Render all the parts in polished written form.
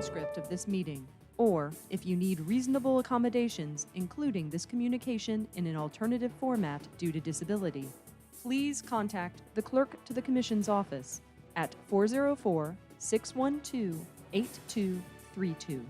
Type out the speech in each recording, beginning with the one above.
transcript of this meeting, or if you need reasonable accommodations, including this communication in an alternative format due to disability, please contact the Clerk to the Commission's office at 404-612-8232.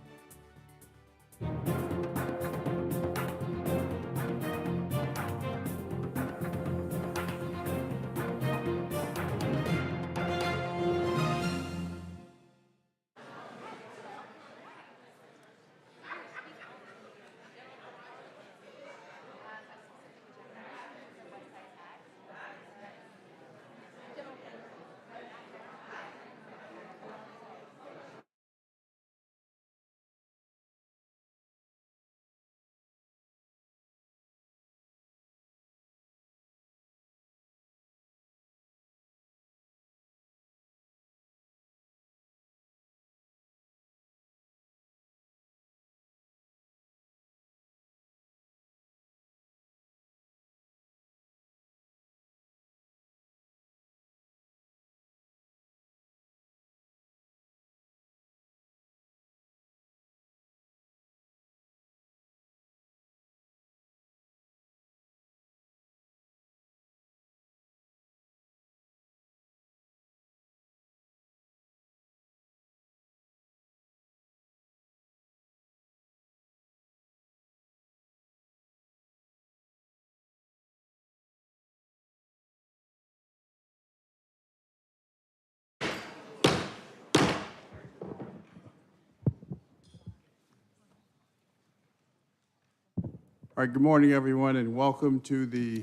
All right, good morning, everyone, and welcome to the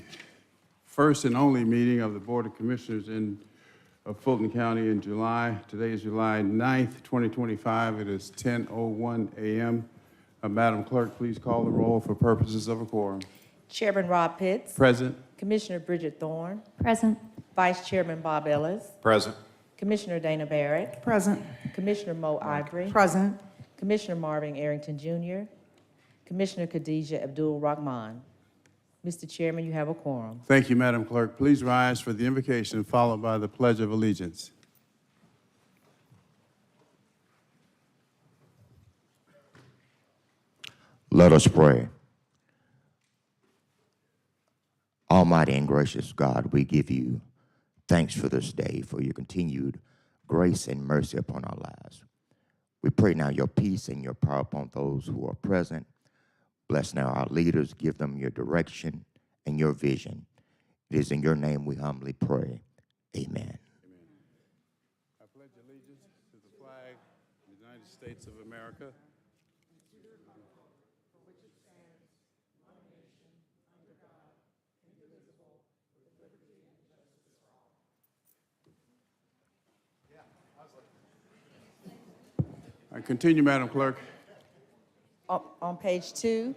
first and only meeting of the Board of Commissioners of Fulton County in July. Today is July 9th, 2025. It is 10:01 a.m. Madam Clerk, please call the roll for purposes of a quorum. Chairman Rob Pitts. Present. Commissioner Bridget Thorne. Present. Vice Chairman Bob Ellis. Present. Commissioner Dana Barrett. Present. Commissioner Mo Ivory. Present. Commissioner Marvin Arrington Jr. Commissioner Khadijah Abdul Rahman. Mr. Chairman, you have a quorum. Thank you, Madam Clerk. Please rise for the invocation followed by the Pledge of Allegiance. Let us pray. Almighty and gracious God, we give you thanks for this day, for your continued grace and mercy upon our lives. We pray now your peace and your power upon those who are present. Bless now our leaders, give them your direction and your vision. It is in your name we humbly pray. Amen. I pledge allegiance to the flag of the United States of America. I continue, Madam Clerk. On page 2,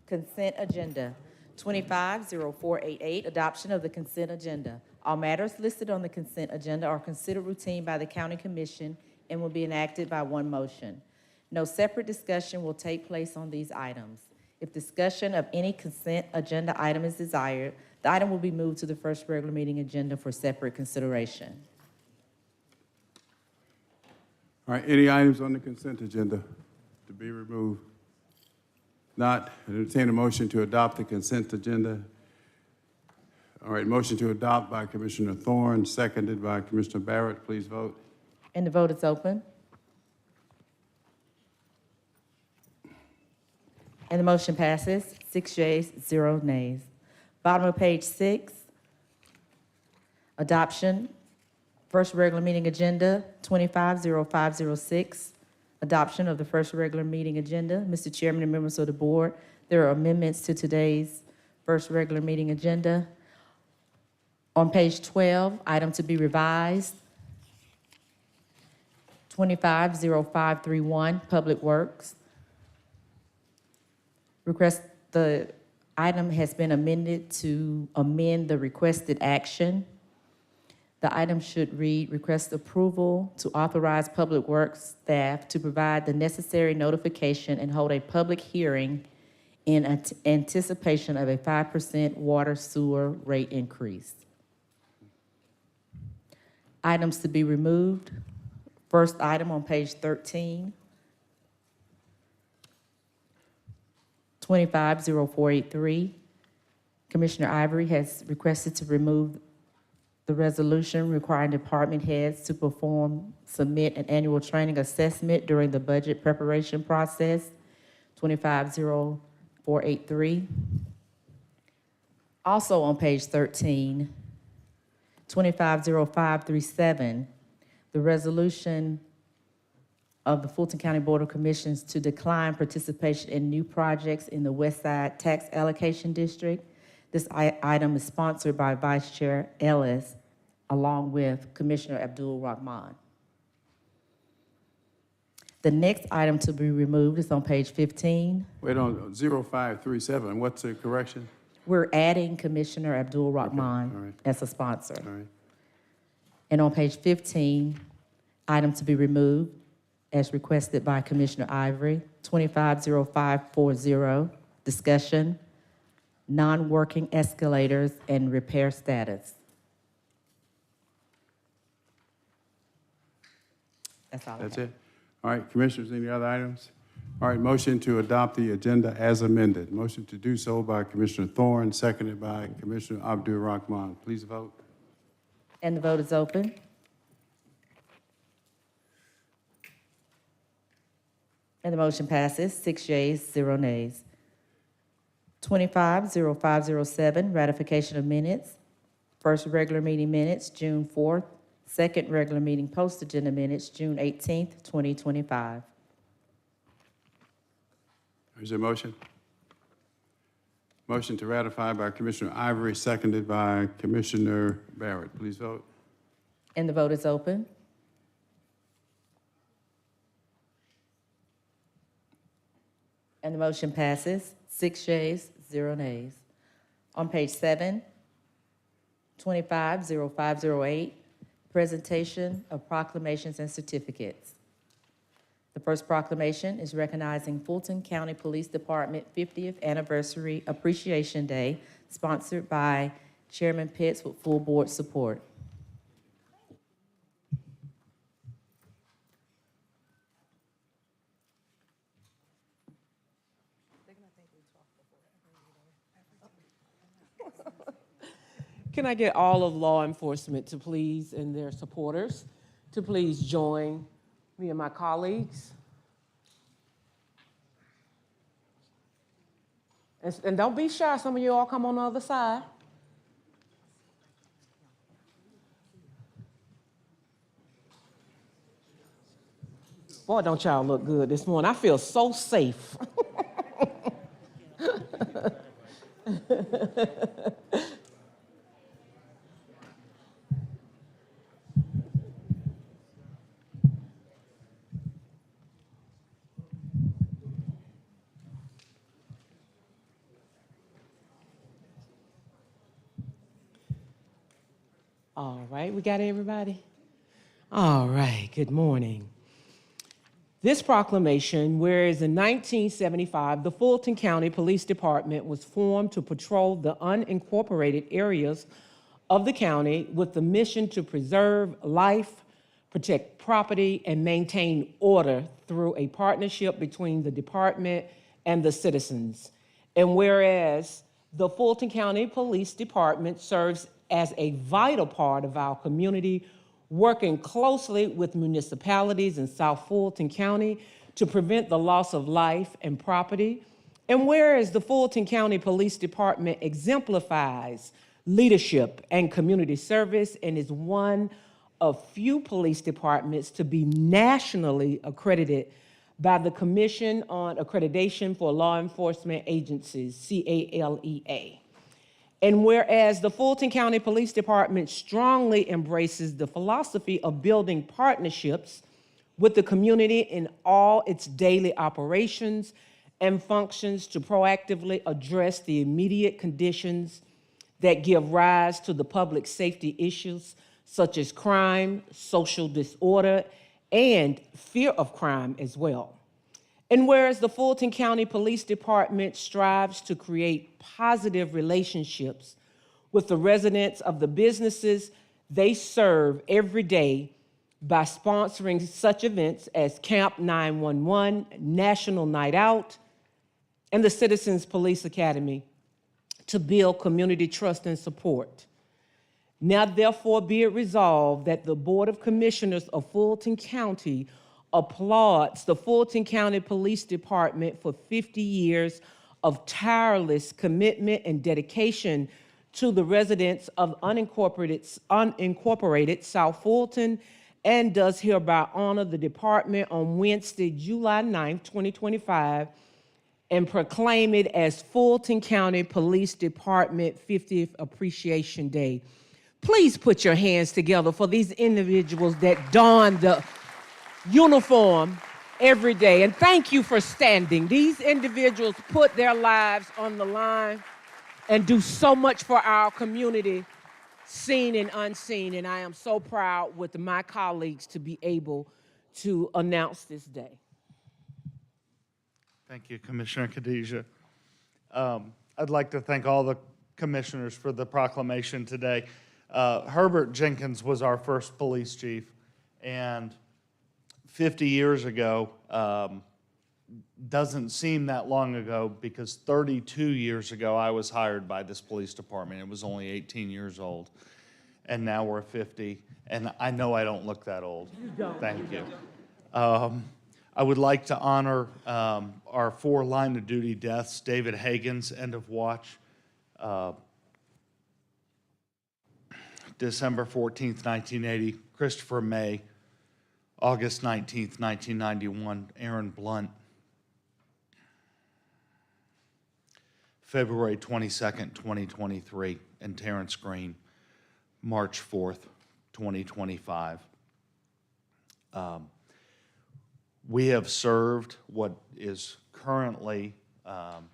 consent agenda. 250488, adoption of the consent agenda. All matters listed on the consent agenda are considered routine by the County Commission and will be enacted by one motion. No separate discussion will take place on these items. If discussion of any consent agenda item is desired, the item will be moved to the first regular meeting agenda for separate consideration. All right, any items on the consent agenda to be removed? Not, I entertain a motion to adopt the consent agenda. All right, motion to adopt by Commissioner Thorne, seconded by Commissioner Barrett. Please vote. And the vote is open. And the motion passes, 6 yeas, 0 nays. Bottom of page 6, adoption, first regular meeting agenda, 250506, adoption of the first regular meeting agenda. Mr. Chairman and members of the board, there are amendments to today's first regular meeting agenda. On page 12, item to be revised, 250531, Public Works. The item has been amended to amend the requested action. The item should read, request approval to authorize Public Works staff to provide the necessary notification and hold a public hearing in anticipation of a 5% water sewer rate increase. Items to be removed. First item on page 13, 250483. Commissioner Ivory has requested to remove the resolution requiring department heads to submit an annual training assessment during the budget preparation process, 250483. Also on page 13, 250537, the resolution of the Fulton County Board of Commissioners to decline participation in new projects in the Westside Tax Allocation District. This item is sponsored by Vice Chair Ellis, along with Commissioner Abdul Rahman. The next item to be removed is on page 15. Wait on 0537, what's the correction? We're adding Commissioner Abdul Rahman all right. as a sponsor. All right. And on page 15, item to be removed, as requested by Commissioner Ivory, 250540, discussion, non-working escalators and repair status. That's all I have. That's it? All right, Commissioners, any other items? All right, motion to adopt the agenda as amended. Motion to do so by Commissioner Thorne, seconded by Commissioner Abdul Rahman. Please vote. And the vote is open. And the motion passes, 6 yeas, 0 nays. 250507, ratification of minutes. First regular meeting minutes, June 4th. Second regular meeting post-agenda minutes, June 18th, 2025. Is there a motion? Motion to ratify by Commissioner Ivory, seconded by Commissioner Barrett. Please vote. And the vote is open. And the motion passes, 6 yeas, 0 nays. On page 7, 250508, presentation of proclamations and certificates. The first proclamation is recognizing Fulton County Police Department 50th Anniversary Appreciation Day, sponsored by Chairman Pitts with full board support. Can I get all of law enforcement to please, and their supporters, to please join me and my colleagues? And don't be shy, some of you all come on the other side. Boy, don't y'all look good this morning. I feel so safe. All right, we got everybody? All right, good morning. This proclamation, whereas in 1975, the Fulton County Police Department was formed to patrol the unincorporated areas of the county with the mission to preserve life, protect property, and maintain order through a partnership between the department and the citizens. And whereas the Fulton County Police Department serves as a vital part of our community, working closely with municipalities in South Fulton County to prevent the loss of life and property. And whereas the Fulton County Police Department exemplifies leadership and community service and is one of few police departments to be nationally accredited by the Commission on Accreditation for Law Enforcement Agencies, CALEA. And whereas the Fulton County Police Department strongly embraces the philosophy of building partnerships with the community in all its daily operations and functions to proactively address the immediate conditions that give rise to the public safety issues such as crime, social disorder, and fear of crime as well. And whereas the Fulton County Police Department strives to create positive relationships with the residents of the businesses they serve every day by sponsoring such events as Camp 911, National Night Out, and the Citizens Police Academy to build community trust and support. Now therefore be it resolved that the Board of Commissioners of Fulton County applauds the Fulton County Police Department for 50 years of tireless commitment and dedication to the residents of unincorporated South Fulton, and does hereby honor the department on Wednesday, July 9th, 2025, and proclaim it as Fulton County Police Department 50th Appreciation Day. Please put your hands together for these individuals that don the uniform every day. And thank you for standing. These individuals put their lives on the line and do so much for our community, seen and unseen. And I am so proud with my colleagues to be able to announce this day. Thank you, Commissioner Khadijah. I'd like to thank all the commissioners for the proclamation today. Herbert Jenkins was our first police chief, and 50 years ago doesn't seem that long ago, because 32 years ago I was hired by this police department. It was only 18 years old, and now we're 50, and I know I don't look that old. You don't. Thank you. I would like to honor our 4 line-of-duty deaths: David Hagan's, end of watch, December 14th, 1980, Christopher May, August 19th, 1991, Aaron Blunt, February 22nd, 2023, and Terrence Green, March 4th, 2025. We have served what is currently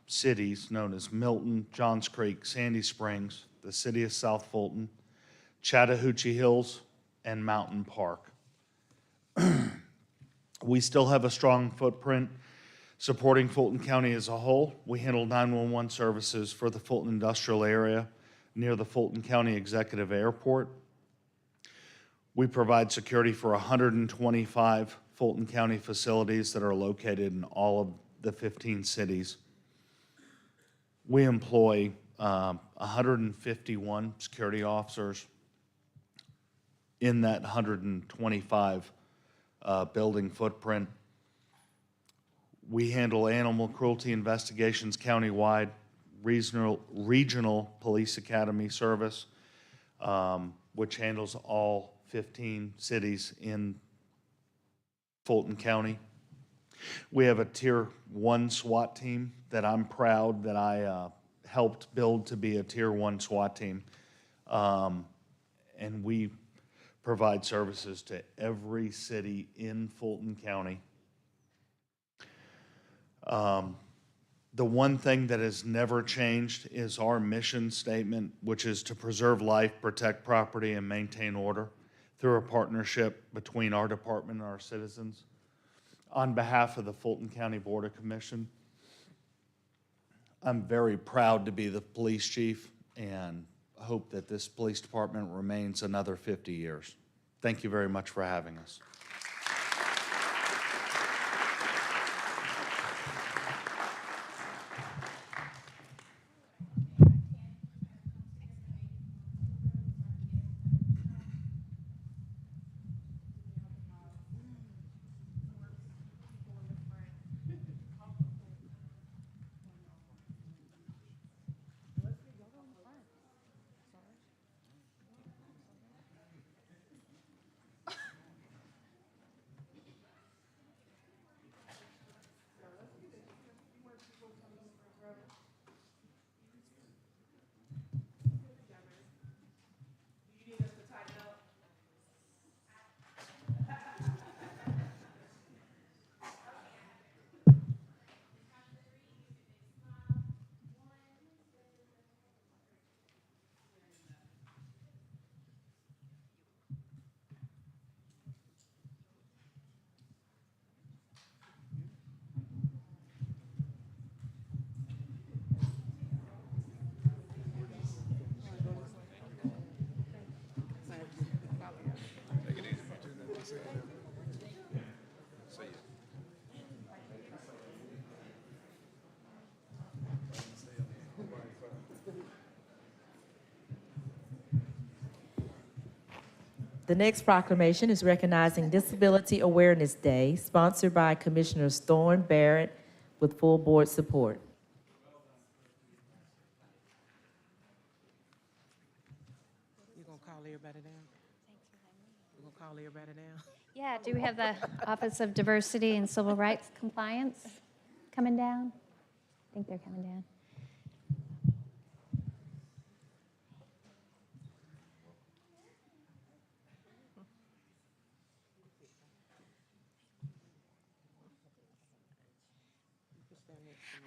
cities known as Milton, Johns Creek, Sandy Springs, the city of South Fulton, Chattahoochee Hills, and Mountain Park. We still have a strong footprint supporting Fulton County as a whole. We handle 911 services for the Fulton industrial area near the Fulton County Executive Airport. We provide security for 125 Fulton County facilities that are located in all of the 15 cities. We employ 151 security officers in that 125 building footprint. We handle animal cruelty investigations countywide, regional police academy service, which handles all 15 cities in Fulton County. We have a Tier 1 SWAT team that I'm proud that I helped build to be a Tier 1 SWAT team. And we provide services to every city in Fulton County. The one thing that has never changed is our mission statement, which is to preserve life, protect property, and maintain order through a partnership between our department and our citizens. On behalf of the Fulton County Board of Commission, I'm very proud to be the police chief and hope that this police department remains another 50 years. Thank you very much for having us. The next proclamation is recognizing Disability Awareness Day, sponsored by Commissioners Thorne, Barrett, with full board support. You gonna call everybody down? You gonna call everybody down? Yeah, do we have the Office of Diversity and Civil Rights Compliance coming down? I think they're coming down.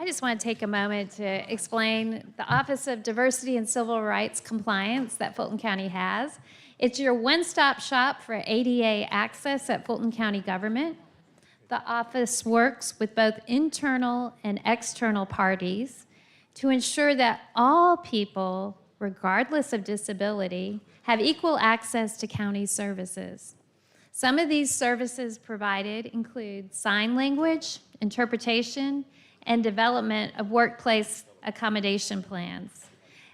I just want to take a moment to explain the Office of Diversity and Civil Rights Compliance that Fulton County has. It's your one-stop shop for ADA access at Fulton County government. The office works with both internal and external parties to ensure that all people, regardless of disability, have equal access to county services. Some of these services provided include sign language, interpretation, and development of workplace accommodation plans.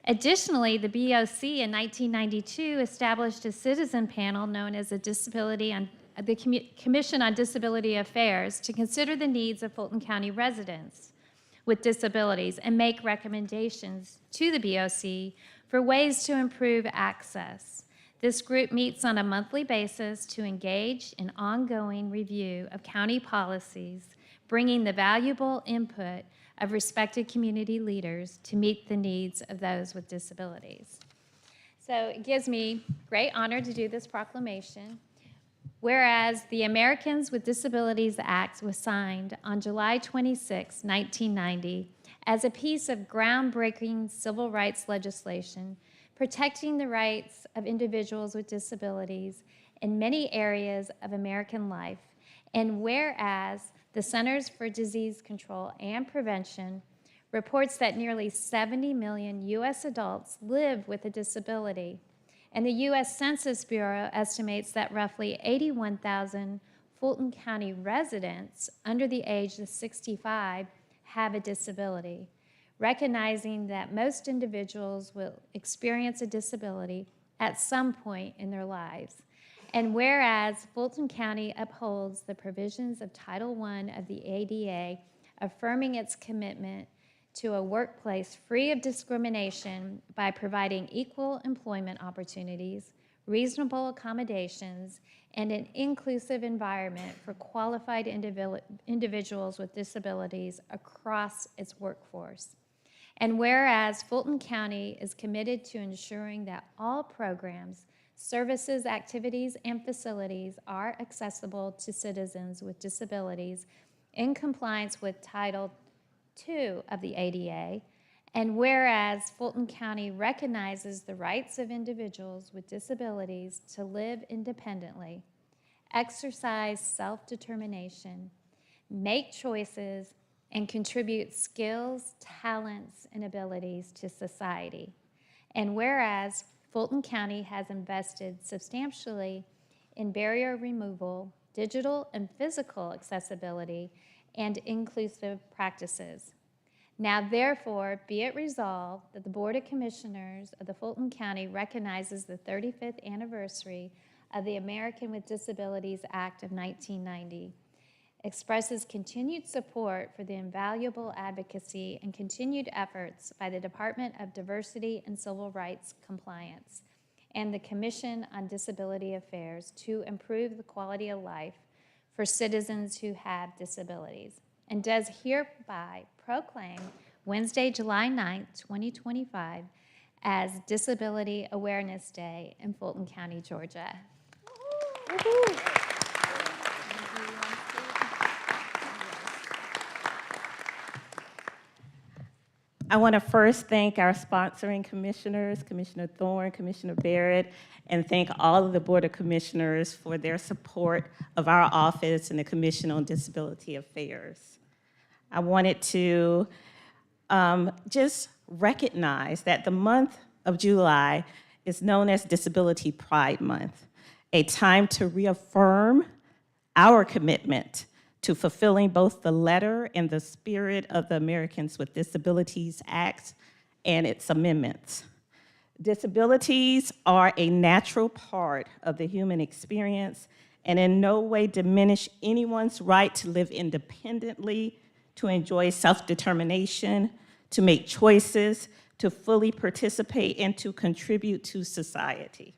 Additionally, the BOC in 1992 established a citizen panel known as the Commission on Disability Affairs to consider the needs of Fulton County residents with disabilities and make recommendations to the BOC for ways to improve access. This group meets on a monthly basis to engage in ongoing review of county policies, bringing the valuable input of respected community leaders to meet the needs of those with disabilities. So it gives me great honor to do this proclamation. Whereas the Americans with Disabilities Act was signed on July 26, 1990, as a piece of groundbreaking civil rights legislation protecting the rights of individuals with disabilities in many areas of American life, and whereas the Centers for Disease Control and Prevention reports that nearly 70 million U.S. adults live with a disability, and the U.S. Census Bureau estimates that roughly 81,000 Fulton County residents under the age of 65 have a disability, recognizing that most individuals will experience a disability at some point in their lives. And whereas Fulton County upholds the provisions of Title I of the ADA, affirming its commitment to a workplace free of discrimination by providing equal employment opportunities, reasonable accommodations, and an inclusive environment for qualified individuals with disabilities across its workforce. And whereas Fulton County is committed to ensuring that all programs, services, activities, and facilities are accessible to citizens with disabilities in compliance with Title II of the ADA, and whereas Fulton County recognizes the rights of individuals with disabilities to live independently, exercise self-determination, make choices, and contribute skills, talents, and abilities to society. And whereas Fulton County has invested substantially in barrier removal, digital and physical accessibility, and inclusive practices. Now, therefore, be it resolved that the Board of Commissioners of the Fulton County recognizes the 35th anniversary of the American with Disabilities Act of 1990, expresses continued support for the invaluable advocacy and continued efforts by the Department of Diversity and Civil Rights Compliance and the Commission on Disability Affairs to improve the quality of life for citizens who have disabilities, and does hereby proclaim Wednesday, July 9th, 2025 as Disability Awareness Day in Fulton County, Georgia. I want to first thank our sponsoring commissioners, Commissioner Thorne, Commissioner Barrett, and thank all of the Board of Commissioners for their support of our office and the Commission on Disability Affairs. I wanted to just recognize that the month of July is known as Disability Pride Month, a time to reaffirm our commitment to fulfilling both the letter and the spirit of the Americans with Disabilities Act and its amendments. Disabilities are a natural part of the human experience and in no way diminish anyone's right to live independently, to enjoy self-determination, to make choices, to fully participate, and to contribute to society.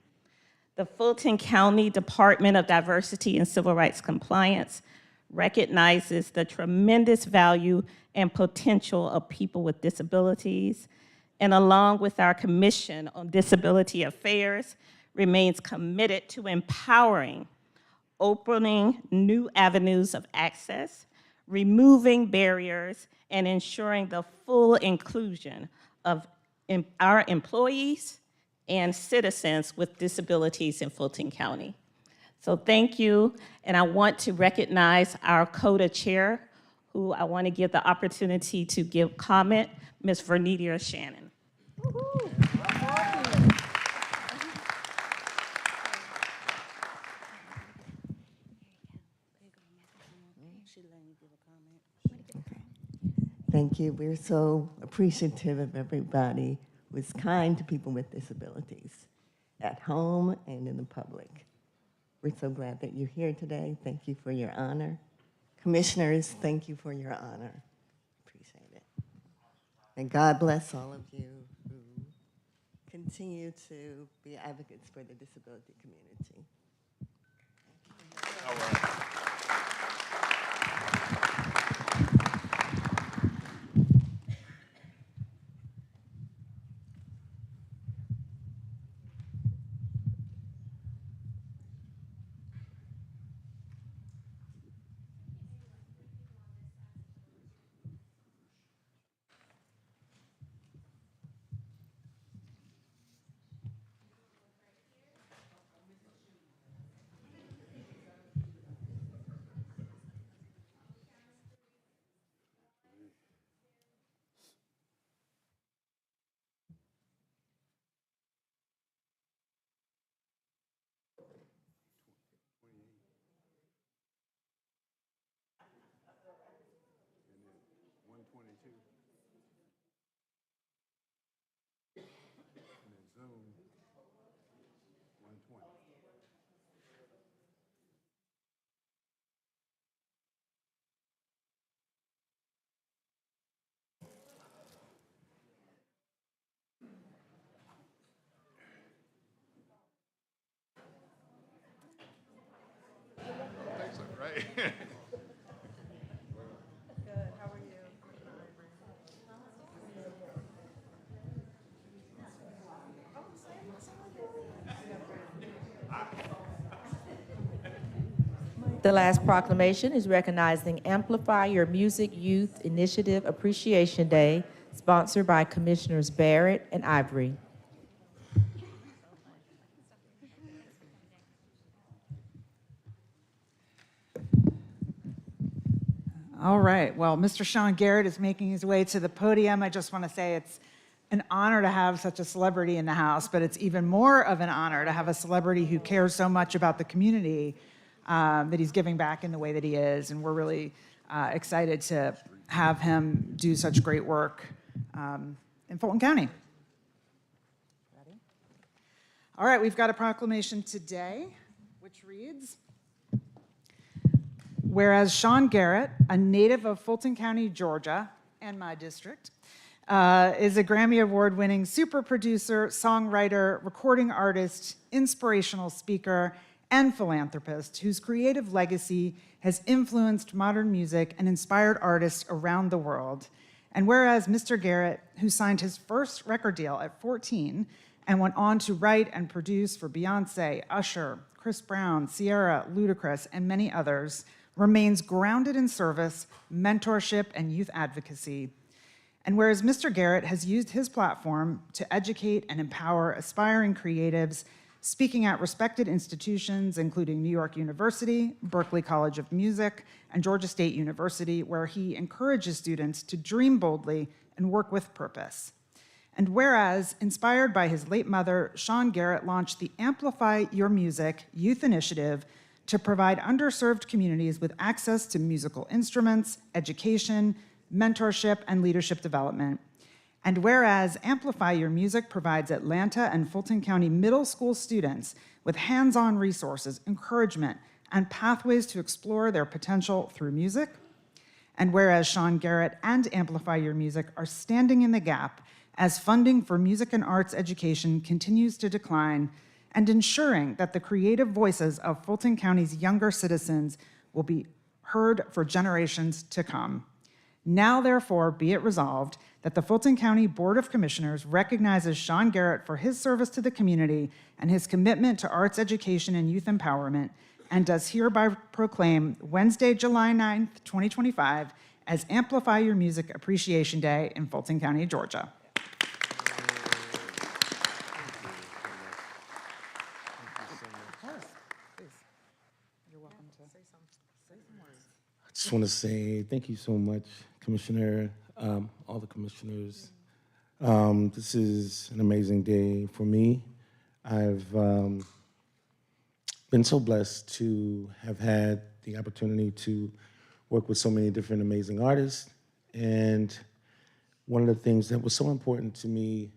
The Fulton County Department of Diversity and Civil Rights Compliance recognizes the tremendous value and potential of people with disabilities, and along with our Commission on Disability Affairs, remains committed to empowering, opening new avenues of access, removing barriers, and ensuring the full inclusion of our employees and citizens with disabilities in Fulton County. So thank you, and I want to recognize our CODA chair, who I want to give the opportunity to give comment, Ms. Vernitia Shannon. Thank you. We're so appreciative of everybody who is kind to people with disabilities at home and in the public. We're so glad that you're here today. Thank you for your honor. Commissioners, thank you for your honor. Appreciate it. And God bless all of you who continue to be advocates for the disability community. All right. Right. The last proclamation is recognizing Amplify Your Music Youth Initiative Appreciation Day, sponsored by Commissioners Barrett and Ivory. All right, well, Mr. Sean Garrett is making his way to the podium. I just want to say it's an honor to have such a celebrity in the house, but it's even more of an honor to have a celebrity who cares so much about the community that he's giving back in the way that he is, and we're really excited to have him do such great work in Fulton County. Ready? All right, we've got a proclamation today, which reads, whereas Sean Garrett, a native of Fulton County, Georgia, and my district, is a Grammy Award-winning super producer, songwriter, recording artist, inspirational speaker, and philanthropist whose creative legacy has influenced modern music and inspired artists around the world. And whereas Mr. Garrett, who signed his first record deal at 14 and went on to write and produce for Beyonce, Usher, Chris Brown, Ciara, Ludacris, and many others, remains grounded in service, mentorship, and youth advocacy. And whereas Mr. Garrett has used his platform to educate and empower aspiring creatives, speaking at respected institutions, including New York University, Berklee College of Music, and Georgia State University, where he encourages students to dream boldly and work with purpose. And whereas, inspired by his late mother, Sean Garrett launched the Amplify Your Music Youth Initiative to provide underserved communities with access to musical instruments, education, mentorship, and leadership development. And whereas Amplify Your Music provides Atlanta and Fulton County middle school students with hands-on resources, encouragement, and pathways to explore their potential through music. And whereas Sean Garrett and Amplify Your Music are standing in the gap as funding for music and arts education continues to decline, and ensuring that the creative voices of Fulton County's younger citizens will be heard for generations to come. Now, therefore, be it resolved that the Fulton County Board of Commissioners recognizes Sean Garrett for his service to the community and his commitment to arts education and youth empowerment, and does hereby proclaim Wednesday, July 9th, 2025, as Amplify Your Music Appreciation Day in Fulton County, Georgia. I just want to say thank you so much, Commissioner, all the commissioners. This is an amazing day for me. I've been so blessed to have had the opportunity to work with so many different amazing artists. And one of the things that was so important to me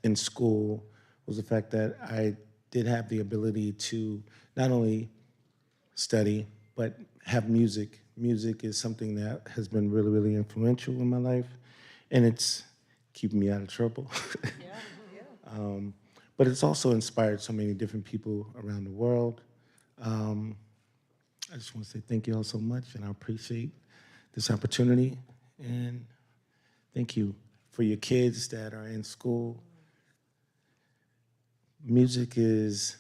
in school was the fact that I did have the ability to not only study, but have music. Music is something that has been really, really influential in my life, and it's keeping me out of trouble. But it's also inspired so many different people around the world. I just want to say thank you all so much, and I appreciate this opportunity. And thank you for your kids that are in school. Music is,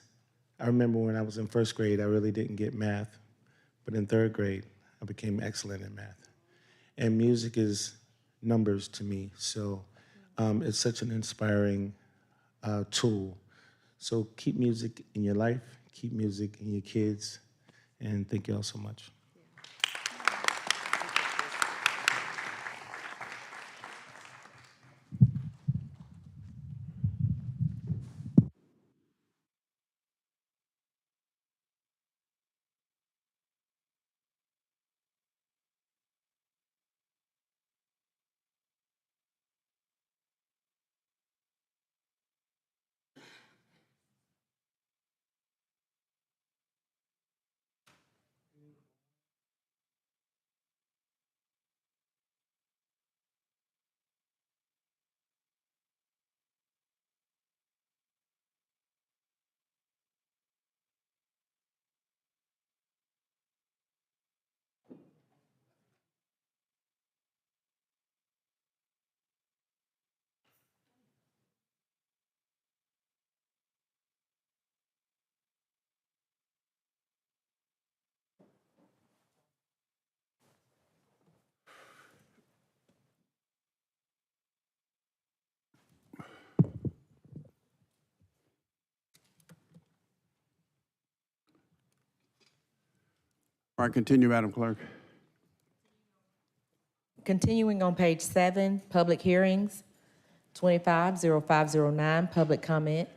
I remember when I was in first grade, I really didn't get math, but in third grade, I became excellent at math. And music is numbers to me, so it's such an inspiring tool. So keep music in your life, keep music in your kids, and thank you all so much. All right, continue, Madam Clerk. Continuing on page 7, public hearings, 250509, public comment.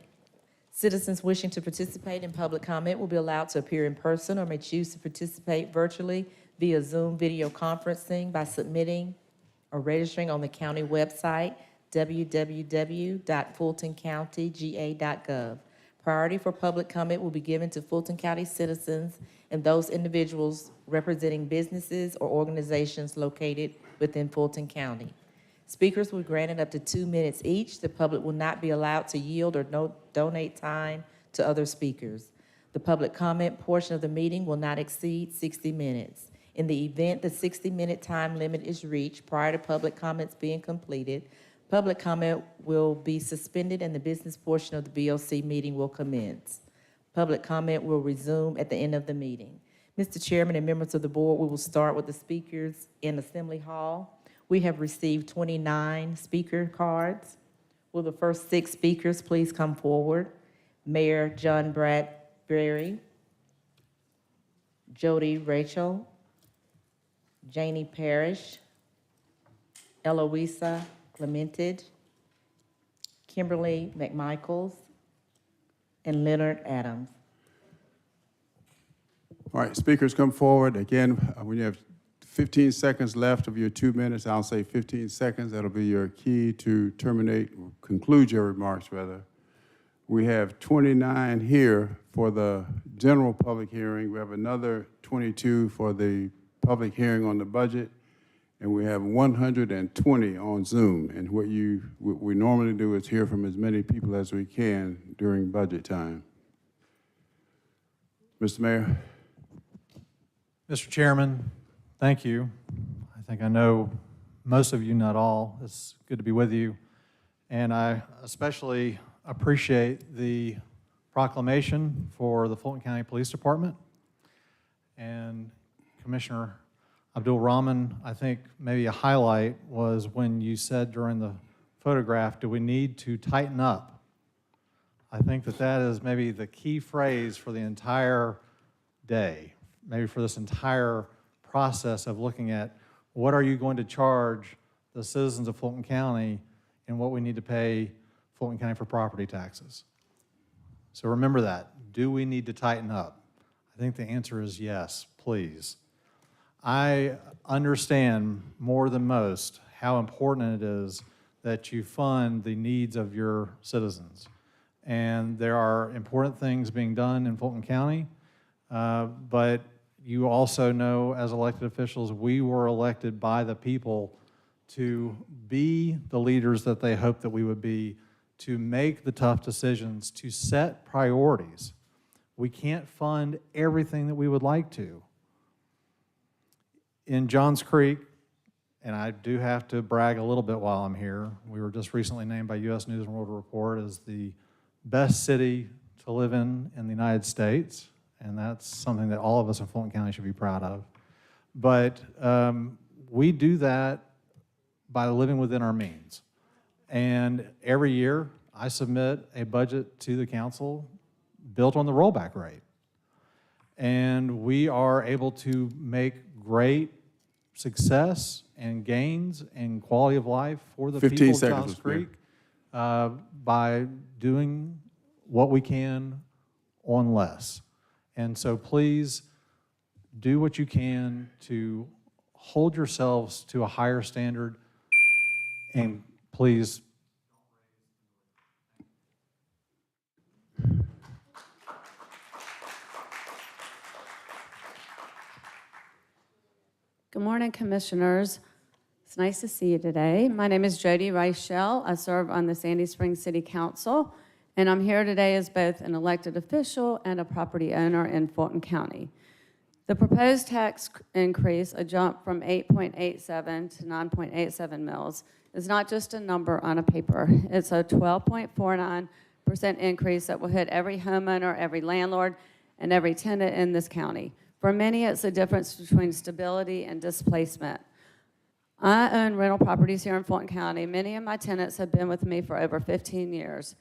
Citizens wishing to participate in public comment will be allowed to appear in person or may choose to participate virtually via Zoom video conferencing by submitting or registering on the county website, www.fultoncountyga.gov. Priority for public comment will be given to Fulton County citizens and those individuals representing businesses or organizations located within Fulton County. Speakers will be granted up to 2 minutes each. The public will not be allowed to yield or donate time to other speakers. The public comment portion of the meeting will not exceed 60 minutes. In the event the 60-minute time limit is reached prior to public comments being completed, public comment will be suspended and the business portion of the BOC meeting will commence. Public comment will resume at the end of the meeting. Mr. Chairman and members of the board, we will start with the speakers in Assembly Hall. We have received 29 speaker cards. Will the first 6 speakers please come forward? Mayor John Bradbury, Jody Rachel, Janie Parrish, Eloisa Clemented, Kimberly McMichaels, and Leonard Adams. All right, speakers come forward. Again, when you have 15 seconds left of your 2 minutes. I'll say 15 seconds. That'll be your key to terminate, conclude your remarks, rather. We have 29 here for the general public hearing. We have another 22 for the public hearing on the budget, and we have 120 on Zoom. And what we normally do is hear from as many people as we can during budget time. Mr. Mayor. Mr. Chairman, thank you. I think I know most of you, not all. It's good to be with you. And I especially appreciate the proclamation for the Fulton County Police Department. And Commissioner Abdul Rahman, I think maybe a highlight was when you said during the photograph, do we need to tighten up? I think that is maybe the key phrase for the entire day, maybe for this entire process of looking at what are you going to charge the citizens of Fulton County and what we need to pay Fulton County for property taxes. So remember that. Do we need to tighten up? I think the answer is yes, please. I understand more than most how important it is that you fund the needs of your citizens. And there are important things being done in Fulton County, but you also know as elected officials, we were elected by the people to be the leaders that they hoped that we would be, to make the tough decisions, to set priorities. We can't fund everything that we would like to. In Johns Creek, and I do have to brag a little bit while I'm here, we were just recently named by U.S. News and World Report as the best city to live in the United States, and that's something that all of us in Fulton County should be proud of. But we do that by living within our means. And every year, I submit a budget to the council built on the rollback rate. And we are able to make great success and gains and quality of life for the people of Johns Creek by doing what we can on less. And so please do what you can to hold yourselves to a higher standard, and please. Good morning, Commissioners. It's nice to see you today. My name is Jody Reichel. I serve on the Sandy Springs City Council, and I'm here today as both an elected official and a property owner in Fulton County. The proposed tax increase, a jump from 8.87 to 9.87 mils, is not just a number on a paper. It's a 12.49% increase that will hit every homeowner, every landlord, and every tenant in this county. For many, it's the difference between stability and displacement. I own rental properties here in Fulton County. Many of my tenants have been with me for over 15 years.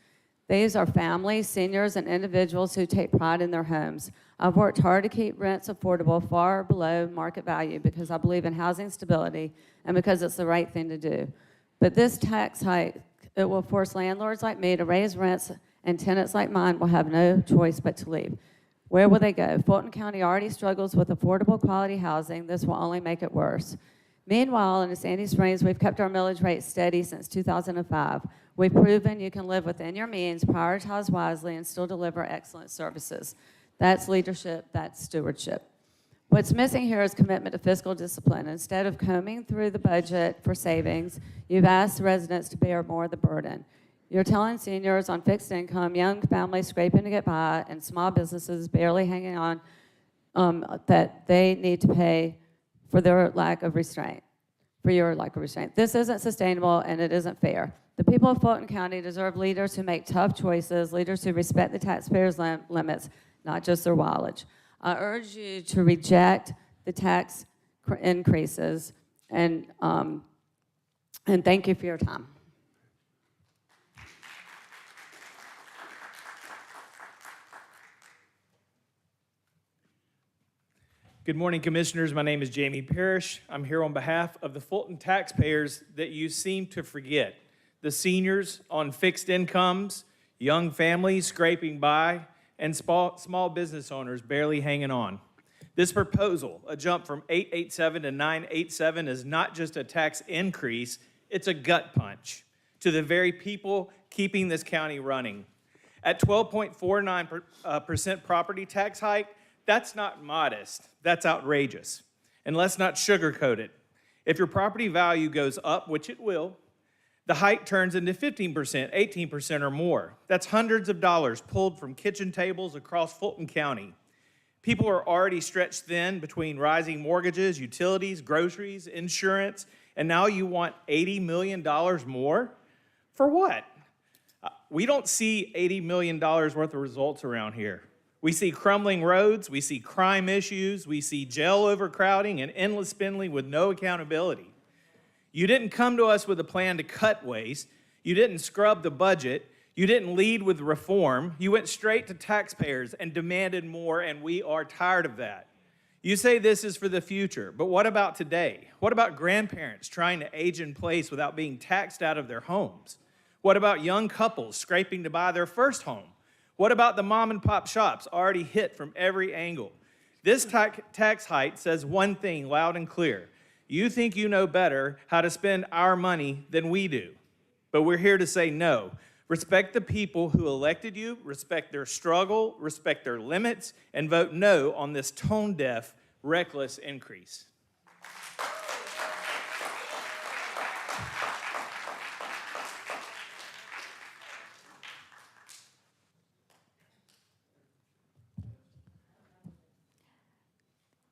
These are families, seniors, and individuals who take pride in their homes. I've worked hard to keep rents affordable far below market value because I believe in housing stability and because it's the right thing to do. But this tax hike, it will force landlords like me to raise rents, and tenants like mine will have no choice but to leave. Where will they go? Fulton County already struggles with affordable quality housing. This will only make it worse. Meanwhile, in Sandy Springs, we've kept our millage rate steady since 2005. We've proven you can live within your means, prioritize wisely, and still deliver excellent services. That's leadership, that's stewardship. What's missing here is commitment to fiscal discipline. Instead of combing through the budget for savings, you've asked residents to bear more of the burden. You're telling seniors on fixed income, young families scraping to get by, and small businesses barely hanging on that they need to pay for their lack of restraint, for your lack of restraint. This isn't sustainable and it isn't fair. The people of Fulton County deserve leaders who make tough choices, leaders who respect the taxpayers' limits, not just their mileage. I urge you to reject the tax increases, and thank you for your time. Good morning, Commissioners. My name is Jamie Parrish. I'm here on behalf of the Fulton taxpayers that you seem to forget. The seniors on fixed incomes, young families scraping by, and small business owners barely hanging on. This proposal, a jump from 887 to 987, is not just a tax increase, it's a gut punch to the very people keeping this county running. At 12.49% property tax hike, that's not modest, that's outrageous. And let's not sugarcoat it. If your property value goes up, which it will, the hike turns into 15%, 18% or more. That's hundreds of dollars pulled from kitchen tables across Fulton County. People are already stretched thin between rising mortgages, utilities, groceries, insurance, and now you want $80 million more? For what? We don't see $80 million worth of results around here. We see crumbling roads, we see crime issues, we see jail overcrowding and endless spending with no accountability. You didn't come to us with a plan to cut waste. You didn't scrub the budget. You didn't lead with reform. You went straight to taxpayers and demanded more, and we are tired of that. You say this is for the future, but what about today? What about grandparents trying to age in place without being taxed out of their homes? What about young couples scraping to buy their first home? What about the mom and pop shops already hit from every angle? This tax hike says one thing loud and clear. You think you know better how to spend our money than we do. But we're here to say no. Respect the people who elected you, respect their struggle, respect their limits, and vote no on this tone-deaf, reckless increase.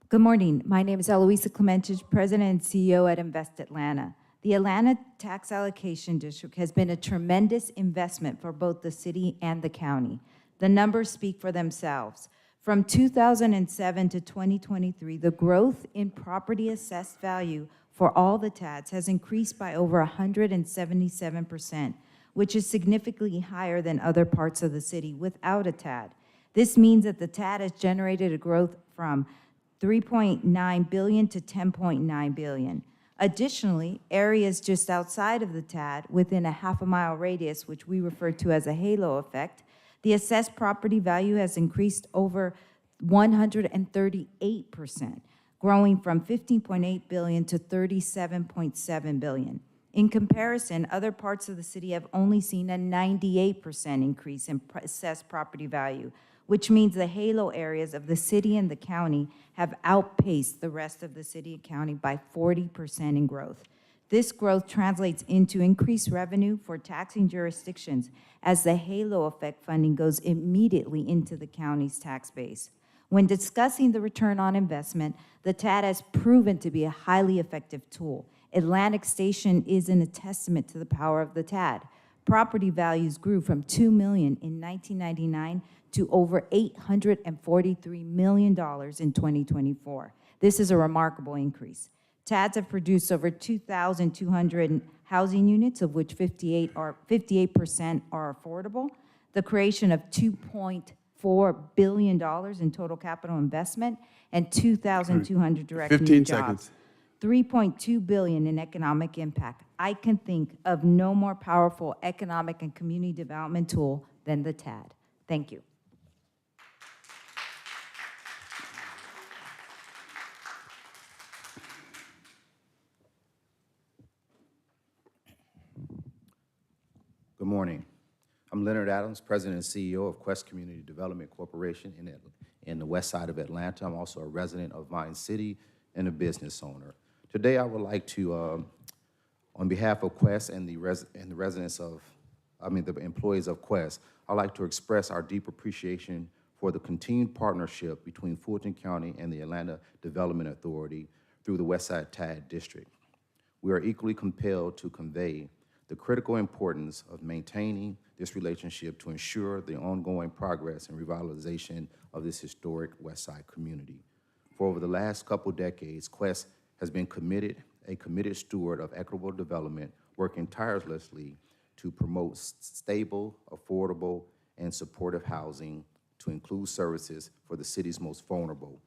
Good morning. My name is Eloisa Clementich, President and CEO at Invest Atlanta. The Atlanta Tax Allocation District has been a tremendous investment for both the city and the county. The numbers speak for themselves. From 2007 to 2023, the growth in property assessed value for all the TADs has increased by over 177%, which is significantly higher than other parts of the city without a TAD. This means that the TAD has generated a growth from $3.9 billion to $10.9 billion. Additionally, areas just outside of the TAD, within a half-a-mile radius, which we refer to as a halo effect, the assessed property value has increased over 138%, growing from $15.8 billion to $37.7 billion. In comparison, other parts of the city have only seen a 98% increase in assessed property value, which means the halo areas of the city and the county have outpaced the rest of the city and county by 40% in growth. This growth translates into increased revenue for taxing jurisdictions as the halo effect funding goes immediately into the county's tax base. When discussing the return on investment, the TAD has proven to be a highly effective tool. Atlantic Station is a testament to the power of the TAD. Property values grew from $2 million in 1999 to over $843 million in 2024. This is a remarkable increase. TADs have produced over 2,200 housing units, of which 58% are affordable, the creation of $2.4 billion in total capital investment, and 2,200 direct new 15 jobs. seconds. $3.2 billion in economic impact. I can think of no more powerful economic and community development tool than the TAD. Thank you. Good morning. I'm Leonard Adams, President and CEO of Quest Community Development Corporation in the west side of Atlanta. I'm also a resident of Vine City and a business owner. Today, I would like to, on behalf of Quest and the employees of Quest, I'd like to express our deep appreciation for the continued partnership between Fulton County and the Atlanta Development Authority through the Westside TAD District. We are equally compelled to convey the critical importance of maintaining this relationship to ensure the ongoing progress and revitalization of this historic Westside community. For over the last couple decades, Quest has been a committed steward of equitable development, working tirelessly to promote stable, affordable, and supportive housing to include services for the city's most vulnerable.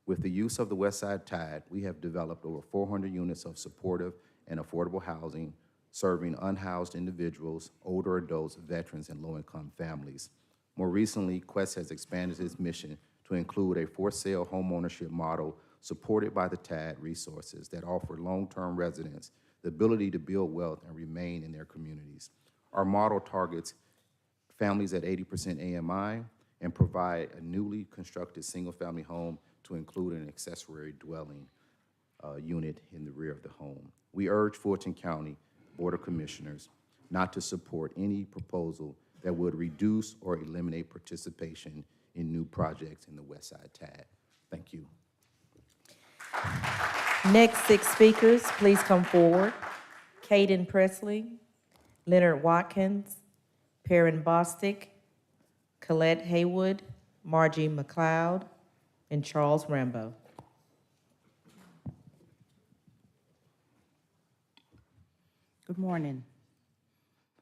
With the use of the Westside TAD, we have developed over 400 units of supportive and affordable housing serving unhoused individuals, older adults, veterans, and low-income families. More recently, Quest has expanded its mission to include a for-sale homeownership model supported by the TAD resources that offer long-term residents the ability to build wealth and remain in their communities. Our model targets families at 80% AMI and provide a newly constructed single-family home to include an accessory dwelling unit in the rear of the home. We urge Fulton County Board of Commissioners not to support any proposal that would reduce or eliminate participation in new projects in the Westside TAD. Thank you. Next 6 speakers, please come forward. Caden Presley, Leonard Watkins, Perrin Bostic, Colette Haywood, Margie McLeod, and Charles Rambo. Good morning.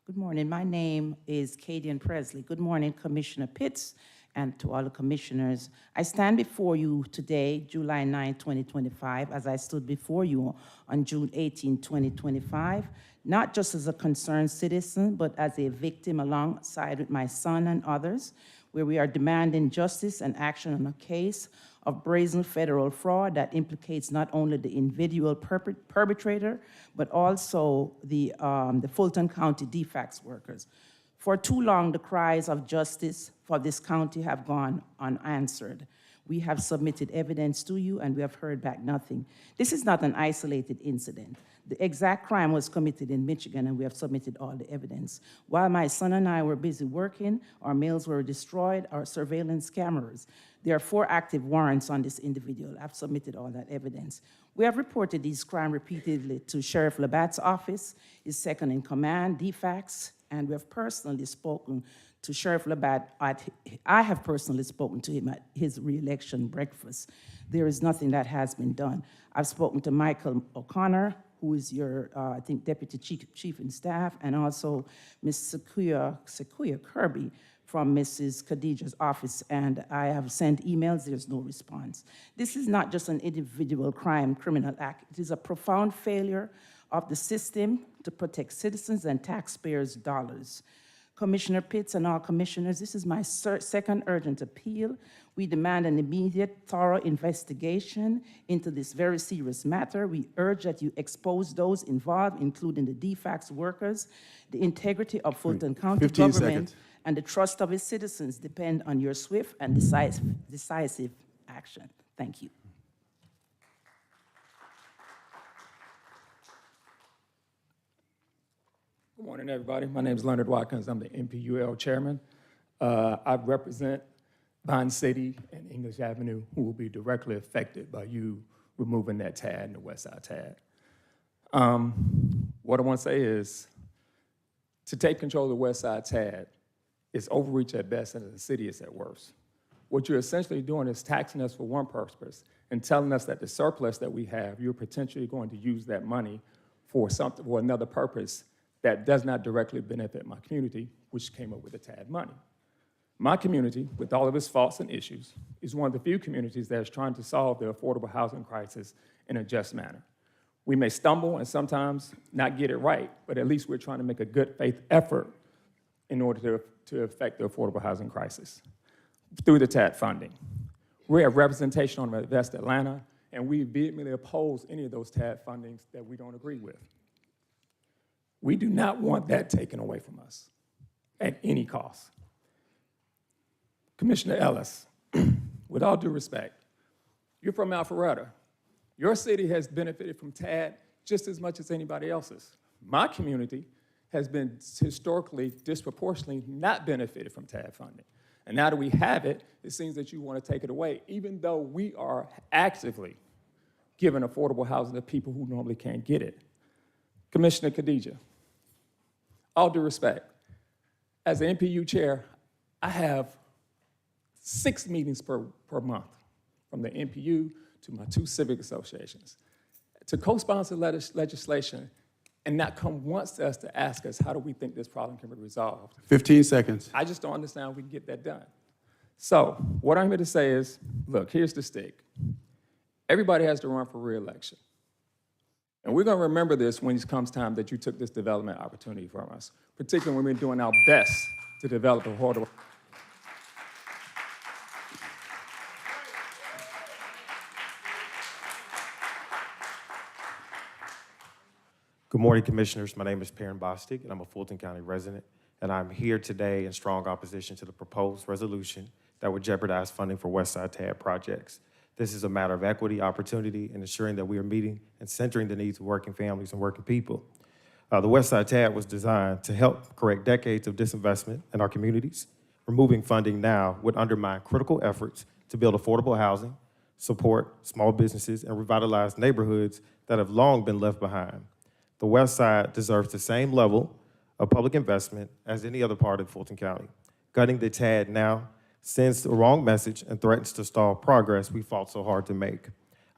Good morning. My name is Cadian Presley. Good morning, Commissioner Pitts, and to all the commissioners. I stand before you today, July 9, 2025, as I stood before you on June 18, 2025, not just as a concerned citizen, but as a victim alongside with my son and others, where we are demanding justice and action on a case of brazen federal fraud that implicates not only the individual perpetrator, but also the Fulton County DFACS workers. For too long, the cries of justice for this county have gone unanswered. We have submitted evidence to you, and we have heard back nothing. This is not an isolated incident. The exact crime was committed in Michigan, and we have submitted all the evidence. While my son and I were busy working, our mails were destroyed, our surveillance cameras. There are 4 active warrants on this individual. I've submitted all that evidence. We have reported these crimes repeatedly to Sheriff Labatt's office, his second in command, DFACS, and we have personally spoken to Sheriff Labatt. I have personally spoken to him at his re-election breakfast. There is nothing that has been done. I've spoken to Michael O'Connor, who is your, I think, Deputy Chief in Staff, and also Ms. Sequoia Kirby from Mrs. Khadijah's office, and I have sent emails, there's no response. This is not just an individual criminal act. It is a profound failure of the system to protect citizens and taxpayers' dollars. Commissioner Pitts and all commissioners, this is my second urgent appeal. We demand an immediate, thorough investigation into this very serious matter. We urge that you expose those involved, including the DFACS workers. The integrity of Fulton County government and the trust of its citizens depend on your swift and decisive action. Thank you. Good morning, everybody. My name is Leonard Watkins. I'm the NPUL chairman. I represent Bond City and English Avenue, who will be directly affected by you removing that TAD in the Westside TAD. What I want to say is, to take control of the Westside TAD is overreach at best and the city is at worst. What you're essentially doing is taxing us for one purpose and telling us that the surplus that we have, you're potentially going to use that money for something, for another purpose that does not directly benefit my community, which came up with the TAD money. My community, with all of its faults and issues, is one of the few communities that is trying to solve the affordable housing crisis in a just manner. We may stumble and sometimes not get it right, but at least we're trying to make a good faith effort in order to affect the affordable housing crisis through the TAD funding. We have representation on Invest Atlanta, and we vehemently oppose any of those TAD fundings that we don't agree with. We do not want that taken away from us at any cost. Commissioner Ellis, with all due respect, you're from Alpharetta. Your city has benefited from TAD just as much as anybody else's. My community has been historically disproportionately not benefited from TAD funding. And now that we have it, it seems that you want to take it away, even though we are actively giving affordable housing to people who normally can't get it. Commissioner Khadijah, all due respect, as the NPU chair, I have 6 meetings per month, from the NPU to my 2 civic associations, to co-sponsor legislation and not come once to us to ask us, how do we think this problem can be resolved? 15 seconds. I just don't understand how we can get that done. So what I'm here to say is, look, here's the stake. Everybody has to run for re-election. And we're going to remember this when it comes time that you took this development opportunity from us, particularly when we're doing our best to develop affordable. Good morning, Commissioners. My name is Perrin Bostic, and I'm a Fulton County resident, and I'm here today in strong opposition to the proposed resolution that would jeopardize funding for Westside TAD projects. This is a matter of equity, opportunity, and ensuring that we are meeting and centering the needs of working families and working people. The Westside TAD was designed to help correct decades of disinvestment in our communities. Removing funding now would undermine critical efforts to build affordable housing, support small businesses, and revitalize neighborhoods that have long been left behind. The West Side deserves the same level of public investment as any other part of Fulton County. Gutting the TAD now sends the wrong message and threatens to stall progress we fought so hard to make.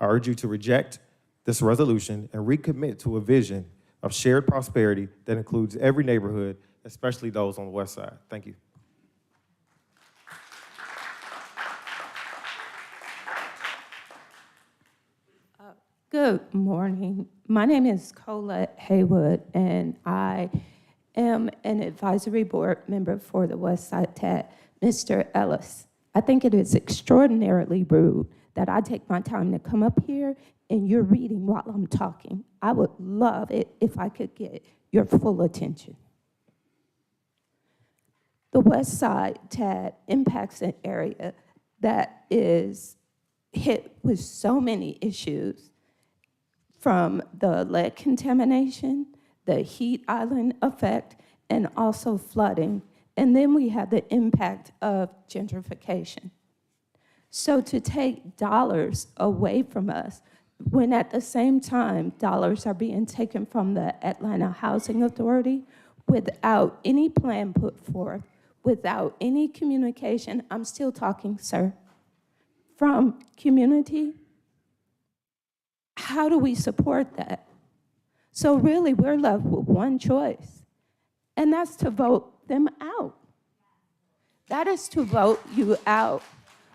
I urge you to reject this resolution and recommit to a vision of shared prosperity that includes every neighborhood, especially those on the West Side. Thank you. Good morning. My name is Colette Haywood, and I am an advisory board member for the Westside TAD. Mr. Ellis, I think it is extraordinarily rude that I take my time to come up here and you're reading while I'm talking. I would love it if I could get your full attention. The Westside TAD impacts an area that is hit with so many issues, from the lead contamination, the heat island effect, and also flooding. And then we have the impact of gentrification. So to take dollars away from us, when at the same time dollars are being taken from the Atlanta Housing Authority without any plan put forth, without any communication, I'm still talking, sir, from community, how do we support that? So really, we're left with one choice, and that's to vote them out. That is to vote you out.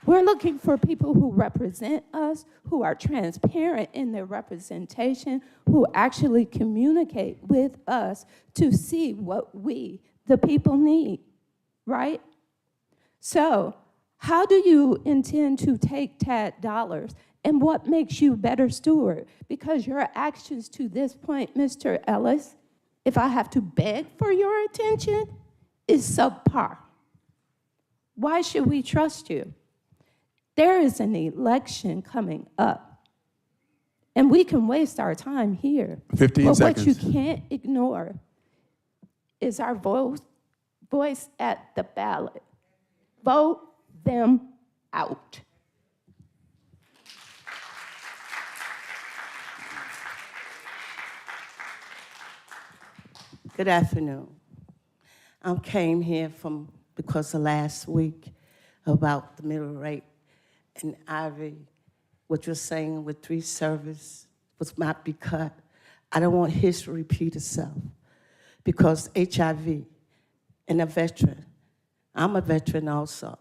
We're looking for people who represent us, who are transparent in their representation, who actually communicate with us to see what we, the people, need, right? So how do you intend to take TAD dollars? And what makes you a better steward? Because your actions to this point, Mr. Ellis, if I have to beg for your attention, is subpar. Why should we trust you? There is an election coming up, and we can waste our time here. 15 seconds. What you can't ignore is our voice at the ballot. Vote them out. Good afternoon. I came here because of last week about the middle rate and Ivy, what you're saying with 3 service was not be cut. I don't want history to repeat itself because HIV and a veteran, I'm a veteran also,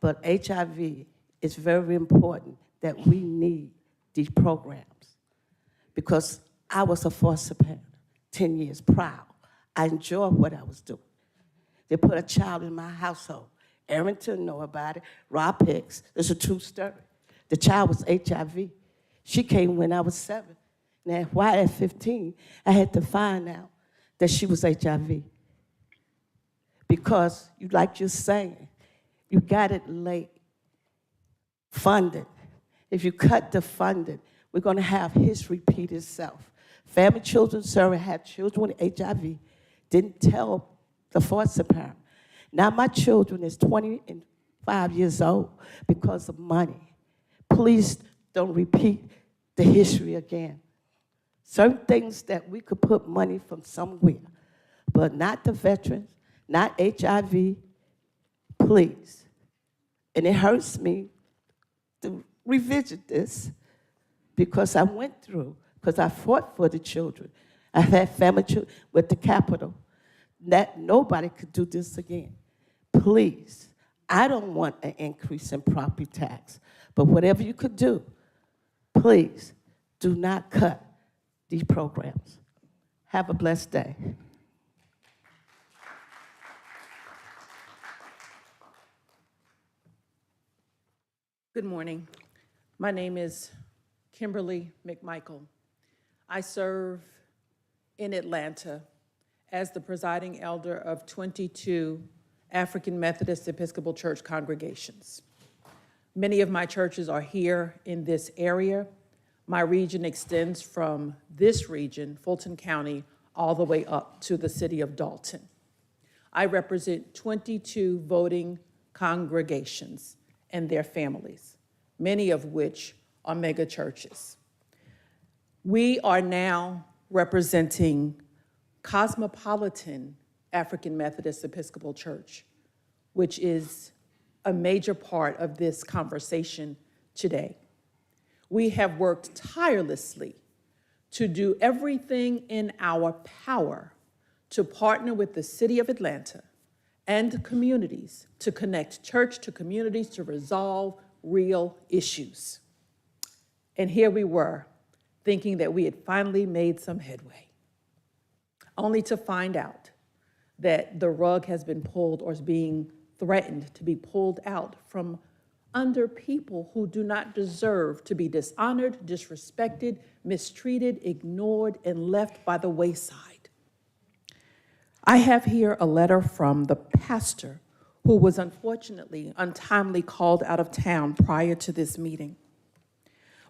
but HIV is very important that we need these programs because I was a foster parent. 10 years proud. I enjoyed what I was doing. They put a child in my household. Arrington know about it. Rob Hicks, it's a true story. The child was HIV. She came when I was 7. Now, why at 15, I had to find out that she was HIV. Because, like you're saying, you got it late. Funded. If you cut the funding, we're going to have history repeat itself. Family Children's Service had children with HIV, didn't tell the foster parent. Now my children is 25 years old because of money. Please don't repeat the history again. Certain things that we could put money from somewhere, but not the veterans, not HIV, please. And it hurts me to revisit this because I went through, because I fought for the children. I had family children with the Capitol. That nobody could do this again. Please, I don't want an increase in property tax, but whatever you could do, please do not cut these programs. Have a blessed day. Good morning. My name is Kimberly McMichael. I serve in Atlanta as the presiding elder of 22 African Methodist Episcopal Church congregations. Many of my churches are here in this area. My region extends from this region, Fulton County, all the way up to the city of Dalton. I represent 22 voting congregations and their families, many of which are mega churches. We are now representing Cosmopolitan African Methodist Episcopal Church, which is a major part of this conversation today. We have worked tirelessly to do everything in our power to partner with the city of Atlanta and communities to connect church to communities to resolve real issues. And here we were, thinking that we had finally made some headway, only to find out that the rug has been pulled or is being threatened to be pulled out from under people who do not deserve to be dishonored, disrespected, mistreated, ignored, and left by the wayside. I have here a letter from the pastor who was unfortunately untimely called out of town prior to this meeting.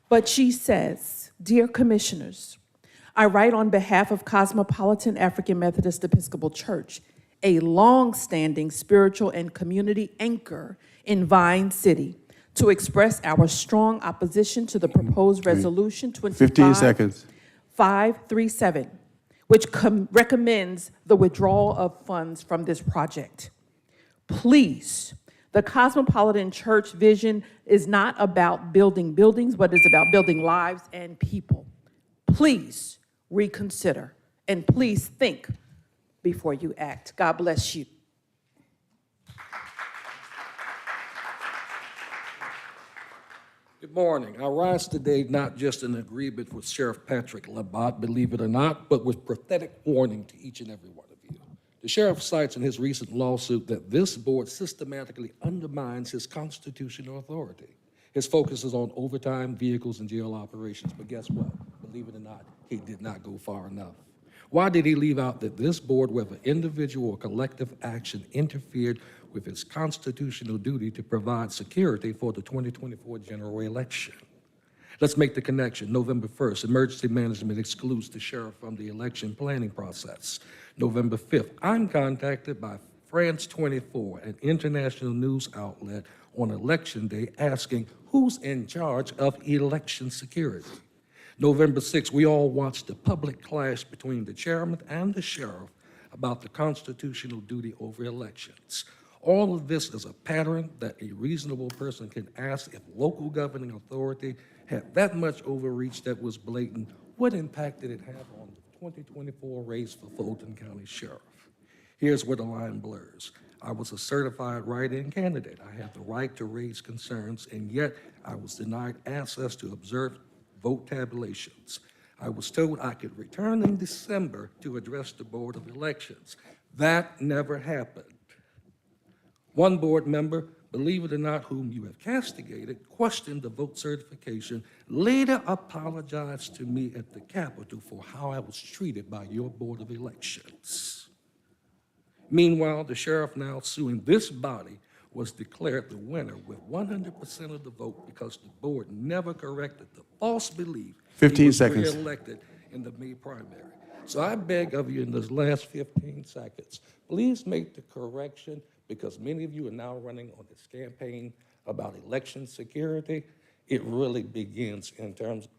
But she says, "Dear Commissioners, I write on behalf of Cosmopolitan African Methodist Episcopal Church, a long-standing spiritual and community anchor in Vine City, to express our strong opposition to the proposed resolution 25-537, which recommends the withdrawal of funds from this project. Please, the Cosmopolitan Church vision is not about building buildings, but it's about building lives and people. Please reconsider, and please think before you act. God bless you." Good morning. I rise today not just in agreement with Sheriff Patrick Labatt, believe it or not, but with prophetic warning to each and every one of you. The sheriff cites in his recent lawsuit that this board systematically undermines his constitutional authority. His focus is on overtime, vehicles, and jail operations, but guess what? Believe it or not, he did not go far enough. Why did he leave out that this board, whether individual or collective action, interfered with its constitutional duty to provide security for the 2024 general election? Let's make the connection. November 1st, emergency management excludes the sheriff from the election planning process. November 5th, I'm contacted by France 24, an international news outlet, on election day asking who's in charge of election security. November 6th, we all watched the public clash between the chairman and the sheriff about the constitutional duty over elections. All of this is a pattern that a reasonable person can ask if local governing authority had that much overreach that was blatant, what impact did it have on the 2024 race for Fulton County Sheriff? Here's where the line blurs. I was a certified write-in candidate. I had the right to raise concerns, and yet I was denied access to observe vote tabulations. I was told I could return in December to address the Board of Elections. That never happened. One board member, believe it or not, whom you have castigated, questioned the vote certification, later apologized to me at the Capitol for how I was treated by your Board of Elections. Meanwhile, the sheriff now suing this body was declared the winner with 100% of the vote because the board never corrected the false belief 15 he was seconds. reelected in the May primary. So I beg of you in this last 15 seconds, please make the correction, because many of you are now running on this campaign about election security. It really begins in terms of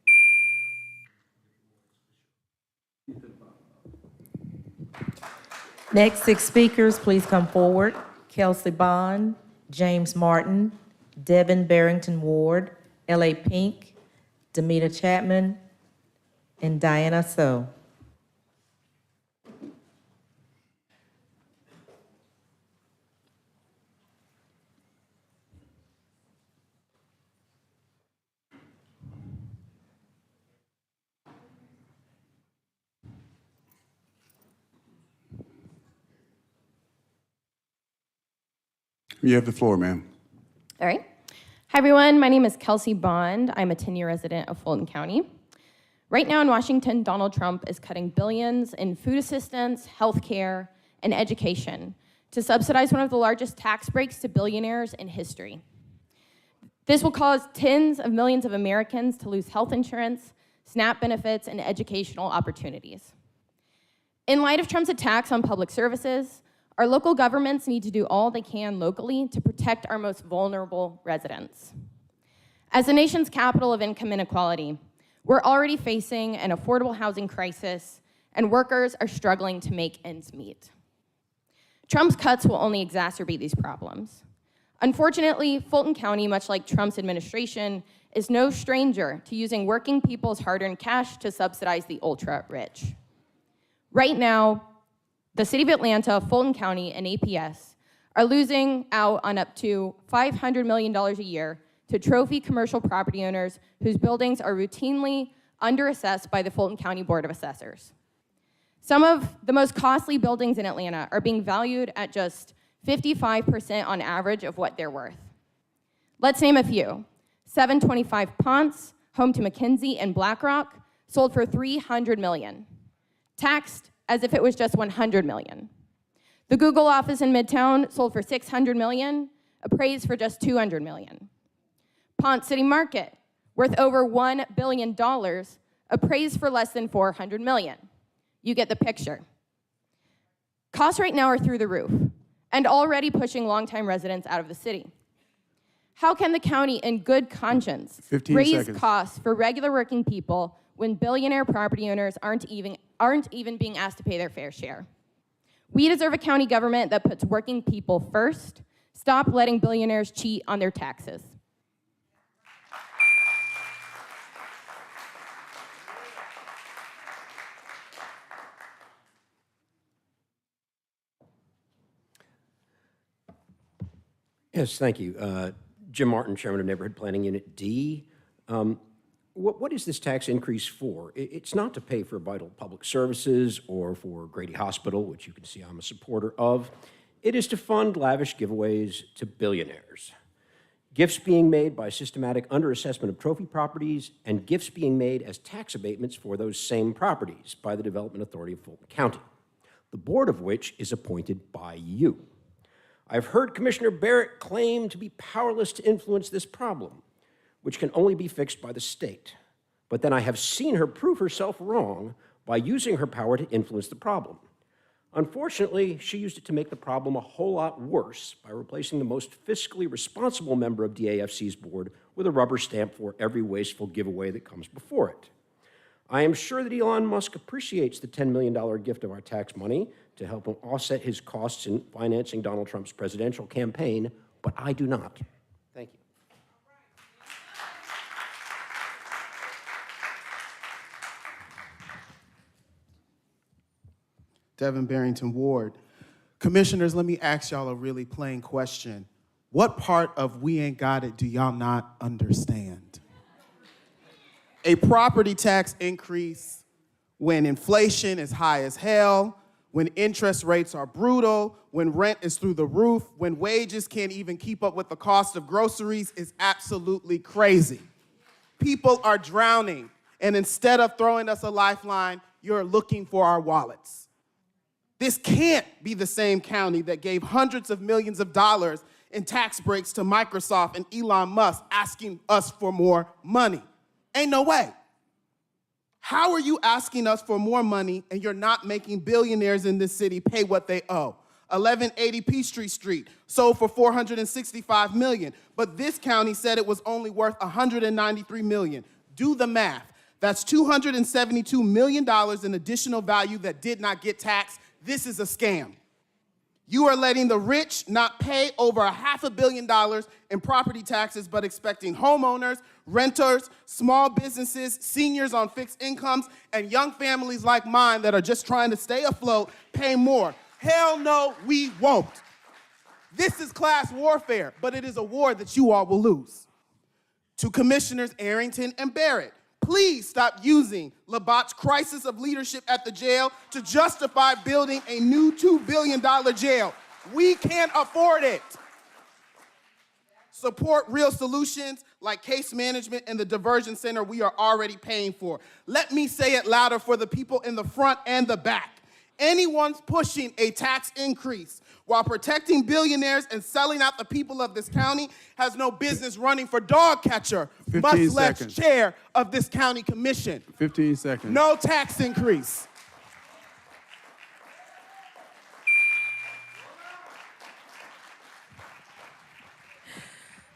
Next 6 speakers, please come forward. Kelsey Bond, James Martin, Devin Barrington Ward, L.A. Pink, Demita Chapman, and Diana So. You have the floor, ma'am. All right. Hi, everyone. My name is Kelsey Bond. I'm a 10-year resident of Fulton County. Right now in Washington, Donald Trump is cutting billions in food assistance, healthcare, and education to subsidize one of the largest tax breaks to billionaires in history. This will cause tens of millions of Americans to lose health insurance, SNAP benefits, and educational opportunities. In light of Trump's attacks on public services, our local governments need to do all they can locally to protect our most vulnerable residents. As the nation's capital of income inequality, we're already facing an affordable housing crisis, and workers are struggling to make ends meet. Trump's cuts will only exacerbate these problems. Unfortunately, Fulton County, much like Trump's administration, is no stranger to using working people's hard-earned cash to subsidize the ultra-rich. Right now, the City of Atlanta, Fulton County, and APS are losing out on up to $500 million a year to trophy commercial property owners whose buildings are routinely underassessed by the Fulton County Board of Assessors. Some of the most costly buildings in Atlanta are being valued at just 55% on average of what they're worth. Let's name a few. 725 Ponce, home to McKinsey and BlackRock, sold for $300 million, taxed as if it was just $100 million. The Google office in Midtown sold for $600 million, appraised for just $200 million. Ponce City Market, worth over $1 billion, appraised for less than $400 million. You get the picture. Costs right now are through the roof and already pushing longtime residents out of the city. How can the county, in good conscience, 15 raise seconds. costs for regular working people when billionaire property owners aren't even being asked to pay their fair share? We deserve a county government that puts working people first. Stop letting billionaires cheat on their taxes. Yes, thank you. Jim Martin, Chairman of Neighborhood Planning Unit D. What is this tax increase for? It's not to pay for vital public services or for Grady Hospital, which you can see I'm a supporter of. It is to fund lavish giveaways to billionaires. Gifts being made by systematic underassessment of trophy properties and gifts being made as tax abatements for those same properties by the Development Authority of Fulton County, the board of which is appointed by you. I've heard Commissioner Barrett claim to be powerless to influence this problem, which can only be fixed by the state. But then I have seen her prove herself wrong by using her power to influence the problem. Unfortunately, she used it to make the problem a whole lot worse by replacing the most fiscally responsible member of DAFC's board with a rubber stamp for every wasteful giveaway that comes before it. I am sure that Elon Musk appreciates the $10 million gift of our tax money to help him offset his costs in financing Donald Trump's presidential campaign, but I do not. Thank you. Devin Barrington Ward. Commissioners, let me ask y'all a really plain question. What part of We Ain't Got It do y'all not understand? A property tax increase when inflation is high as hell, when interest rates are brutal, when rent is through the roof, when wages can't even keep up with the cost of groceries is absolutely crazy. People are drowning, and instead of throwing us a lifeline, you're looking for our wallets. This can't be the same county that gave hundreds of millions of dollars in tax breaks to Microsoft and Elon Musk asking us for more money. Ain't no way. How are you asking us for more money and you're not making billionaires in this city pay what they owe? 1180 Peachtree Street sold for $465 million, but this county said it was only worth $193 million. Do the math. That's $272 million in additional value that did not get taxed. This is a scam. You are letting the rich not pay over $500 million in property taxes, but expecting homeowners, renters, small businesses, seniors on fixed incomes, and young families like mine that are just trying to stay afloat pay more. Hell no, we won't. This is class warfare, but it is a war that you all will lose. To Commissioners Arrington and Barrett, please stop using Labatt's crisis of leadership at the jail to justify building a new $2 billion jail. We can't afford it. Support real solutions like case management and the diversion center we are already paying for. Let me say it louder for the people in the front and the back. Anyone pushing a tax increase while protecting billionaires and selling out the people of this county has no business running for dog catcher, much 15 less seconds. chair of this county commission. 15 seconds. No tax increase.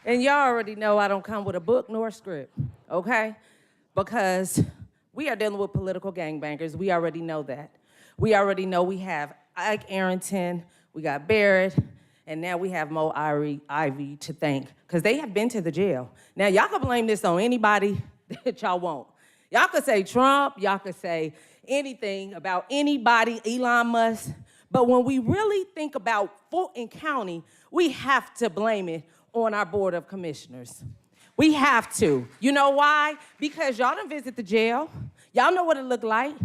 And y'all already know I don't come with a book nor a script, okay? Because we are dealing with political gangbangers. We already know that. We already know we have Ike Arrington, we got Barrett, and now we have Mo Ivy to thank, because they have been to the jail. Now, y'all can blame this on anybody that y'all want. Y'all could say Trump, y'all could say anything about anybody, Elon Musk, but when we really think about Fulton County, we have to blame it on our Board of Commissioners. We have to. You know why? Because y'all done visit the jail. Y'all know what it looked like.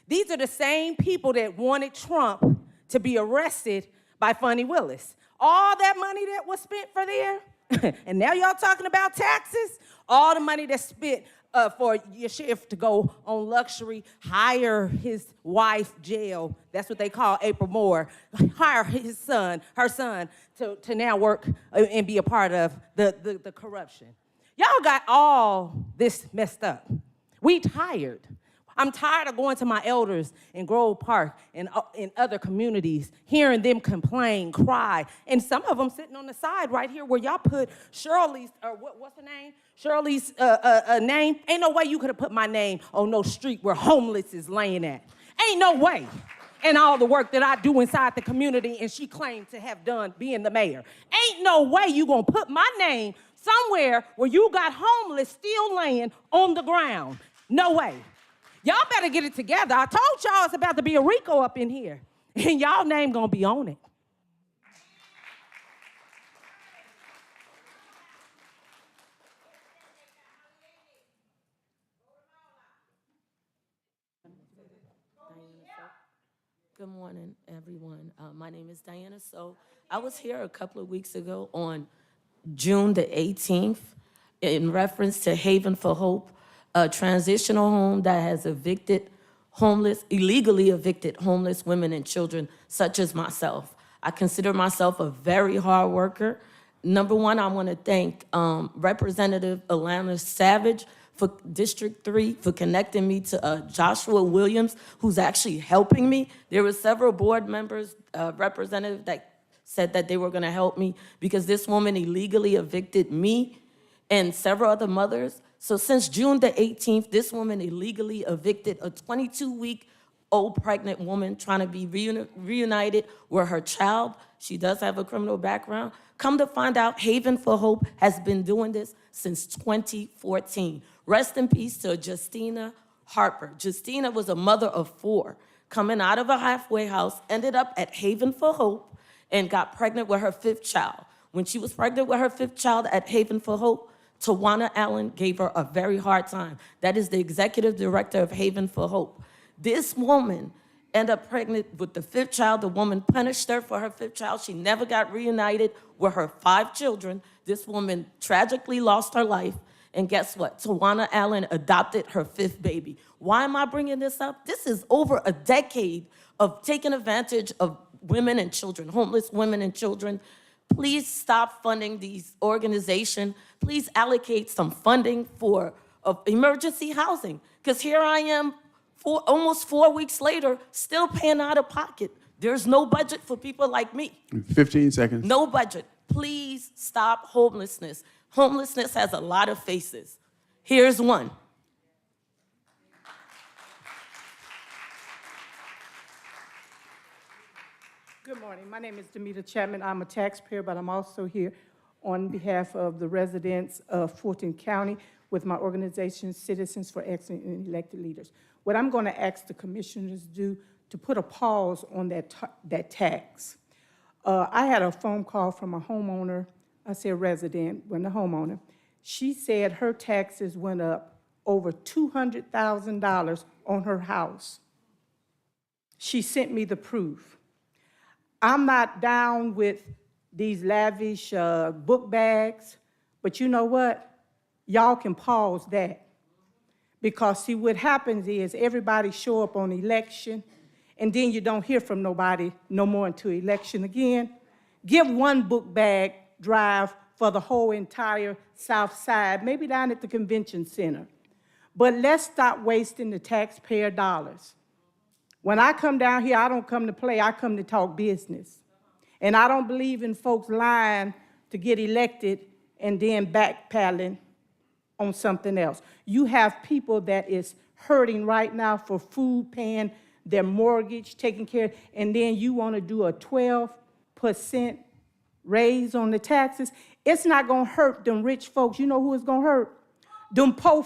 These are the same people that wanted Trump to be arrested by Funny Willis. All that money that was spent for there, and now y'all talking about taxes, all the money that's spent for your sheriff to go on luxury, hire his wife, jail, that's what they call April Moore, hire his son, her son, to now work and be a part of the corruption. Y'all got all this messed up. We tired. I'm tired of going to my elders in Grove Park and in other communities, hearing them complain, cry, and some of them sitting on the side right here where y'all put Shirley's, or what's her name? Shirley's name. Ain't no way you could have put my name on no street where homeless is laying at. Ain't no way. And all the work that I do inside the community and she claimed to have done being the mayor. Ain't no way you gonna put my name somewhere where you got homeless still laying on the ground. No way. Y'all better get it together. I told y'all it's about to be a RICO up in here, and y'all name gonna be on it. Good morning, everyone. My name is Diana So. I was here a couple of weeks ago on June the 18th in reference to Haven for Hope, a transitional home that has illegally evicted homeless women and children such as myself. I consider myself a very hard worker. Number one, I want to thank Representative Alana Savage for District 3 for connecting me to Joshua Williams, who's actually helping me. There were several board members, representatives that said that they were going to help me because this woman illegally evicted me and several other mothers. So since June the 18th, this woman illegally evicted a 22-week-old pregnant woman trying to be reunited with her child. She does have a criminal background. Come to find out, Haven for Hope has been doing this since 2014. Rest in peace to Justina Harper. Justina was a mother of 4, coming out of a halfway house, ended up at Haven for Hope, and got pregnant with her 5th child. When she was pregnant with her 5th child at Haven for Hope, Tawana Allen gave her a very hard time. That is the executive director of Haven for Hope. This woman ended up pregnant with the 5th child. The woman punished her for her 5th child. She never got reunited with her 5 children. This woman tragically lost her life. And guess what? Tawana Allen adopted her 5th baby. Why am I bringing this up? This is over a decade of taking advantage of women and children, homeless women and children. Please stop funding these organizations. Please allocate some funding for emergency housing. Because here I am, almost 4 weeks later, still paying out of pocket. There's no budget for people like me. 15 seconds. No budget. Please stop homelessness. Homelessness has a lot of faces. Here's one. Good morning. My name is Demita Chapman. I'm a taxpayer, but I'm also here on behalf of the residents of Fulton County with my organization, Citizens for Excellent and Elected Leaders. What I'm going to ask the commissioners do to put a pause on that tax. I had a phone call from a homeowner, I say a resident, when the homeowner. She said her taxes went up over $200,000 on her house. She sent me the proof. I'm not down with these lavish book bags, But you know what? Y'all can pause that. Because see, what happens is everybody show up on election, and then you don't hear from nobody no more until election again. Give one book bag drive for the whole entire South Side, maybe down at the convention center. But let's stop wasting the taxpayer dollars. When I come down here, I don't come to play, I come to talk business. And I don't believe in folks lying to get elected and then backpedaling on something else. You have people that is hurting right now for food, paying their mortgage, taking care, and then you want to do a 12% raise on the taxes. It's not going to hurt them rich folks. You know who it's going to hurt? Them poor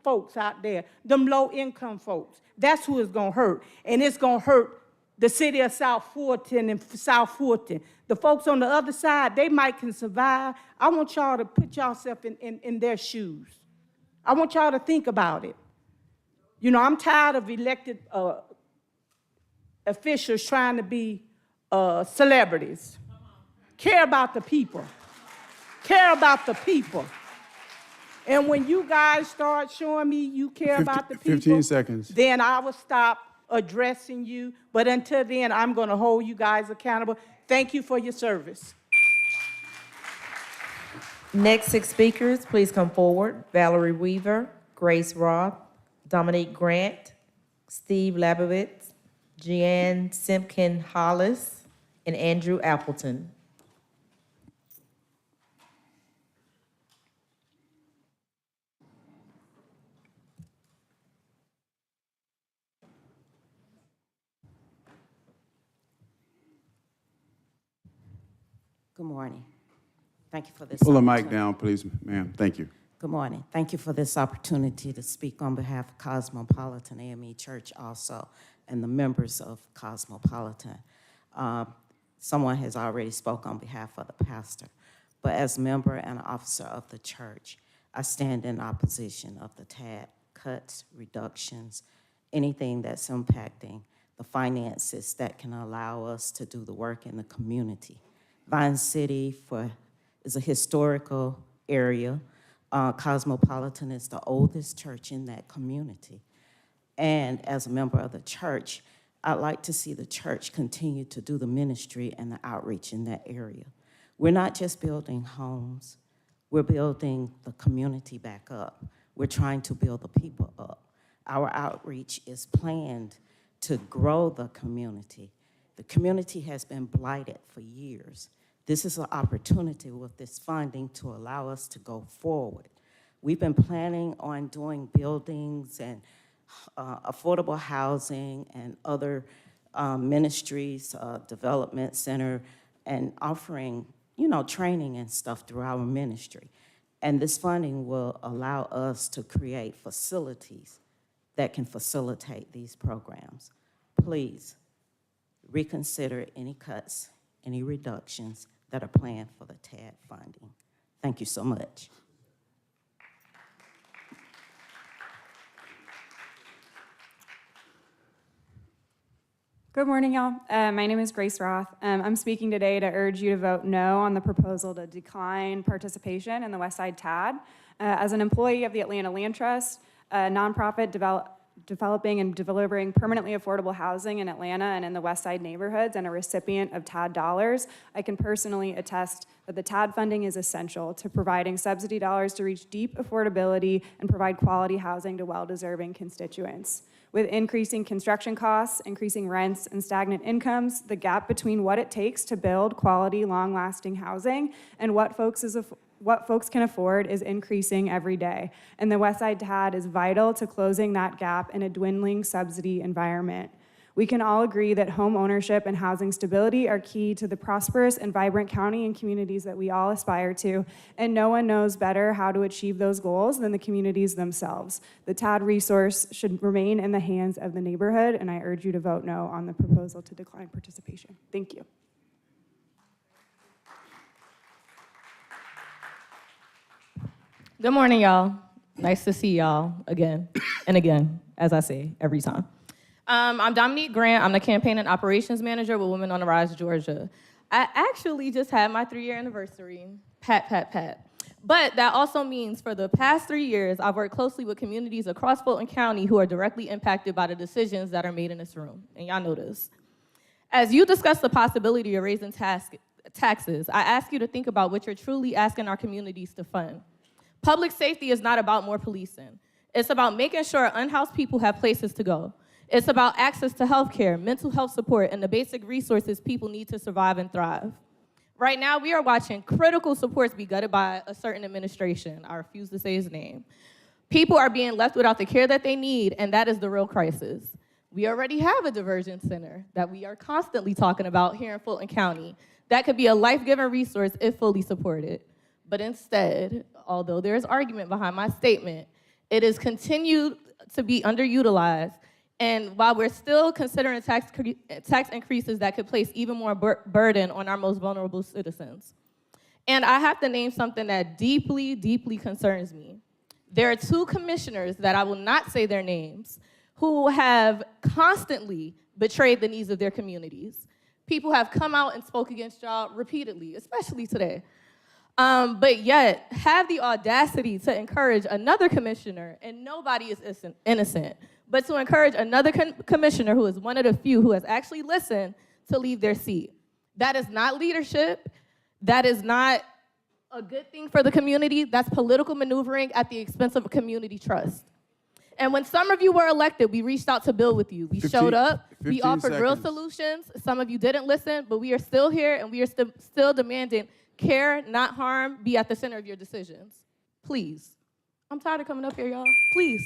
folks out there, them low-income folks. That's who it's going to hurt. And it's going to hurt the city of South Fulton and South Fulton. The folks on the other side, they might can survive. I want y'all to put yourself in their shoes. I want y'all to think about it. You know, I'm tired of elected officials trying to be celebrities. Care about the people. Care about the people. And when you guys start showing me you care about the people, 15 seconds. Then I will stop addressing you. But until then, I'm going to hold you guys accountable. Thank you for your service. Next 6 speakers, please come forward. Valerie Weaver, Grace Roth, Dominique Grant, Steve Labovitz, Jeanne Simpkin Hollis, and Andrew Appleton. Good morning. Thank you for this. Pull the mic down, please, ma'am. Thank you. Good morning. Thank you for this opportunity to speak on behalf of Cosmopolitan AME Church also, and the members of Cosmopolitan. Someone has already spoke on behalf of the pastor, but as a member and an officer of the church, I stand in opposition of the TAD cuts, reductions, anything that's impacting the finances that can allow us to do the work in the community. Vine City is a historical area. Cosmopolitan is the oldest church in that community. And as a member of the church, I'd like to see the church continue to do the ministry and the outreach in that area. We're not just building homes, we're building the community back up. We're trying to build the people up. Our outreach is planned to grow the community. The community has been blighted for years. This is an opportunity with this funding to allow us to go forward. We've been planning on doing buildings and affordable housing and other ministries, development center, and offering, training and stuff through our ministry. And this funding will allow us to create facilities that can facilitate these programs. Please reconsider any cuts, any reductions that are planned for the TAD funding. Thank you so much. Good morning, y'all. My name is Grace Roth. I'm speaking today to urge you to vote no on the proposal to decline participation in the Westside TAD. As an employee of the Atlanta Land Trust, a nonprofit developing and delivering permanently affordable housing in Atlanta and in the Westside neighborhoods, and a recipient of TAD dollars, I can personally attest that the TAD funding is essential to providing subsidy dollars to reach deep affordability and provide quality housing to well-deserving constituents. With increasing construction costs, increasing rents, and stagnant incomes, the gap between what it takes to build quality, long-lasting housing and what folks can afford is increasing every day. And the Westside TAD is vital to closing that gap in a dwindling subsidy environment. We can all agree that home ownership and housing stability are key to the prosperous and vibrant county and communities that we all aspire to, and no one knows better how to achieve those goals than the communities themselves. The TAD resource should remain in the hands of the neighborhood, and I urge you to vote no on the proposal to decline participation. Thank you. Good morning, y'all. Nice to see y'all again and again, as I say every time. I'm Dominique Grant. I'm the Campaign and Operations Manager with Women on the Rise, Georgia. I actually just had my 3-year anniversary. Pat. But that also means for the past 3 years, I've worked closely with communities across Fulton County who are directly impacted by the decisions that are made in this room, and y'all know this. As you discuss the possibility of raising taxes, I ask you to think about what you're truly asking our communities to fund. Public safety is not about more policing. It's about making sure unhoused people have places to go. It's about access to healthcare, mental health support, and the basic resources people need to survive and thrive. Right now, we are watching critical supports be gutted by a certain administration. I refuse to say his name. People are being left without the care that they need, and that is the real crisis. We already have a diversion center that we are constantly talking about here in Fulton County. That could be a life-giving resource if fully supported. But instead, although there is argument behind my statement, it is continued to be underutilized. And while we're still considering tax increases that could place even more burden on our most vulnerable citizens. And I have to name something that deeply, deeply concerns me. There are 2 commissioners that I will not say their names who have constantly betrayed the needs of their communities. People have come out and spoke against y'all repeatedly, especially today. But yet have the audacity to encourage another commissioner, and nobody is innocent, but to encourage another commissioner who is one of the few who has actually listened to leave their seat. That is not leadership. That is not a good thing for the community. That's political maneuvering at the expense of community trust. And when some of you were elected, we reached out to build with you. We showed up, we offered real solutions. Some of you didn't listen, but we are still here and we are still demanding care, not harm, be at the center of your decisions. Please. I'm tired of coming up here, y'all. Please.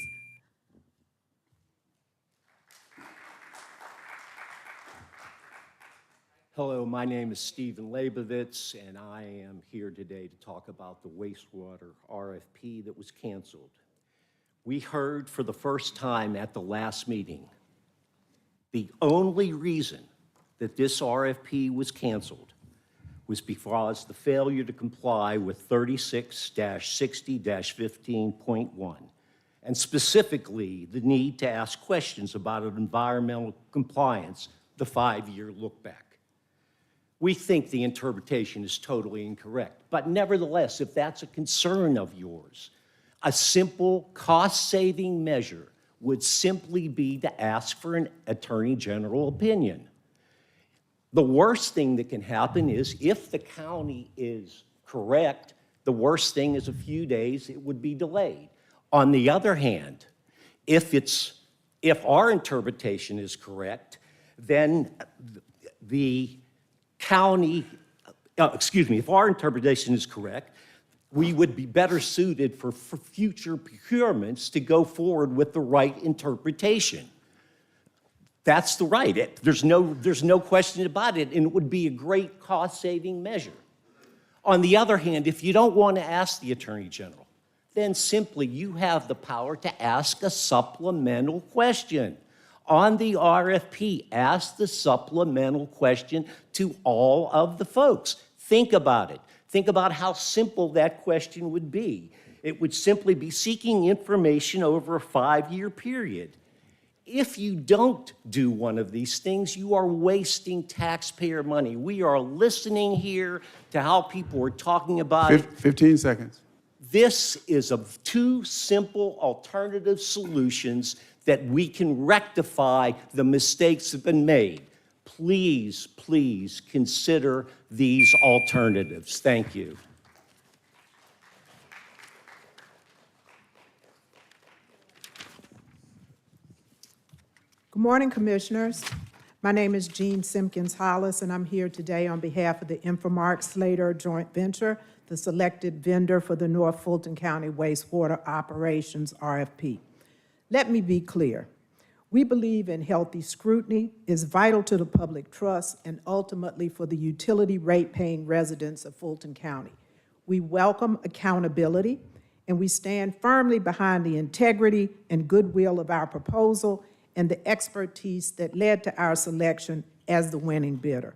Hello, my name is Stephen Leibovitz, and I am here today to talk about the wastewater RFP that was canceled. We heard for the first time at the last meeting the only reason that this RFP was canceled was because the failure to comply with 36-60-15.1, and specifically the need to ask questions about environmental compliance, the 5-year look back. We think the interpretation is totally incorrect, but nevertheless, if that's a concern of yours, a simple cost-saving measure would simply be to ask for an Attorney General opinion. The worst thing that can happen is if the county is correct, the worst thing is a few days, it would be delayed. On the other hand, if our interpretation is correct, then the county, if our interpretation is correct, we would be better suited for future procurements to go forward with the right interpretation. That's the right. There's no question about it, and it would be a great cost-saving measure. On the other hand, if you don't want to ask the Attorney General, then simply you have the power to ask a supplemental question. On the RFP, ask the supplemental question to all of the folks. Think about it. Think about how simple that question would be. It would simply be seeking information over a 5-year period. If you don't do one of these things, you are wasting taxpayer money. We are listening here to how people are talking about it. 15 seconds. This is of 2 simple alternative solutions that we can rectify the mistakes that have been made. Please, please consider these alternatives. Thank you. Good morning, Commissioners. My name is Jean Simpkins Hollis, and I'm here today on behalf of the Infomark Slater Joint Venture, the selected vendor for the North Fulton County Wastewater Operations RFP. Let me be clear. We believe in healthy scrutiny is vital to the public trust and ultimately for the utility rate-paying residents of Fulton County. We welcome accountability, and we stand firmly behind the integrity and goodwill of our proposal and the expertise that led to our selection as the winning bidder.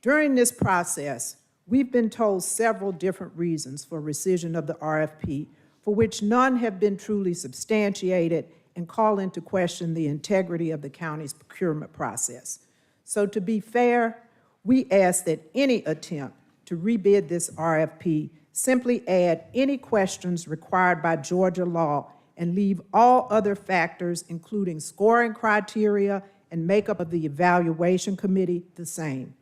During this process, we've been told several different reasons for rescission of the RFP, for which none have been truly substantiated and call into question the integrity of the county's procurement process. So to be fair, we ask that any attempt to rebid this RFP Simply add any questions required by Georgia law and leave all other factors, including scoring criteria and makeup of the evaluation committee, the same.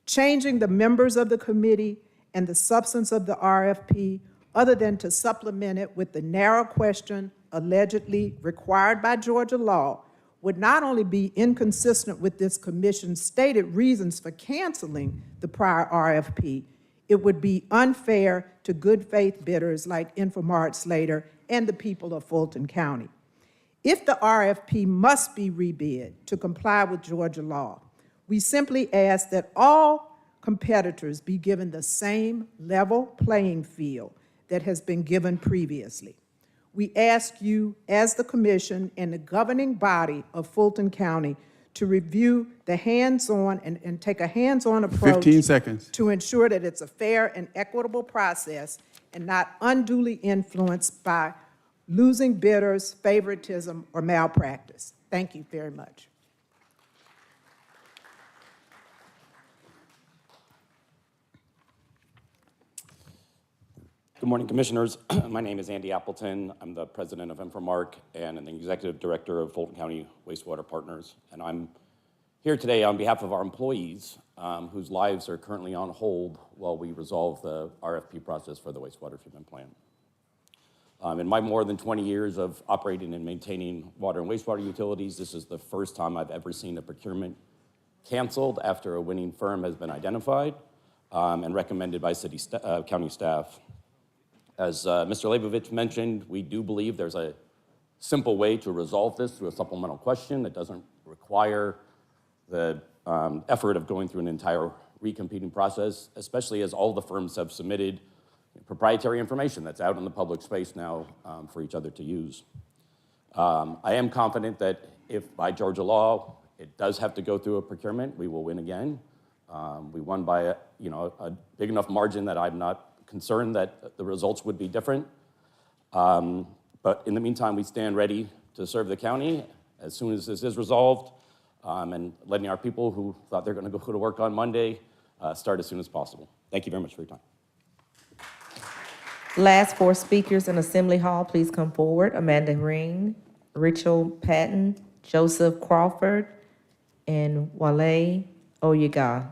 Changing the members of the committee and the substance of the RFP, other than to supplement it with the narrow question allegedly required by Georgia law, would not only be inconsistent with this commission's stated reasons for canceling the prior RFP, it would be unfair to good faith bidders like Infomart Slater and the people of Fulton County. If the RFP must be rebid to comply with Georgia law, we simply ask that all competitors be given the same level playing field that has been given previously. We ask you, as the commission and the governing body of Fulton County, to review the hands-on and take a hands-on approach 15 seconds. to ensure that it's a fair and equitable process and not unduly influenced by losing bidders, favoritism, or malpractice. Thank you very much. Good morning, Commissioners. My name is Andy Appleton. I'm the president of Infomark and the executive director of Fulton County Wastewater Partners. And I'm here today on behalf of our employees whose lives are currently on hold while we resolve the RFP process for the wastewater treatment plant. In my more than 20 years of operating and maintaining water and wastewater utilities, this is the first time I've ever seen a procurement canceled after a winning firm has been identified and recommended by county staff. As Mr. Leibovich mentioned, we do believe there's a simple way to resolve this through a supplemental question that doesn't require the effort of going through an entire recompeting process, especially as all the firms have submitted proprietary information that's out in the public space now for each other to use. I am confident that if by Georgia law it does have to go through a procurement, we will win again. We won by a big enough margin that I'm not concerned that the results would be different. But in the meantime, we stand ready to serve the county as soon as this is resolved and letting our people who thought they're going to go to work on Monday start as soon as possible. Thank you very much for your time. Last four speakers in Assembly Hall, please come forward. Amanda Green, Rachel Patton, Joseph Crawford, and Wale Oyega.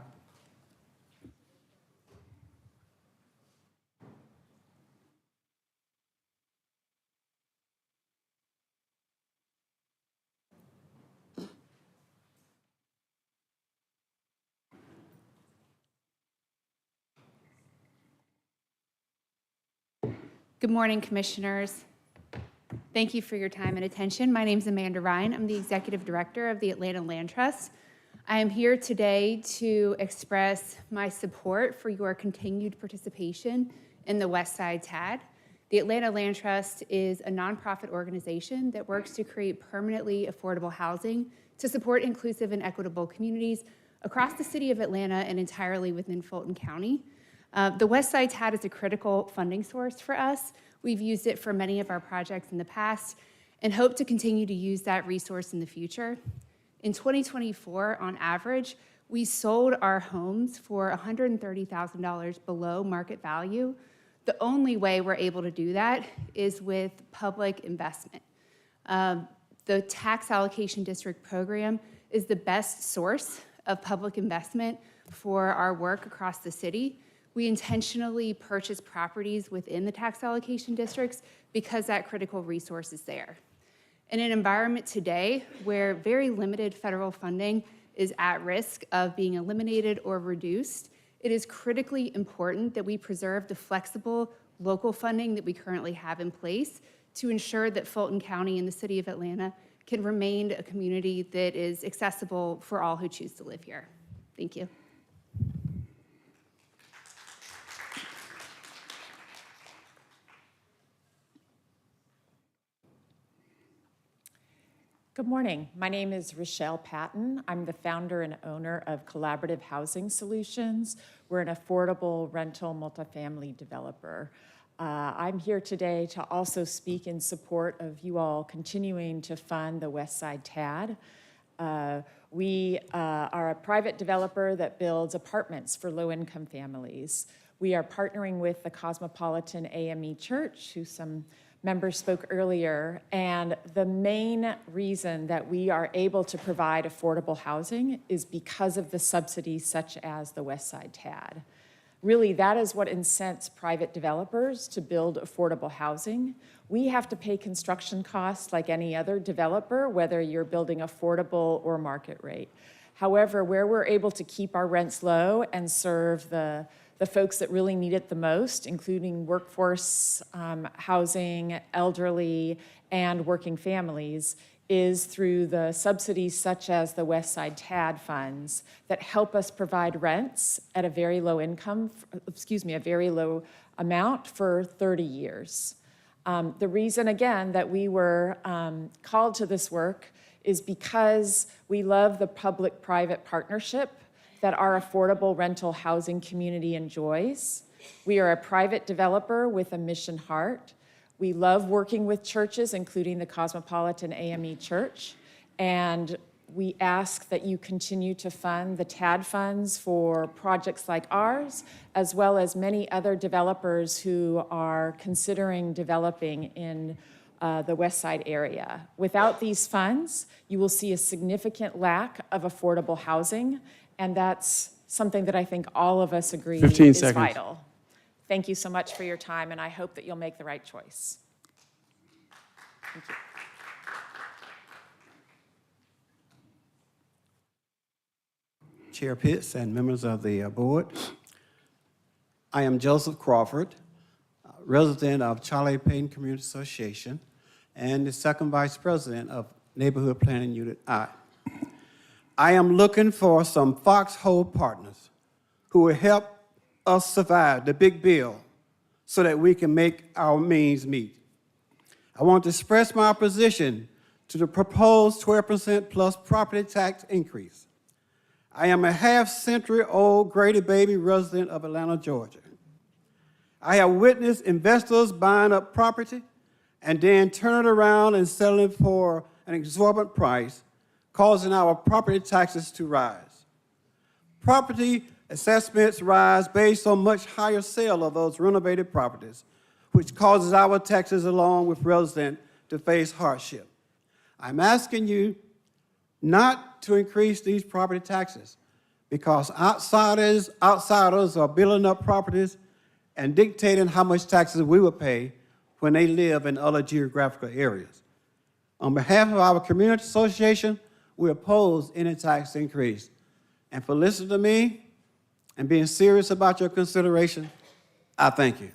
Good morning, Commissioners. Thank you for your time and attention. My name is Amanda Ryan. I'm the Executive Director of the Atlanta Land Trust. I am here today to express my support for your continued participation in the Westside TAD. The Atlanta Land Trust is a nonprofit organization that works to create permanently affordable housing to support inclusive and equitable communities across the city of Atlanta and entirely within Fulton County. The Westside TAD is a critical funding source for us. We've used it for many of our projects in the past and hope to continue to use that resource in the future. In 2024, on average, we sold our homes for $130,000 below market value. The only way we're able to do that is with public investment. The tax allocation district program is the best source of public investment for our work across the city. We intentionally purchase properties within the tax allocation districts because that critical resource is there. In an environment today where very limited federal funding is at risk of being eliminated or reduced, it is critically important that we preserve the flexible local funding that we currently have in place to ensure that Fulton County and the city of Atlanta can remain a community that is accessible for all who choose to live here. Thank you. Good morning. My name is Rochelle Patton. I'm the founder and owner of Collaborative Housing Solutions. We're an affordable rental multifamily developer. I'm here today to also speak in support of you all continuing to fund the Westside TAD. We are a private developer that builds apartments for low-income families. We are partnering with the Cosmopolitan AME Church, who some members spoke earlier, and the main reason that we are able to provide affordable housing is because of the subsidies such as the Westside TAD. Really, that is what incents private developers to build affordable housing. We have to pay construction costs like any other developer, whether you're building affordable or market rate. However, where we're able to keep our rents low and serve the folks that really need it the most, including workforce housing, elderly, and working families, is through the subsidies such as the Westside TAD funds that help us provide rents at a very low income, a very low amount for 30 years. The reason, again, that we were called to this work is because we love the public-private partnership that our affordable rental housing community enjoys. We are a private developer with a mission heart. We love working with churches, including the Cosmopolitan AME Church, and we ask that you continue to fund the TAD funds for projects like ours, as well as many other developers who are considering developing in the Westside area. Without these funds, you will see a significant lack of affordable housing, and that's something that I think all of us agree 15 is seconds. vital. Thank you so much for your time, and I hope that you'll make the right choice. Thank you. Chair Pitts and members of the board. I am Joseph Crawford, resident of Charlie Payton Community Association and the second vice president of Neighborhood Planning Unit I. I am looking for some foxhole partners who will help us survive the big bill so that we can make our means meet. I want to express my opposition to the proposed 12% plus property tax increase. I am a half-century-old Grady baby resident of Atlanta, Georgia. I have witnessed investors buying up property and then turning it around and selling it for an exorbitant price, causing our property taxes to rise. Property assessments rise based on much higher sale of those renovated properties, which causes our taxes along with residents to face hardship. I'm asking you not to increase these property taxes because outsiders are building up properties and dictating how much taxes we will pay when they live in other geographical areas. On behalf of our community association, we oppose any tax increase. And for listening to me and being serious about your consideration, I thank you.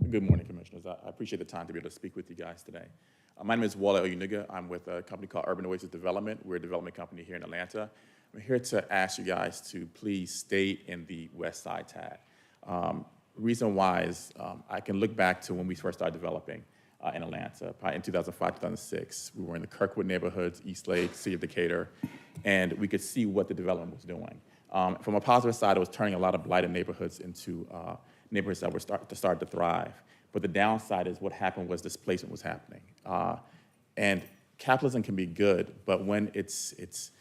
Good morning, Commissioners. I appreciate the time to be able to speak with you guys today. My name is Wale Oyuniga. I'm with a company called Urban Oasis Development. We're a development company here in Atlanta. I'm here to ask you guys to please stay in the Westside TAD. Reason why is I can look back to when we first started developing in Atlanta, probably in 2005, 2006. We were in the Kirkwood neighborhoods, East Lake, City of Decatur, and we could see what the development was doing. From a positive side, it was turning a lot of blighted neighborhoods into neighborhoods that were start to thrive. But the downside is what happened was displacement was happening. And capitalism can be good, but when it's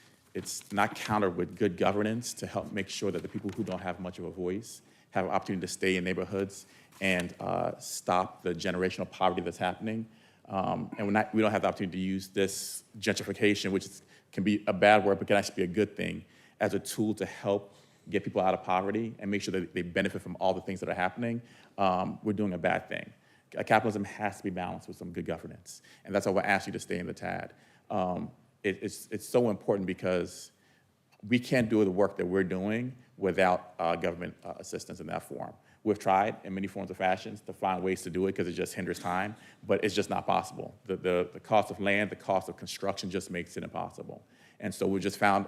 not countered with good governance to help make sure that the people who don't have much of a voice have an opportunity to stay in neighborhoods and stop the generational poverty that's happening. And we don't have the opportunity to use this gentrification, which can be a bad word, but can actually be a good thing, as a tool to help get people out of poverty and make sure that they benefit from all the things that are happening. We're doing a bad thing. Capitalism has to be balanced with some good governance. And that's why we're asking you to stay in the TAD. It's so important because we can't do the work that we're doing without government assistance in that form. We've tried in many forms of fashions to find ways to do it because it just hinders time, but it's just not possible. The cost of land, the cost of construction just makes it impossible. And so we just found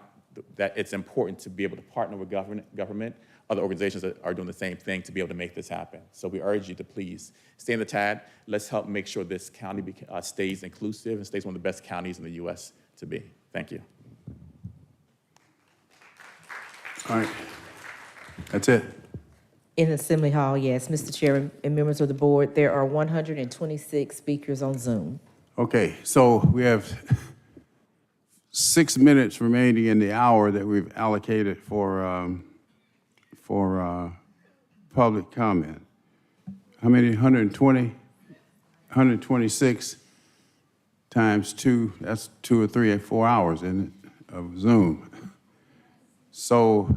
that it's important to be able to partner with government, other organizations that are doing the same thing to be able to make this happen. So we urge you to please stay in the TAD. Let's help make sure this county stays inclusive and stays one of the best counties in the U.S. to be. Thank you. All right. That's it. In Assembly Hall, yes. Mr. Chair and members of the board, there are 126 speakers on Zoom. Okay, so we have 6 minutes remaining in the hour that we've allocated for public comment. How many? 120? 126 times 2, that's 2 or 3 or 4 hours, isn't it, of Zoom. So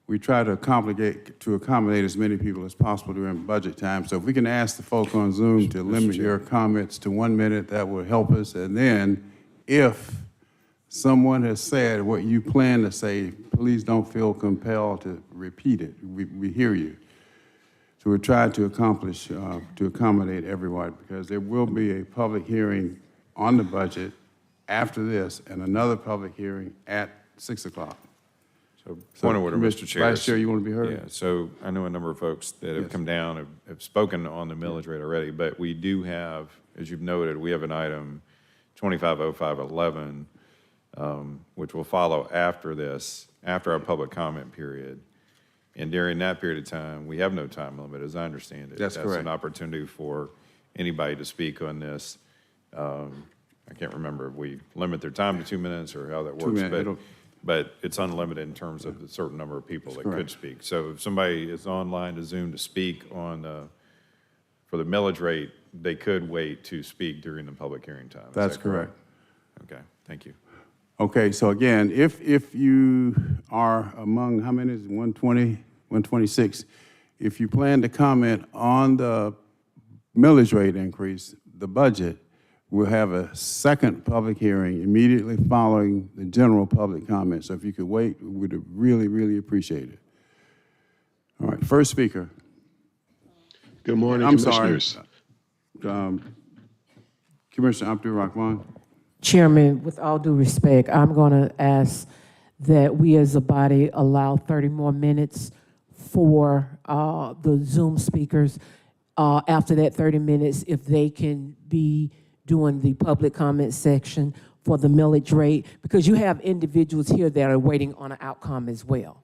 we try to accommodate as many people as possible during budget time. So if we can ask the folk on Zoom to limit your comments to 1 minute, that will help us. And then if someone has said what you plan to say, please don't feel compelled to repeat it. We hear you. So we're trying to accommodate everyone, because there will be a public hearing on the budget after this and another public hearing at 6 o'clock. So point of order, Mr. Chair. Vice Chair, you want to be heard? Yeah, so I know a number of folks that have come down have spoken on the millage rate already, but we do have, as you've noted, we have an item 250511, which will follow after this, after our public comment period. And during that period of time, we have no time limit, as I understand it. That's correct. That's an opportunity for anybody to speak on this. I can't remember if we limit their time to 2 minutes or how that 2 works, minutes. but it's unlimited in terms of the certain number of people that could correct. speak. So if somebody is online to Zoom to speak on for the millage rate, they could wait to speak during the public hearing time. Is That's that correct. Okay, thank you. Okay, so again, if you are among, how many is it, 120, 126? If you plan to comment on the millage rate increase, the budget, we'll have a second public hearing immediately following the general public comment. So if you could wait, we would really, really appreciate it. All right, first speaker. Good morning, I'm Commissioners. sorry. Commissioner Abdul Rahman. Chairman, with all due respect, I'm going to ask that we as a body allow 30 more minutes for the Zoom speakers. After that 30 minutes, if they can be doing the public comment section for the millage rate, because you have individuals here that are waiting on an outcome as well.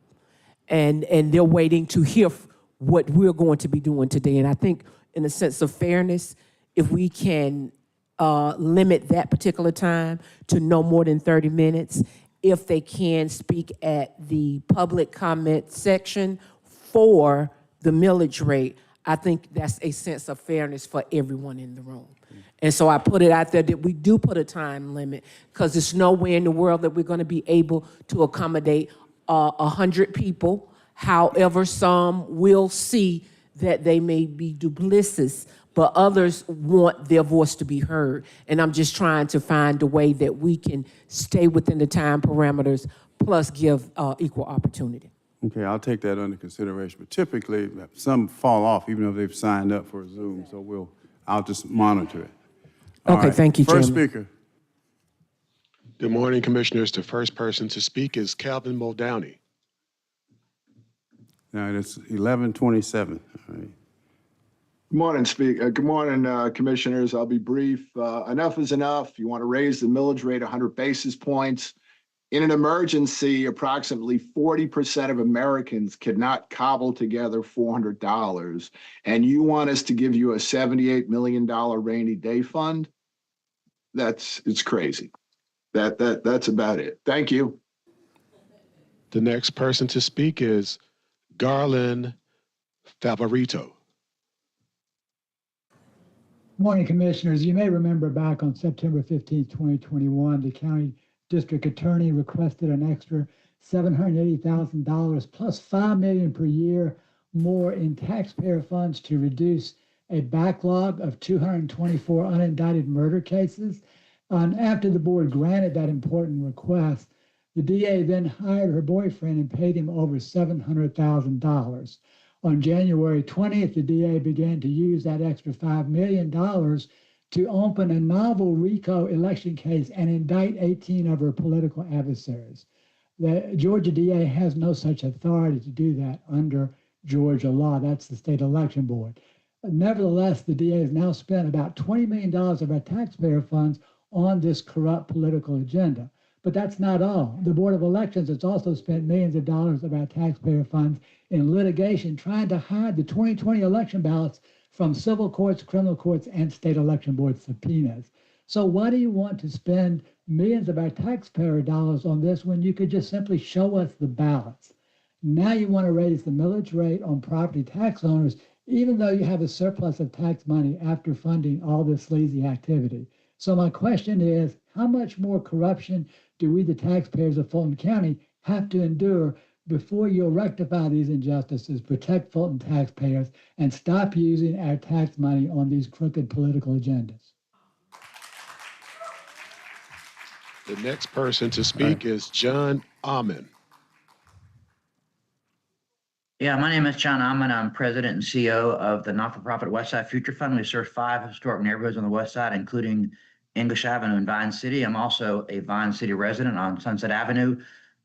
And they're waiting to hear what we're going to be doing today. And I think in a sense of fairness, if we can limit that particular time to no more than 30 minutes, if they can speak at the public comment section for the millage rate, I think that's a sense of fairness for everyone in the room. And so I put it out there that we do put a time limit, because there's no way in the world that we're going to be able to accommodate 100 people. However, some will see that they may be duplicitous, but others want their voice to be heard. And I'm just trying to find a way that we can stay within the time parameters, plus give equal opportunity. Okay, I'll take that under consideration. But typically, some fall off even if they've signed up for a Zoom, so I'll just monitor it. All Okay, right. thank you, First Chairman. speaker. Good morning, Commissioners. The first person to speak is Calvin Muldowney. Now, it's 11:27. All right. Good morning, Good morning, Commissioners. I'll be brief. Enough is enough. You want to raise the millage rate 100 basis points. In an emergency, approximately 40% of Americans cannot cobble together $400, and you want us to give you a $78 million rainy day fund? It's crazy. That's about it. Thank you. The next person to speak is Garland Favorito. Morning, Commissioners. You may remember back on September 15, 2021, the County District Attorney requested an extra $780,000 plus $5 million per year more in taxpayer funds to reduce a backlog of 224 unindicted murder cases. And after the board granted that important request, the DA then hired her boyfriend and paid him over $700,000. On January 20th, the DA began to use that extra $5 million to open a novel RICO election case and indict 18 of her political adversaries. The Georgia DA has no such authority to do that under Georgia law. That's the state election board. Nevertheless, the DA has now spent about $20 million of our taxpayer funds on this corrupt political agenda. But that's not all. The Board of Elections has also spent millions of dollars of our taxpayer funds in litigation trying to hide the 2020 election ballots from civil courts, criminal courts, and state election board subpoenas. So why do you want to spend millions of our taxpayer dollars on this when you could just simply show us the balance? Now you want to raise the millage rate on property tax owners, even though you have a surplus of tax money after funding all this sleazy activity. So my question is, how much more corruption do we, the taxpayers of Fulton County, have to endure before you'll rectify these injustices, protect Fulton taxpayers, and stop using our tax money on these crooked political agendas? The next person to speak is John Amen. Yeah, my name is John Amman. I'm president and CEO of the not-for-profit Westside Future Fund. We serve 5 historic neighborhoods on the west side, including English Avenue in Vine City. I'm also a Vine City resident on Sunset Avenue.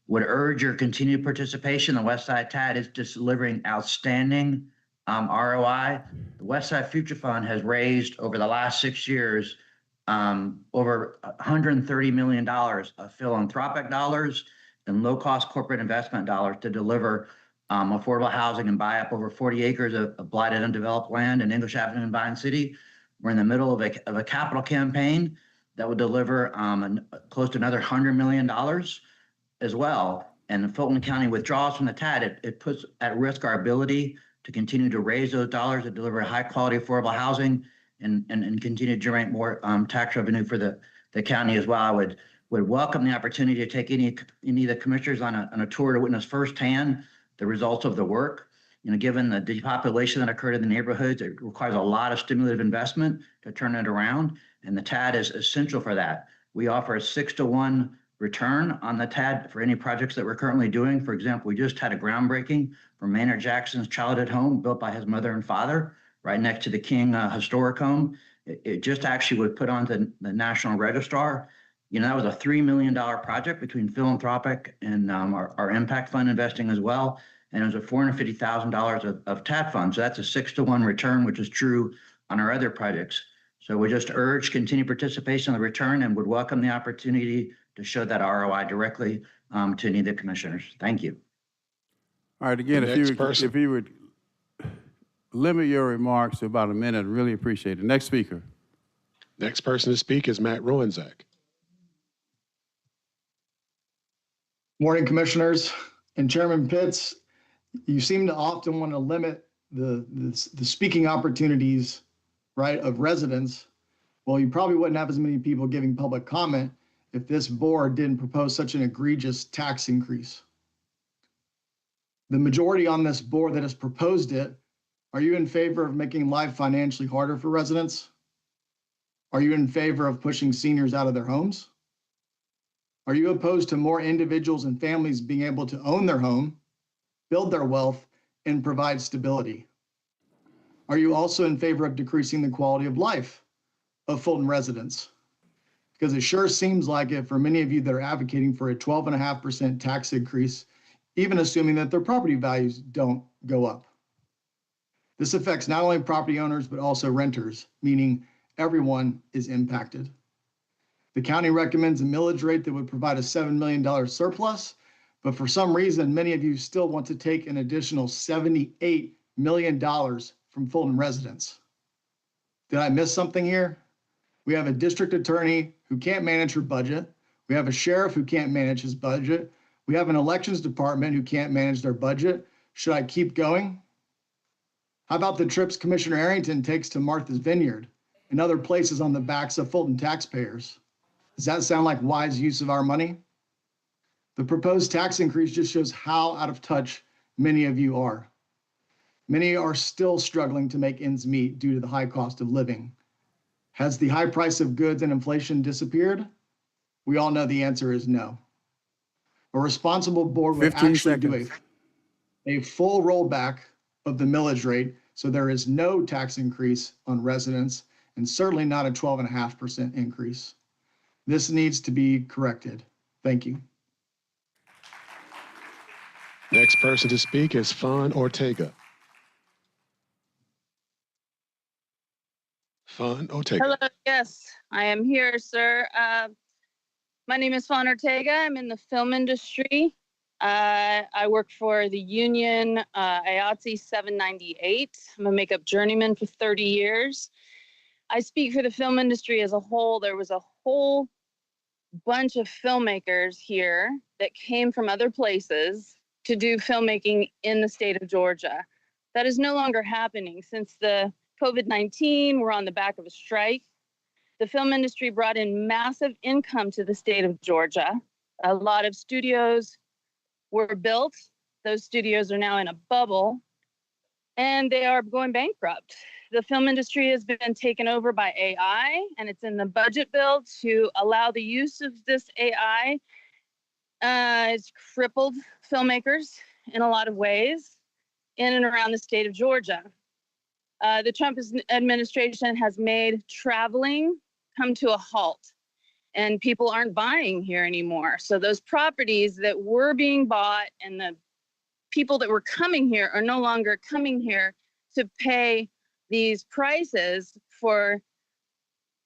Would urge your continued participation. The Westside TAD is just delivering outstanding ROI. The Westside Future Fund has raised over the last 6 years over $130 million of philanthropic dollars and low-cost corporate investment dollars to deliver affordable housing and buy up over 40 acres of blighted undeveloped land in English Avenue in Vine City. We're in the middle of a capital campaign that would deliver close to another $100 million as well. And Fulton County withdraws from the TAD, it puts at risk our ability to continue to raise those dollars to deliver high quality affordable housing and continue to generate more tax revenue for the county as well. I would welcome the opportunity to take any of the commissioners on a tour to witness firsthand the results of the work. You know, given the depopulation that occurred in the neighborhoods, it requires a lot of stimulative investment to turn it around, and the TAD is essential for that. We offer a 6-to-1 return on the TAD for any projects that we're currently doing. For example, we just had a groundbreaking for Maynard Jackson's childhood home built by his mother and father right next to the King Historic Home. It just actually would put onto the National Registrar. You know, that was a $3 million project between philanthropic and our impact fund investing as well. And it was a $450,000 of TAD funds. So that's a 6-to-1 return, which is true on our other projects. So we just urge continued participation in the return and would welcome the opportunity to show that ROI directly to any of the commissioners. Thank you. All right, again, if you would limit your remarks to about a minute, I'd really appreciate it. Next speaker. Next person to speak is Matt Ruenzak. Morning, commissioners. And Chairman Pitts, you seem to often want to limit the speaking opportunities, right, of residents. Well, you probably wouldn't have as many people giving public comment if this board didn't propose such an egregious tax increase. The majority on this board that has proposed it, are you in favor of making life financially harder for residents? Are you in favor of pushing seniors out of their homes? Are you opposed to more individuals and families being able to own their home, build their wealth, and provide stability? Are you also in favor of decreasing the quality of life of Fulton residents? Because it sure seems like it for many of you that are advocating for a 12.5% tax increase, even assuming that their property values don't go up. This affects not only property owners, but also renters, meaning everyone is impacted. The county recommends a millage rate that would provide a $7 million surplus, but for some reason, many of you still want to take an additional $78 million from Fulton residents. Did I miss something here? We have a district attorney who can't manage her budget. We have a sheriff who can't manage his budget. We have an elections department who can't manage their budget. Should I keep going? How about the trips Commissioner Arrington takes to Martha's Vineyard and other places on the backs of Fulton taxpayers? Does that sound like wise use of our money? The proposed tax increase just shows how out of touch many of you are. Many are still struggling to make ends meet due to the high cost of living. Has the high price of goods and inflation disappeared? We all know the answer is no. A responsible board would actually do a full rollback of the millage rate, so there is no tax increase on residents, and certainly not a 12.5% increase. This needs to be corrected. Thank you. Next person to speak is Fawn Ortega. Fawn Ortega. Hello, yes, I am here, sir. My name is Fawn Ortega. I'm in the film industry. I work for the union IATSE 798. I'm a makeup journeyman for 30 years. I speak for the film industry as a whole. There was a whole bunch of filmmakers here that came from other places to do filmmaking in the state of Georgia. That is no longer happening since the COVID-19. We're on the back of a strike. The film industry brought in massive income to the state of Georgia. A lot of studios were built. Those studios are now in a bubble and they are going bankrupt. The film industry has been taken over by AI, and it's in the budget bill to allow the use of this AI. It's crippled filmmakers in a lot of ways in and around the state of Georgia. The Trump administration has made traveling come to a halt, and people aren't buying here anymore. So those properties that were being bought and the people that were coming here are no longer coming here to pay these prices for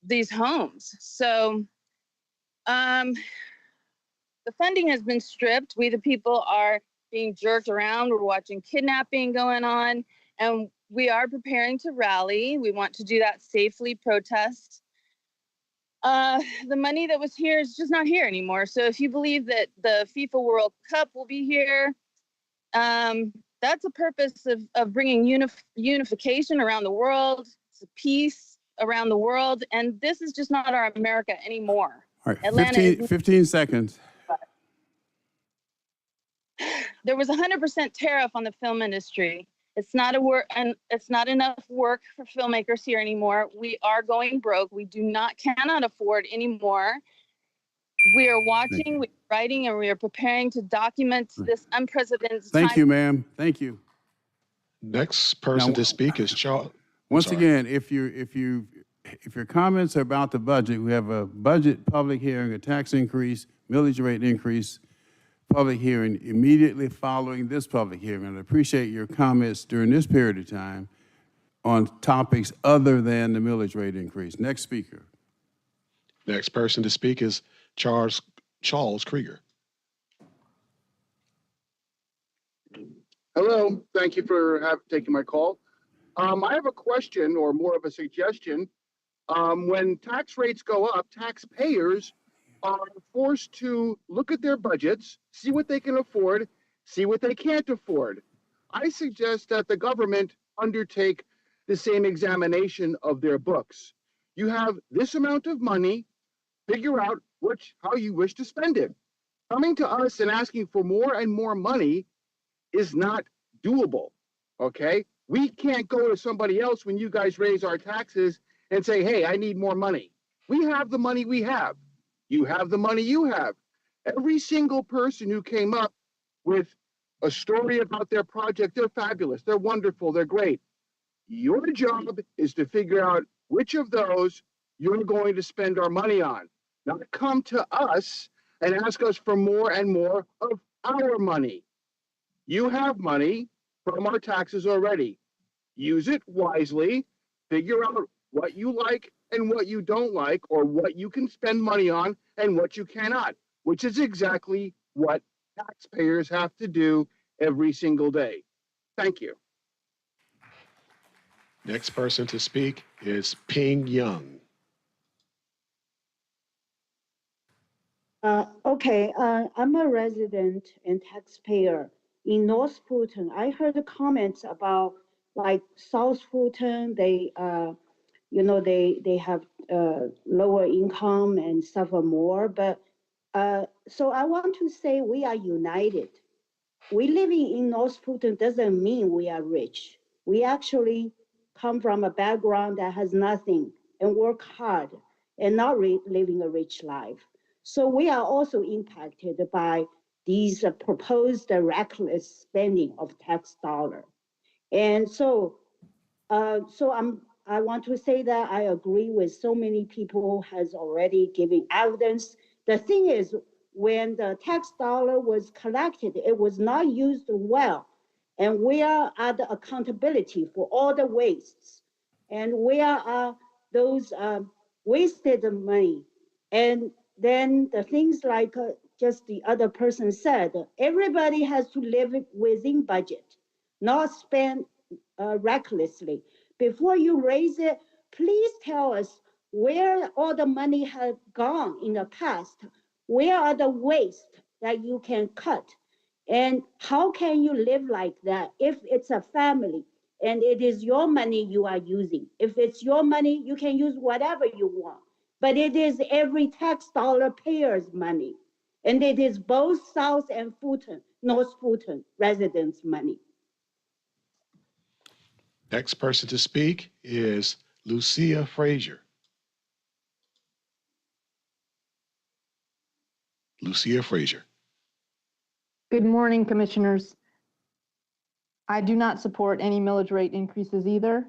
these homes. So the funding has been stripped. We, the people, are being jerked around. We're watching kidnapping going on, and we are preparing to rally. We want to do that safely, protest. The money that was here is just not here anymore. So if you believe that the FIFA World Cup will be here, that's a purpose of bringing unification around the world, peace around the world, and this is just not our America anymore. All right, Atlanta 15 seconds. There was 100% tariff on the film industry. It's not and it's not enough work for filmmakers here anymore. We are going broke. We cannot afford anymore. We are watching, we're writing, and we are preparing to document this unprecedented time. Thank you, ma'am. Thank you. Next person to speak is Charles. Once again, if your comments are about the budget, we have a budget public hearing, a tax increase, millage rate increase, public hearing immediately following this public hearing. And I appreciate your comments during this period of time on topics other than the millage rate increase. Next speaker. Next person to speak is Charles Krieger. Hello, thank you for taking my call. I have a question, or more of a suggestion. When tax rates go up, taxpayers are forced to look at their budgets, see what they can afford, see what they can't afford. I suggest that the government undertake the same examination of their books. You have this amount of money, figure out how you wish to spend it. Coming to us and asking for more and more money is not doable, okay? We can't go to somebody else when you guys raise our taxes and say, hey, I need more money. We have the money we have. You have the money you have. Every single person who came up with a story about their project, they're fabulous, they're wonderful, they're great. Your job is to figure out which of those you're going to spend our money on. Not come to us and ask us for more and more of our money. You have money from our taxes already. Use it wisely, figure out what you like and what you don't like, or what you can spend money on and what you cannot, which is exactly what taxpayers have to do every single day. Thank you. Next person to speak is Ping Young. Okay, I'm a resident and taxpayer in North Fulton. I heard the comments about like South Fulton, they have lower income and suffer more. But so I want to say we are united. We living in North Fulton doesn't mean we are rich. We actually come from a background that has nothing and work hard and not living a rich life. So we are also impacted by these proposed reckless spending of tax dollar. And so I want to say that I agree with so many people has already given evidence. The thing is, when the tax dollar was collected, it was not used well. And where are the accountability for all the wastes? And where are those wasted money? And then the things like just the other person said, everybody has to live within budget, not spend recklessly. Before you raise it, please tell us where all the money has gone in the past. Where are the waste that you can cut? And how can you live like that if it's a family and it is your money you are using? If it's your money, you can use whatever you want. But it is every tax dollar payer's money. And it is both South and Fulton, North Fulton residents' money. Next person to speak is Lucia Frazier. Lucia Frazier. Good morning, Commissioners. I do not support any millage rate increases either.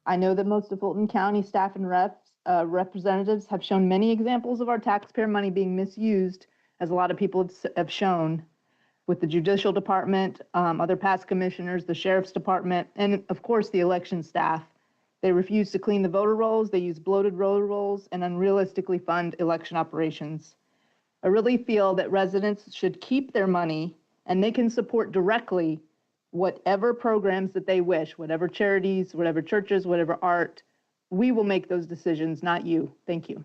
I know that most of Fulton County staff and representatives have shown many examples of our taxpayer money being misused, as a lot of people have shown, with the Judicial Department, other past commissioners, the Sheriff's Department, and of course the election staff. They refuse to clean the voter rolls, they use bloated voter rolls, and unrealistically fund election operations. I really feel that residents should keep their money and they can support directly whatever programs that they wish, whatever charities, whatever churches, whatever art. We will make those decisions, not you. Thank you.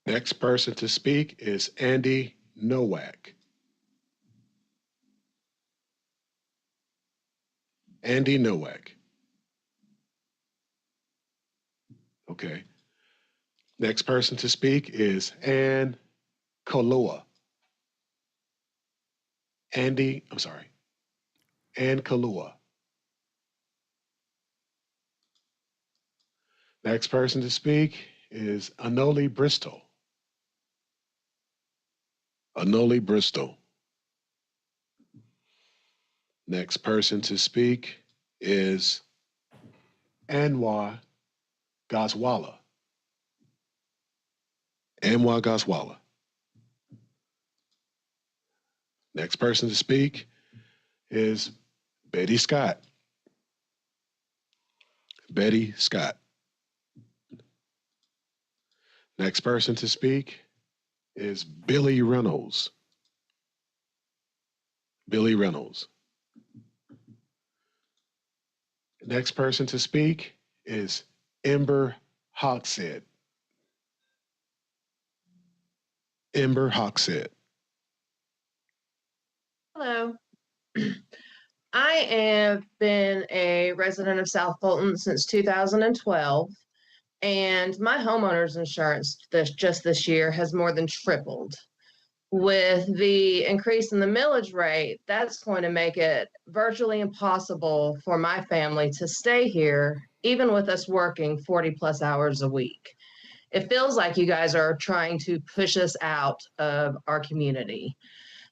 Next person to speak is Andy Nowak. Andy Nowak. Okay. Next person to speak is Ann Kaloa. Ann Kalua. Next person to speak is Anoli Bristol. Anoli Bristol. Next person to speak is Anwar Goswala. Anwar Goswala. Next person to speak is Betty Scott. Betty Scott. Next person to speak is Billy Reynolds. Billy Reynolds. Next person to speak is Ember Hogshead. Ember Hogshead. Hello. I have been a resident of South Fulton since 2012, and my homeowner's insurance just this year has more than tripled. With the increase in the millage rate, that's going to make it virtually impossible for my family to stay here, even with us working 40 plus hours a week. It feels like you guys are trying to push us out of our community.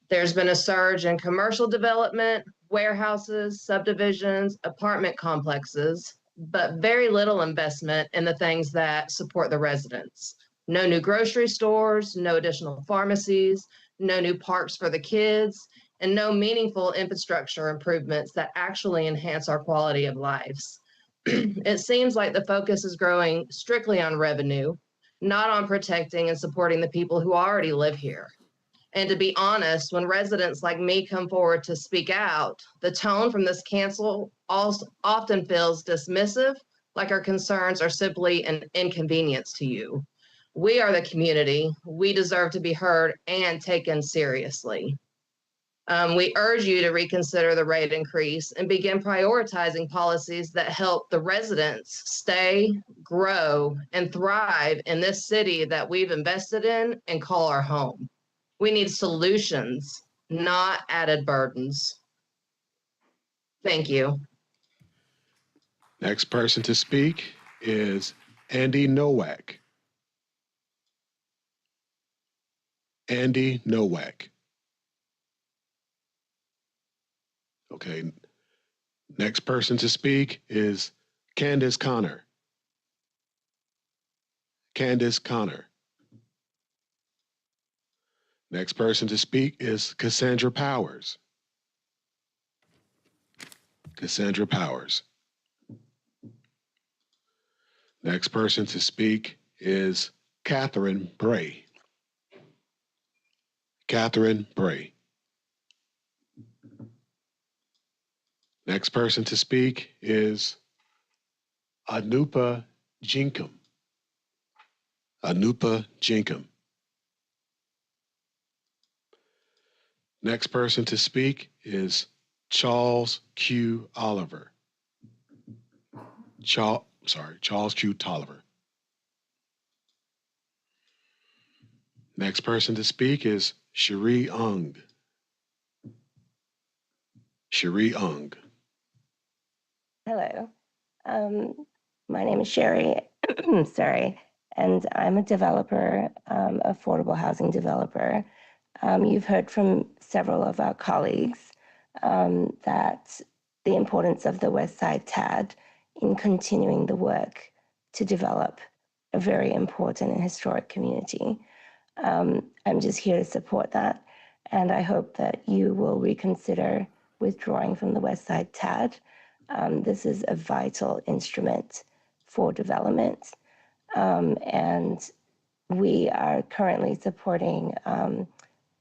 There's been a surge in commercial development, warehouses, subdivisions, apartment complexes, but very little investment in the things that support the residents. No new grocery stores, no additional pharmacies, no new parks for the kids, and no meaningful infrastructure improvements that actually enhance our quality of lives. It seems like the focus is growing strictly on revenue, not on protecting and supporting the people who already live here. And to be honest, when residents like me come forward to speak out, the tone from this council often feels dismissive, like our concerns are simply an inconvenience to you. We are the community. We deserve to be heard and taken seriously. We urge you to reconsider the rate increase and begin prioritizing policies that help the residents stay, grow, and thrive in this city that we've invested in and call our home. We need solutions, not added burdens. Thank you. Next person to speak is Andy Nowak. Andy Nowak. Okay. Next person to speak is Candace Connor. Candace Connor. Next person to speak is Cassandra Powers. Cassandra Powers. Next person to speak is Catherine Bray. Catherine Bray. Next person to speak is Anupa Jinkum. Anupa Jinkum. Next person to speak is Charles Q. Oliver. Charles Q. Tolliver. Next person to speak is Cherie Ung. Cherie Ung. Hello. My name is Sherry, sorry, and I'm a developer, affordable housing developer. You've heard from several of our colleagues that the importance of the Westside TAD in continuing the work to develop a very important and historic community. I'm just here to support that, and I hope that you will reconsider withdrawing from the Westside TAD. This is a vital instrument for development, and we are currently supporting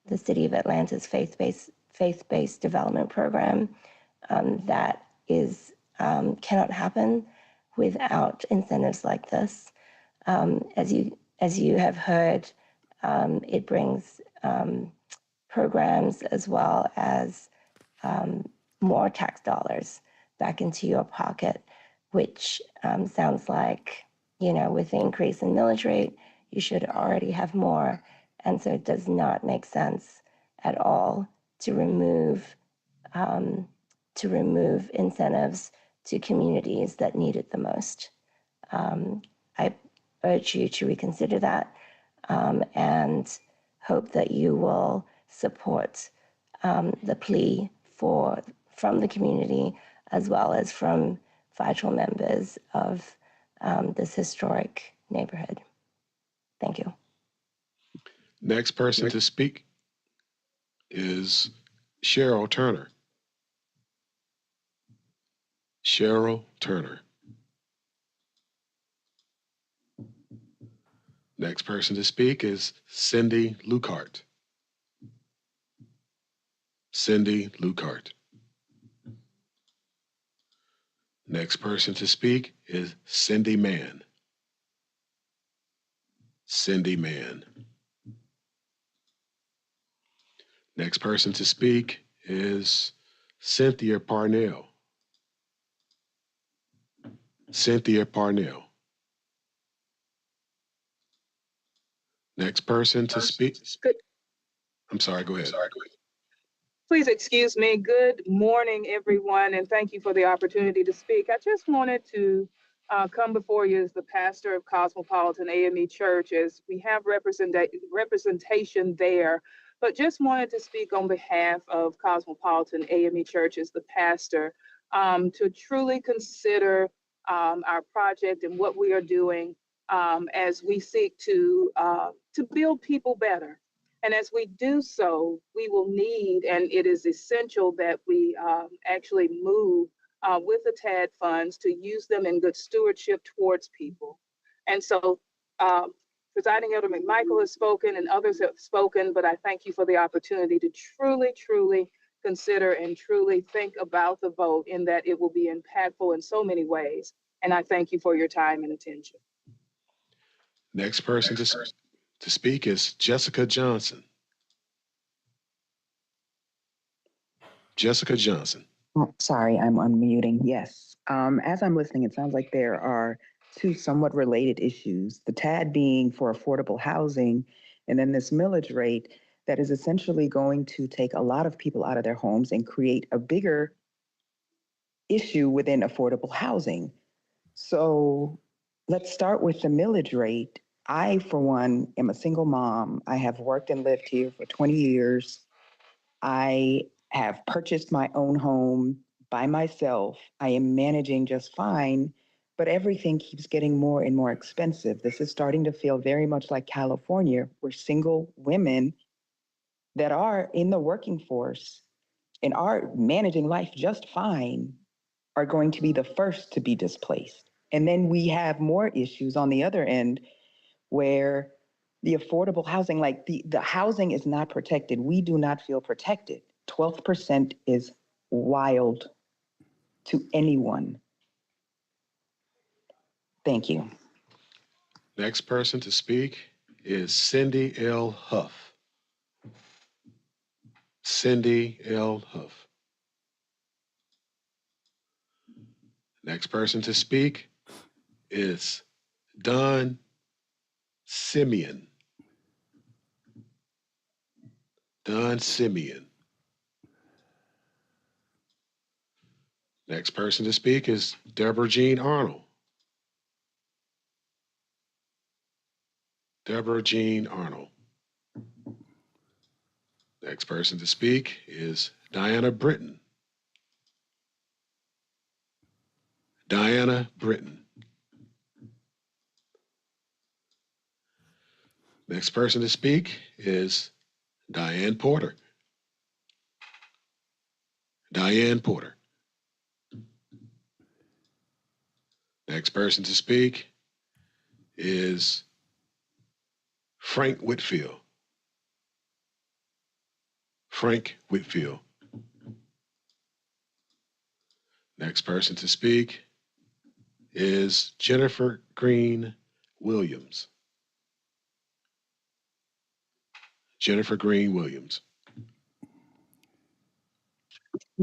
the City of Atlanta's faith-based development program that is cannot happen without incentives like this. As you have heard, it brings programs as well as more tax dollars back into your pocket, which sounds like, you know, with the increase in millage rate, you should already have more. And so it does not make sense at all to remove incentives to communities that need it the most. I urge you to reconsider that and hope that you will support the plea from the community as well as from vital members of this historic neighborhood. Thank you. Next person to speak is Cheryl Turner. Cheryl Turner. Next person to speak is Cindy Lucart. Cindy Lucart. Next person to speak is Cindy Mann. Cindy Mann. Next person to speak is Cynthia Parnell. Cynthia Parnell. Next person to speak. I'm sorry, go ahead. Please excuse me. Good morning, everyone, and thank you for the opportunity to speak. I just wanted to come before you as the pastor of Cosmopolitan AME Church, as we have representation there, but just wanted to speak on behalf of Cosmopolitan AME Church as the pastor to truly consider our project and what we are doing as we seek to build people better. And as we do so, we will need, and it is essential that we actually move with the TAD funds to use them in good stewardship towards people. And so Presiding Elder McMichael has spoken and others have spoken, but I thank you for the opportunity to truly, truly consider and truly think about the vote in that it will be impactful in so many ways. And I thank you for your time and attention. Next person to speak is Jessica Johnson. Jessica Johnson. Oh, sorry, I'm unmuting. Yes. As I'm listening, it sounds like there are two somewhat related issues, the TAD being for affordable housing, and then this millage rate that is essentially going to take a lot of people out of their homes and create a bigger issue within affordable housing. So let's start with the millage rate. I, for one, am a single mom. I have worked and lived here for 20 years. I have purchased my own home by myself. I am managing just fine, but everything keeps getting more and more expensive. This is starting to feel very much like California, where single women that are in the working force and are managing life just fine are going to be the first to be displaced. And then we have more issues on the other end where the affordable housing, like the housing is not protected. We do not feel protected. 12% is wild to anyone. Thank you. Next person to speak is Cindy L. Huff. Cindy L. Huff. Next person to speak is Don Simeon. Don Simeon. Next person to speak is Deborah Jean Arnold. Deborah Jean Arnold. Next person to speak is Diana Britton. Diana Britton. Next person to speak is Diane Porter. Diane Porter. Next person to speak is Frank Whitfield. Frank Whitfield. Next person to speak is Jennifer Green Williams. Jennifer Green Williams.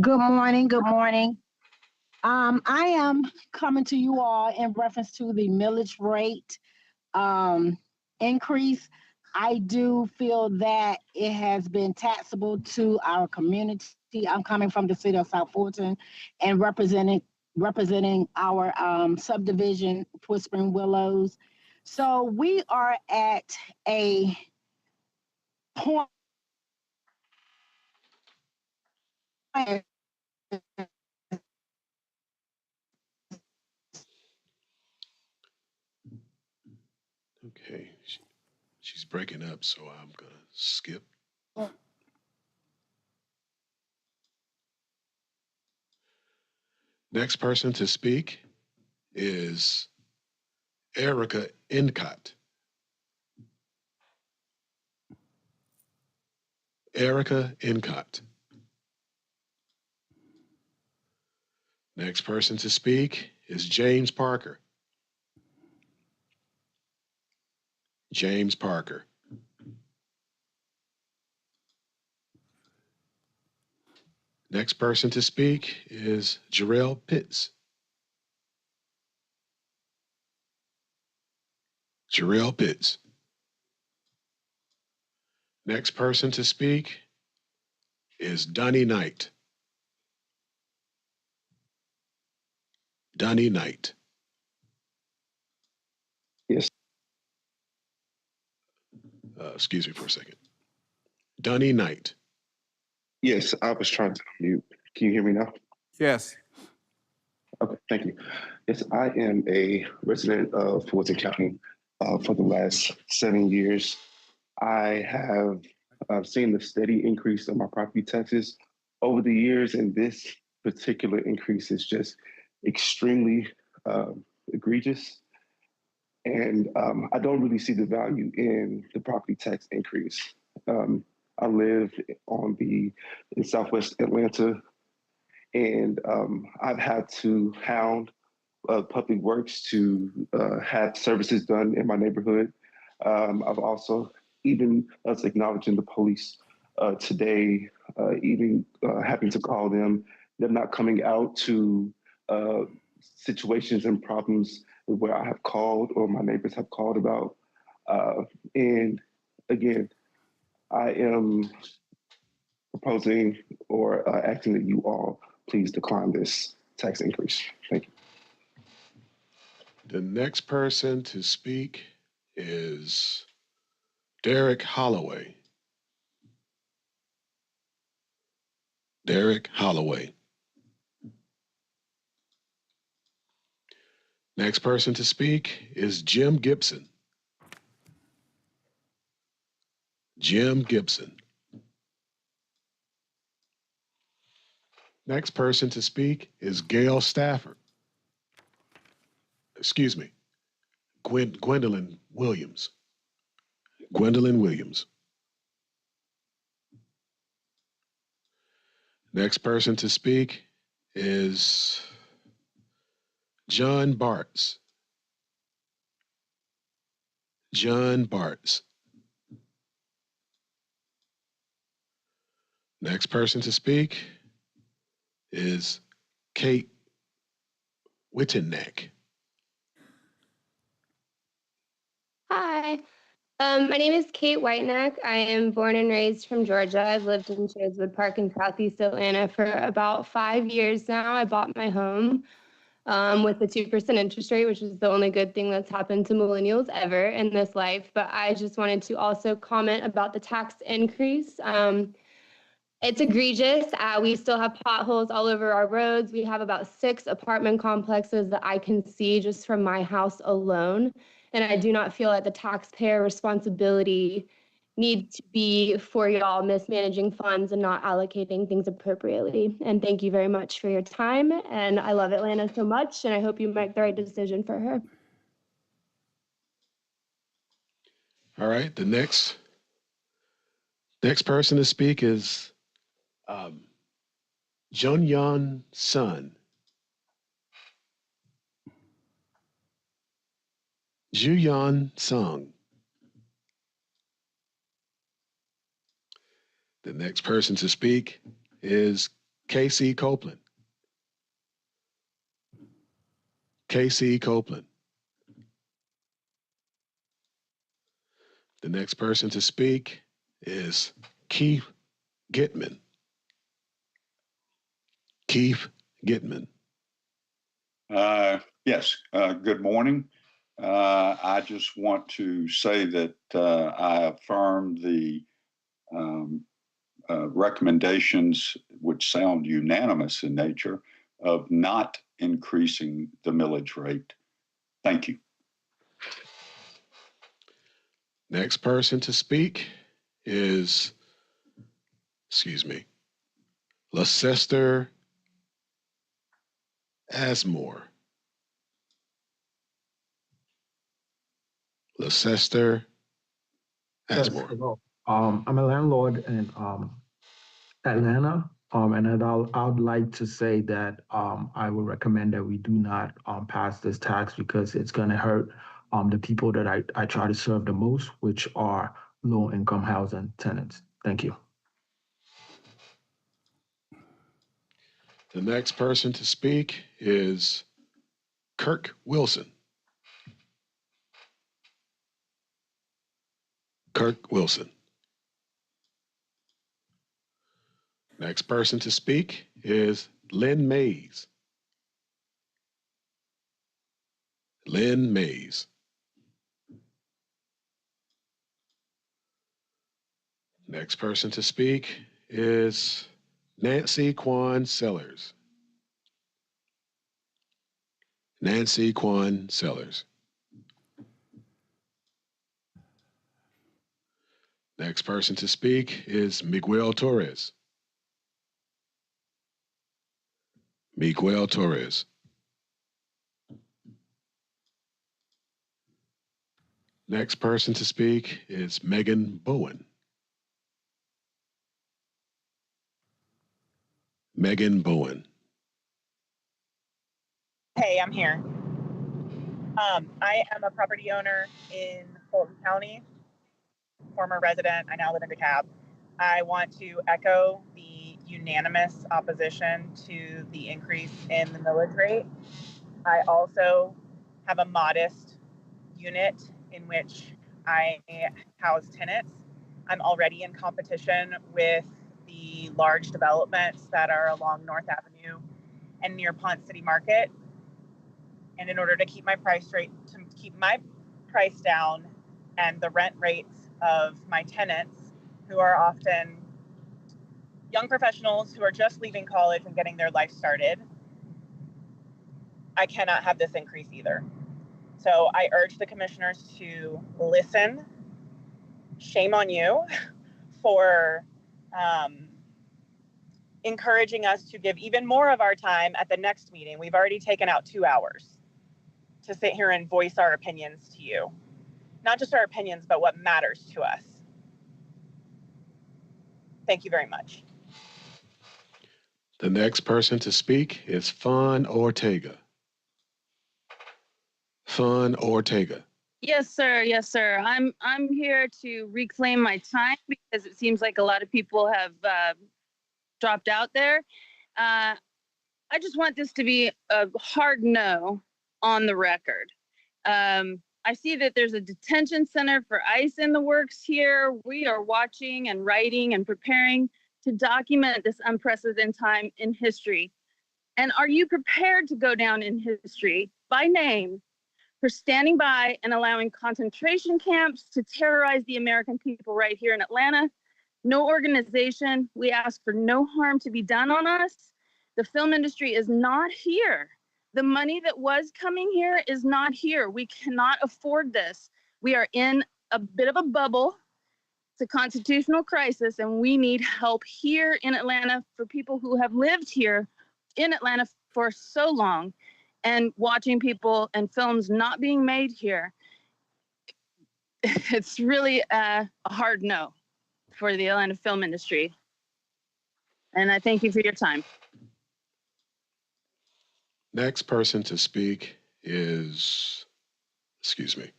Good morning. Good morning. I am coming to you all in reference to the millage rate increase. I do feel that it has been taxable to our community. I'm coming from the city of South Fulton and representing our subdivision, Whispering Willows. So we are at a point Okay, she's breaking up, so I'm gonna skip. Next person to speak is Erica Encott. Erica Encott. Next person to speak is James Parker. James Parker. Next person to speak is Jarrell Pitts. Jarrell Pitts. Next person to speak is Donnie Knight. Donnie Knight. Yes. Excuse me for a second. Donnie Knight. Yes, I was trying to unmute. Can you hear me now? Yes. Okay, thank you. Yes, I am a resident of Fulton County for the last 7 years. I have seen the steady increase of my property taxes over the years, and this particular increase is just extremely egregious. And I don't really see the value in the property tax increase. I live in Southwest Atlanta, and I've had to hound Public Works to have services done in my neighborhood. I've also, even us acknowledging the police today, even having to call them, they're not coming out to situations and problems where I have called or my neighbors have called about. And again, I am proposing or asking that you all please decline this tax increase. Thank you. The next person to speak is Derek Holloway. Derek Holloway. Next person to speak is Jim Gibson. Jim Gibson. Next person to speak is Gail Stafford. Excuse me, Gwendolyn Williams. Gwendolyn Williams. Next person to speak is John Bartz. John Bartz. Next person to speak is Kate Wittenneck. Hi, my name is Kate Whiteneck. I am born and raised from Georgia. I've lived in Sherwood Park in Southeast Atlanta for about 5 years now. I bought my home with a 2% interest rate, which is the only good thing that's happened to millennials ever in this life. But I just wanted to also comment about the tax increase. It's egregious. We still have potholes all over our roads. We have about 6 apartment complexes that I can see just from my house alone. And I do not feel that the taxpayer responsibility needs to be for y'all mismanaging funds and not allocating things appropriately. And thank you very much for your time. And I love Atlanta so much, and I hope you make the right decision for her. All right, the next person to speak is Jun-Yan Sun. Ju-Yan Sung. The next person to speak is Casey Copeland. Casey Copeland. The next person to speak is Keith Gitman. Keith Gitman. Yes, good morning. I just want to say that I affirm the recommendations, which sound unanimous in nature, of not increasing the millage rate. Thank you. Next person to speak is, Leicester Asmore. Leicester Asmore. Yes, hello. I'm a landlord in Atlanta, and I would like to say that I would recommend that we do not pass this tax because it's going to hurt the people that I try to serve the most, which are low-income housing tenants. Thank you. The next person to speak is Kirk Wilson. Kirk Wilson. Next person to speak is Lynn Mays. Lynn Mays. Next person to speak is Nancy Quan Sellers. Nancy Quan Sellers. Next person to speak is Miguel Torres. Miguel Torres. Next person to speak is Megan Bowen. Megan Bowen. Hey, I'm here. I am a property owner in Fulton County, former resident. I now live in DeKalb. I want to echo the unanimous opposition to the increase in the millage rate. I also have a modest unit in which I house tenants. I'm already in competition with the large developments that are along North Avenue and near Ponce City Market. And in order to keep my price down and the rent rates of my tenants, who are often young professionals who are just leaving college and getting their life started, I cannot have this increase either. So I urge the commissioners to listen. Shame on you for encouraging us to give even more of our time at the next meeting. We've already taken out 2 hours to sit here and voice our opinions to you. Not just our opinions, but what matters to us. Thank you very much. The next person to speak is Fawn Ortega. Fawn Ortega. Yes, sir. Yes, sir. I'm here to reclaim my time because it seems like a lot of people have dropped out there. I just want this to be a hard no on the record. I see that there's a detention center for ICE in the works here. We are watching and writing and preparing to document this unprecedented time in history. And are you prepared to go down in history by name for standing by and allowing concentration camps to terrorize the American people right here in Atlanta? No organization. We ask for no harm to be done on us. The film industry is not here. The money that was coming here is not here. We cannot afford this. We are in a bit of a bubble. It's a constitutional crisis, and we need help here in Atlanta for people who have lived here in Atlanta for so long and watching people and films not being made here. It's really a hard no for the Atlanta film industry. And I thank you for your time. Next person to speak is, excuse me,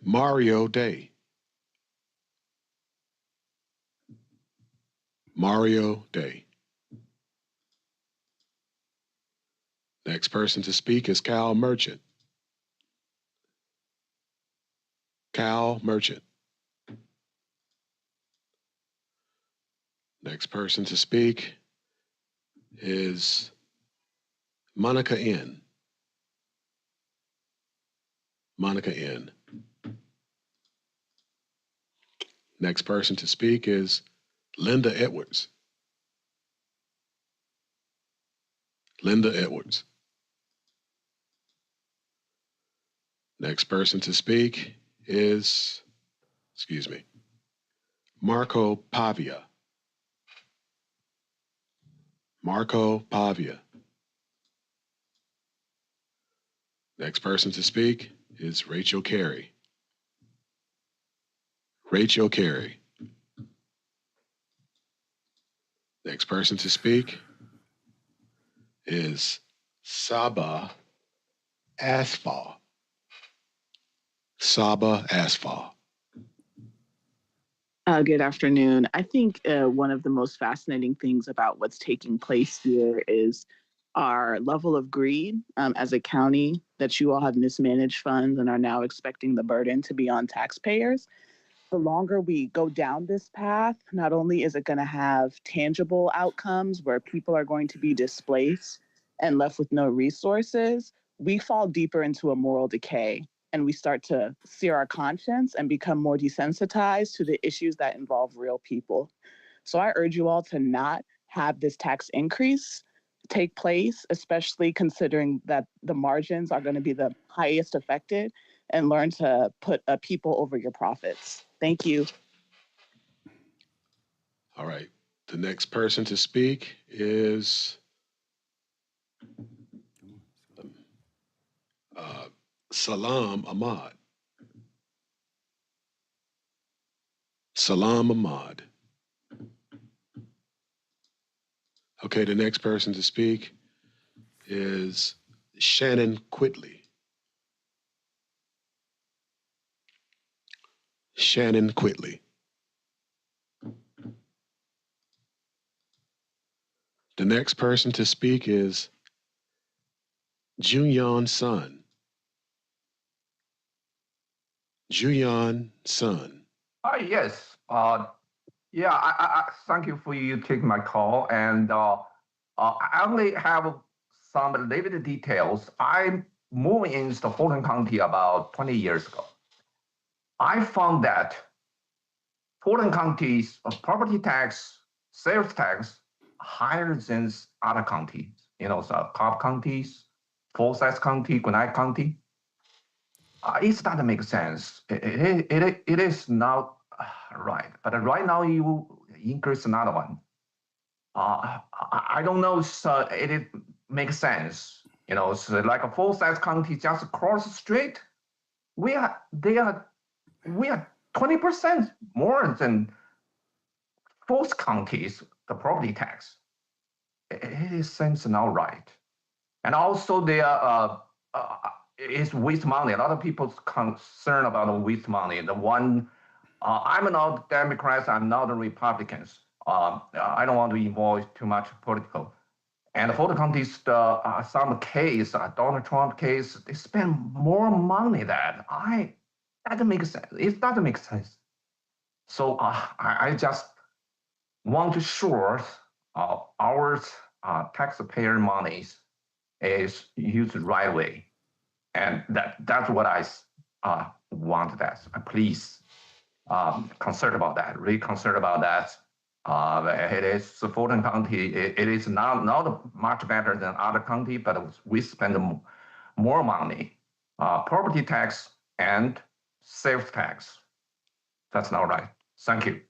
Mario Day. Mario Day. Next person to speak is Cal Merchant. Cal Merchant. Next person to speak is Monica N. Monica N. Next person to speak is Linda Edwards. Linda Edwards. Next person to speak is, excuse me, Marco Pavia. Marco Pavia. Next person to speak is Rachel Carey. Rachel Carey. Next person to speak is Saba Asfal. Saba Asfal. Good afternoon. I think one of the most fascinating things about what's taking place here is our level of greed as a county, that you all have mismanaged funds and are now expecting the burden to be on taxpayers. The longer we go down this path, not only is it going to have tangible outcomes where people are going to be displaced and left with no resources, we fall deeper into a moral decay and we start to sear our conscience and become more desensitized to the issues that involve real people. So I urge you all to not have this tax increase take place, especially considering that the margins are going to be the highest affected, and learn to put people over your profits. Thank you. All right. The next person to speak is Salam Ahmad. Salam Ahmad. Okay, the next person to speak is Shannon Quitley. Shannon Quitley. The next person to speak is Junyon Sun. Junyon Sun. Yes. Yeah, I thank you for you taking my call. And I only have some limited details. I moved into Fulton County about 20 years ago. I found that Fulton County's property tax, sales tax, higher than other counties. You know, so Cobb counties, Forsyth County, Gwinnett County. It doesn't make sense. It is not right. But right now you increase another one. I don't know if it makes sense. You know, so like a Forsyth County just across the street, we are 20% more than both counties, the property tax. It seems not right. And also it's waste money. A lot of people's concerned about the waste money. The one, I'm not Democrats, I'm not a Republicans. I don't want to involve too much political. And Fulton County's some case, Donald Trump case, they spend more money that doesn't make sense. It doesn't make sense. So I just want to sure our taxpayer monies is used the right way. And that's what I want that. Please concerned about that, really concerned about that. It is Fulton County, it is not much better than other county, but we spend more money, property tax and sales tax. That's not right. Thank you.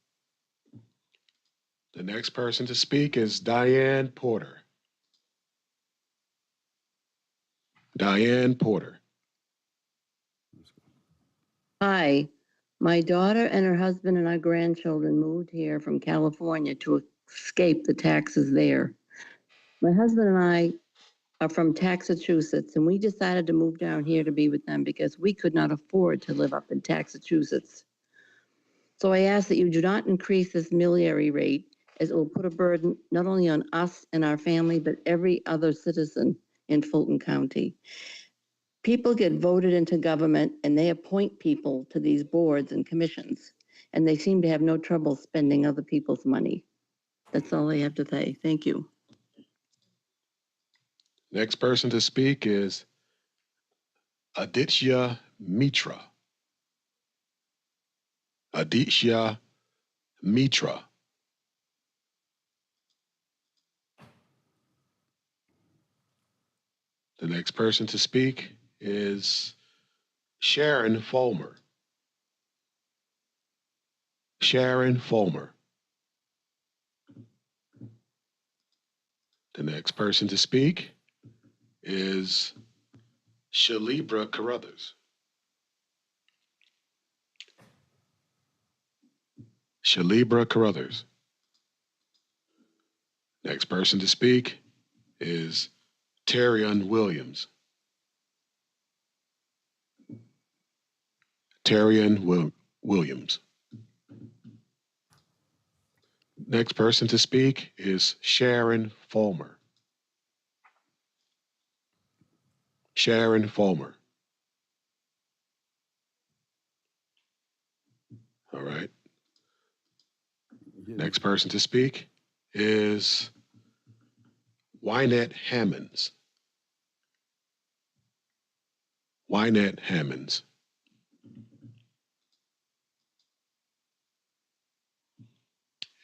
The next person to speak is Diane Porter. Diane Porter. Hi, my daughter and her husband and our grandchildren moved here from California to escape the taxes there. My husband and I are from Massachusetts, and we decided to move down here to be with them because we could not afford to live up in Massachusetts. So I ask that you do not increase this millage rate, as it will put a burden not only on us and our family, but every other citizen in Fulton County. People get voted into government and they appoint people to these boards and commissions, and they seem to have no trouble spending other people's money. That's all I have to say. Thank you. Next person to speak is Aditya Mitra. Aditya Mitra. The next person to speak is Sharon Fulmer. Sharon Fulmer. The next person to speak is Shalibra Carruthers. Shalibra Carruthers. Next person to speak is Terrion Williams. Terrion Williams. Next person to speak is Sharon Fulmer. Sharon Fulmer. All right. Next person to speak is Wynette Hammonds. Wynette Hammonds.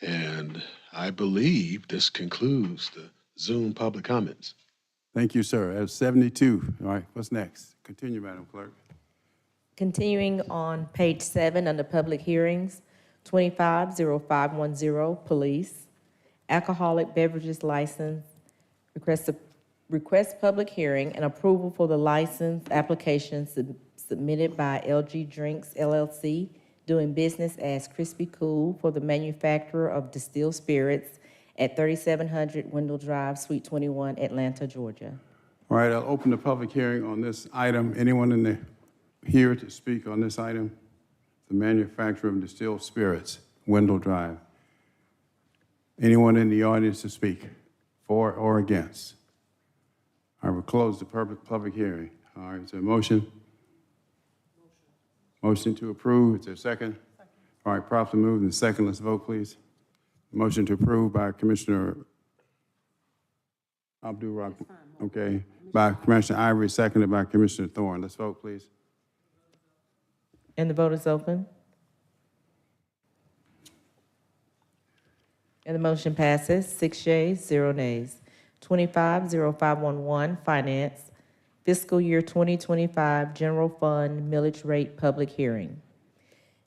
And I believe this concludes the Zoom public comments. Thank you, sir. That's 72. All right, what's next? Continue, Madam Clerk. Continuing on page 7 under public hearings, 250510, police, alcoholic beverages license, request public hearing and approval for the license application submitted by LG Drinks LLC, doing business as Crispy Cool for the manufacturer of distilled spirits at 3700 Wendell Drive, Suite 21, Atlanta, Georgia. All right, I'll open the public hearing on this item. Anyone in the here to speak on this item? The manufacturer of distilled spirits, Wendell Drive. Anyone in the audience to speak for or against? I will close the public hearing. All right, is there a motion? Motion to approve. Is there a second? All right, properly moved and second. Let's vote, please. Motion to approve by Commissioner Abdul-Rahman. Okay, by Commissioner Ivory, seconded by Commissioner Thorne. Let's vote, please. And the vote is open. And the motion passes, 6 yeas, 0 nays. 250511, finance, fiscal year 2025 general fund millage rate public hearing.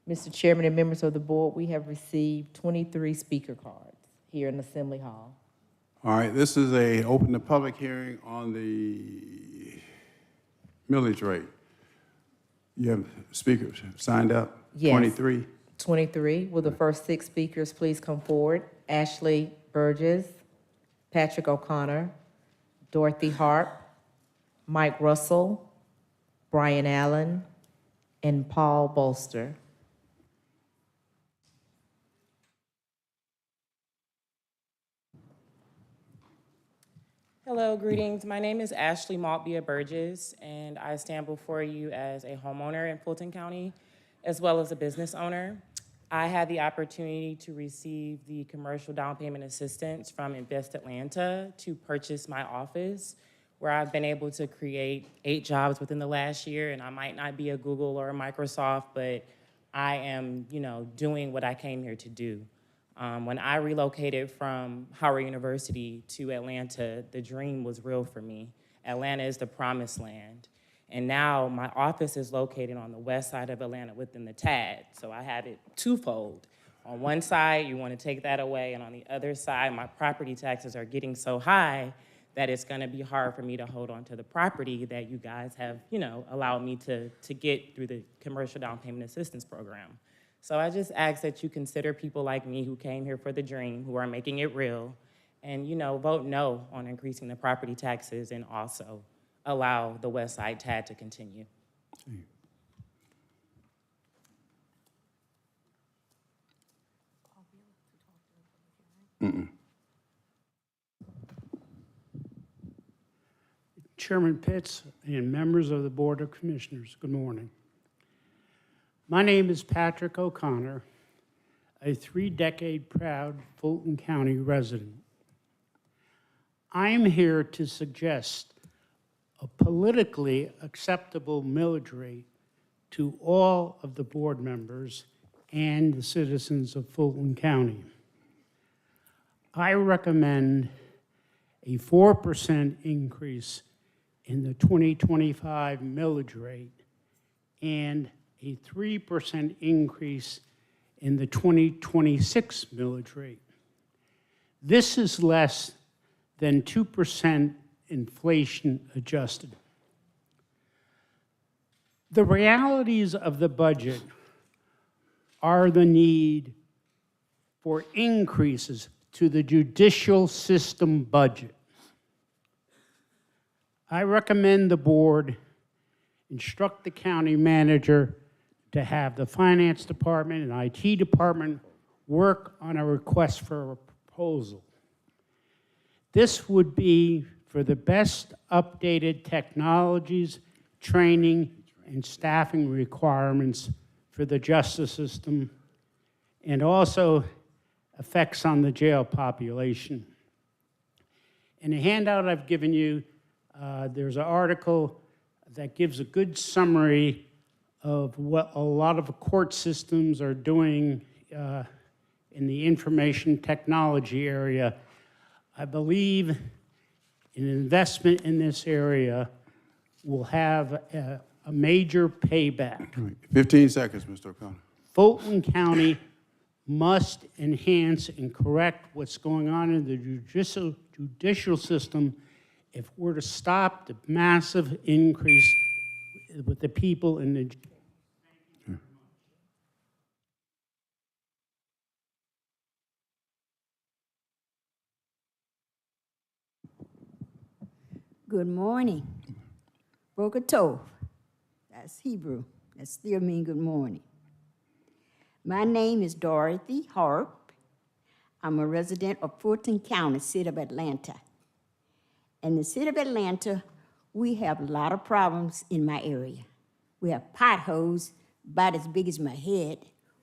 Mr. Chairman and members of the board, we have received 23 speaker cards here in Assembly Hall. All right, this is open the public hearing on the millage rate. You have speakers signed up? Yes. 23? 23. Will the first 6 speakers please come forward? Ashley Burgess, Patrick O'Connor, Dorothy Harp, Mike Russell, Brian Allen, and Paul Bolster. Hello, greetings. My name is Ashley Maltbia Burgess, and I stand before you as a homeowner in Fulton County, as well as a business owner. I had the opportunity to receive the commercial down payment assistance from Invest Atlanta to purchase my office, where I've been able to create 8 jobs within the last year. And I might not be a Google or a Microsoft, but I am, doing what I came here to do. When I relocated from Howard University to Atlanta, the dream was real for me. Atlanta is the promised land. And now my office is located on the west side of Atlanta within the TAD. So I have it twofold. On one side, you want to take that away. And on the other side, my property taxes are getting so high that it's going to be hard for me to hold on to the property that you guys have, allowed me to get through the commercial down payment assistance program. So I just ask that you consider people like me who came here for the dream, who are making it real, and vote no on increasing the property taxes and also allow the Westside TAD to continue. Chairman Pitts and members of the Board of Commissioners, good morning. My name is Patrick O'Connor, a 3-decade proud Fulton County resident. I am here to suggest a politically acceptable millage rate to all of the board members and the citizens of Fulton County. I recommend a 4% increase in the 2025 millage rate and a 3% increase in the 2026 millage rate. This is less than 2% inflation adjusted. The realities of the budget are the need for increases to the judicial system budget. I recommend the board instruct the county manager to have the finance department and IT department work on a request for a proposal. This would be for the best updated technologies, training, and staffing requirements for the justice system, and also effects on the jail population. In the handout I've given you, there's an article that gives a good summary of what a lot of court systems are doing in the information technology area. I believe an investment in this area will have a major payback. 15 seconds, Mr. O'Connor. Fulton County must enhance and correct what's going on in the judicial system if we're to stop the massive increase with the people in the. Good morning. Boker Tov. That's Hebrew. That still means good morning. My name is Dorothy Harp. I'm a resident of Fulton County, city of Atlanta. In the city of Atlanta, we have a lot of problems in my area. We have potholes about as big as my head.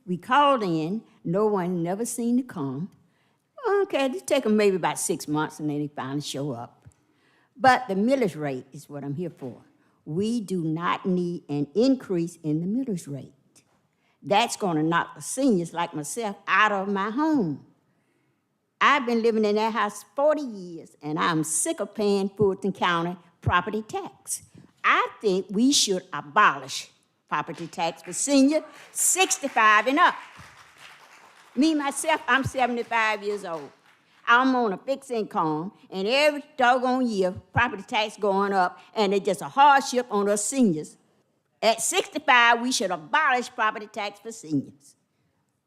We called in, no one never seen to come. Okay, it take them maybe about 6 months and then they finally show up. But the millage rate is what I'm here for. We do not need an increase in the millage rate. That's gonna knock the seniors like myself out of my home. I've been living in that house 40 years and I'm sick of paying Fulton County property tax. I think we should abolish property tax for seniors 65 and up. Me, myself, I'm 75 years old. I'm on a fixed income, and every doggone year, property tax going up, and it's just a hardship on us seniors. At 65, we should abolish property tax for seniors.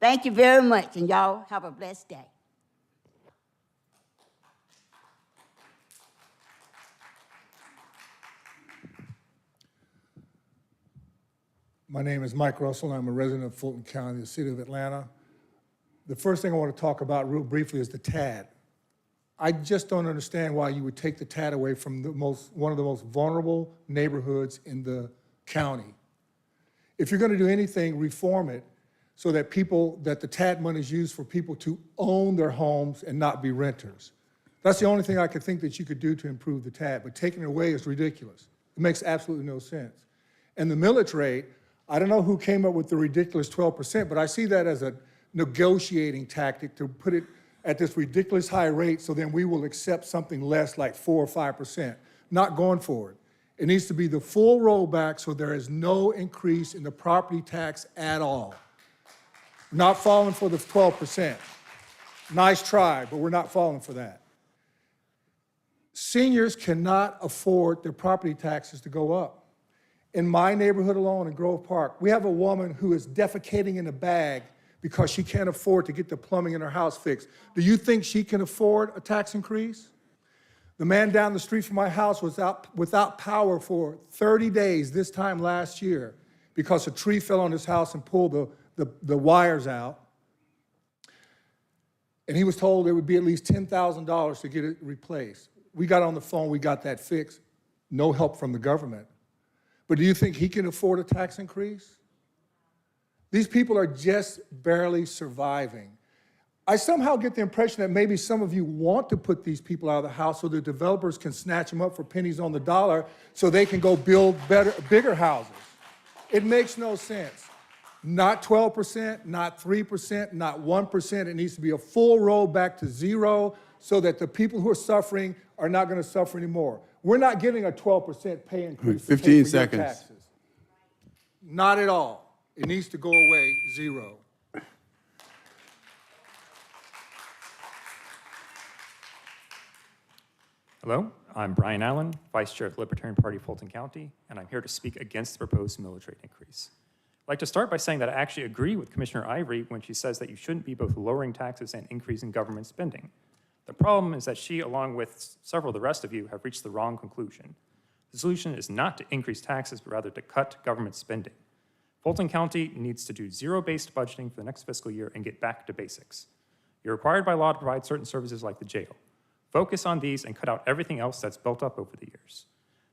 Thank you very much, and y'all have a blessed day. My name is Mike Russell. I'm a resident of Fulton County, the city of Atlanta. The first thing I want to talk about real briefly is the TAD. I just don't understand why you would take the TAD away from one of the most vulnerable neighborhoods in the county. If you're going to do anything, reform it so that the TAD money is used for people to own their homes and not be renters. That's the only thing I could think that you could do to improve the TAD, but taking it away is ridiculous. It makes absolutely no sense. And the millage rate, I don't know who came up with the ridiculous 12%, but I see that as a negotiating tactic to put it at this ridiculous high rate so then we will accept something less like 4 or 5%. Not going forward. It needs to be the full rollback so there is no increase in the property tax at all. Not falling for the 12%. Nice try, but we're not falling for that. Seniors cannot afford their property taxes to go up. In my neighborhood alone in Grove Park, we have a woman who is defecating in a bag because she can't afford to get the plumbing in her house fixed. Do you think she can afford a tax increase? The man down the street from my house was without power for 30 days this time last year because a tree fell on his house and pulled the wires out. And he was told it would be at least $10,000 to get it replaced. We got on the phone, we got that fixed. No help from the government. But do you think he can afford a tax increase? These people are just barely surviving. I somehow get the impression that maybe some of you want to put these people out of the house so the developers can snatch them up for pennies on the dollar so they can go build bigger houses. It makes no sense. Not 12%, not 3%, not 1%. It needs to be a full roll back to zero so that the people who are suffering are not going to suffer anymore. We're not getting a 12% pay increase. 15 seconds. Taxes. Not at all. It needs to go away, zero. Hello, I'm Brian Allen, Vice Chair of the Libertarian Party of Fulton County, and I'm here to speak against the proposed millage rate increase. I'd like to start by saying that I actually agree with Commissioner Ivory when she says that you shouldn't be both lowering taxes and increasing government spending. The problem is that she, along with several of the rest of you, have reached the wrong conclusion. The solution is not to increase taxes, but rather to cut government spending. Fulton County needs to do zero-based budgeting for the next fiscal year and get back to basics. You're required by law to provide certain services like the jail. Focus on these and cut out everything else that's built up over the years.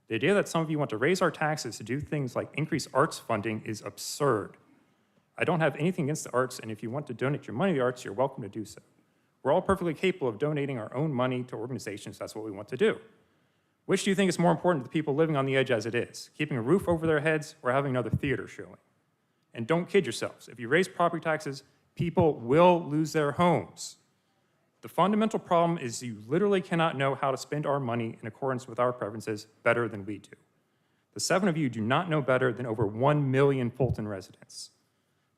The idea that some of you want to raise our taxes to do things like increase arts funding is absurd. I don't have anything against the arts, and if you want to donate your money to the arts, you're welcome to do so. We're all perfectly capable of donating our own money to organizations. That's what we want to do. Which do you think is more important to the people living on the edge as it is? Keeping a roof over their heads or having another theater showing? And don't kid yourselves. If you raise property taxes, people will lose their homes. The fundamental problem is you literally cannot know how to spend our money in accordance with our preferences better than we do. The 7 of you do not know better than over 1 million Fulton residents.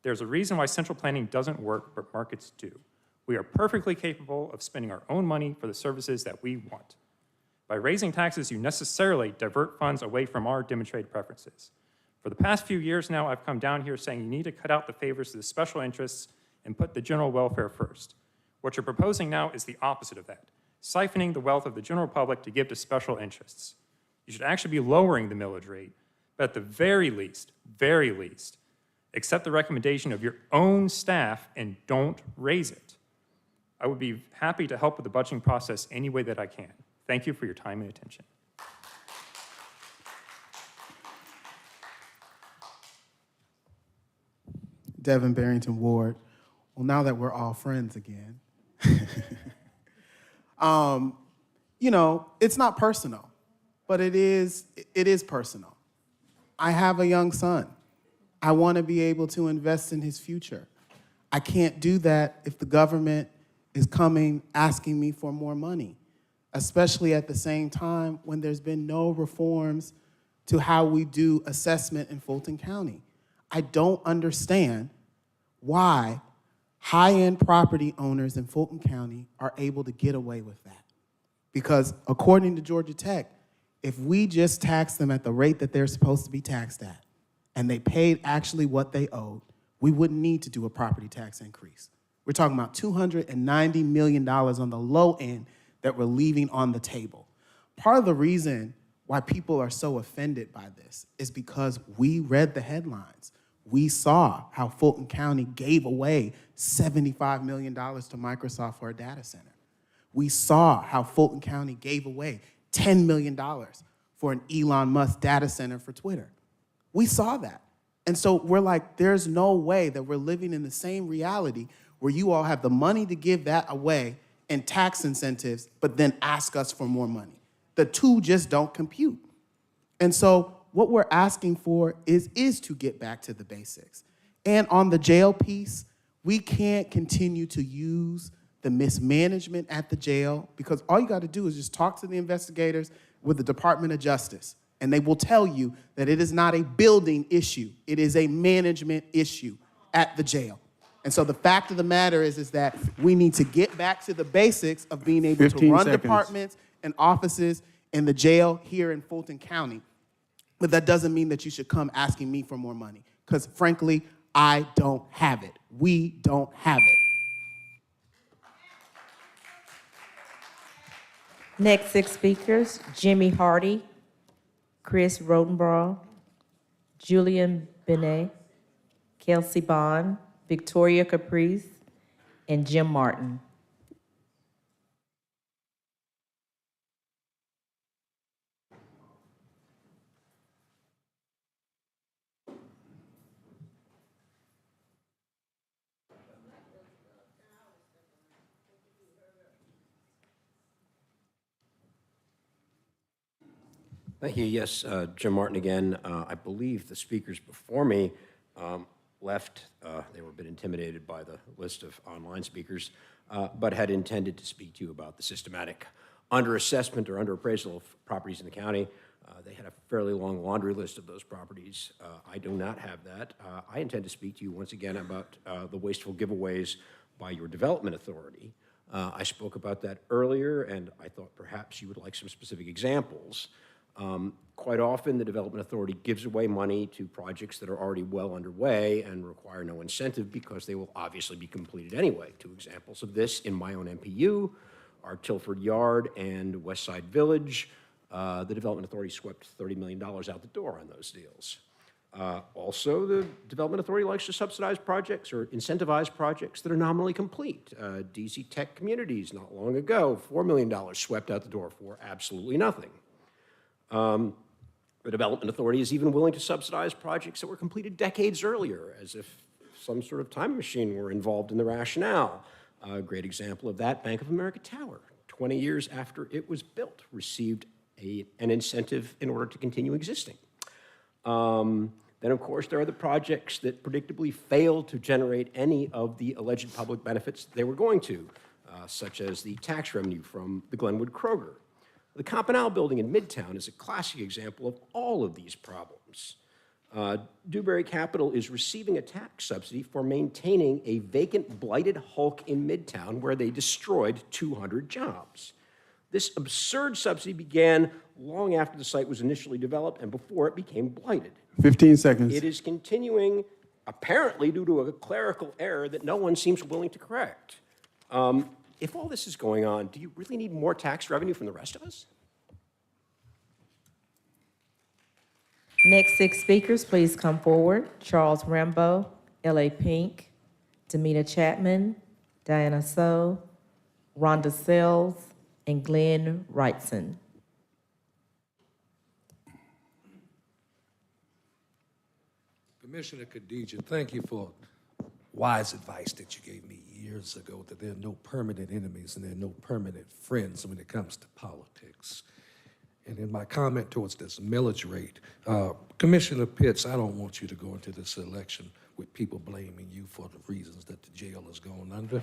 There's a reason why central planning doesn't work, but markets do. We are perfectly capable of spending our own money for the services that we want. By raising taxes, you necessarily divert funds away from our demonstrated preferences. For the past few years now, I've come down here saying you need to cut out the favors to the special interests and put the general welfare first. What you're proposing now is the opposite of that, siphoning the wealth of the general public to give to special interests. You should actually be lowering the millage rate, but at the very least, accept the recommendation of your own staff and don't raise it. I would be happy to help with the budgeting process any way that I can. Thank you for your time and attention. Devin Barrington Ward. Well, now that we're all friends again, you know, it's not personal, but it is personal. I have a young son. I want to be able to invest in his future. I can't do that if the government is coming asking me for more money, especially at the same time when there's been no reforms to how we do assessment in Fulton County. I don't understand why high-end property owners in Fulton County are able to get away with that. Because according to Georgia Tech, if we just tax them at the rate that they're supposed to be taxed at, and they paid actually what they owed, we wouldn't need to do a property tax increase. We're talking about $290 million on the low end that we're leaving on the table. Part of the reason why people are so offended by this is because we read the headlines. We saw how Fulton County gave away $75 million to Microsoft for a data center. We saw how Fulton County gave away $10 million for an Elon Musk data center for Twitter. We saw that. And so we're like, there's no way that we're living in the same reality where you all have the money to give that away and tax incentives, but then ask us for more money. The two just don't compute. And so what we're asking for is to get back to the basics. And on the jail piece, we can't continue to use the mismanagement at the jail, because all you got to do is just talk to the investigators with the Department of Justice, and they will tell you that it is not a building issue. It is a management issue at the jail. And so the fact of the matter is that we need to get back to the basics of being able to 15 run seconds. departments and offices in the jail here in Fulton County. But that doesn't mean that you should come asking me for more money, because frankly, I don't have it. We don't have it. Next 6 speakers, Jimmy Hardy, Chris Rodenbrough, Julian Benet, Kelsey Bond, Victoria Caprice, and Jim Martin. Thank you. Yes, Jim Martin again. I believe the speakers before me left. They were a bit intimidated by the list of online speakers, but had intended to speak to you about the systematic underassessment or underappraisal of properties in the county. They had a fairly long laundry list of those properties. I do not have that. I intend to speak to you once again about the wasteful giveaways by your development authority. I spoke about that earlier, and I thought perhaps you would like some specific examples. Quite often, the Development Authority gives away money to projects that are already well underway and require no incentive because they will obviously be completed anyway. 2 examples of this in my own MPU are Tilford Yard and Westside Village. The Development Authority swept $30 million out the door on those deals. Also, the Development Authority likes to subsidize projects or incentivize projects that are nominally complete. DC Tech Communities, not long ago, $4 million swept out the door for absolutely nothing. The Development Authority is even willing to subsidize projects that were completed decades earlier, as if some sort of time machine were involved in the rationale. A great example of that, Bank of America Tower, 20 years after it was built, received an incentive in order to continue existing. Then, of course, there are the projects that predictably failed to generate any of the alleged public benefits they were going to, such as the tax revenue from the Glenwood Kroger. The Campanile building in Midtown is a classic example of all of these problems. Dewberry Capital is receiving a tax subsidy for maintaining a vacant, blighted hulk in Midtown where they destroyed 200 jobs. This absurd subsidy began long after the site was initially developed and before it became blighted. 15 seconds. It is continuing, apparently due to a clerical error that no one seems willing to correct. If all this is going on, do you really need more tax revenue from the rest of us? Next 6 speakers, please come forward. Charles Rambo, L.A. Pink, Demita Chapman, Diana So, Rhonda Sells, and Glenn Wrightson. Commissioner Khadija, thank you for wise advice that you gave me years ago, that there are no permanent enemies and there are no permanent friends when it comes to politics. And in my comment towards this millage rate, Commissioner Pitts, I don't want you to go into this election with people blaming you for the reasons that the jail is going under.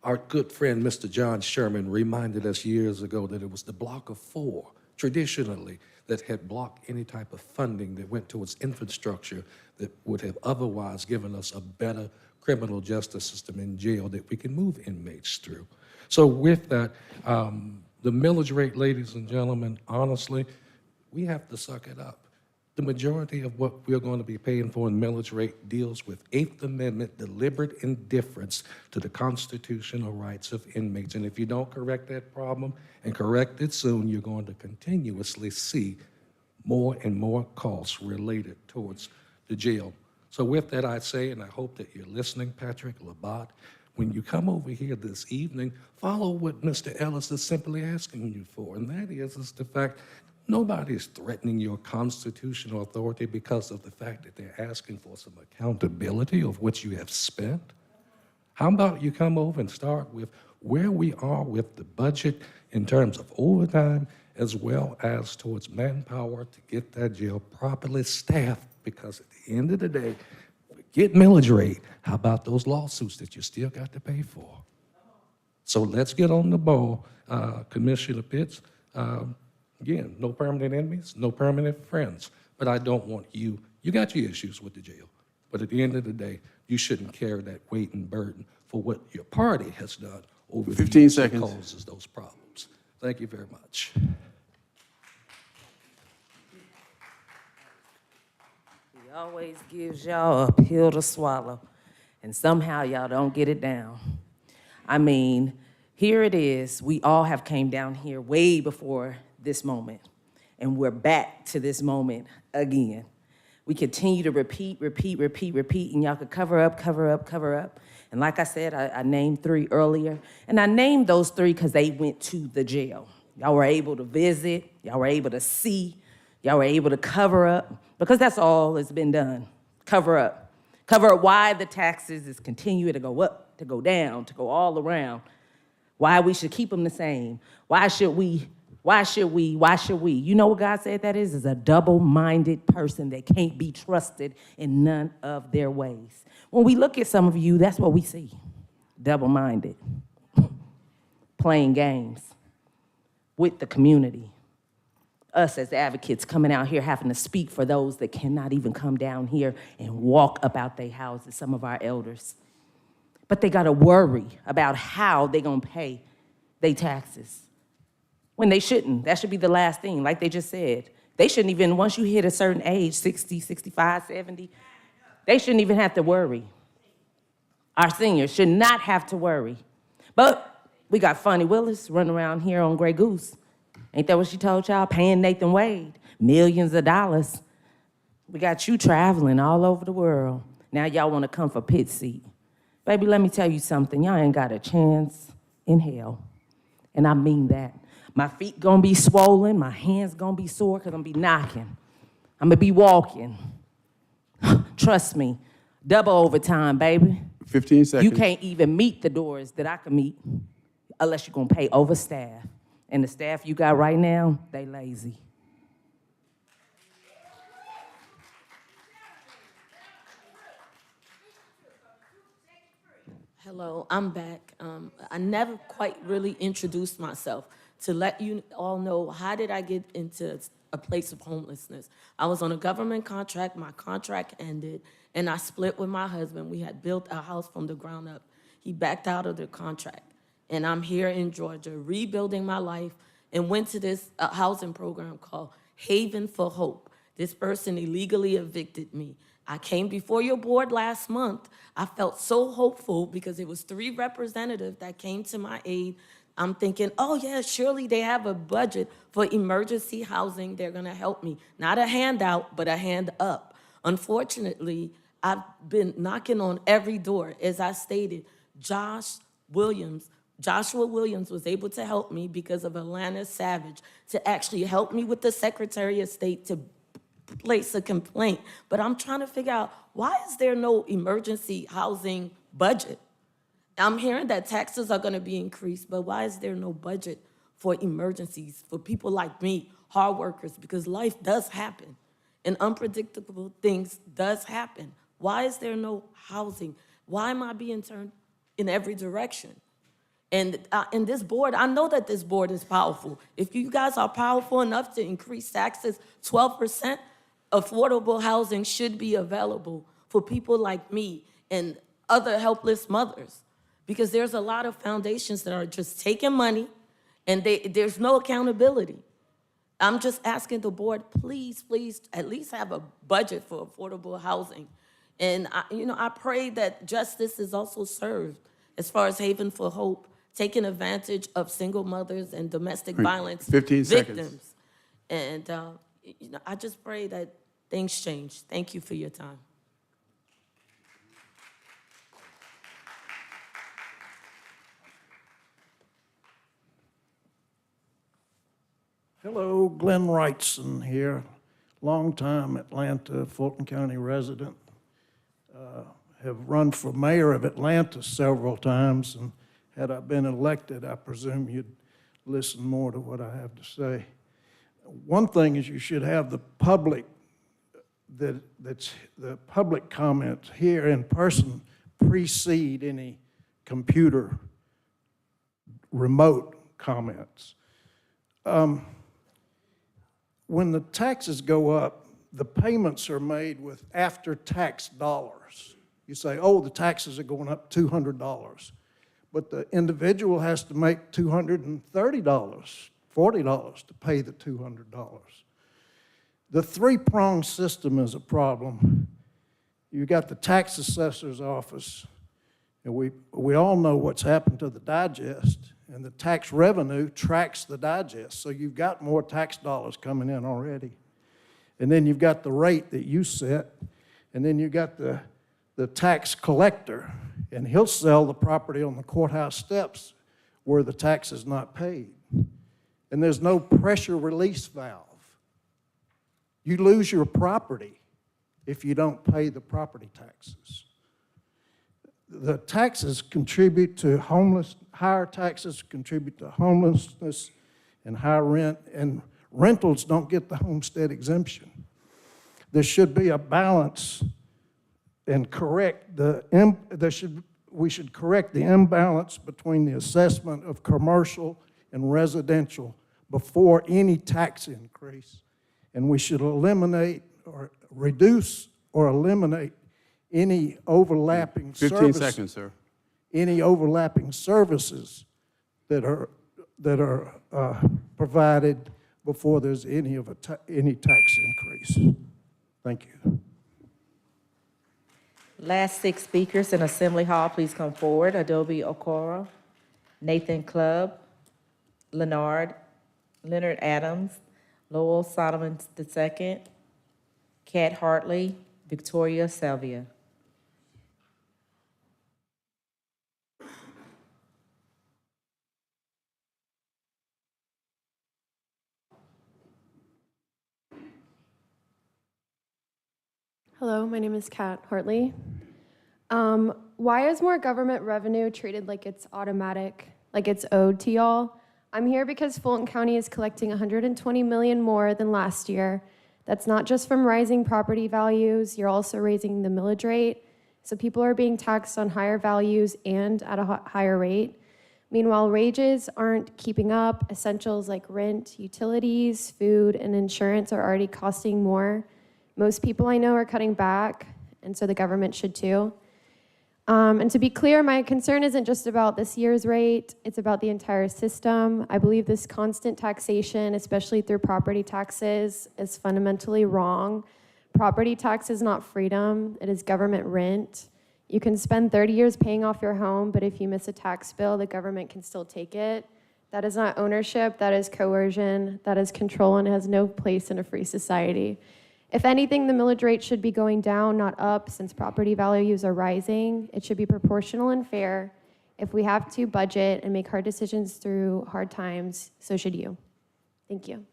Our good friend, Mr. John Sherman, reminded us years ago that it was the block of 4, traditionally, that had blocked any type of funding that went towards infrastructure that would have otherwise given us a better criminal justice system in jail that we can move inmates through. So with that, the millage rate, ladies and gentlemen, honestly, we have to suck it up. The majority of what we're going to be paying for in millage rate deals with 8th Amendment deliberate indifference to the constitutional rights of inmates. And if you don't correct that problem and correct it soon, you're going to continuously see more and more costs related towards the jail So with that, I say, and I hope that you're listening, Patrick Labat, when you come over here this evening, follow what Mr. Ellis is simply asking you for, and that is the fact nobody is threatening your constitutional authority because of the fact that they're asking for some accountability of what you have spent. How about you come over and start with where we are with the budget in terms of overtime as well as towards manpower to get that jail properly staffed, because at the end of the day, get millage rate. How about those lawsuits that you still got to pay for? So let's get on the ball, Commissioner Pitts. Again, no permanent enemies, no permanent friends. But I don't want you got your issues with the jail. But at the end of the day, you shouldn't carry that weight and burden for what your party has done over 15 years that seconds. causes those problems. Thank you very much. He always gives y'all a pill to swallow, and somehow y'all don't get it down. I mean, here it is. We all have came down here way before this moment, and we're back to this moment again. We continue to repeat, and y'all could cover up. And like I said, I named 3 earlier, and I named those 3 because they went to the jail. Y'all were able to visit, y'all were able to see, y'all were able to cover up, because that's all that's been done. Cover up. Cover up why the taxes is continuing to go up, to go down, to go all around. Why we should keep them the same. Why should we? You know what God said that is? Is a double-minded person that can't be trusted in none of their ways. When we look at some of you, that's what we see. Double-minded. Playing games with the community. Us as advocates coming out here having to speak for those that cannot even come down here and walk about their houses, some of our elders. But they gotta worry about how they gonna pay their taxes. When they shouldn't. That should be the last thing, like they just said. They shouldn't even, once you hit a certain age, 60, 65, 70, they shouldn't even have to worry. Our seniors should not have to worry. But we got Fonnie Willis running around here on Grey Goose. Ain't that what she told y'all? Paying Nathan Wade millions of dollars. We got you traveling all over the world. Now y'all wanna come for pit seat. Baby, let me tell you something. Y'all ain't got a chance in hell. And I mean that. My feet gonna be swollen, my hands gonna be sore, cause I'm gonna be knocking. I'm gonna be walking. Trust me, double overtime, baby. 15 seconds. You can't even meet the doors that I can meet unless you're gonna pay overstaff. And the staff you got right now, they lazy. Hello, I'm back. I never quite really introduced myself to let you all know how did I get into a place of homelessness. I was on a government contract, my contract ended, and I split with my husband. We had built a house from the ground up. He backed out of the contract, and I'm here in Georgia rebuilding my life and went to this housing program called Haven for Hope. This person illegally evicted me. I came before your board last month. I felt so hopeful because it was 3 representatives that came to my aid. I'm thinking, oh yeah, surely they have a budget for emergency housing. They're gonna help me. Not a handout, but a hand up. Unfortunately, I've been knocking on every door. As I stated, Joshua Williams was able to help me because of Alana Savage to actually help me with the Secretary of State to place a complaint. But I'm trying to figure out, why is there no emergency housing budget? I'm hearing that taxes are gonna be increased, but why is there no budget for emergencies, for people like me, hard workers? Because life does happen and unpredictable things does happen. Why is there no housing? Why am I being turned in every direction? And this board, I know that this board is powerful. If you guys are powerful enough to increase taxes 12%, affordable housing should be available for people like me and other helpless mothers. Because there's a lot of foundations that are just taking money and there's no accountability. I'm just asking the board, please, please, at least have a budget for affordable housing. And I pray that justice is also served as far as Haven for Hope, taking advantage of single mothers and domestic violence 15 victims. seconds. And I just pray that things change. Thank you for your time. Hello, Glenn Wrightson here, longtime Atlanta, Fulton County resident. Have run for mayor of Atlanta several times, and had I been elected, I presume you'd listen more to what I have to say. One thing is you should have the public, that's the public comments here in person precede any computer remote comments. When the taxes go up, the payments are made with after-tax dollars. You say, oh, the taxes are going up $200. But the individual has to make $230, $40 to pay the $200. The three-pronged system is a problem. You got the tax assessor's office, and we all know what's happened to the digest, and the tax revenue tracks the digest. So you've got more tax dollars coming in already. And then you've got the rate that you set, and then you've got the tax collector, and he'll sell the property on the courthouse steps where the tax is not paid. And there's no pressure release valve. You lose your property if you don't pay the property taxes. The taxes contribute to higher taxes contribute to homelessness and high rent, and rentals don't get the homestead exemption. There should be a balance and we should correct the imbalance between the assessment of commercial and residential before any tax increase. And we should eliminate or reduce or eliminate any overlapping 15 seconds, sir. Any overlapping services that are provided before there's any tax increase. Thank you. Last 6 speakers in Assembly Hall, please come forward. Adobe Okoro, Nathan Clubb, Leonard Adams, Lowell Solomon II, Kat Hartley, Victoria Salvia. Hello, my name is Kat Hartley. Why is more government revenue treated like it's automatic, like it's owed to y'all? I'm here because Fulton County is collecting $120 million more than last year. That's not just from rising property values, you're also raising the millage rate. So people are being taxed on higher values and at a higher rate. Meanwhile, wages aren't keeping up. Essentials like rent, utilities, food, and insurance are already costing more. Most people I know are cutting back, and so the government should too. And to be clear, my concern isn't just about this year's rate, it's about the entire system. I believe this constant taxation, especially through property taxes, is fundamentally wrong. Property tax is not freedom, it is government rent. You can spend 30 years paying off your home, but if you miss a tax bill, the government can still take it. That is not ownership, that is coercion, that is control, and has no place in a free society. If anything, the millage rate should be going down, not up, since property values are rising. It should be proportional and fair. If we have to budget and make hard decisions through hard times, so should you. Thank you.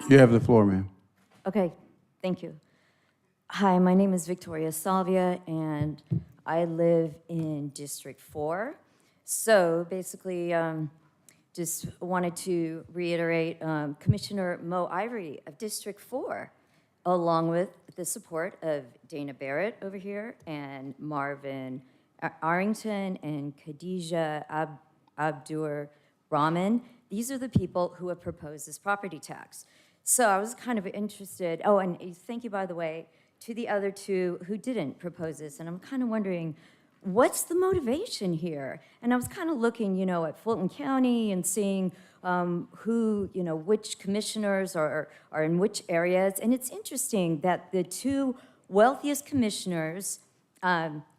You have the floor, ma'am. Okay, thank you. Hi, my name is Victoria Salvia, and I live in District 4. So basically, just wanted to reiterate Commissioner Mo Ivory of District 4, along with the support of Dana Barrett over here, and Marvin Arrington, and Khadija Abdur Rahman. These are the people who have proposed this property tax. So I was kind of interested, oh, and thank you, by the way, to the other two who didn't propose this, and I'm kind of wondering, what's the motivation here? And I was kind of looking, at Fulton County and seeing who, which commissioners are in which areas, and it's interesting that the two wealthiest commissioners,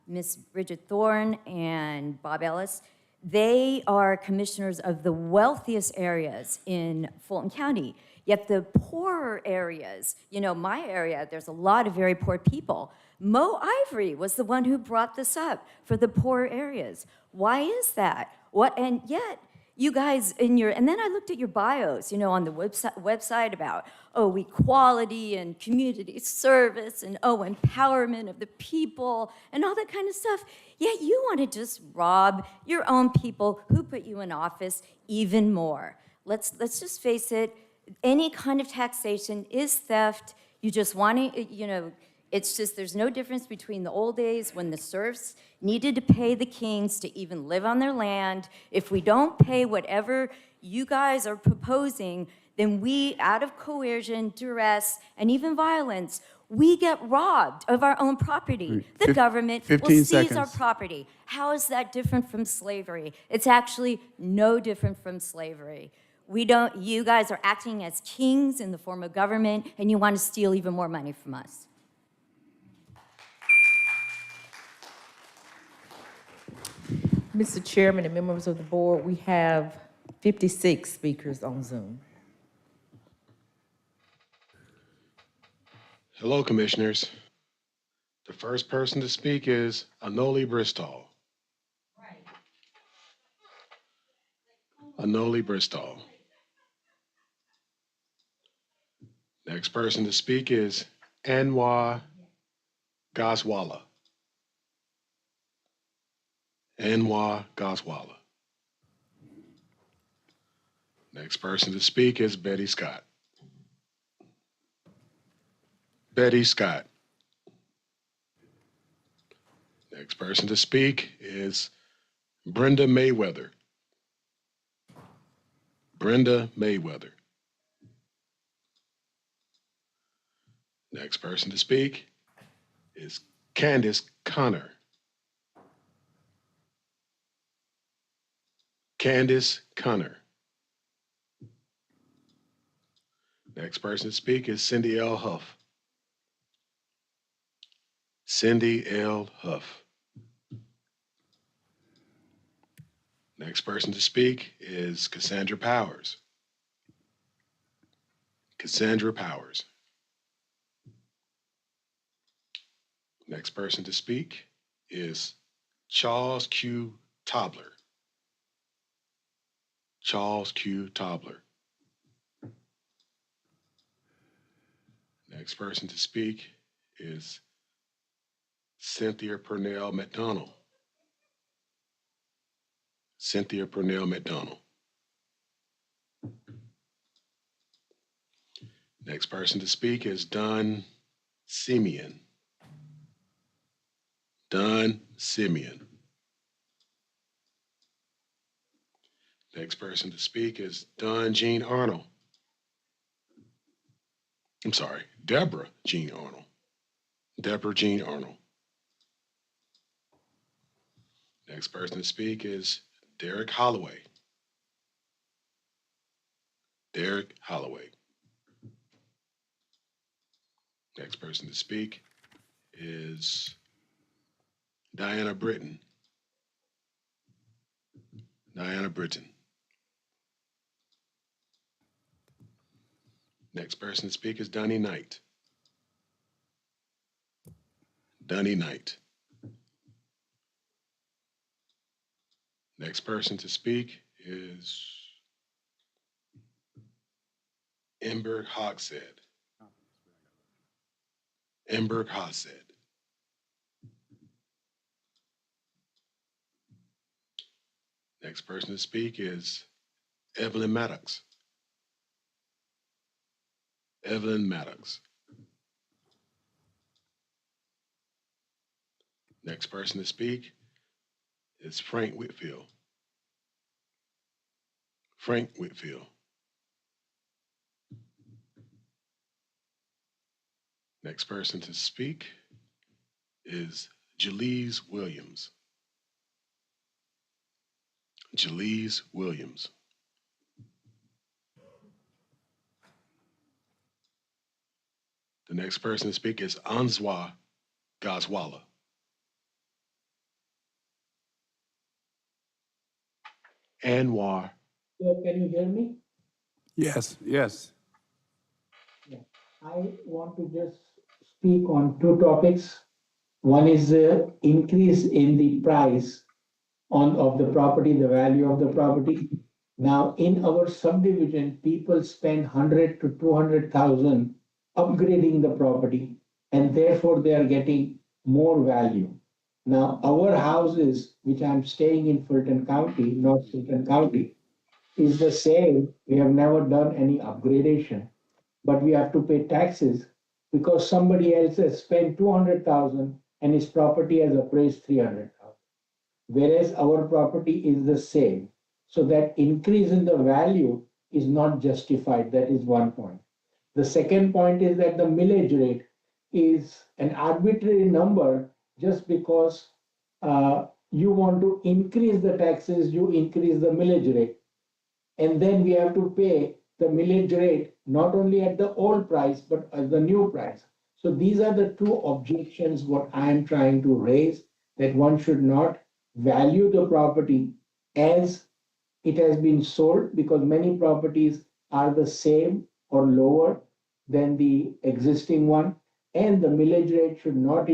Miss Bridget Thorne and Bob Ellis, They are commissioners of the wealthiest areas in Fulton County. Yet the poorer areas, you know, my area, there's a lot of very poor people. Mo Ivory was the one who brought this up for the poorer areas. Why is that? And yet, you guys and then I looked at your bios, you know, on the website about, oh, equality and community service and, oh, empowerment of the people and all that kind of stuff. Yet you want to just rob your own people who put you in office even more. Let's just face it, any kind of taxation is theft. You just want to, you know, it's just there's no difference between the old days when the serfs needed to pay the kings to even live on their land. If we don't pay whatever you guys are proposing, then we, out of coercion, duress, and even violence, we get robbed of our own property. The government will 15 seize our seconds. property. How is that different from slavery? It's actually no different from slavery. You guys are acting as kings in the form of government, and you want to steal even more money from us. Mr. Chairman and members of the board, we have 56 speakers on Zoom. Hello, Commissioners. The first person to speak is Anoli Bristol. Anoli Bristol. Next person to speak is Anwar Goswala. Anwar Goswala. Next person to speak is Betty Scott. Betty Scott. Next person to speak is Brenda Mayweather. Brenda Mayweather. Next person to speak is Candace Connor. Candace Connor. Next person to speak is Cindy L. Huff. Cindy L. Huff. Next person to speak is Cassandra Powers. Cassandra Powers. Next person to speak is Charles Q. Tobler. Charles Q. Tobler. Next person to speak is Cynthia Purnell McDonald. Cynthia Purnell McDonald. Next person to speak is Don Simeon. Don Simeon. Next person to speak is Don Jean Arnold. I'm sorry, Deborah Jean Arnold. Deborah Jean Arnold. Next person to speak is Derek Holloway. Derek Holloway. Next person to speak is Diana Britton. Diana Britton. Next person to speak is Donnie Knight. Donnie Knight. Next person to speak is Ember Hogshead. Ember Hogshead. Next person to speak is Evelyn Maddox. Evelyn Maddox. Next person to speak is Frank Whitfield. Frank Whitfield. Next person to speak is Jalise Williams. Jalise Williams. The next person to speak is Anwar Goswala. Anwar. So can you hear me? Yes, yes. Yeah. I want to just speak on two topics. One is the increase in the price of the property, the value of the property. Now, in our subdivision, people spend 100 to 200,000 upgrading the property, and therefore they are getting more value. Now, our houses, which I'm staying in Fulton County, North Fulton County, is the same. We have never done any upgradation, but we have to pay taxes because somebody else has spent 200,000 and his property has appraised 300,000. Whereas our property is the same. So that increase in the value is not justified. That is one point. The second point is that the millage rate is an arbitrary number just because you want to increase the taxes, you increase the millage rate. And then we have to pay the millage rate not only at the old price, but at the new price. So these are the two objections what I am trying to raise, that one should not value the property as it has been sold, because many properties are the same or lower than the existing one, and the millage rate should not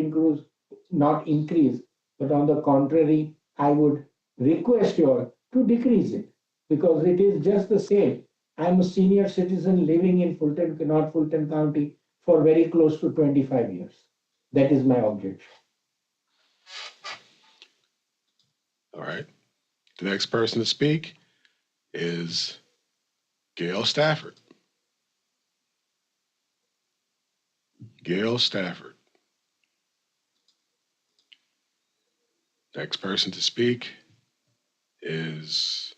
increase, but on the contrary, I would request you all to decrease it, because it is just the same. I'm a senior citizen living in Fulton, North Fulton County for very close to 25 years. That is my objection. All right. The next person to speak is Gail Stafford. Gail Stafford. Next person to speak is,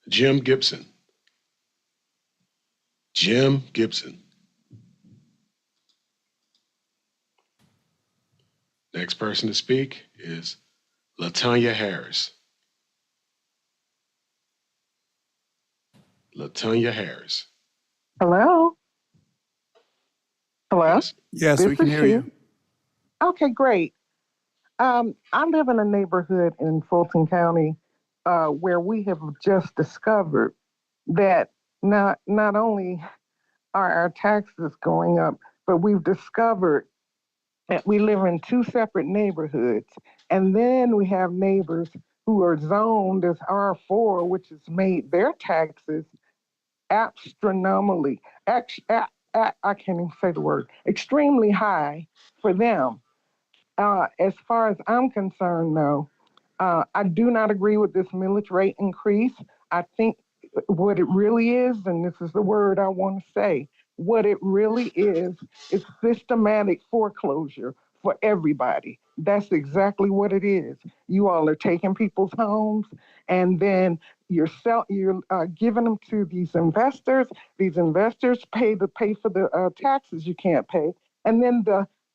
Jim Gibson. Jim Gibson. Next person to speak is LaTanya Harris. LaTanya Harris. Hello? Hello? Yes. Yes, This we can is hear she. you. Okay, great. I live in a neighborhood in Fulton County where we have just discovered that not only are our taxes going up, but we've discovered that we live in two separate neighborhoods. And then we have neighbors who are zoned as R4, which has made their taxes astronomically, I can't even say the word, extremely high for them. As far as I'm concerned, though, I do not agree with this millage rate increase. I think what it really is, and this is the word I want to say, what it really is systematic foreclosure for everybody. That's exactly what it is. You all are taking people's homes and then you're giving them to these investors. These investors pay for the taxes you can't pay. And then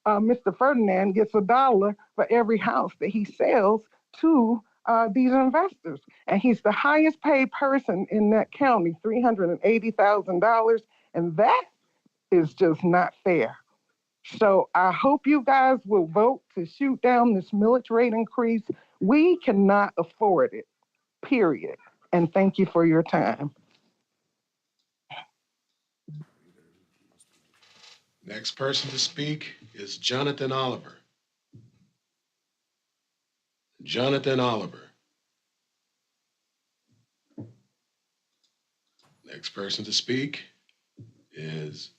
Mr. Ferdinand gets $1 for every house that he sells to these investors. And he's the highest paid person in that county, $380,000. And that is just not fair. So I hope you guys will vote to shoot down this millage rate increase. We cannot afford it, period. And thank you for your time. Next person to speak is Jonathan Oliver. Jonathan Oliver. Next person to speak is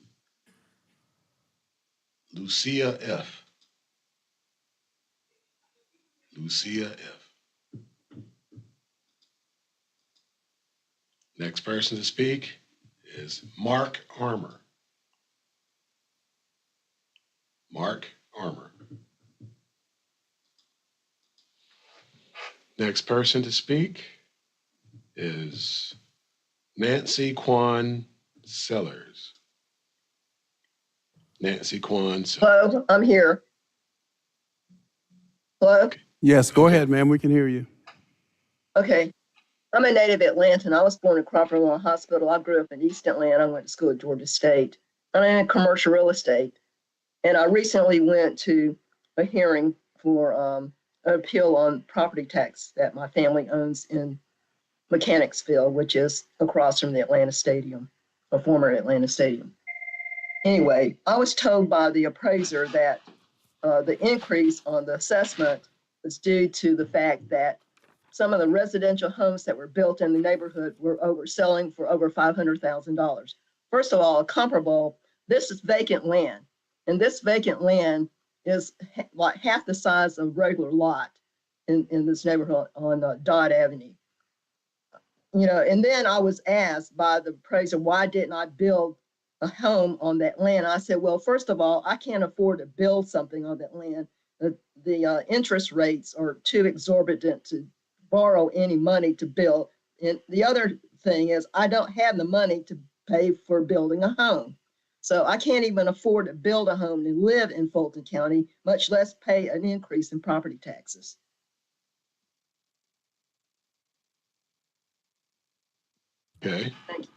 Lucia F. Lucia F. Next person to speak is Mark Armour. Mark Armour. Next person to speak is Nancy Kwan Sellers. Nancy Kwan Sellers. Hello, I'm here. Hello? Yes, go ahead, ma'am. We can hear you. Okay. I'm a native Atlantan. I was born in Crawford Lawn Hospital. I grew up in East Atlanta. I went to school at Georgia State. I'm in commercial real estate. And I recently went to a hearing for appeal on property tax that my family owns in Mechanicsville, which is across from the Atlanta Stadium, a former Atlanta Stadium. Anyway, I was told by the appraiser that the increase on the assessment was due to the fact that some of the residential homes that were built in the neighborhood were selling for over $500,000. First of all, comparable, this is vacant land, and this vacant land is like half the size of a regular lot in this neighborhood on Dodd Avenue. You know, and then I was asked by the appraiser, why didn't I build a home on that land? I said, well, first of all, I can't afford to build something on that land. The interest rates are too exorbitant to borrow any money to build. And the other thing is I don't have the money to pay for building a home. So I can't even afford to build a home and live in Fulton County, much less pay an increase in property taxes. Okay. Thank you.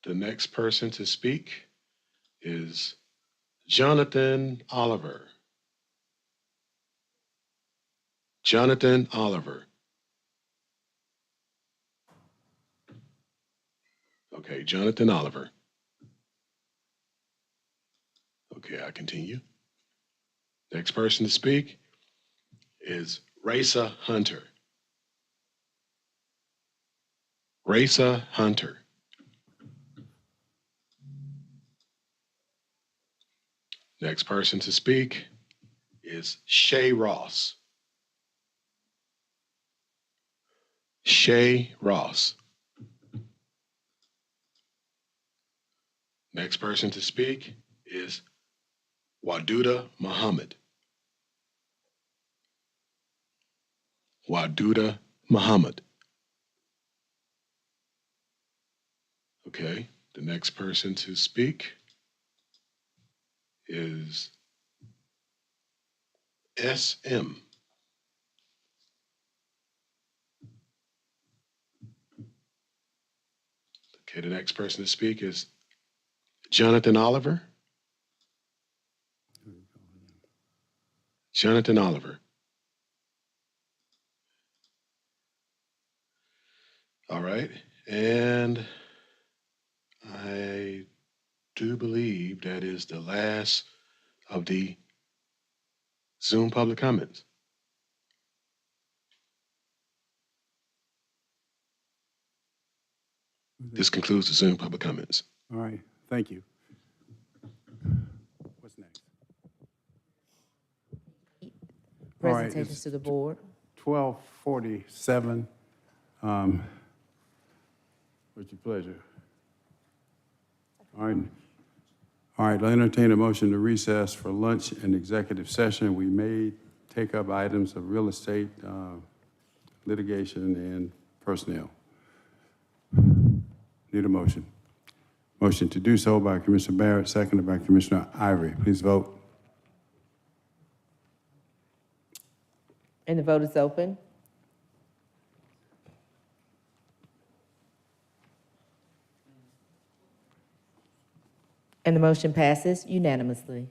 The next person to speak is Jonathan Oliver. Jonathan Oliver. Okay, Jonathan Oliver. Okay, I continue. Next person to speak is Raisa Hunter. Raisa Hunter. Next person to speak is Shay Ross. Shay Ross. Next person to speak is Waduda Muhammad. Waduda Muhammad. Okay, the next person to speak is SM. Okay, the next person to speak is Jonathan Oliver. Jonathan Oliver. All right, and I do believe that is the last of the Zoom public comments. This concludes the Zoom public comments. All right, thank you. What's next? All right, Presentations it's to the board. 12:47. What's your pleasure? All right. All right, I'll entertain a motion to recess for lunch and executive session. We may take up items of real estate, litigation, and personnel. Need a motion. Motion to do so by Commissioner Barrett, seconded by Commissioner Ivory. Please vote. And the vote is open. And the motion passes unanimously.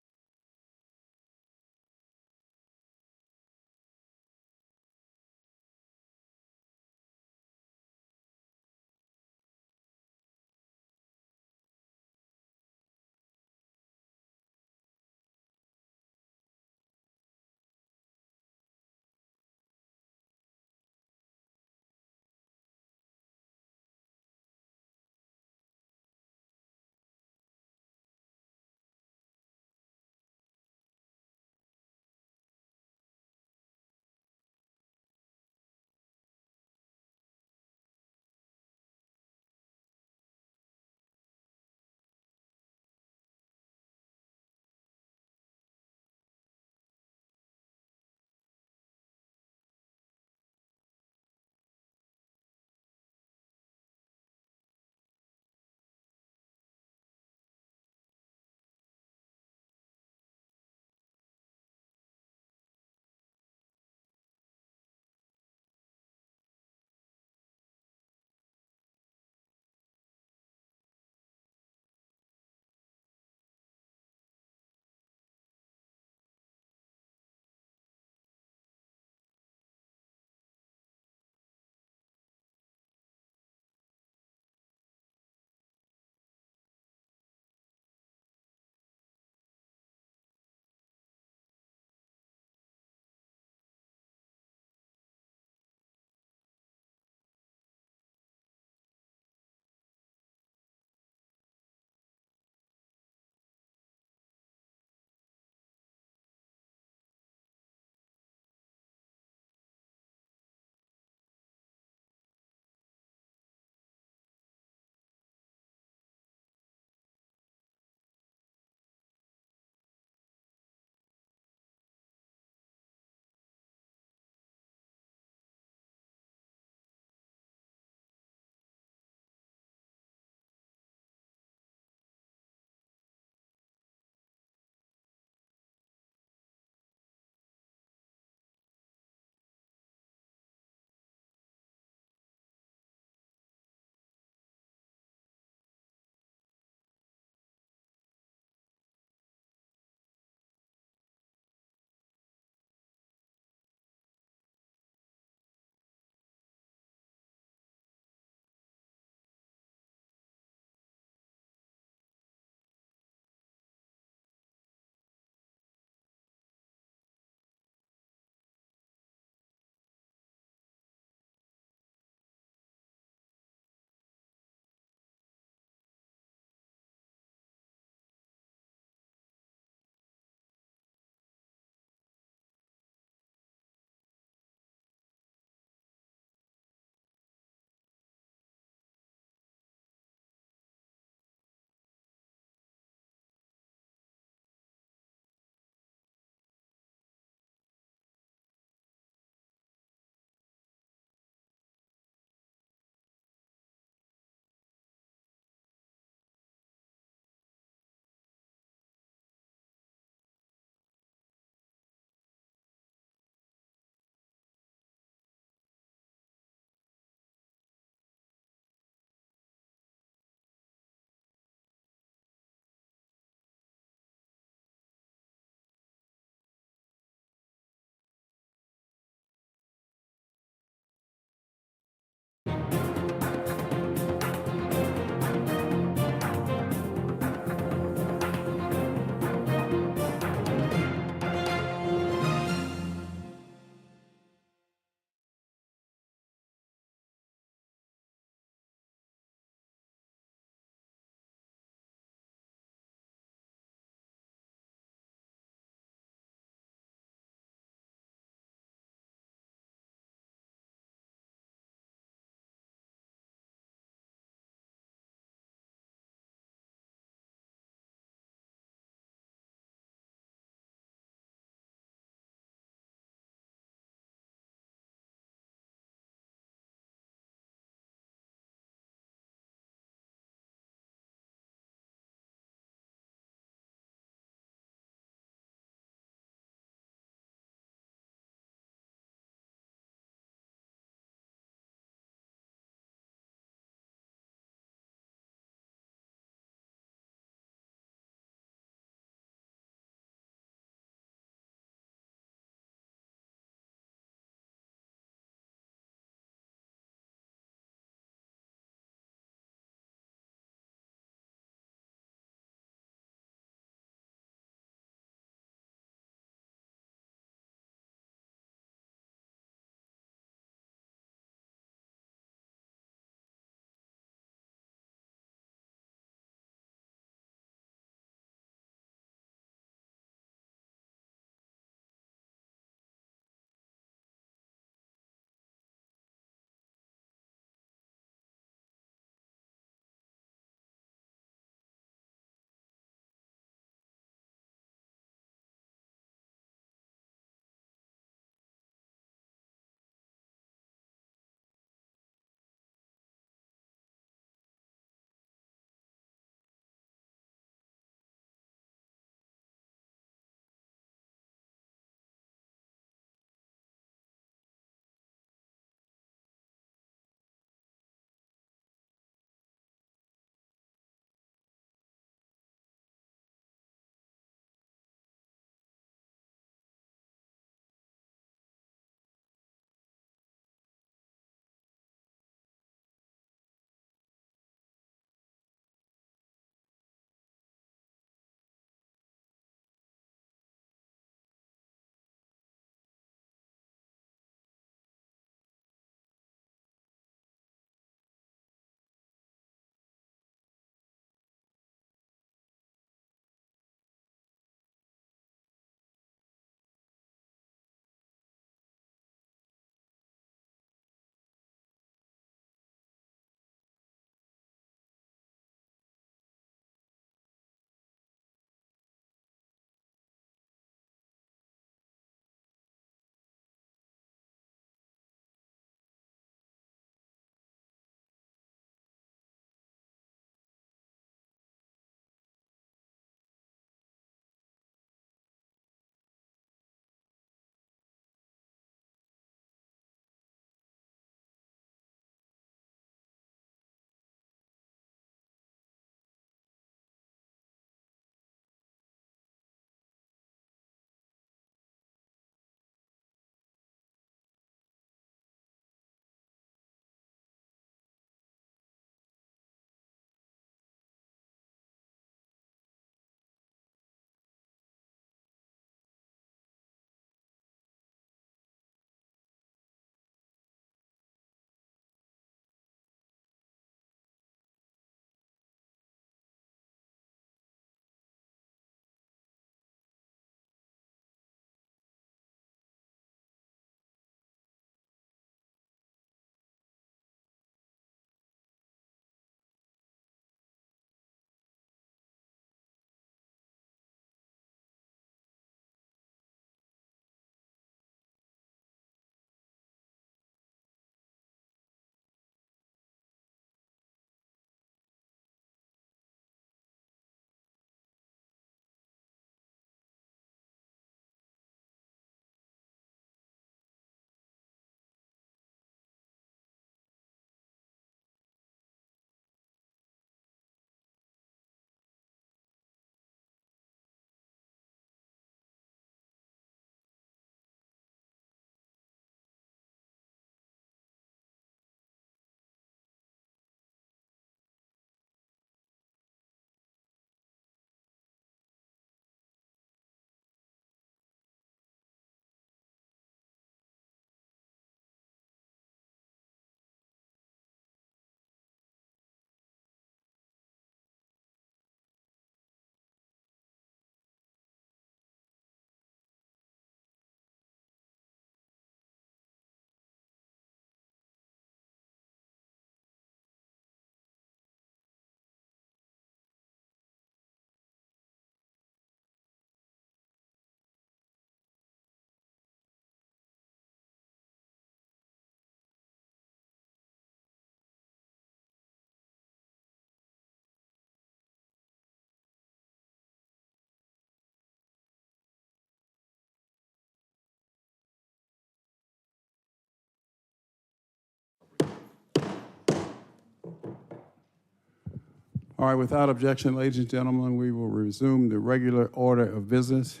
All right, without objection, ladies and gentlemen, we will resume the regular order of business.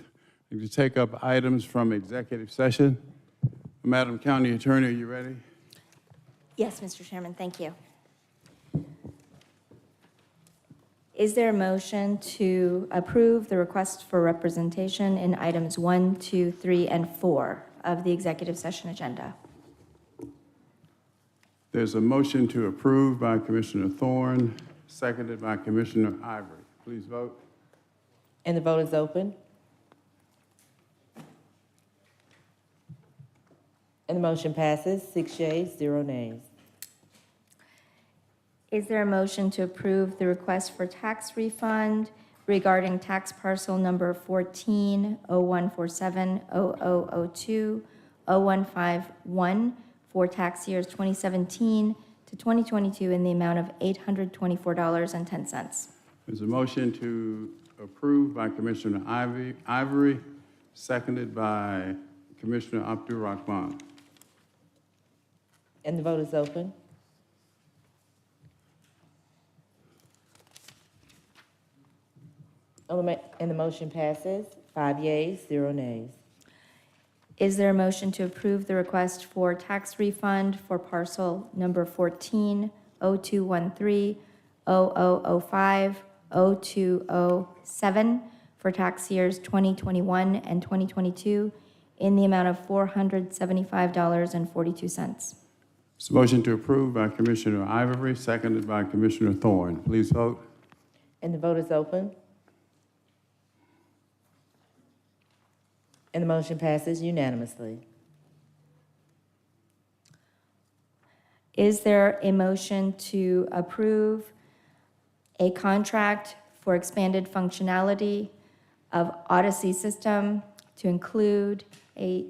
We can take up items from executive session. Madam County Attorney, are you ready? Yes, Mr. Chairman, thank you. Is there a motion to approve the request for representation in items 1, 2, 3, and 4 of the executive session agenda? There's a motion to approve by Commissioner Thorne, seconded by Commissioner Ivory. Please vote. And the vote is open. And the motion passes, 6 yeas, 0 nays. Is there a motion to approve the request for tax refund regarding tax parcel number 14-0147-0002-0151 for tax years 2017 to 2022 in the amount of $824.10? There's a motion to approve by Commissioner Ivory, seconded by Commissioner Abdul Rahman. And the vote is open. And the motion passes, 5 yeas, 0 nays. Is there a motion to approve the request for tax refund for parcel number 14-0213-0005-0207 for tax years 2021 and 2022 in the amount of $475.42? There's a motion to approve by Commissioner Ivory, seconded by Commissioner Thorne. Please vote. And the vote is open. And the motion passes unanimously. Is there a motion to approve a contract for expanded functionality of Odyssey system to include a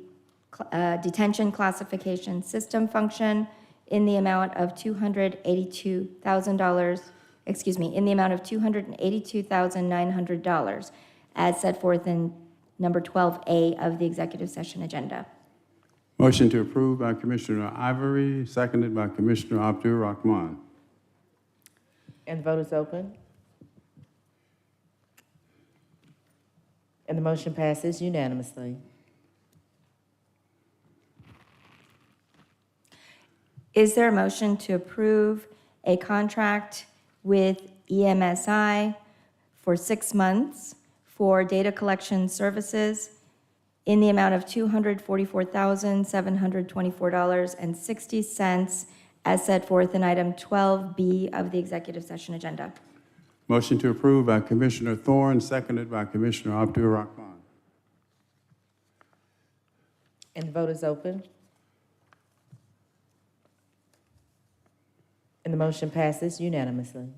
detention classification system function in the amount of $282,000, in the amount of $282,900 as set forth in number 12A of the executive session agenda? Motion to approve by Commissioner Ivory, seconded by Commissioner Abdul Rahman. And the vote is open. And the motion passes unanimously. Is there a motion to approve a contract with EMSI for 6 months for data collection services in the amount of $244,724.60 as set forth in item 12B of the executive session agenda? Motion to approve by Commissioner Thorne, seconded by Commissioner Abdul Rahman. And the vote is open. And the motion passes unanimously.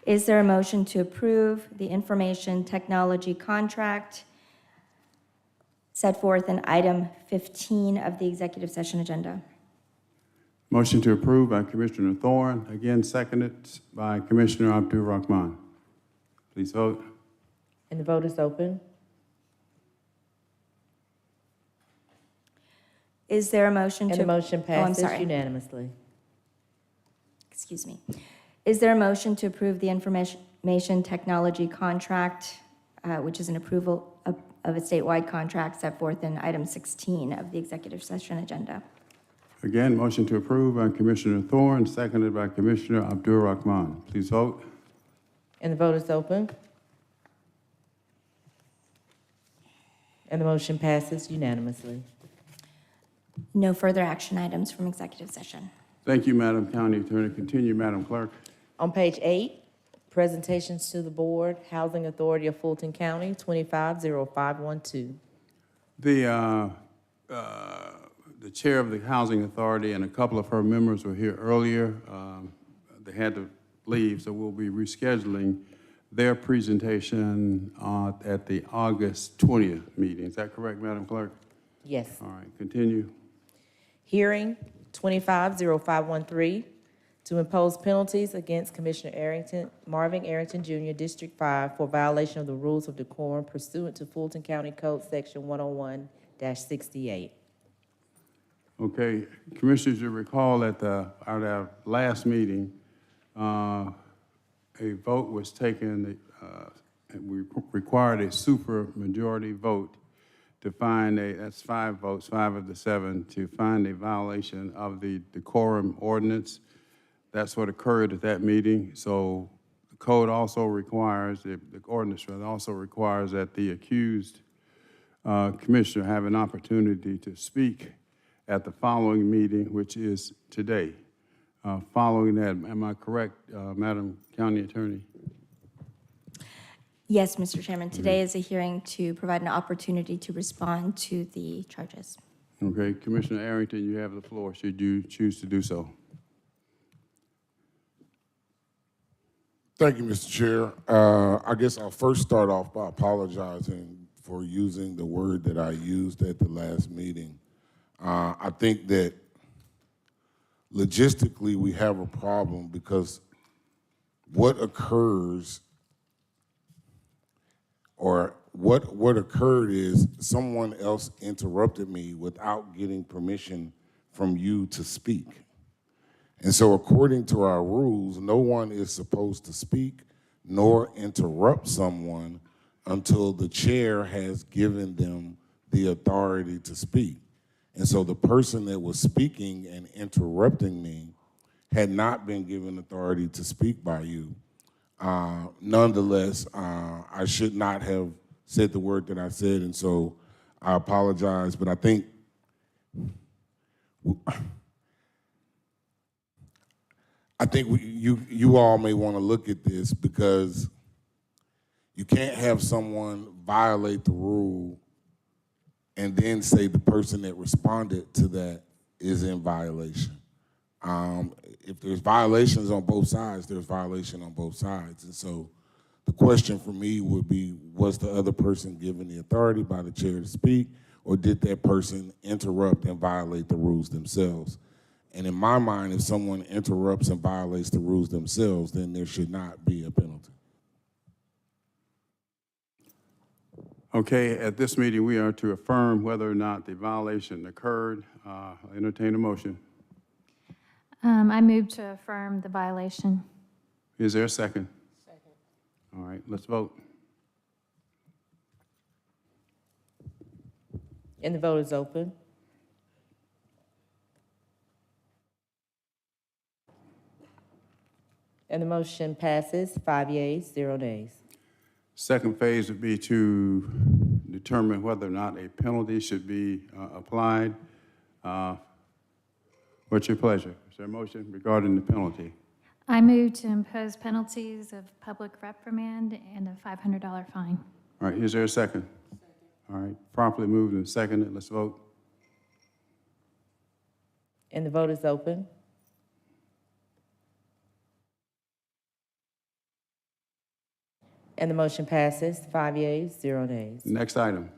Is there a motion to approve the information technology contract set forth in item 15 of the executive session agenda? Motion to approve by Commissioner Thorne, again seconded by Commissioner Abdul Rahman. Please vote. And the vote is open. Is there a motion to? And the motion passes sorry. unanimously. Excuse me. Is there a motion to approve the information technology contract, which is an approval of a statewide contract set forth in item 16 of the executive session agenda? Again, motion to approve by Commissioner Thorne, seconded by Commissioner Abdul Rahman. Please vote. And the vote is open. And the motion passes unanimously. No further action items from executive session. Thank you, Madam County Attorney. Continue, Madam Clerk. On page 8, presentations to the Board, Housing Authority of Fulton County, 250512. The chair of the Housing Authority and a couple of her members were here earlier. They had to leave, so we'll be rescheduling their presentation at the August 20th meeting. Is that correct, Madam Clerk? Yes. All right, continue. Hearing 250513 to impose penalties against Commissioner Marvin Arrington Jr., District 5, for violation of the rules of decorum pursuant to Fulton County Code Section 101-68. Okay, Commissioners, you recall at our last meeting, a vote was taken, and we required a supermajority vote to find that's 5 votes, 5 of the 7, to find a violation of the decorum ordinance. That's what occurred at that meeting. So the code also requires, the ordinance also requires that the accused commissioner have an opportunity to speak at the following meeting, which is today. Following that, am I correct, Madam County Attorney? Yes, Mr. Chairman. Today is a hearing to provide an opportunity to respond to the charges. Okay, Commissioner Arrington, you have the floor, should you choose to do so. Thank you, Mr. Chair. I guess I'll first start off by apologizing for using the word that I used at the last meeting. I think that logistically we have a problem because what occurs or what occurred is someone else interrupted me without getting permission from you to speak. And so according to our rules, no one is supposed to speak nor interrupt someone until the chair has given them the authority to speak. And so the person that was speaking and interrupting me had not been given authority to speak by you. Nonetheless, I should not have said the word that I said, and so I apologize, but I think you all may want to look at this because you can't have someone violate the rule and then say the person that responded to that is in violation. If there's violations on both sides, there's violation on both sides. And so the question for me would be, was the other person given the authority by the chair to speak, or did that person interrupt and violate the rules themselves? And in my mind, if someone interrupts and violates the rules themselves, then there should not be a penalty. Okay, at this meeting, we are to affirm whether or not the violation occurred. Entertain a motion. I move to affirm the violation. Is there a second? Second. All right, let's vote. And the vote is open. And the motion passes 5 yeas, 0 nays. Second phase would be to determine whether or not a penalty should be applied. What's your pleasure? Is there a motion regarding the penalty? I move to impose penalties of public reprimand and a $500 fine. All right, is there a second? All right, properly moved and seconded. Let's vote. And the vote is open. And the motion passes 5 yeas, 0 nays. Next item.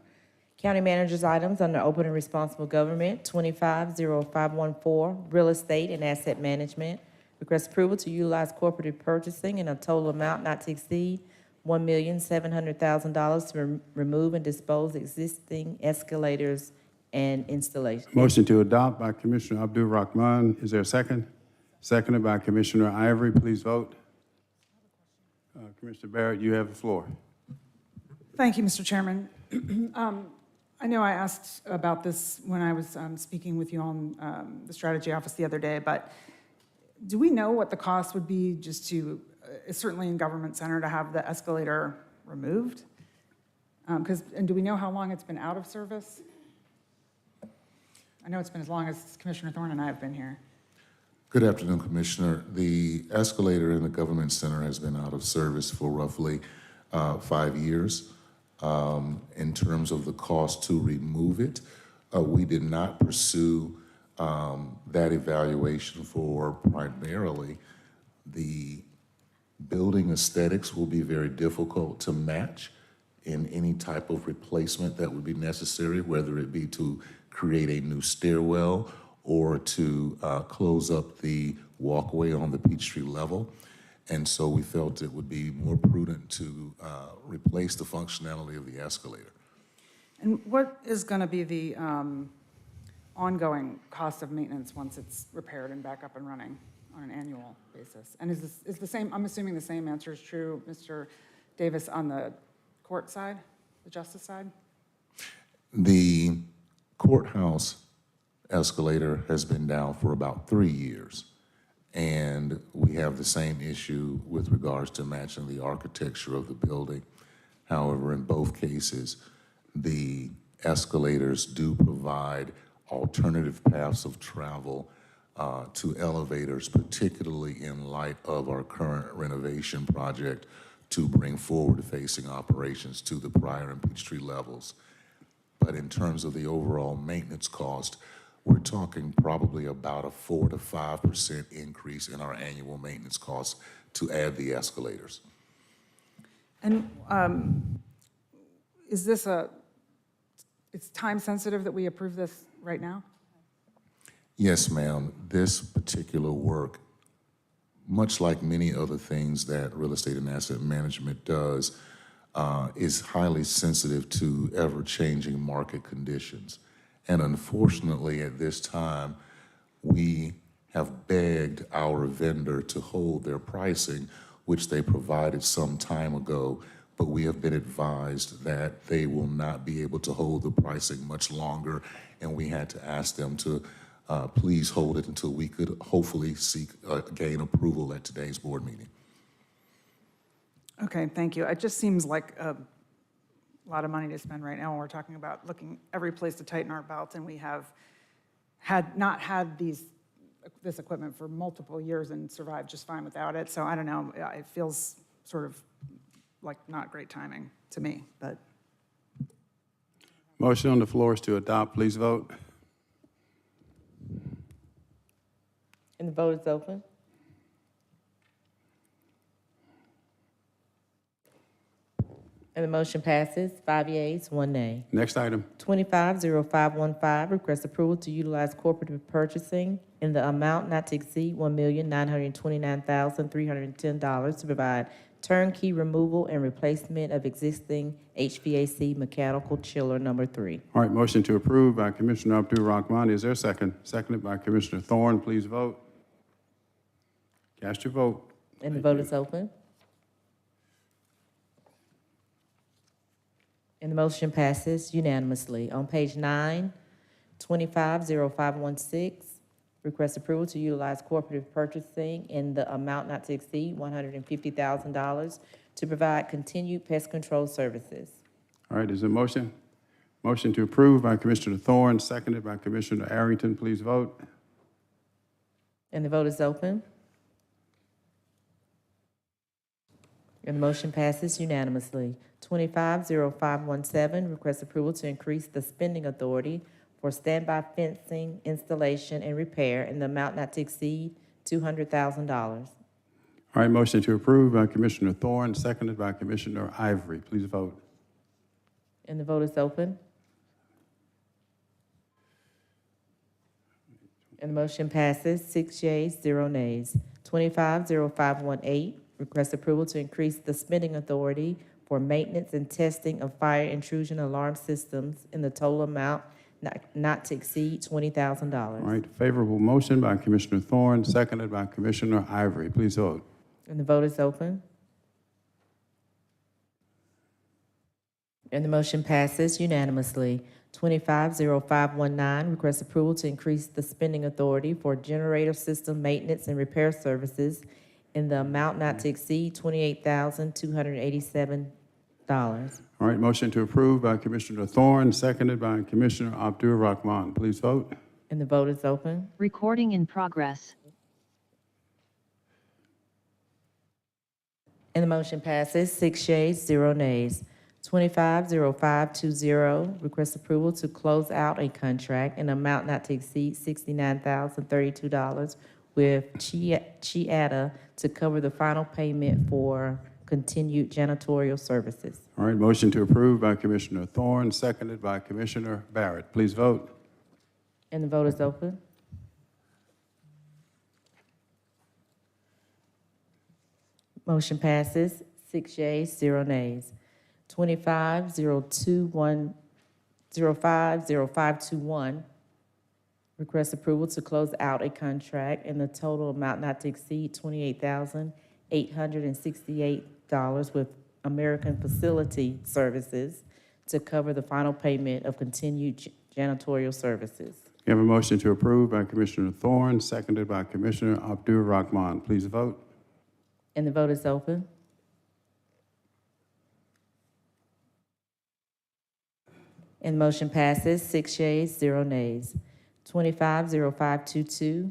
County manager's items under open and responsible government, 250514, real estate and asset management. Request approval to utilize cooperative purchasing in a total amount not to exceed $1,700,000 to remove and dispose existing escalators and installation. Motion to adopt by Commissioner Abdul Rahman. Is there a second? Seconded by Commissioner Ivory. Please vote. Commissioner Barrett, you have the floor. Thank you, Mr. Chairman. I know I asked about this when I was speaking with you on the strategy office the other day, but do we know what the cost would be just to, certainly in Government Center, to have the escalator removed? And do we know how long it's been out of service? I know it's been as long as Commissioner Thorne and I have been here. Good afternoon, Commissioner. The escalator in the Government Center has been out of service for roughly 5 years. In terms of the cost to remove it, we did not pursue that evaluation for primarily the building aesthetics will be very difficult to match in any type of replacement that would be necessary, whether it be to create a new stairwell or to close up the walkway on the Peachtree level. And so we felt it would be more prudent to replace the functionality of the escalator. And what is going to be the ongoing cost of maintenance once it's repaired and back up and running on an annual basis? And is the same, I'm assuming the same answer is true, Mr. Davis, on the court side, the justice side? The courthouse escalator has been down for about 3 years. And we have the same issue with regards to matching the architecture of the building. However, in both cases, the escalators do provide alternative paths of travel to elevators, particularly in light of our current renovation project to bring forward-facing operations to the prior and Peachtree levels. But in terms of the overall maintenance cost, we're talking probably about a 4 to 5% increase in our annual maintenance costs to add the escalators. And is this it's time sensitive that we approve this right now? Yes, ma'am. This particular work, much like many other things that real estate and asset management does, is highly sensitive to ever-changing market conditions. And unfortunately, at this time, we have begged our vendor to hold their pricing, which they provided some time ago, but we have been advised that they will not be able to hold the pricing much longer, and we had to ask them to please hold it until we could hopefully gain approval at today's board meeting. Okay, thank you. It just seems like a lot of money to spend right now when we're talking about looking every place to tighten our belt, and we have not had this equipment for multiple years and survived just fine without it. So I don't know, it feels sort of like not great timing to me, but. Motion on the floor is to adopt. Please vote. And the vote is open. And the motion passes, 5 yeas, 1 nay. Next item. 250515, request approval to utilize cooperative purchasing in the amount not to exceed $1,929,310 to provide turnkey removal and replacement of existing HVAC mechanical chiller number 3. All right, motion to approve by Commissioner Abdul-Rahman. Is there a second? Seconded by Commissioner Thorne. Please vote. Cast your vote. And the vote is open. And the motion passes unanimously. On page 9, 250516, request approval to utilize cooperative purchasing in the amount not to exceed $150,000 to provide continued pest control services. All right, is there a motion? Motion to approve by Commissioner Thorne, seconded by Commissioner Arrington. Please vote. And the vote is open. And the motion passes unanimously. 250517, request approval to increase the spending authority for standby fencing installation and repair in the amount not to exceed $200,000. All right, motion to approve by Commissioner Thorne, seconded by Commissioner Ivory. Please vote. And the vote is open. And the motion passes, 6 yeas, 0 nays. 250518, request approval to increase the spending authority for maintenance and testing of fire intrusion alarm systems in the total amount not to exceed $20,000. All right, favorable motion by Commissioner Thorne, seconded by Commissioner Ivory. Please vote. And the vote is open. And the motion passes unanimously. 250519, request approval to increase the spending authority for generator system maintenance and repair services in the amount not to exceed $28,287. All right, motion to approve by Commissioner Thorne, seconded by Commissioner Abdul-Rahman. Please vote. And the vote is open. Recording in progress. And the motion passes, 6 yeas, 0 nays. 250520, request approval to close out a contract in amount not to exceed $69,032 with Chiata to cover the final payment for continued janitorial services. All right, motion to approve by Commissioner Thorne, seconded by Commissioner Barrett. Please vote. And the vote is open. Motion passes, 6 yeas, 0 nays. 250521, Request approval to close out a contract in the total amount not to exceed $28,868 with American Facility Services to cover the final payment of continued janitorial services. We have a motion to approve by Commissioner Thorne, seconded by Commissioner Abdul Rahman. Please vote. And the vote is open. And the motion passes, 6 yeas, 0 nays. 250522,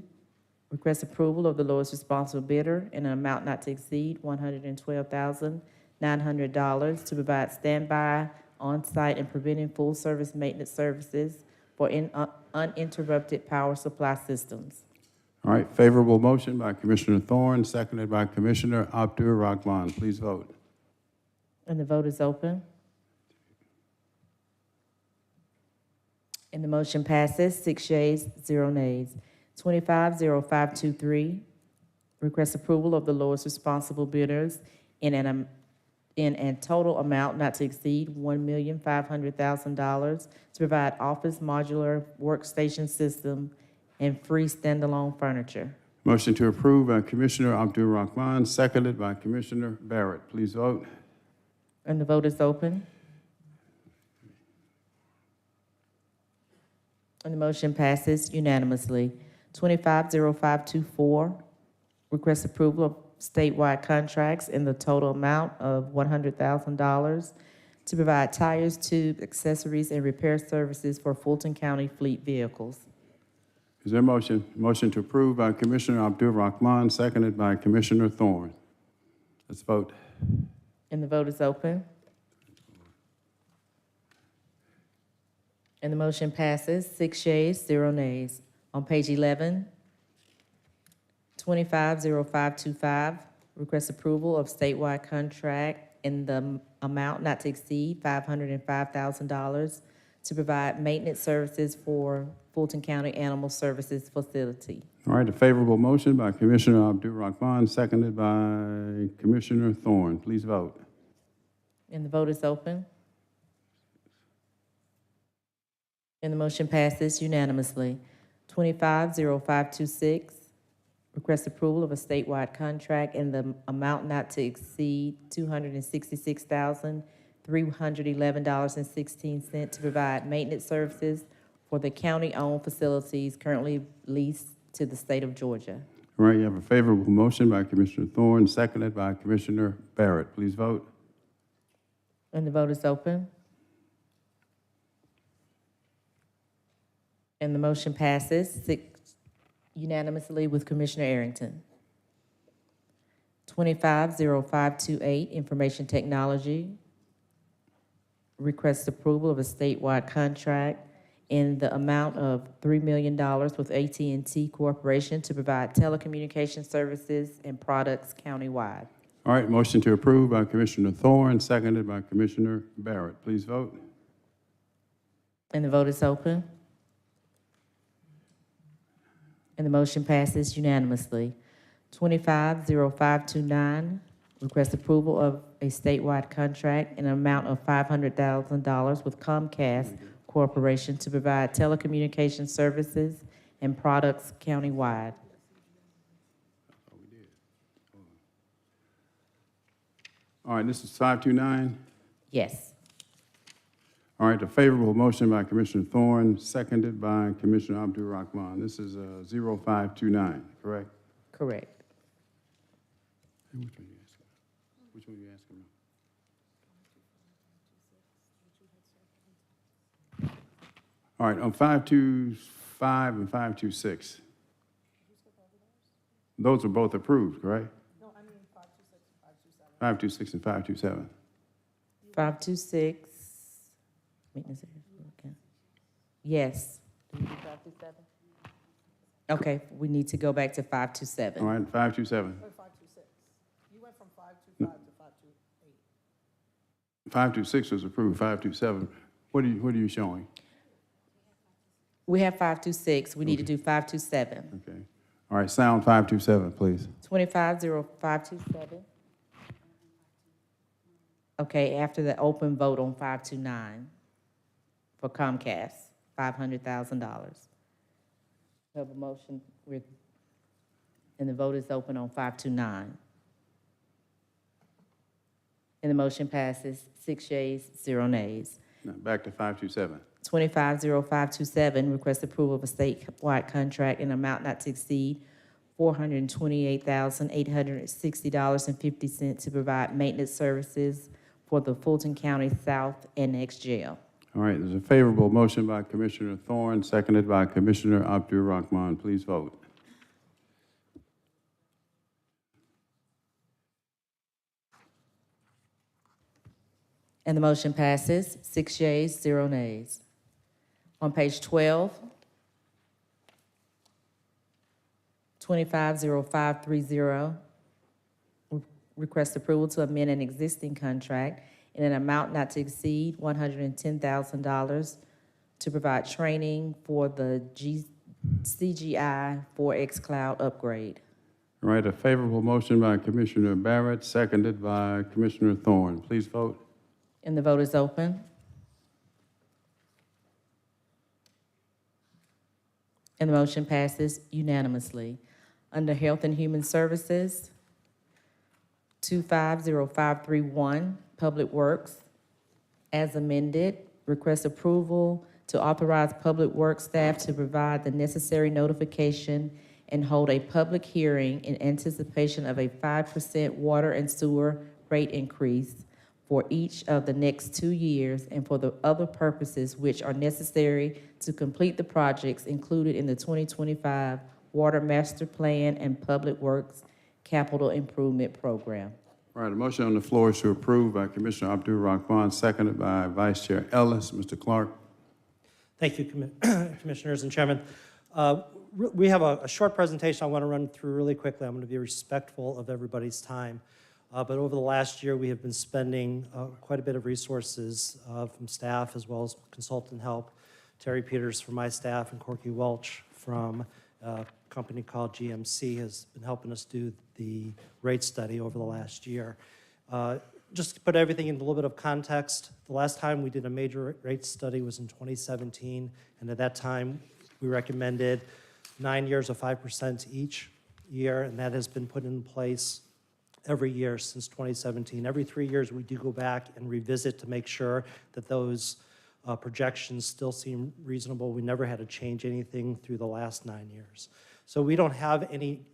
request approval of the lowest responsible bidder in an amount not to exceed $112,900 to provide standby, on-site, and preventing full-service maintenance services for uninterrupted power supply systems. All right, favorable motion by Commissioner Thorne, seconded by Commissioner Abdul Rahman. Please vote. And the vote is open. And the motion passes, 6 yeas, 0 nays. 250523, request approval of the lowest responsible bidders in a total amount not to exceed $1,500,000 to provide office modular workstation system and free standalone furniture. Motion to approve by Commissioner Abdul Rahman, seconded by Commissioner Barrett. Please vote. And the vote is open. And the motion passes unanimously. 250524, request approval of statewide contracts in the total amount of $100,000 to provide tires, tubes, accessories, and repair services for Fulton County fleet vehicles. Is there a motion? Motion to approve by Commissioner Abdul Rahman, seconded by Commissioner Thorne. Let's vote. And the vote is open. And the motion passes, 6 yeas, 0 nays. On page 11, 250525, request approval of statewide contract in the amount not to exceed $505,000 to provide maintenance services for Fulton County Animal Services Facility. All right, a favorable motion by Commissioner Abdul Rahman, seconded by Commissioner Thorne. Please vote. And the vote is open. And the motion passes unanimously. 250526, request approval of a statewide contract in the amount not to exceed $266,311.16 to provide maintenance services for the county-owned facilities currently leased to the state of Georgia. All right, you have a favorable motion by Commissioner Thorne, seconded by Commissioner Barrett. Please vote. And the vote is open. And the motion passes unanimously with Commissioner Arrington. 250528, Information Technology, requests approval of a statewide contract in the amount of $3 million with AT&T Corporation to provide telecommunication services and products countywide. All right, motion to approve by Commissioner Thorne, seconded by Commissioner Barrett. Please vote. And the vote is open. And the motion passes unanimously. 250529, request approval of a statewide contract in an amount of $500,000 with Comcast Corporation to provide telecommunication services and products countywide. All right, this is 529. Yes. All right, a favorable motion by Commissioner Thorne, seconded by Commissioner Abdul Rahman. This is 0529, correct? Correct. Which one are you asking? Which one are you asking? All right, on 525 and 526. Those are both approved, correct? No, I mean 526 and 527. 526. Maintenance area, okay. Yes. Do we do 527? Okay, we need to go back to 527. All right, 527. 526. You went from 525 to 528. 526 was approved, 527. What are you showing? We have 526. We need to do 527. Okay. All right, sound 527, please. 250527. Okay, after the open vote on 529 for Comcast, $500,000. We have a motion, and the vote is open on 529. And the motion passes 6 yeas, 0 nays. Now, back to 527. 250527, request approval of a statewide contract in amount not to exceed $428,860.50 to provide maintenance services for the Fulton County South Annex Jail. All right, there's a favorable motion by Commissioner Thorne, seconded by Commissioner Abdur Rahman. Please vote. And the motion passes 6 yeas, 0 nays. On page 12, 250530, request approval to amend an existing contract in an amount not to exceed $110,000 to provide training for the CGI 4X Cloud upgrade. All right, a favorable motion by Commissioner Barrett, seconded by Commissioner Thorne. Please vote. And the vote is open. And the motion passes unanimously. Under Health and Human Services, 250531, Public Works, as amended, request approval to authorize Public Works staff to provide the necessary notification and hold a public hearing in anticipation of a 5% water and sewer rate increase for each of the next 2 years and for the other purposes which are necessary to complete the projects included in the 2025 Water Master Plan and Public Works Capital Improvement Program. All right, a motion on the floor is to approve by Commissioner Abdur Rahman, seconded by Vice Chair Ellis. Mr. Clark. Thank you, Commissioners and Chairman. We have a short presentation I want to run through really quickly. I'm going to be respectful of everybody's time. But over the last year, we have been spending quite a bit of resources from staff as well as consultant help. Terry Peters from my staff and Corky Welch from a company called GMC has been helping us do the rate study over the last year. Just to put everything in a little bit of context, the last time we did a major rate study was in 2017, and at that time, we recommended 9 years of 5% each year, and that has been put in place every year since 2017. Every 3 years, we do go back and revisit to make sure that those projections still seem reasonable. We never had to change anything through the last 9 years. So we don't have any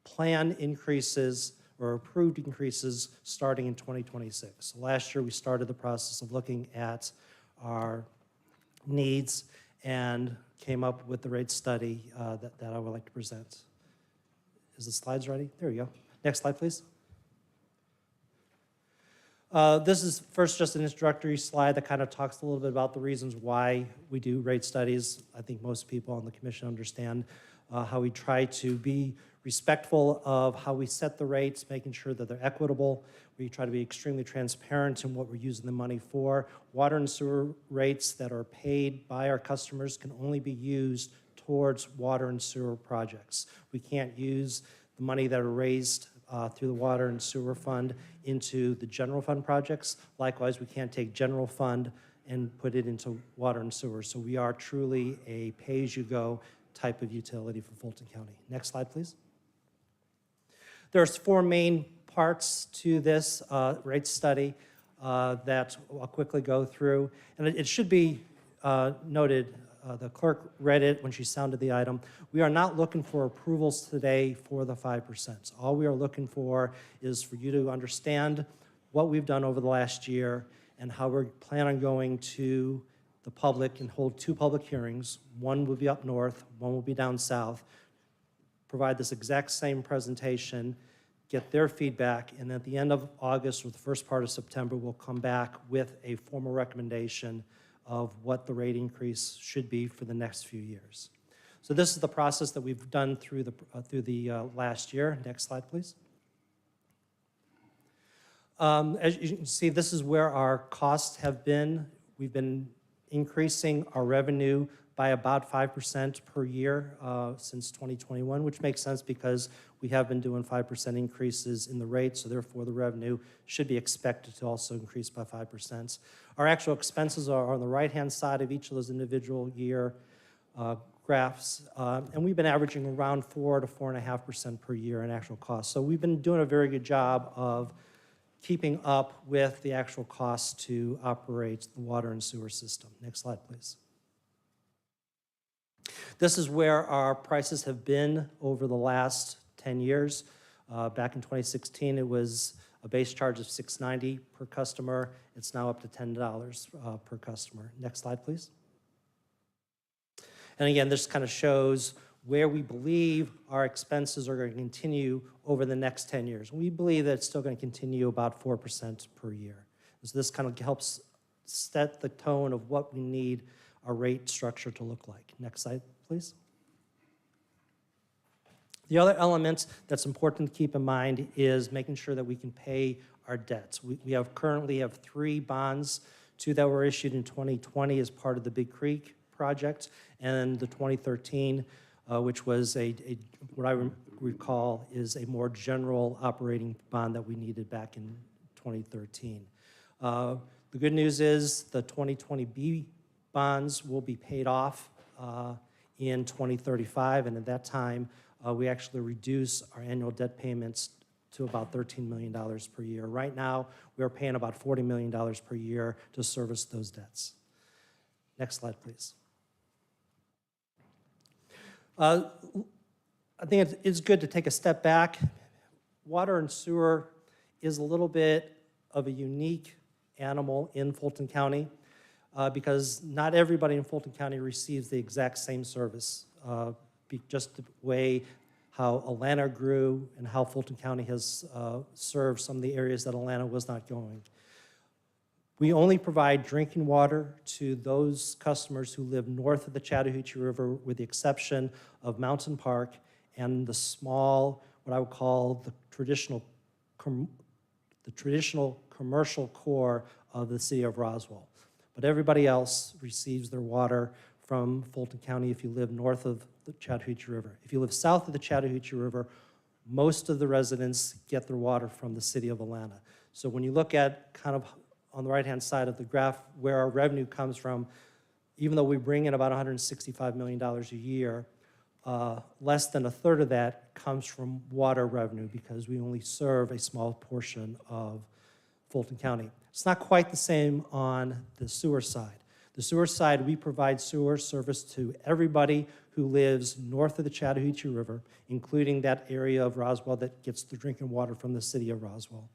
planned increases or approved increases starting in 2026. So last year, we started the process of looking at our needs and came up with the rate study that I would like to present. Is the slides ready? There you go. Next slide, please. This is first just an introductory slide that kind of talks a little bit about the reasons why we do rate studies. I think most people on the commission understand how we try to be respectful of how we set the rates, making sure that they're equitable. We try to be extremely transparent in what we're using the money for. Water and sewer rates that are paid by our customers can only be used towards water and sewer projects. We can't use the money that are raised through the water and sewer fund into the general fund projects. Likewise, we can't take general fund and put it into water and sewer. So we are truly a pay-as-you-go type of utility for Fulton County. Next slide, please. There's 4 main parts to this rate study that I'll quickly go through. And it should be noted, the clerk read it when she sounded the item. We are not looking for approvals today for the 5%. All we are looking for is for you to understand what we've done over the last year and how we plan on going to the public and hold 2 public hearings. One will be up north, one will be down south. Provide this exact same presentation, get their feedback, and at the end of August or the first part of September, we'll come back with a formal recommendation of what the rate increase should be for the next few years. So this is the process that we've done through the last year. Next slide, please. As you can see, this is where our costs have been. We've been increasing our revenue by about 5% per year since 2021, which makes sense because we have been doing 5% increases in the rate, so therefore the revenue should be expected to also increase by 5%. Our actual expenses are on the right-hand side of each of those individual year graphs, and we've been averaging around 4 to 4.5% per year in actual costs. So we've been doing a very good job of keeping up with the actual cost to operate the water and sewer system. Next slide, please. This is where our prices have been over the last 10 years. Back in 2016, it was a base charge of $6.90 per customer. It's now up to $10 per customer. Next slide, please. And again, this kind of shows where we believe our expenses are going to continue over the next 10 years. We believe that it's still going to continue about 4% per year. So this kind of helps set the tone of what we need our rate structure to look like. Next slide, please. The other element that's important to keep in mind is making sure that we can pay our debts. We currently have 3 bonds, 2 that were issued in 2020 as part of the Big Creek project, and the 2013, which was what I recall is a more general operating bond that we needed back in 2013. The good news is the 2020B bonds will be paid off in 2035, and at that time, we actually reduce our annual debt payments to about $13 million per year. Right now, we are paying about $40 million per year to service those debts. Next slide, please. I think it's good to take a step back. Water and sewer is a little bit of a unique animal in Fulton County because not everybody in Fulton County receives the exact same service. Just the way how Atlanta grew and how Fulton County has served some of the areas that Atlanta was not going. We only provide drinking water to those customers who live north of the Chattahoochee River, with the exception of Mountain Park and the small, what I would call the traditional commercial core of the city of Roswell. But everybody else receives their water from Fulton County if you live north of the Chattahoochee River. If you live south of the Chattahoochee River, most of the residents get their water from the city of Atlanta. So when you look at kind of on the right-hand side of the graph where our revenue comes from, even though we bring in about $165 million a year, less than a third of that comes from water revenue because we only serve a small portion of Fulton County. It's not quite the same on the sewer side. The sewer side, we provide sewer service to everybody who lives north of the Chattahoochee River, including that area of Roswell that gets the drinking water from the city of Roswell.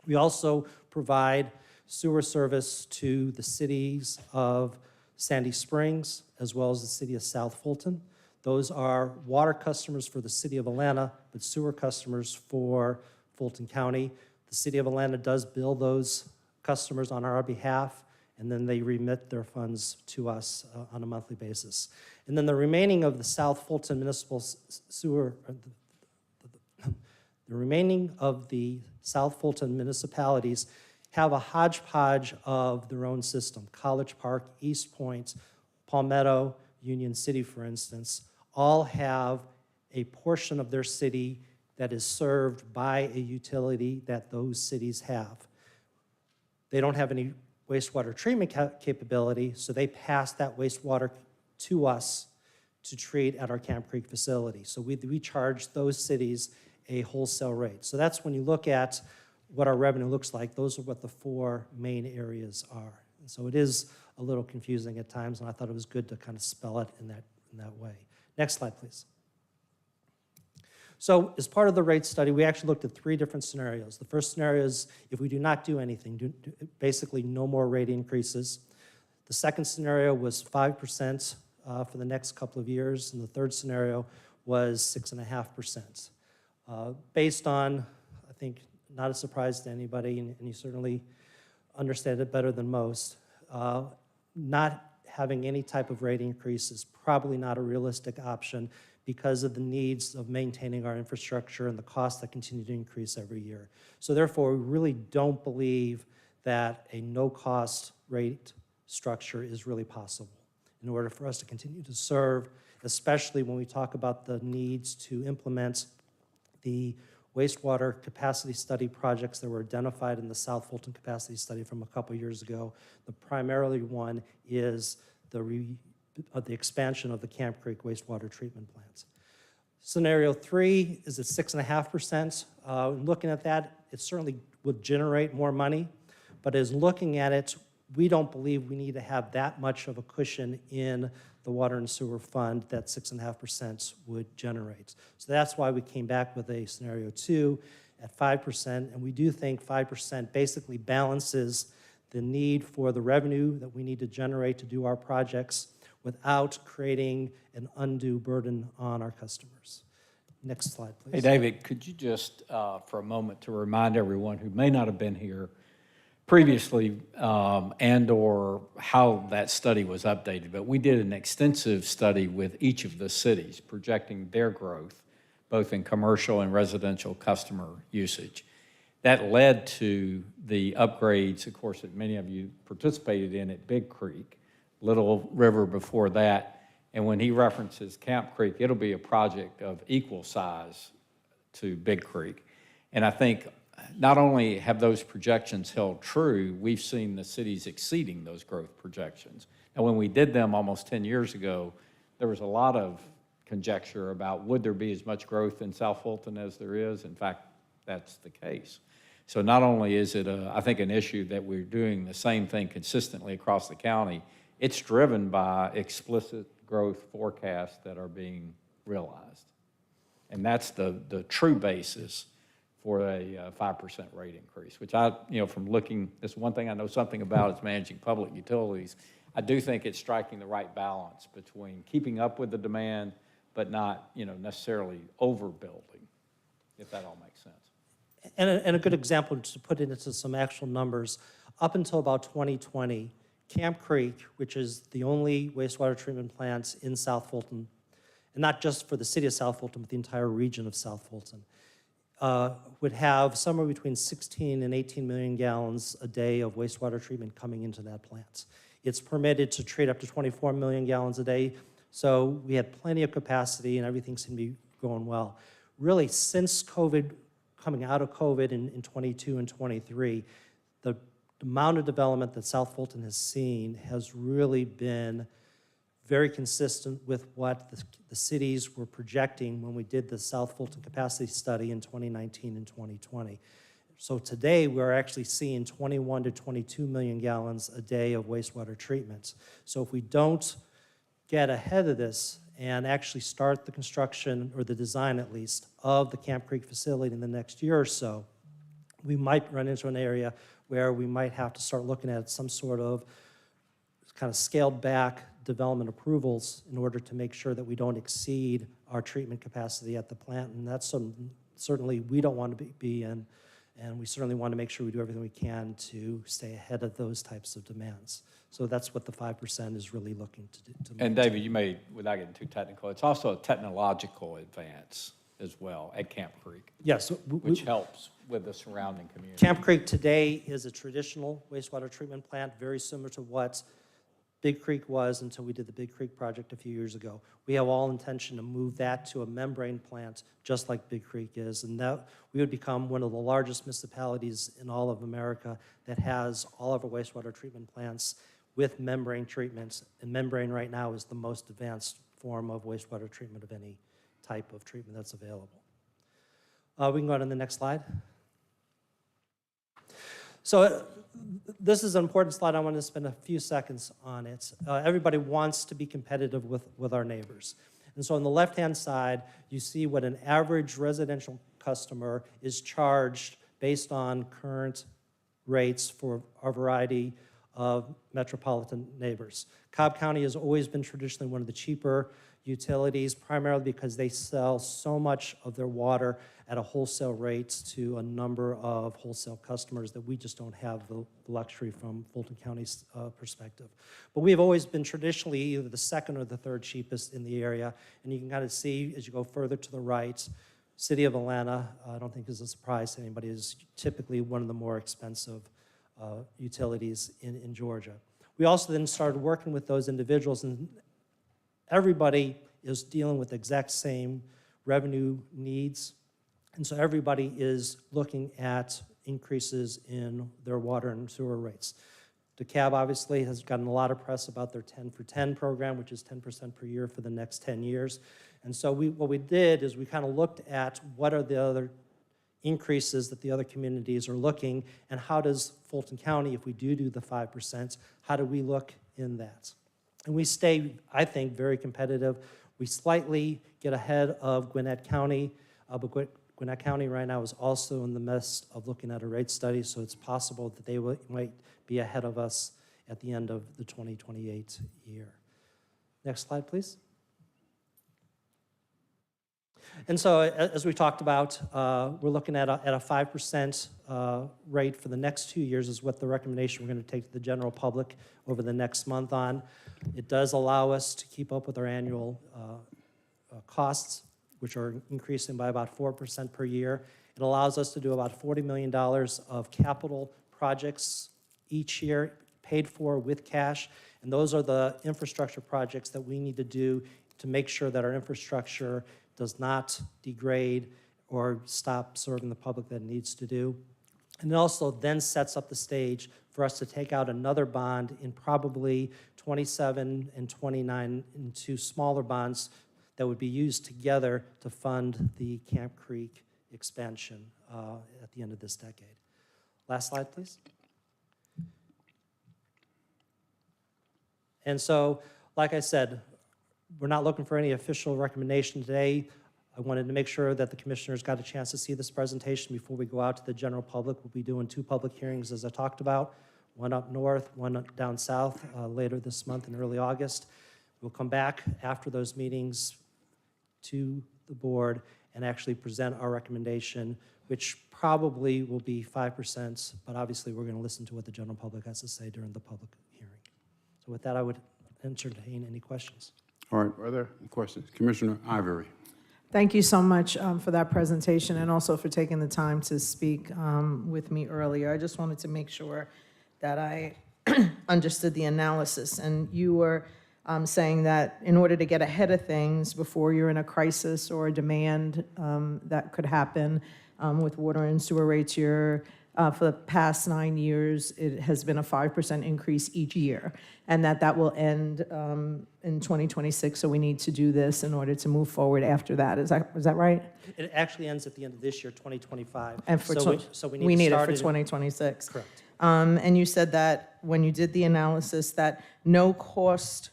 We also provide sewer service to the cities of Sandy Springs, as well as the city of South Fulton. Those are water customers for the city of Atlanta, but sewer customers for Fulton County. The city of Atlanta does bill those customers on our behalf, and then they remit their funds to us on a monthly basis. And then the remaining of the South Fulton municipal sewer, the remaining of the South Fulton municipalities have a hodgepodge of their own system. College Park, East Point, Palmetto, Union City, for instance, all have a portion of their city that is served by a utility that those cities have. They don't have any wastewater treatment capability, so they pass that wastewater to us to treat at our Camp Creek facility. So we charge those cities a wholesale rate. So that's when you look at what our revenue looks like, those are what the 4 main areas are. And so it is a little confusing at times, and I thought it was good to kind of spell it in that way. Next slide, please. So as part of the rate study, we actually looked at 3 different scenarios. The first scenario is if we do not do anything, basically no more rate increases. The second scenario was 5% for the next couple of years, and the third scenario was 6.5%. Based on, I think, not a surprise to anybody, and you certainly understand it better than most, not having any type of rate increase is probably not a realistic option because of the needs of maintaining our infrastructure and the costs that continue to increase every year. So therefore, we really don't believe that a no-cost rate structure is really possible in order for us to continue to serve, especially when we talk about the needs to implement the wastewater capacity study projects that were identified in the South Fulton capacity study from a couple years ago. The primarily one is the the expansion of the Camp Creek wastewater treatment plants. Scenario 3 is at 6.5%. Looking at that, it certainly would generate more money, but as looking at it, we don't believe we need to have that much of a cushion in the water and sewer fund that 6.5% would generate. So that's why we came back with a scenario 2 at 5%, and we do think 5% basically balances the need for the revenue that we need to generate to do our projects without creating an undue burden on our customers. Next slide, please. Hey, David, could you just, for a moment, to remind everyone who may not have been here previously and/or how that study was updated, but we did an extensive study with each of the cities projecting their growth, both in commercial and residential customer usage. That led to the upgrades, of course, that many of you participated in at Big Creek, Little River before that. And when he references Camp Creek, it'll be a project of equal size to Big Creek. And I think not only have those projections held true, we've seen the cities exceeding those growth projections. And when we did them almost 10 years ago, there was a lot of conjecture about would there be as much growth in South Fulton as there is. In fact, that's the case. So not only is it, I think, an issue that we're doing the same thing consistently across the county, it's driven by explicit growth forecasts that are being realized. And that's the true basis for a 5% rate increase, which from looking, this one thing I know something about is managing public utilities. I do think it's striking the right balance between keeping up with the demand, but not, necessarily overbuilding, if that all makes sense. And a good example, to put it into some actual numbers, up until about 2020, Camp Creek, which is the only wastewater treatment plant in South Fulton, and not just for the city of South Fulton, but the entire region of South Fulton, would have somewhere between 16 and 18 million gallons a day of wastewater treatment coming into that plant. It's permitted to treat up to 24 million gallons a day, so we had plenty of capacity and everything seemed to be going well. Really, since COVID, coming out of COVID in 22 and 23, the amount of development that South Fulton has seen has really been very consistent with what the cities were projecting when we did the South Fulton capacity study in 2019 and 2020. So today we're actually seeing 21 to 22 million gallons a day of wastewater treatment. So if we don't get ahead of this and actually start the construction, or the design at least, of the Camp Creek facility in the next year or so, we might run into an area where we might have to start looking at some sort of kind of scaled back development approvals in order to make sure that we don't exceed our treatment capacity at the plant. And that's certainly we don't want to be in, and we certainly want to make sure we do everything we can to stay ahead of those types of demands. So that's what the 5% is really looking to do. And David, you may, without getting too technical, it's also a technological advance as well at Camp Creek. Yes. Which helps with the surrounding community. Camp Creek today is a traditional wastewater treatment plant, very similar to what Big Creek was until we did the Big Creek project a few years ago. We have all intention to move that to a membrane plant, just like Big Creek is, and that we would become one of the largest municipalities in all of America that has all of our wastewater treatment plants with membrane treatments, and membrane right now is the most advanced form of wastewater treatment of any type of treatment that's available. We can go on to the next slide. So this is an important slide. I want to spend a few seconds on it. Everybody wants to be competitive with our neighbors. And so on the left-hand side, you see what an average residential customer is charged based on current rates for a variety of metropolitan neighbors. Cobb County has always been traditionally one of the cheaper utilities, primarily because they sell so much of their water at a wholesale rate to a number of wholesale customers that we just don't have the luxury from Fulton County's perspective. But we have always been traditionally either the second or the third cheapest in the area, and you can kind of see as you go further to the right, City of Atlanta, I don't think is a surprise to anybody, is typically one of the more expensive utilities in Georgia. We also then started working with those individuals, and everybody is dealing with the exact same revenue needs, and so everybody is looking at increases in their water and sewer rates. DeKalb obviously has gotten a lot of press about their 10 for 10 program, which is 10% per year for the next 10 years. And so what we did is we kind of looked at what are the other increases that the other communities are looking, and how does Fulton County, if we do the 5%, how do we look in that? And we stay, I think, very competitive. We slightly get ahead of Gwinnett County, but Gwinnett County right now is also in the midst of looking at a rate study, so it's possible that they might be ahead of us at the end of the 2028 year. Next slide, please. And so, as we talked about, we're looking at a 5% rate for the next 2 years is what the recommendation we're going to take to the general public over the next month on. It does allow us to keep up with our annual costs, which are increasing by about 4% per year. It allows us to do about $40 million of capital projects each year, paid for with cash, and those are the infrastructure projects that we need to do to make sure that our infrastructure does not degrade or stop serving the public that it needs to do. And it also then sets up the stage for us to take out another bond in probably 27 and 29 into smaller bonds that would be used together to fund the Camp Creek expansion at the end of this decade. Last slide, please. And so, like I said, we're not looking for any official recommendation today. I wanted to make sure that the commissioners got a chance to see this presentation before we go out to the general public. We'll be doing 2 public hearings, as I talked about, one up north, one down south later this month in early August. We'll come back after those meetings to the board and actually present our recommendation, which probably will be 5%, but obviously we're going to listen to what the general public has to say during the public hearing. So with that, I would entertain any questions. All right, are there questions? Commissioner Ivory. Thank you so much for that presentation and also for taking the time to speak with me earlier. I just wanted to make sure that I understood the analysis. And you were saying that in order to get ahead of things before you're in a crisis or a demand that could happen with water and sewer rates, you're for the past 9 years, it has been a 5% increase each year, and that will end in 2026. So we need to do this in order to move forward after that. Is that right? It actually ends at the end of this year, 2025. And for so we need to it start for 2026. Correct. And you said that when you did the analysis, that a no cost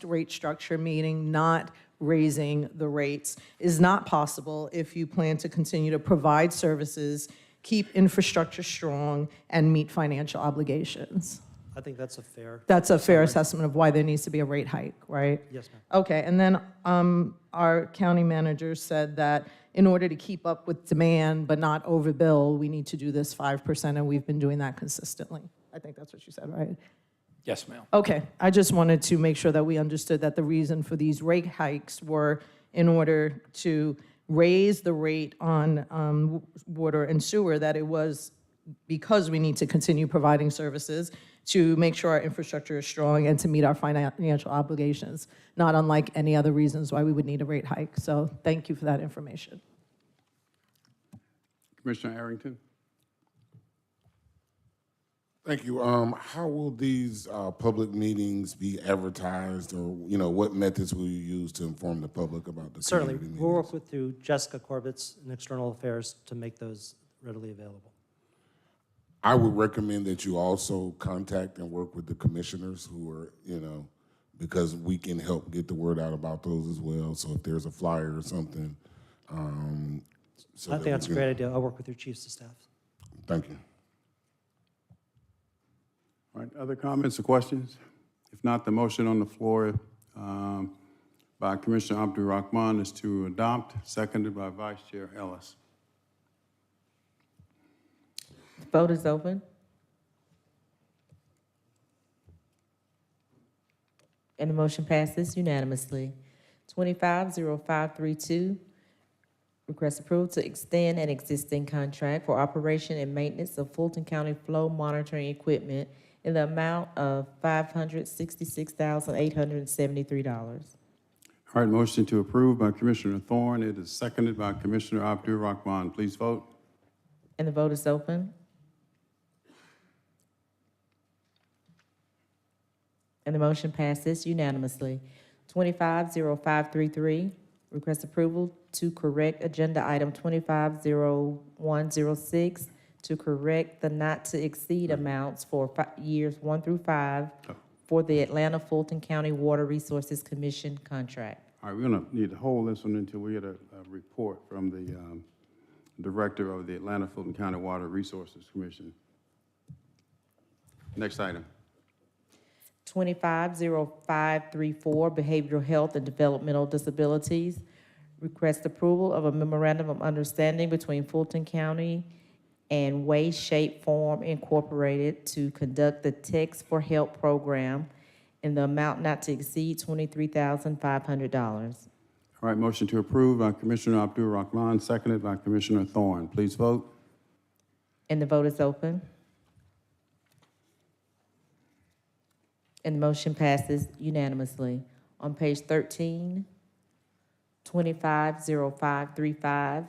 rate structure, meaning not raising the rates, is not possible if you plan to continue to provide services, keep infrastructure strong, and meet financial obligations. I think that's a fair. That's a fair assessment of why there needs to be a rate hike, right? Yes, ma'am. Okay, and then our county manager said that in order to keep up with demand but not overbill, we need to do this 5%, and we've been doing that consistently. I think that's what you said, right? Yes, ma'am. Okay, I just wanted to make sure that we understood that the reason for these rate hikes were in order to raise the rate on water and sewer, that it was because we need to continue providing services to make sure our infrastructure is strong and to meet our financial obligations, not unlike any other reasons why we would need a rate hike. So thank you for that information. Commissioner Arrington. Thank you. How will these public meetings be advertised, or what methods will you use to inform the public about the Certainly, community we'll meetings? work through Jessica Corbett's in External Affairs to make those readily available. I would recommend that you also contact and work with the commissioners who are, because we can help get the word out about those as well. So if there's a flyer or something. I think that's a great idea. I'll work with your chiefs of staff. Thank you. All right, other comments or questions? If not, the motion on the floor by Commissioner Abdul Rahman is to adopt, seconded by Vice Chair Ellis. The vote is open. And the motion passes unanimously. 250532, request approval to extend an existing contract for operation and maintenance of Fulton County flow monitoring equipment in the amount of $566,873. All right, motion to approve by Commissioner Thorne. It is seconded by Commissioner Abdul Rahman. Please vote. And the vote is open. And the motion passes unanimously. 250533, request approval to correct agenda item 250106 to correct the not-to-exceed amounts for years 1 through 5 for the Atlanta Fulton County Water Resources Commission contract. All right, we're gonna need to hold this one until we get a report from the director of the Atlanta Fulton County Water Resources Commission. Next item. 250534, behavioral health and developmental disabilities. Request approval of a memorandum of understanding between Fulton County and Way Shape Form Incorporated to conduct the Text for Help program in the amount not to exceed $23,500. All right, motion to approve by Commissioner Abdul Rahman, seconded by Commissioner Thorne. Please vote. And the vote is open. And the motion passes unanimously. On page 13, 250535,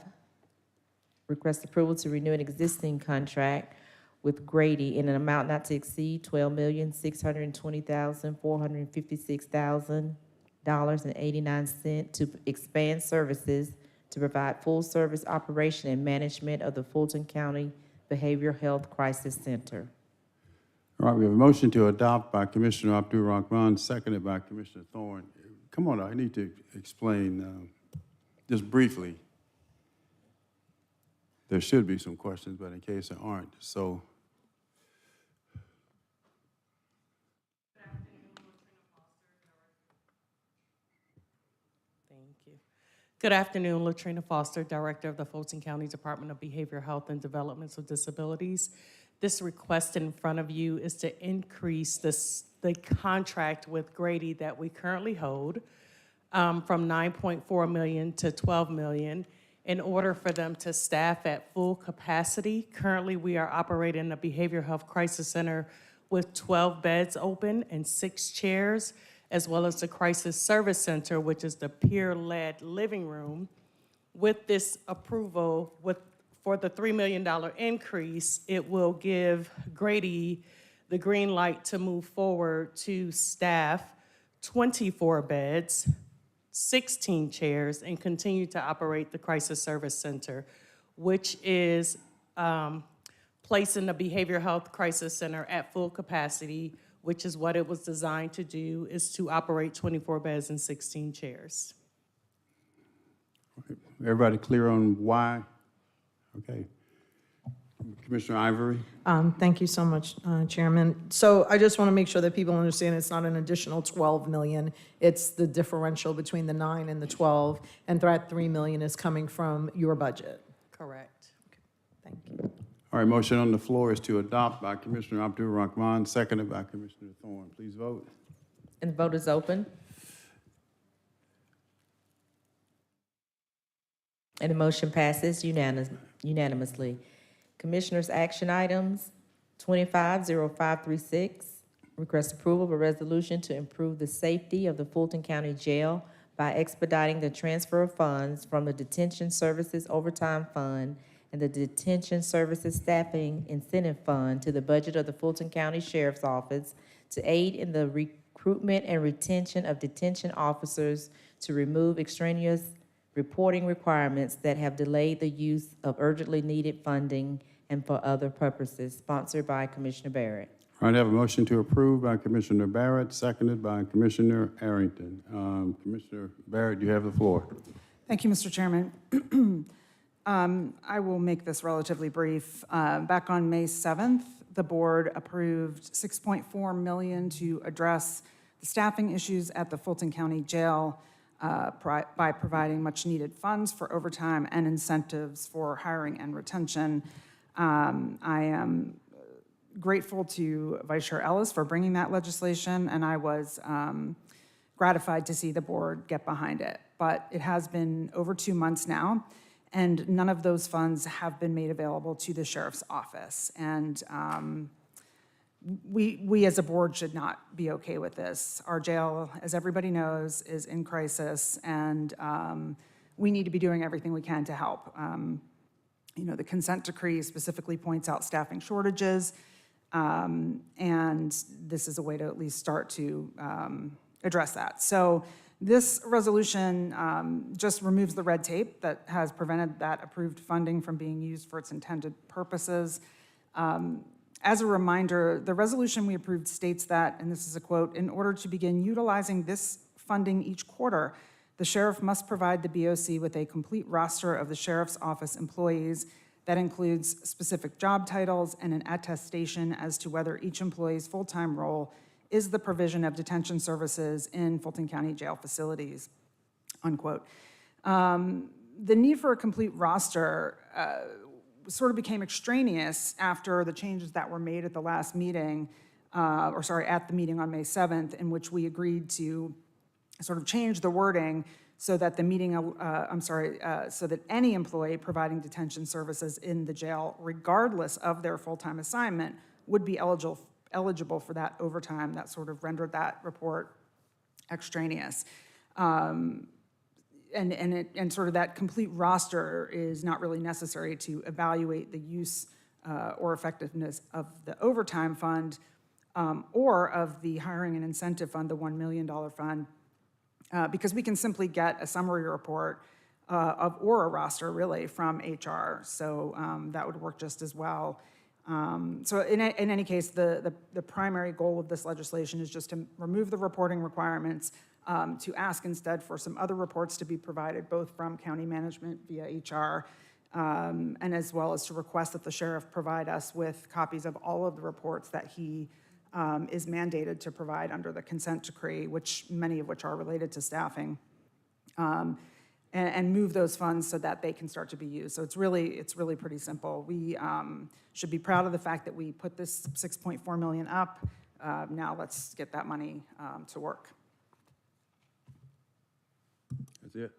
request approval to renew an existing contract with Grady in an amount not to exceed $12,620,456,000.89 to expand services to provide full service operation and management of the Fulton County Behavioral Health Crisis Center. All right, we have a motion to adopt by Commissioner Abdul Rahman, seconded by Commissioner Thorne. Come on, I need to explain just briefly. There should be some questions, but in case there aren't, so. Thank you. Good afternoon, Latrina Foster, Director of the Fulton County Department of Behavioral Health and Developmental Disabilities. This request in front of you is to increase the contract with Grady that we currently hold from $9.4 million to $12 million in order for them to staff at full capacity. Currently, we are operating a behavioral health crisis center with 12 beds open and 6 chairs, as well as the crisis service center, which is the peer-led living room. With this approval, for the $3 million increase, it will give Grady the green light to move forward to staff 24 beds, 16 chairs, and continue to operate the Crisis Service Center, which is placing the Behavioral Health Crisis Center at full capacity, which is what it was designed to do, is to operate 24 beds and 16 chairs. Everybody clear on why? Okay. Commissioner Ivory? Thank you so much, Chairman. So I just want to make sure that people understand it's not an additional 12 million. It's the differential between the 9 and the 12, and that 3 million is coming from your budget. Correct. Thank you. All right, motion on the floor is to adopt by Commissioner Abdul Rahman, seconded by Commissioner Thorne. Please vote. And the vote is open. And the motion passes unanimously. Commissioners' action items, 250536, request approval of a resolution to improve the safety of the Fulton County Jail by expediting the transfer of funds from the Detention Services Overtime Fund and the Detention Services Staffing Incentive Fund to the budget of the Fulton County Sheriff's Office to aid in the recruitment and retention of detention officers, to remove extraneous reporting requirements that have delayed the use of urgently needed funding, and for other purposes, sponsored by Commissioner Barrett. All right, I have a motion to approve by Commissioner Barrett, seconded by Commissioner Arrington. Commissioner Barrett, you have the floor. Thank you, Mr. Chairman. I will make this relatively brief. Back on May 7th, the board approved $6.4 million to address the staffing issues at the Fulton County Jail by providing much needed funds for overtime and incentives for hiring and retention. I am grateful to Vice Chair Ellis for bringing that legislation, and I was gratified to see the board get behind it. But it has been over 2 months now, and none of those funds have been made available to the sheriff's office. And we as a board should not be okay with this. Our jail, as everybody knows, is in crisis, and we need to be doing everything we can to help. You know, the consent decree specifically points out staffing shortages. And this is a way to at least start to address that. So this resolution just removes the red tape that has prevented that approved funding from being used for its intended purposes. As a reminder, the resolution we approved states that, and this is a quote, "In order to begin utilizing this funding each quarter, the sheriff must provide the BOC with a complete roster of the sheriff's office employees that includes specific job titles and an attestation as to whether each employee's full-time role is the provision of detention services in Fulton County jail facilities," unquote. The need for a complete roster sort of became extraneous after the changes that were made at the last meeting, at the meeting on May 7th, in which we agreed to sort of change the wording so that so that any employee providing detention services in the jail, regardless of their full-time assignment, would be eligible for that overtime. That sort of rendered that report extraneous. And sort of that complete roster is not really necessary to evaluate the use or effectiveness of the overtime fund or of the hiring and incentive fund, the $1 million fund, because we can simply get a summary report or a roster really from HR. So that would work just as well. So in any case, the primary goal of this legislation is just to remove the reporting requirements, to ask instead for some other reports to be provided, both from county management via HR, and as well as to request that the sheriff provide us with copies of all of the reports that he is mandated to provide under the consent decree, many of which are related to staffing, and move those funds so that they can start to be used. So it's really pretty simple. We should be proud of the fact that we put this $6.4 million up. Now let's get that money to work. That's it? It is.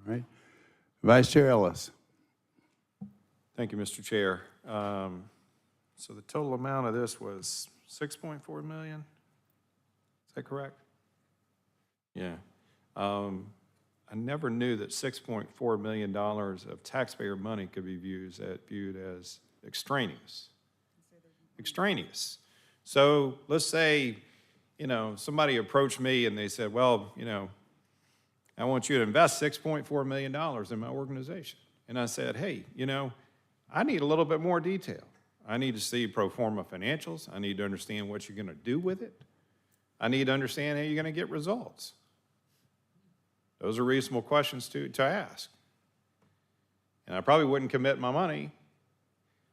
All right. Vice Chair Ellis. Thank you, Mr. Chair. So the total amount of this was $6.4 million? Is that correct? Yeah. I never knew that $6.4 million of taxpayer money could be viewed as extraneous. Extraneous. So let's say, somebody approached me and they said, well, I want you to invest $6.4 million in my organization. And I said, hey, I need a little bit more detail. I need to see pro forma financials. I need to understand what you're going to do with it. I need to understand how you're going to get results. Those are reasonable questions to ask. And I probably wouldn't commit my money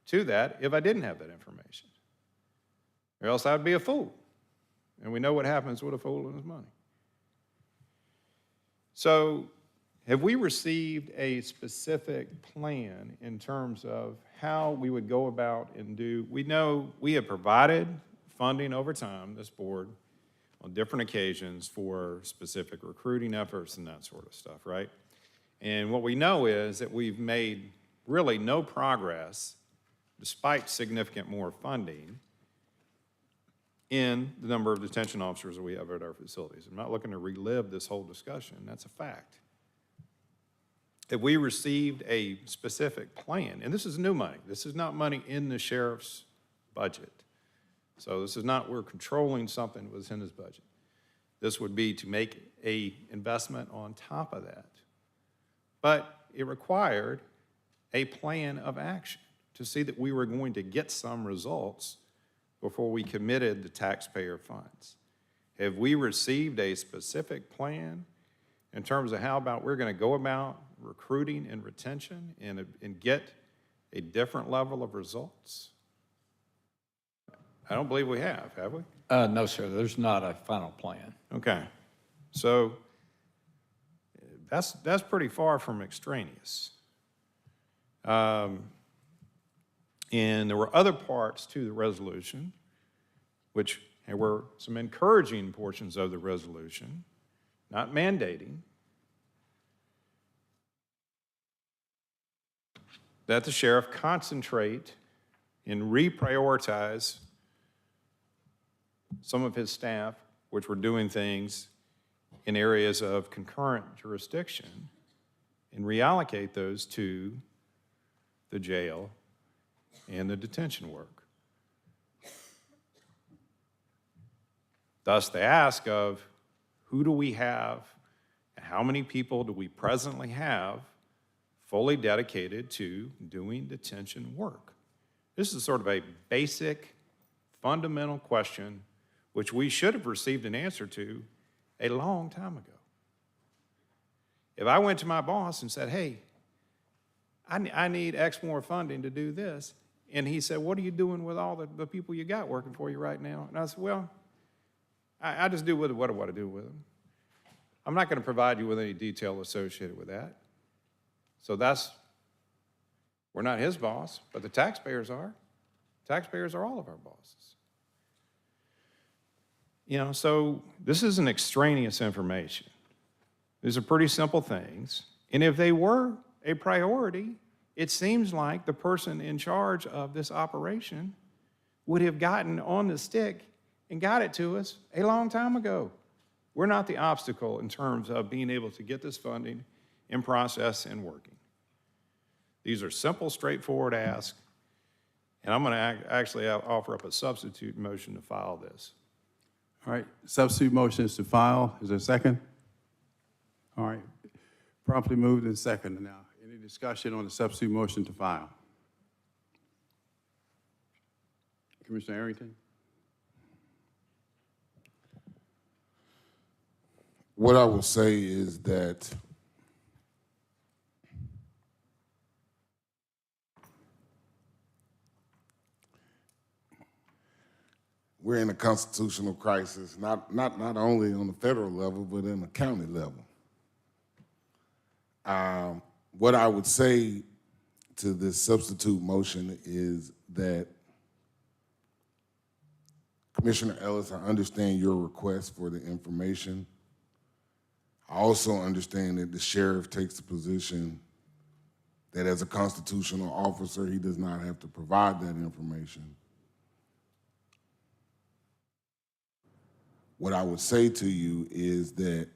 to that if I didn't have that information. Or else I'd be a fool. And we know what happens with a fool and his money. So, have we received a specific plan in terms of how we would go about and do? We know we have provided funding over time, this board, on different occasions for specific recruiting efforts and that sort of stuff, right? And what we know is that we've made really no progress, despite significant more funding, in the number of detention officers that we have at our facilities. I'm not looking to relive this whole discussion. That's a fact. If we received a specific plan, and this is new money. This is not money in the sheriff's budget. So this is not we're controlling something that was in his budget. This would be to make an investment on top of that. But it required a plan of action to see that we were going to get some results before we committed the taxpayer funds. Have we received a specific plan in terms of how about we're going to go about recruiting and retention and get a different level of results? I don't believe we have we? No, sir, there's not a final plan. Okay, so that's pretty far from extraneous. And there were other parts to the resolution, which there were some encouraging portions of the resolution, not mandating, that the sheriff concentrate and reprioritize some of his staff, which were doing things in areas of concurrent jurisdiction, and reallocate those to the jail and the detention work. Thus, the ask of who do we have and how many people do we presently have fully dedicated to doing detention work? This is sort of a basic, fundamental question which we should have received an answer to a long time ago. If I went to my boss and said, hey, I need X more funding to do this, and he said, what are you doing with all the people you got working for you right now? And I said, well, I just do with it what I want to do with them. I'm not going to provide you with any detail associated with that. So we're not his boss, but the taxpayers are. Taxpayers are all of our bosses. So this isn't extraneous information. These are pretty simple things. And if they were a priority, it seems like the person in charge of this operation would have gotten on the stick and got it to us a long time ago. We're not the obstacle in terms of being able to get this funding in process and working. These are simple, straightforward asks, and I'm going to actually offer up a substitute motion to file this. All right, substitute motion is to file. Is there a second? All right, promptly moved and seconded now. Any discussion on the substitute motion to file? Commissioner Arrington? What I will say is that we're in a constitutional crisis, not only on the federal level, but in the county level. What I would say to this substitute motion is that, Commissioner Ellis, I understand your request for the information. I also understand that the sheriff takes the position that as a constitutional officer, he does not have to provide that information. What I would say to you is that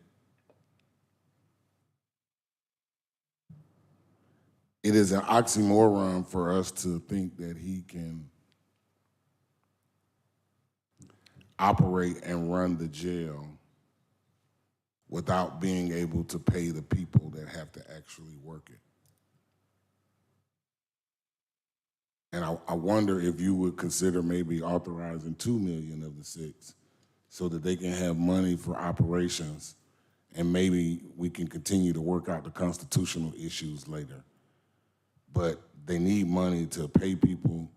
it is an oxymoron for us to think that he can operate and run the jail without being able to pay the people that have to actually work it. And I wonder if you would consider maybe authorizing $2 million of the $6 million so that they can have money for operations, and maybe we can continue to work out the constitutional issues later. But they need money to pay people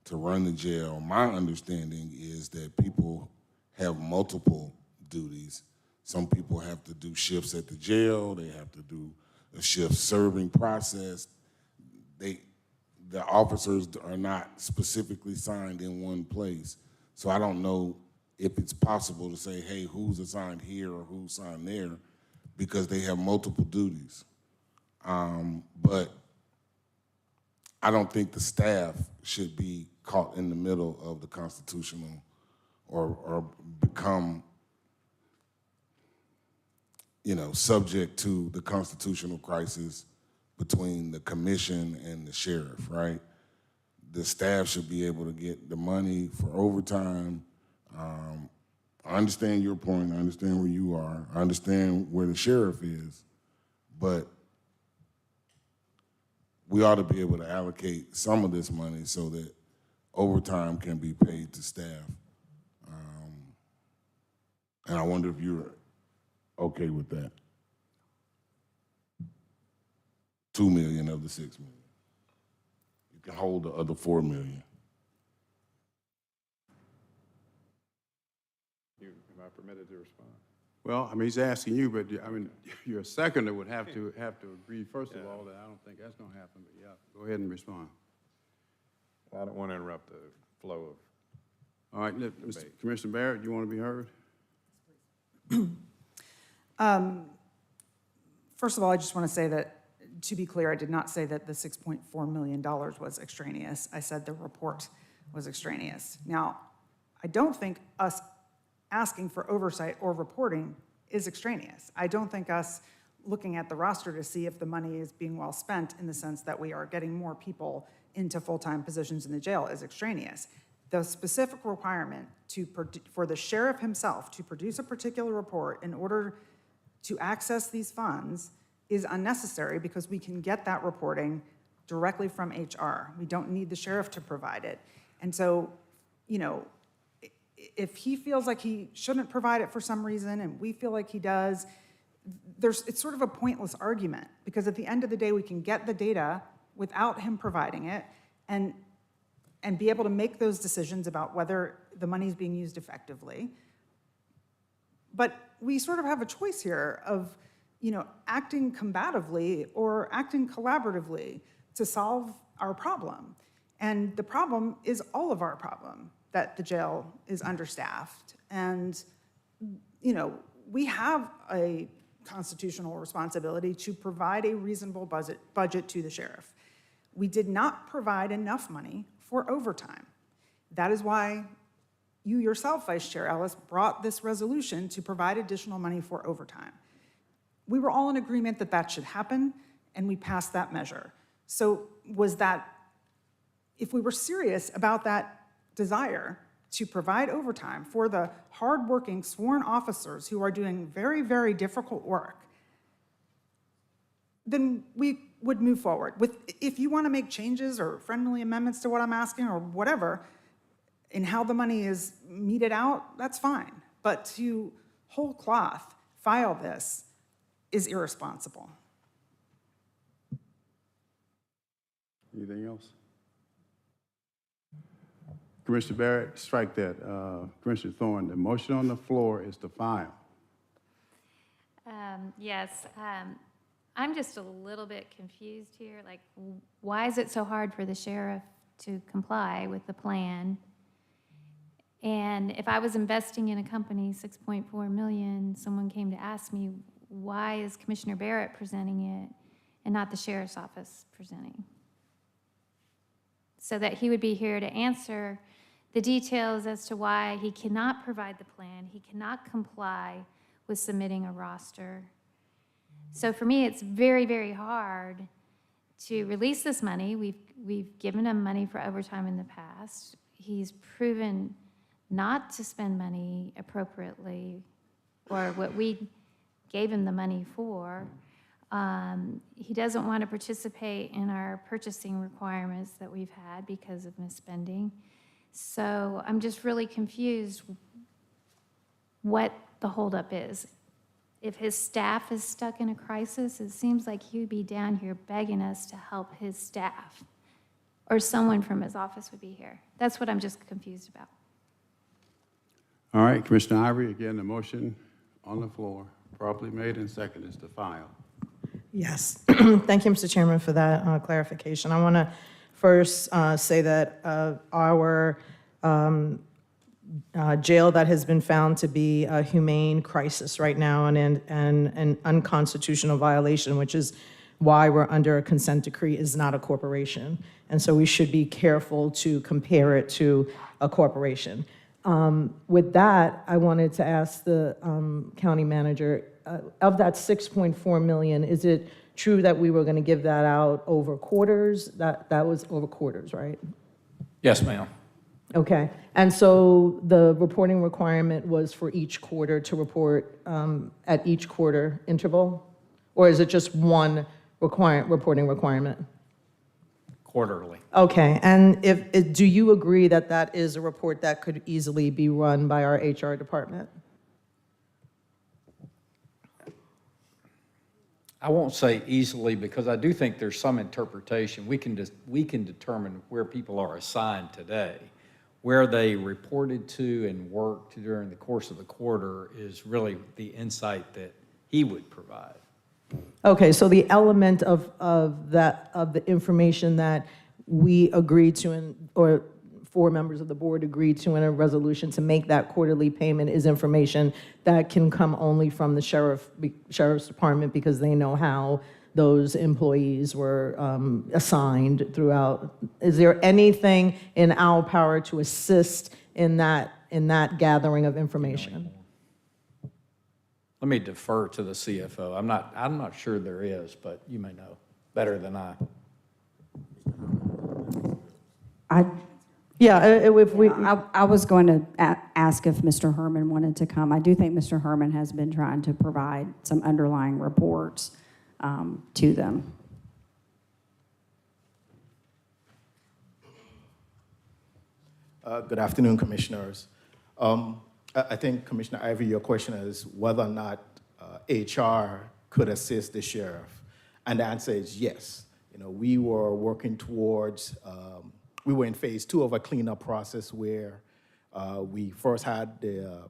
to run the jail. My understanding is that people have multiple duties. Some people have to do shifts at the jail. They have to do a shift serving process. The officers are not specifically signed in one place. So I don't know if it's possible to say, hey, who's assigned here or who's assigned there, because they have multiple duties. But I don't think the staff should be caught in the middle of the constitutional or become, subject to the constitutional crisis between the commission and the sheriff, right? The staff should be able to get the money for overtime. I understand your point. I understand where you are. I understand where the sheriff is. But we ought to be able to allocate some of this money so that overtime can be paid to staff. And I wonder if you're okay with that. $2 million of the $6 million. You can hold the other $4 million. Am I permitted to respond? Well, he's asking you, but your seconder would have to agree, first of all, that I don't think that's going to happen, but yeah, go ahead and respond. I don't want to interrupt the flow of. All right, Mr. Commissioner Barrett, you want to be heard? First of all, I just want to say that, to be clear, I did not say that the $6.4 million was extraneous. I said the report was extraneous. Now, I don't think us asking for oversight or reporting is extraneous. I don't think us looking at the roster to see if the money is being well spent, in the sense that we are getting more people into full-time positions in the jail, is extraneous. the specific requirement for the sheriff himself to produce a particular report in order to access these funds is unnecessary because we can get that reporting directly from HR. We don't need the sheriff to provide it. And so, you know, if he feels like he shouldn't provide it for some reason and we feel like he does, it's sort of a pointless argument because at the end of the day, we can get the data without him providing it and be able to make those decisions about whether the money is being used effectively. But we sort of have a choice here of, you know, acting combatively or acting collaboratively to solve our problem. And the problem is all of our problem, that the jail is understaffed. And, you know, we have a constitutional responsibility to provide a reasonable budget to the sheriff. We did not provide enough money for overtime. That is why you yourself, Vice Chair Ellis, brought this resolution to provide additional money for overtime. We were all in agreement that that should happen, and we passed that measure. So was that, if we were serious about that desire to provide overtime for the hardworking sworn officers who are doing very, very difficult work, then we would move forward. If you want to make changes or friendly amendments to what I'm asking or whatever, in how the money is meted out, that's fine. But to whole cloth file this is irresponsible. Anything else? Commissioner Barrett, strike that. Commissioner Thorne, the motion on the floor is to file. Yes, I'm just a little bit confused here. Like, why is it so hard for the sheriff to comply with the plan? And if I was investing in a company, 6.4 million, someone came to ask me, why is Commissioner Barrett presenting it and not the sheriff's office presenting? So that he would be here to answer the details as to why he cannot provide the plan, he cannot comply with submitting a roster. So for me, it's very, very hard to release this money. We've given him money for overtime in the past. He's proven not to spend money appropriately or what we gave him the money for. He doesn't want to participate in our purchasing requirements that we've had because of misspending. So I'm just really confused what the holdup is. If his staff is stuck in a crisis, it seems like he would be down here begging us to help his staff, or someone from his office would be here. That's what I'm just confused about. All right, Commissioner Ivory, again, the motion on the floor, properly made and seconded, is to file. Yes. Thank you, Mr. Chairman, for that clarification. I want to first say that our jail that has been found to be a humane crisis right now and an unconstitutional violation, which is why we're under a consent decree, is not a corporation. And so we should be careful to compare it to a corporation. With that, I wanted to ask the county manager, of that 6.4 million, is it true that we were going to give that out over quarters? That was over quarters, right? Yes, ma'am. Okay. And so the reporting requirement was for each quarter to report at each quarter interval? Or is it just one reporting requirement? Quarterly. Okay. And do you agree that that is a report that could easily be run by our HR department? I won't say easily because I do think there's some interpretation. We can determine where people are assigned today. Where they reported to and worked during the course of the quarter is really the insight that he would provide. Okay, so the element of the information that we agreed to, or 4 members of the board agreed to in a resolution to make that quarterly payment, is information that can come only from the sheriff's department because they know how those employees were assigned throughout. Is there anything in our power to assist in that gathering of information? Let me defer to the CFO. I'm not sure there is, but you may know better than I. Yeah, if we, I was going to ask if Mr. Herman wanted to come. I do think Mr. Herman has been trying to provide some underlying reports to them. Good afternoon, Commissioners. I think, Commissioner Ivy, your question is whether or not HR could assist the sheriff. And the answer is yes. You know, we were working towards, we were in phase 2 of a cleanup process where we first had the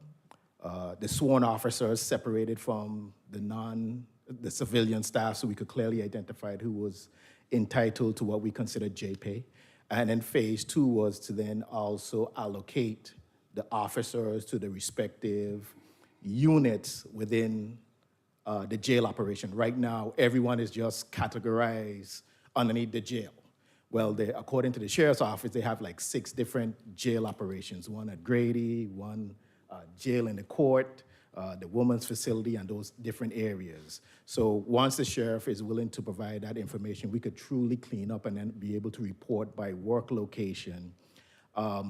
sworn officers separated from the civilian staff so we could clearly identify who was entitled to what we considered JPay. And then phase 2 was to then also allocate the officers to the respective units within the jail operation. Right now, everyone is just categorized underneath the jail. Well, according to the sheriff's office, they have like 6 different jail operations, one at Grady, one jail in the court, the women's facility, and those different areas. So once the sheriff is willing to provide that information, we could truly clean up and then be able to report by work location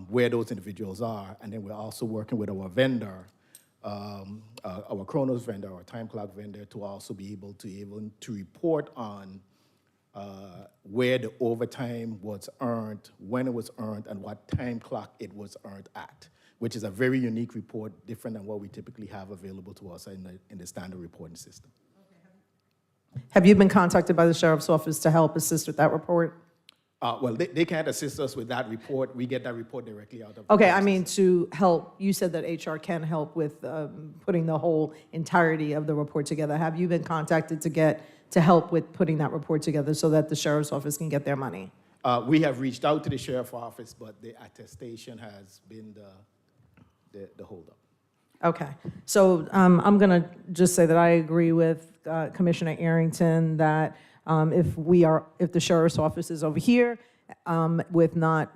where those individuals are. And then we're also working with our vendor, our Chronos vendor, our time clock vendor, to also be able to report on where the overtime was earned, when it was earned, and what time clock it was earned at, which is a very unique report, different than what we typically have available to us in the standard reporting system. have you been contacted by the sheriff's office to help assist with that report? Well, they can't assist us with that report. We get that report directly out of the Okay, I mean, to help, you said that HR can help with putting the whole entirety of the report together. Have you been contacted to help with putting that report together so that the sheriff's office can get their money? We have reached out to the sheriff's office, but the attestation has been the holdup. Okay, so I'm going to just say that I agree with Commissioner Arrington that if the sheriff's office is over here with not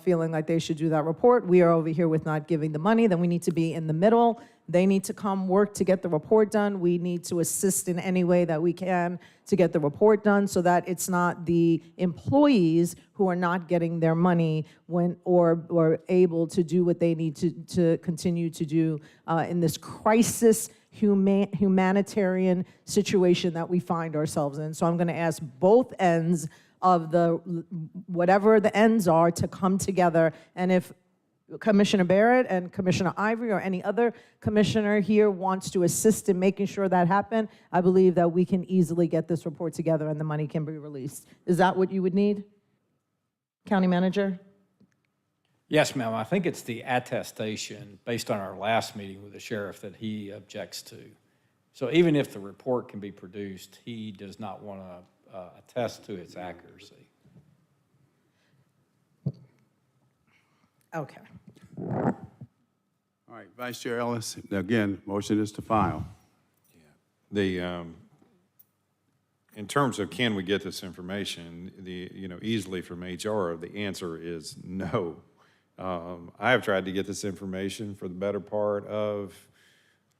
feeling like they should do that report, we are over here with not giving the money, then we need to be in the middle. They need to come work to get the report done. We need to assist in any way that we can to get the report done so that it's not the employees who are not getting their money or able to do what they need to continue to do in this crisis humanitarian situation that we find ourselves in. So I'm going to ask both ends of whatever the ends are to come together, and if Commissioner Barrett and Commissioner Ivory or any other commissioner here wants to assist in making sure that happen, I believe that we can easily get this report together and the money can be released. Is that what you would need, County Manager? Yes, ma'am. I think it's the attestation based on our last meeting with the sheriff that he objects to. So even if the report can be produced, he does not want to attest to its accuracy. Okay. All right, Vice Chair Ellis, again, motion is to file. In terms of can we get this information, easily from HR, the answer is no. I have tried to get this information for the better part of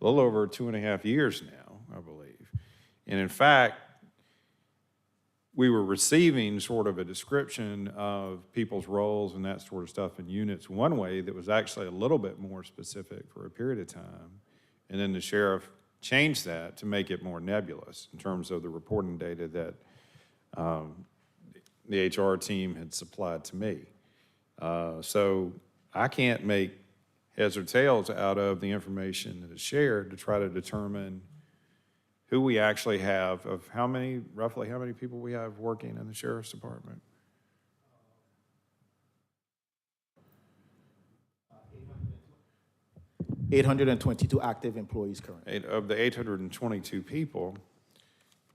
a little over 2.5 years now, I believe. And in fact, we were receiving sort of a description of people's roles and that sort of stuff in units one way that was actually a little bit more specific for a period of time. And then the sheriff changed that to make it more nebulous in terms of the reporting data that the HR team had supplied to me. So I can't make heads or tails out of the information that is shared to try to determine who we actually have, of roughly how many people we have working in the Sheriff's Department. Uh, 822 active employees currently. Of the 822 people,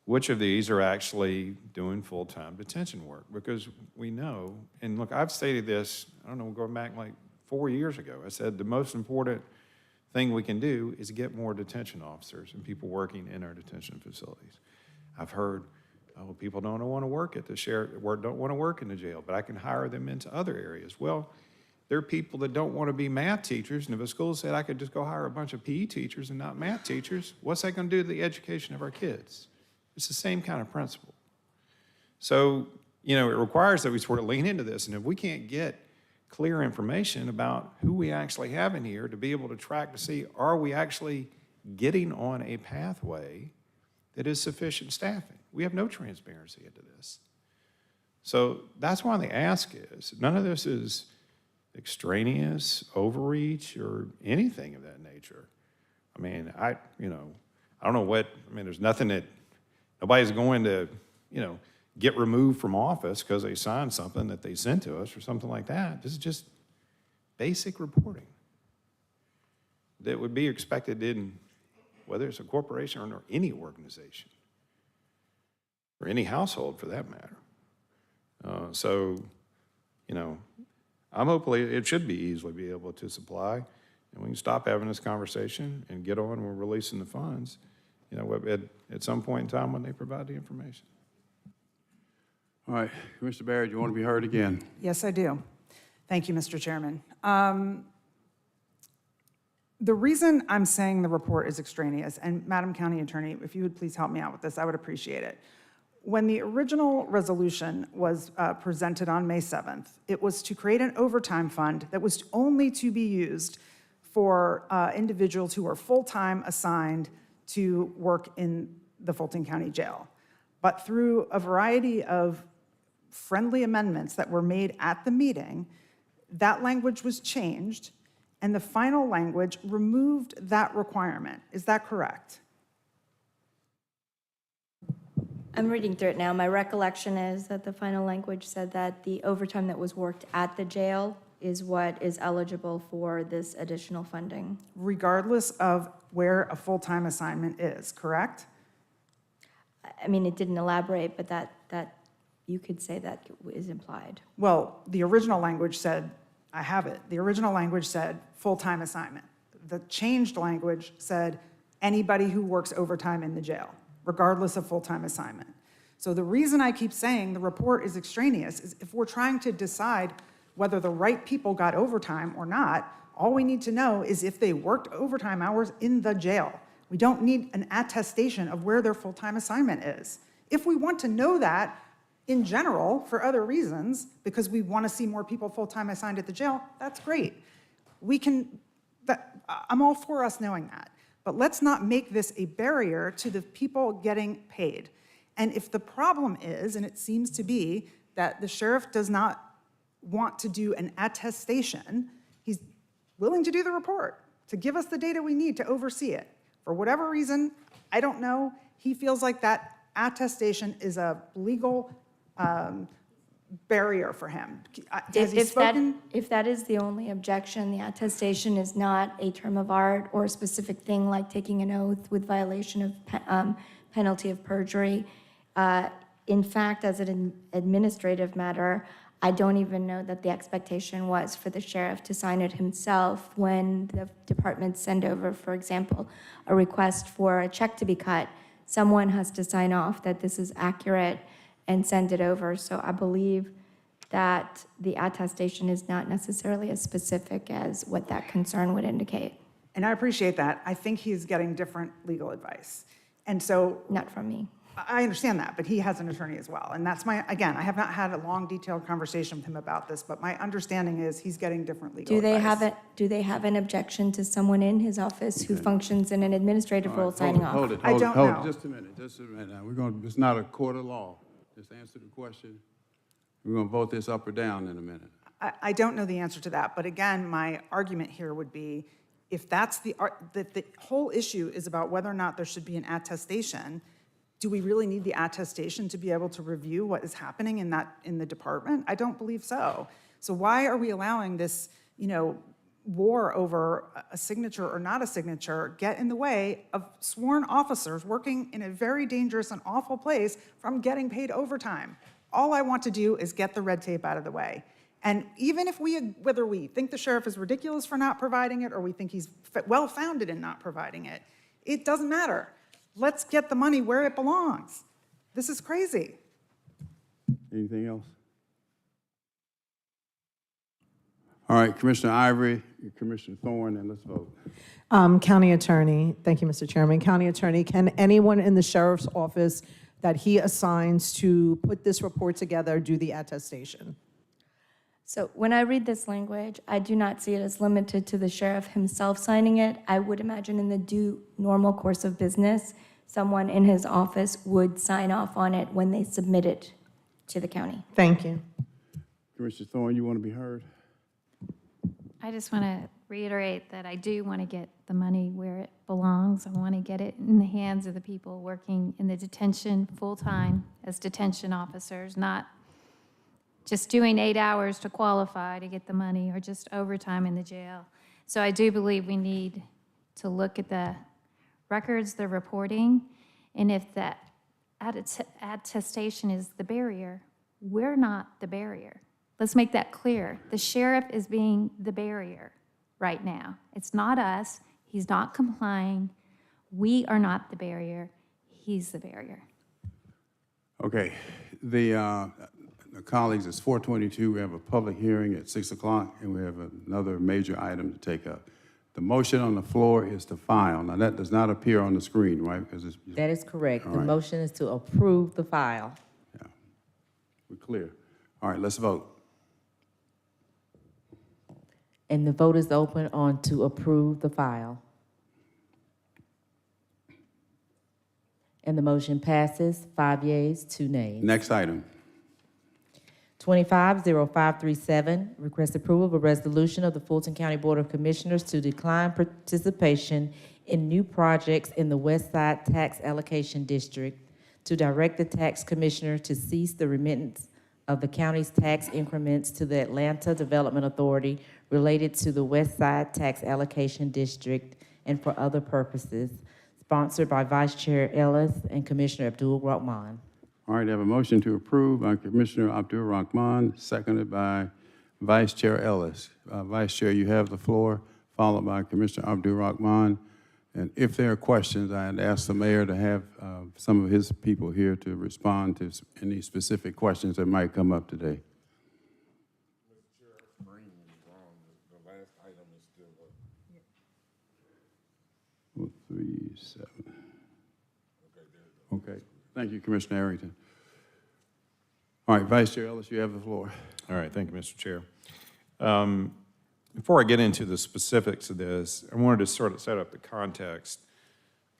which of these are actually doing full-time detention work? Because we know, and look, I've stated this, I don't know, going back like 4 years ago, I said the most important thing we can do is get more detention officers and people working in our detention facilities. I've heard, oh, people don't want to work at the sheriff, don't want to work in the jail, but I can hire them into other areas. Well, there are people that don't want to be math teachers, and if a school said I could just go hire a bunch of PE teachers and not math teachers, what's that going to do to the education of our kids? It's the same kind of principle. So, it requires that we sort of lean into this, and if we can't get clear information about who we actually have in here to be able to track to see, are we actually getting on a pathway that is sufficient staffing? We have no transparency into this. So that's why the ask is, none of this is extraneous, overreach, or anything of that nature. I mean, I don't know what, there's nothing that, nobody's going to, get removed from office because they signed something that they sent to us or something like that. This is just basic reporting that would be expected in, whether it's a corporation or any organization, or any household for that matter. I'm hopefully it should be easily be able to supply, and we can stop having this conversation and get on with releasing the funds, at some point in time when they provide the information. All right, Commissioner Barrett, you want to be heard again? Yes, I do. Thank you, Mr. Chairman. The reason I'm saying the report is extraneous, and Madam County Attorney, if you would please help me out with this, I would appreciate it. When the original resolution was presented on May 7th, it was to create an overtime fund that was only to be used for individuals who are full-time assigned to work in the Fulton County Jail. But through a variety of friendly amendments that were made at the meeting, that language was changed, and the final language removed that requirement. Is that correct? I'm reading through it now. My recollection is that the final language said that the overtime that was worked at the jail is what is eligible for this additional funding. Regardless of where a full-time assignment is, correct? I mean, it didn't elaborate, but that you could say that is implied. Well, the original language said, I have it. The original language said full-time assignment. The changed language said anybody who works overtime in the jail, regardless of full-time assignment. So the reason I keep saying the report is extraneous is if we're trying to decide whether the right people got overtime or not, all we need to know is if they worked overtime hours in the jail. We don't need an attestation of where their full-time assignment is. If we want to know that in general for other reasons, because we want to see more people full-time assigned at the jail, that's great. I'm all for us knowing that. But let's not make this a barrier to the people getting paid. And if the problem is, and it seems to be, that the sheriff does not want to do an attestation, he's willing to do the report, to give us the data we need to oversee it. For whatever reason, I don't know, he feels like that attestation is a legal barrier for him. Has he spoken? If that is the only objection, the attestation is not a term of art or a specific thing like taking an oath with violation of penalty of perjury. In fact, as an administrative matter, I don't even know that the expectation was for the sheriff to sign it himself when the departments send over, for example, a request for a check to be cut. Someone has to sign off that this is accurate and send it over. So I believe that the attestation is not necessarily as specific as what that concern would indicate. And I appreciate that. I think he's getting different legal advice. And so... Not from me. I understand that, but he has an attorney as well. And that's again, I have not had a long, detailed conversation with him about this, but my understanding is he's getting different legal advice. Do they have an objection to someone in his office who functions in an administrative role signing off? Hold it. Just a minute. Now. It's not a court of law. Just answer the question. We're going to vote this up or down in a minute. I don't know the answer to that, but again, my argument here would be, if that's the whole issue is about whether or not there should be an attestation, do we really need the attestation to be able to review what is happening in the department? I don't believe so. So why are we allowing this, war over a signature or not a signature get in the way of sworn officers working in a very dangerous and awful place from getting paid overtime? All I want to do is get the red tape out of the way. And even if whether we think the sheriff is ridiculous for not providing it or we think he's well-founded in not providing it, it doesn't matter. Let's get the money where it belongs. This is crazy. Anything else? All right, Commissioner Ivory, Commissioner Thorne, and let's vote. County Attorney, thank you, Mr. Chairman. County Attorney, can anyone in the sheriff's office that he assigns to put this report together do the attestation? So when I read this language, I do not see it as limited to the sheriff himself signing it. I would imagine in the normal course of business, someone in his office would sign off on it when they submit it to the county. Thank you. Commissioner Thorne, you want to be heard? I just want to reiterate that I do want to get the money where it belongs. I want to get it in the hands of the people working in the detention full-time as detention officers, not just doing 8 hours to qualify to get the money or just overtime in the jail. So I do believe we need to look at the records, the reporting, and if that attestation is the barrier, we're not the barrier. Let's make that clear. The sheriff is being the barrier right now. It's not us. He's not complying. We are not the barrier. He's the barrier. Okay, the colleagues, it's 4:22. We have a public hearing at 6 o'clock, and we have another major item to take up. The motion on the floor is to file. Now, that does not appear on the screen, right? Because it's That is correct. All The right. motion is to approve the file. we're clear. All right, let's vote. And the vote is open on to approve the file. And the motion passes, 5 yeas, 2 nays. Next item. 250537, request approval of a resolution of the Fulton County Board of Commissioners to decline participation in new projects in the Westside Tax Allocation District, to direct the tax commissioner to cease the remittance of the county's tax increments to the Atlanta Development Authority related to the Westside Tax Allocation District and for other purposes, sponsored by Vice Chair Ellis and Commissioner Abdul Rahman. All right, I have a motion to approve by Commissioner Abdul Rahman, seconded by Vice Chair Ellis. Vice Chair, you have the floor, followed by Commissioner Abdul Rahman. And if there are questions, I'd ask the mayor to have some of his people here to respond to any specific questions that might come up today. The last item is still 437. Okay, thank you, Commissioner Arrington. All right, Vice Chair Ellis, you have the floor. All right, thank you, Mr. Chair. Before I get into the specifics of this, I wanted to sort of set up the context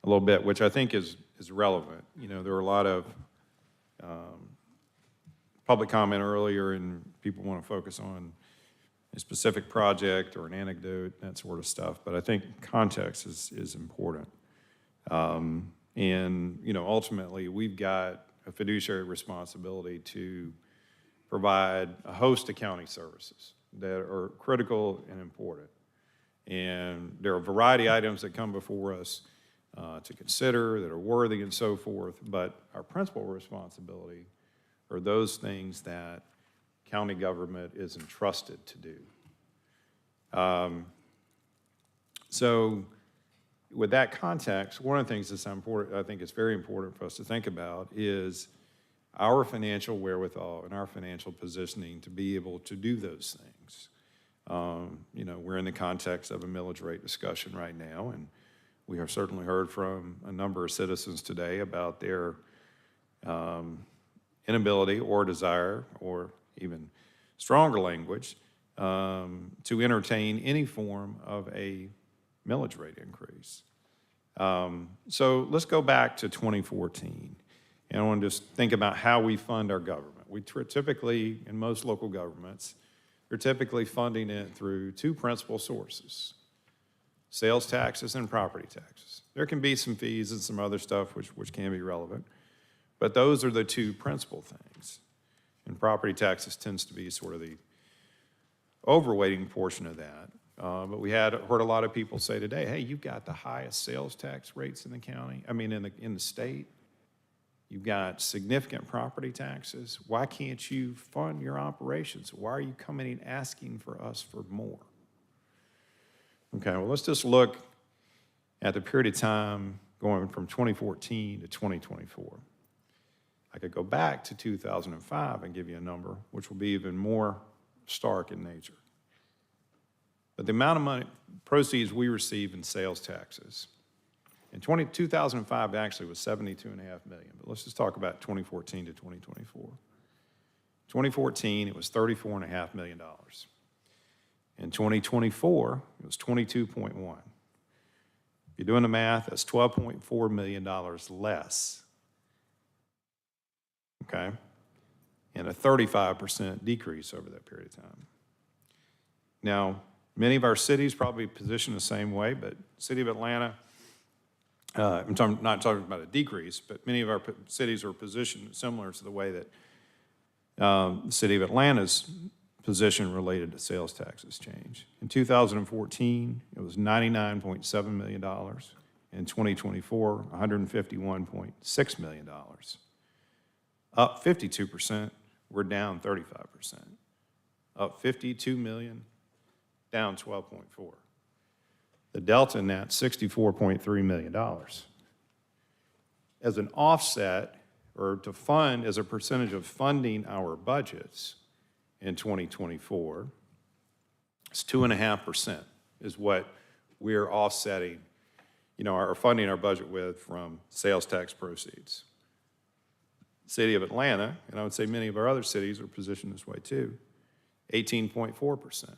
a little bit, which I think is relevant. You know, there were a lot of public comment earlier, and people want to focus on a specific project or an anecdote, that sort of stuff. But I think context is important. And, you know, ultimately, we've got a fiduciary responsibility to provide a host of county services that are critical and important. And there are a variety of items that come before us to consider that are worthy and so forth, but our principal responsibility are those things that county government is entrusted to do. So with that context, one of the things that's important, I think it's very important for us to think about, is our financial wherewithal and our financial positioning to be able to do those things. You know, we're in the context of a millage rate discussion right now, and we have certainly heard from a number of citizens today about their inability or desire, or even stronger language, to entertain any form of a millage rate increase. So let's go back to 2014. And I want to just think about how we fund our government. We typically, in most local governments, they're typically funding it through two principal sources: sales taxes and property taxes. There can be some fees and some other stuff which can be relevant, but those are the two principal things. And property taxes tends to be sort of the overweighting portion of that. But we heard a lot of people say today, hey, you've got the highest sales tax rates in the county, in the state. You've got significant property taxes. Why can't you fund your operations? Why are you coming in asking for us for more? Okay, well, let's just look at the period of time going from 2014 to 2024. I could go back to 2005 and give you a number, which will be even more stark in nature. But the amount of money, proceeds we receive in sales taxes, in 2005 actually was $72.5 million, but let's just talk about 2014 to 2024. 2014, it was $34.5 million. In 2024, it was 22.1. If you're doing the math, that's $12.4 million less. Okay? And a 35% decrease over that period of time. Now, many of our cities probably positioned the same way, but City of Atlanta, not talking about a decrease, but many of our cities are positioned similar to the way that the City of Atlanta's position related to sales taxes changed. In 2014, it was $99.7 million. In 2024, $151.6 million. Up 52%, we're down 35%. Up 52 million, down 12.4. The delta in that, $64.3 million. As an offset, or to fund as a percentage of funding our budgets in 2024, it's 2.5% is what we're offsetting, our funding our budget with from sales tax proceeds. City of Atlanta, and I would say many of our other cities are positioned this way too, 18.4%.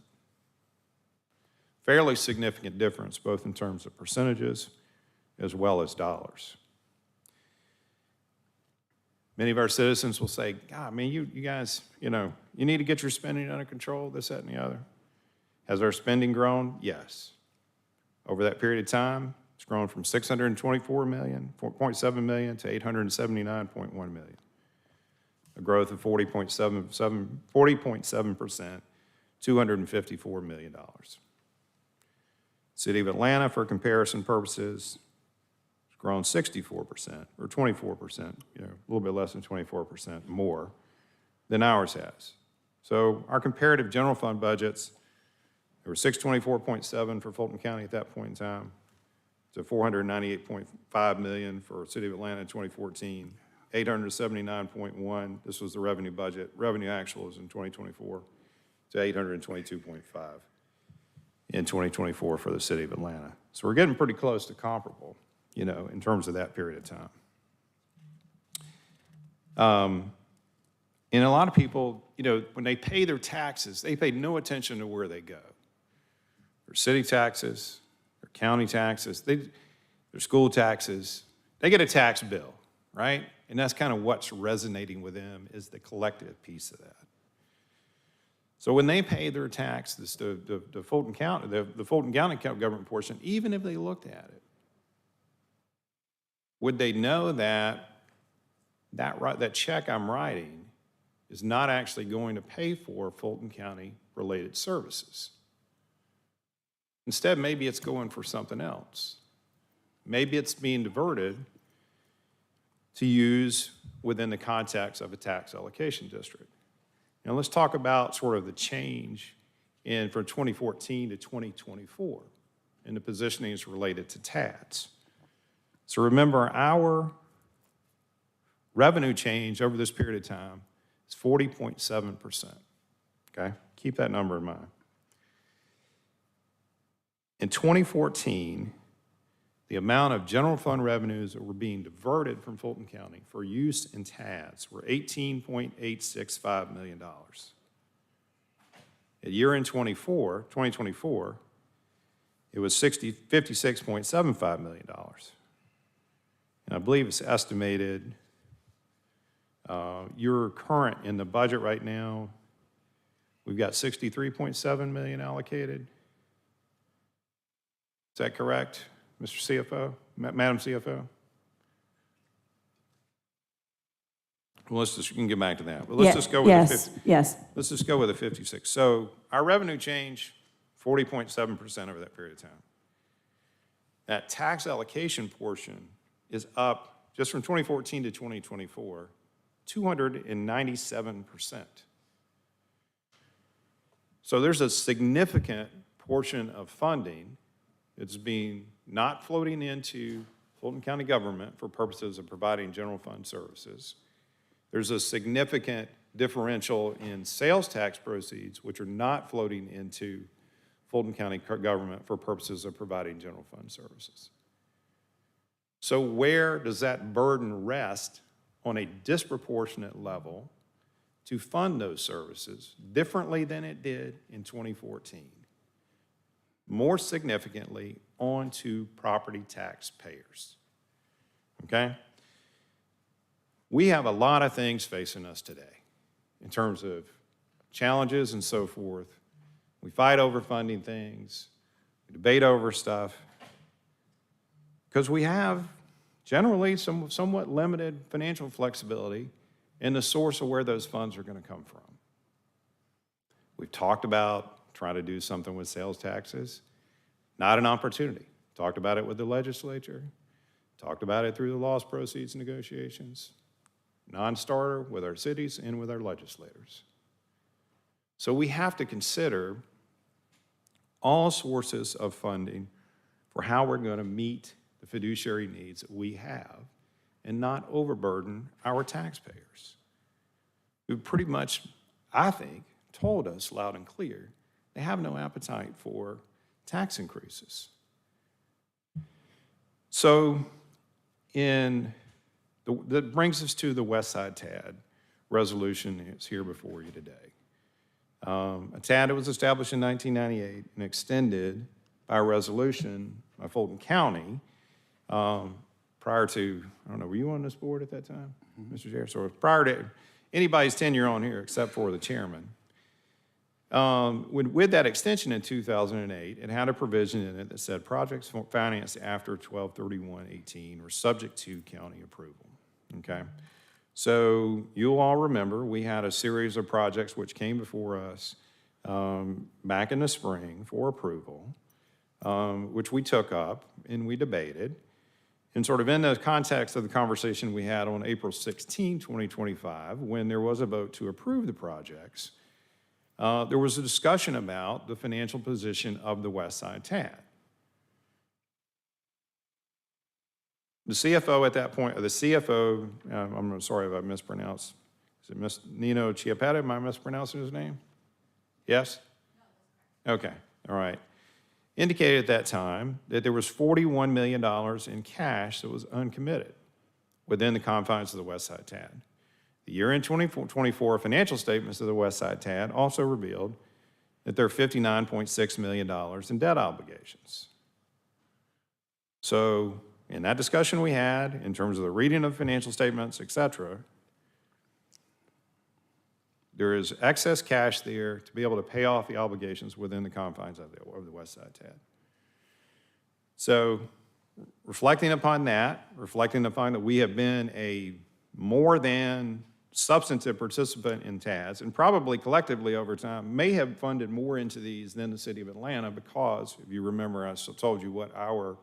Fairly significant difference, both in terms of percentages as well as dollars. Many of our citizens will say, God, man, you guys, you need to get your spending under control, this, that, and the other. Has our spending grown? Yes. Over that period of time, it's grown from $624.7 million to $879.1 million. A growth of 40.7%, $254 million. City of Atlanta, for comparison purposes, has grown 64%, or 24%, a little bit less than 24% more than ours has. So our comparative general fund budgets, there were $624.7 for Fulton County at that point in time, to $498.5 million for City of Atlanta in 2014, $879.1, this was the revenue budget, revenue actual was in 2024, to $822.5 in 2024 for the City of Atlanta. So we're getting pretty close to comparable, in terms of that period of time. And a lot of people, when they pay their taxes, they pay no attention to where they go. Their city taxes, their county taxes, their school taxes, they get a tax bill, right? And that's kind of what's resonating with them is the collective piece of that. So when they pay their taxes, the Fulton County, the Fulton County government portion, even if they looked at it, would they know that check I'm writing is not actually going to pay for Fulton County related services? Instead, maybe it's going for something else. Maybe it's being diverted to use within the context of a tax allocation district. Now let's talk about sort of the change from 2014 to 2024 and the positionings related to TADs. So remember, our revenue change over this period of time is 40.7%, okay? Keep that number in mind. In 2014, the amount of general fund revenues that were being diverted from Fulton County for use in TADs were $18.865 million. At year-end 2024, it was $56.75 million. And I believe it's estimated, you're current in the budget right now, we've got $63.7 million allocated. Is that correct, Mr. CFO, Madam CFO? Well, you can get back to that. But let's just go with the 50. Yes. Let's just go with the 56. So our revenue change, 40.7% over that period of time. That tax allocation portion is up, just from 2014 to 2024, 297%. So there's a significant portion of funding that's being not floating into Fulton County government for purposes of providing general fund services. There's a significant differential in sales tax proceeds, which are not floating into Fulton County government for purposes of providing general fund services. So where does that burden rest on a disproportionate level to fund those services differently than it did in 2014, more significantly onto property taxpayers. Okay? We have a lot of things facing us today in terms of challenges and so forth. We fight over funding things, we debate over stuff, because we have generally somewhat limited financial flexibility in the source of where those funds are going to come from. We've talked about trying to do something with sales taxes, not an opportunity. Talked about it with the legislature, talked about it through the lost proceeds negotiations, non-starter with our cities and with our legislators. So we have to consider all sources of funding for how we're going to meet the fiduciary needs that we have and not overburden our taxpayers, who pretty much, I think, told us loud and clear they have no appetite for tax increases. So that brings us to the Westside TAD resolution that's here before you today. A TAD that was established in 1998 and extended by resolution by Fulton County prior to, I don't know, were you on this board at that time, Mr. Chair? So prior to anybody's tenure on here except for the chairman. With that extension in 2008, it had a provision in it that said projects financed after 12/31/18 were subject to county approval, okay? So you'll all remember we had a series of projects which came before us back in the spring for approval, which we took up and we debated. And sort of in the context of the conversation we had on April 16, 2025, when there was a vote to approve the projects, there was a discussion about the financial position of the Westside TAD. The CFO at that point, or the CFO, I'm sorry if I mispronounced, is it Ms. Nino Chiappetta? Am I mispronouncing his name? Yes? Okay, all right. Indicated at that time that there was $41 million in cash that was uncommitted within the confines of the Westside TAD. The year-end 2024 financial statements of the Westside TAD also revealed that there are $59.6 million in debt obligations. So in that discussion we had, in terms of the reading of financial statements, et cetera, there is excess cash there to be able to pay off the obligations within the confines of the Westside TAD. So reflecting upon that, reflecting upon that we have been a more than substantive participant in TADs, and probably collectively over time may have funded more into these than the city of Atlanta, because if you remember, I told you what our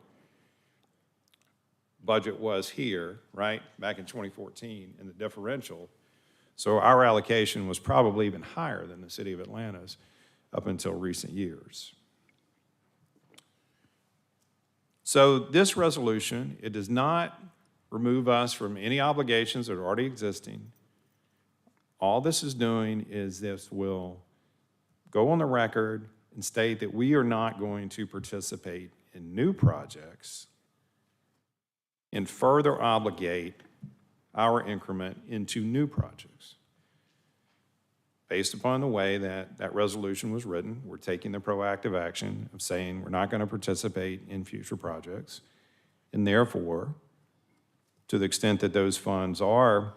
budget was here, right, back in 2014 in the differential. So our allocation was probably even higher than the city of Atlanta's up until recent years. So this resolution, it does not remove us from any obligations that are already existing. All this is doing is this will go on the record and state that we are not going to participate in new projects and further obligate our increment into new projects. Based upon the way that that resolution was written, we're taking the proactive action of saying we're not going to participate in future projects, and therefore, to the extent that those funds are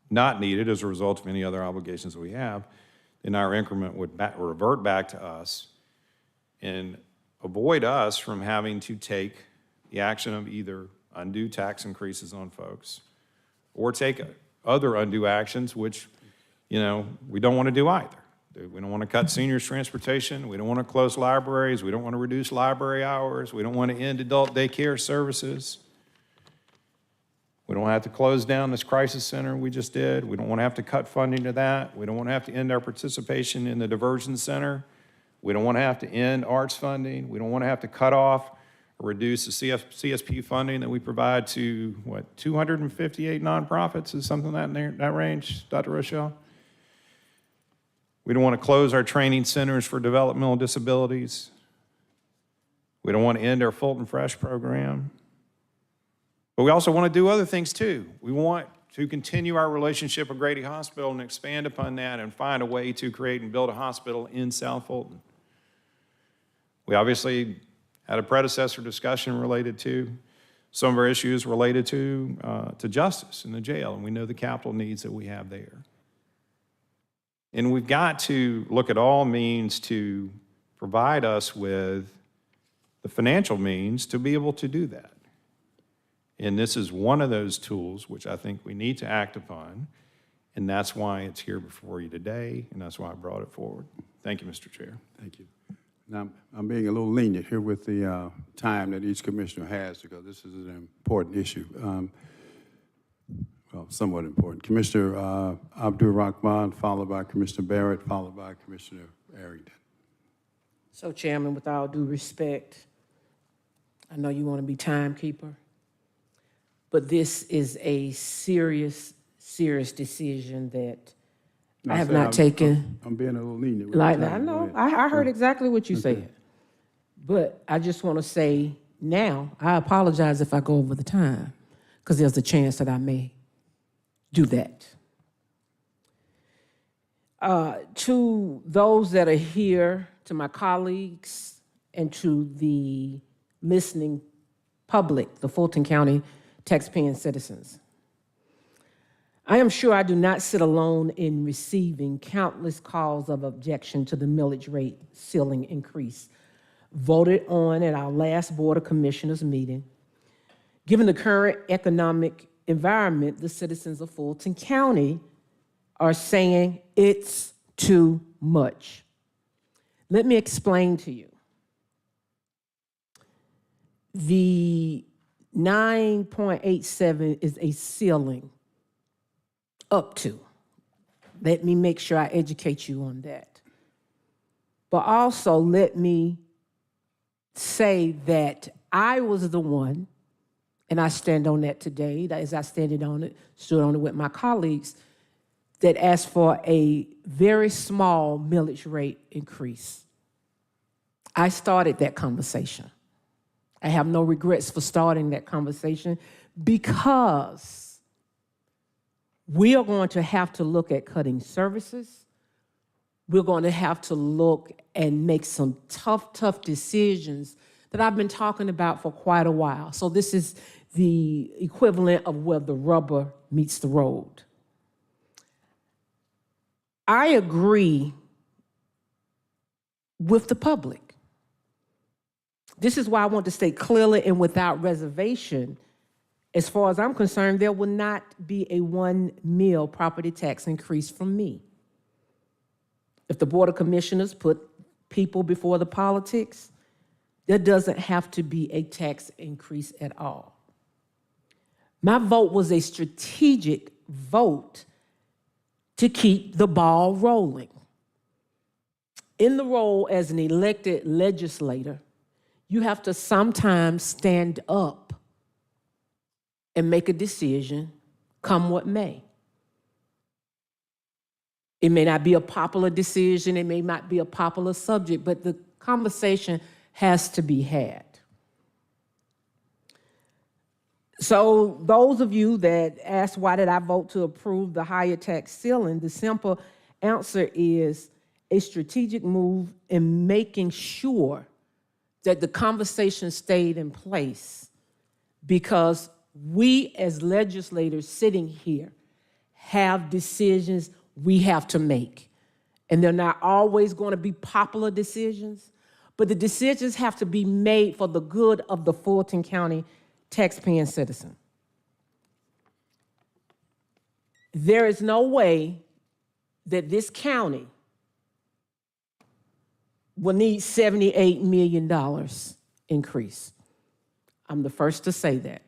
not needed as a result of any other obligations that we have, then our increment would revert back to us and avoid us from having to take the action of either undue tax increases on folks or take other undue actions, which, you know, we don't want to do either. We don't want to cut seniors' transportation. We don't want to close libraries. We don't want to reduce library hours. We don't want to end adult daycare services. We don't have to close down this crisis center we just did. We don't want to have to cut funding to that. We don't want to have to end our participation in the diversion center. We don't want to have to end arts funding. We don't want to have to cut off or reduce the CSP funding that we provide to, what, 258 nonprofits? Is something in that range, Dr. Rochelle? We don't want to close our training centers for developmental disabilities. We don't want to end our Fulton Fresh program. But we also want to do other things too. We want to continue our relationship with Grady Hospital and expand upon that and find a way to create and build a hospital in South Fulton. We obviously had a predecessor discussion related to some of our issues related to justice in the jail, and we know the capital needs that we have there. And we've got to look at all means to provide us with the financial means to be able to do that. And this is one of those tools which I think we need to act upon, and that's why it's here before you today, and that's why I brought it forward. Thank you, Mr. Chair. Thank you. Now, I'm being a little lenient here with the time that each commissioner has because this is an important issue. Well, somewhat important. Commissioner Abdul-Rahman, followed by Commissioner Barrett, followed by Commissioner Arrington. So, Chairman, with all due respect, I know you want to be timekeeper, but this is a serious, serious decision that I have not taken. I'm being a little lenient with Like, the I time. know, Go ahead. I heard exactly what you said. But I just want to say now, I apologize if I go over the time, because there's a chance that I may do that. To those that are here, to my colleagues, and to the listening public, the Fulton County taxpaying citizens, I am sure I do not sit alone in receiving countless calls of objection to the millage rate ceiling increase voted on at our last Board of Commissioners meeting. Given the current economic environment, the citizens of Fulton County are saying it's too much. Let me explain to you. The 9.87 is a ceiling up to. Let me make sure I educate you on that. But also let me say that I was the one, and I stand on that today, as I stood on it with my colleagues, that asked for a very small millage rate increase. I started that conversation. I have no regrets for starting that conversation because we are going to have to look at cutting services. We're going to have to look and make some tough decisions that I've been talking about for quite a while. So this is the equivalent of where the rubber meets the road. I agree with the public. This is why I want to state clearly and without reservation, as far as I'm concerned, there will not be a 1 mil property tax increase from me. If the Board of Commissioners put people before the politics, there doesn't have to be a tax increase at all. My vote was a strategic vote to keep the ball rolling. In the role as an elected legislator, you have to sometimes stand up and make a decision, come what may. It may not be a popular decision, it may not be a popular subject, but the conversation has to be had. So those of you that ask why did I vote to approve the higher tax ceiling, the simple answer is a strategic move in making sure that the conversation stayed in place, because we as legislators sitting here have decisions we have to make. And they're not always going to be popular decisions, but the decisions have to be made for the good of the Fulton County taxpaying citizen. There is no way that this county will need $78 million increase. I'm the first to say that.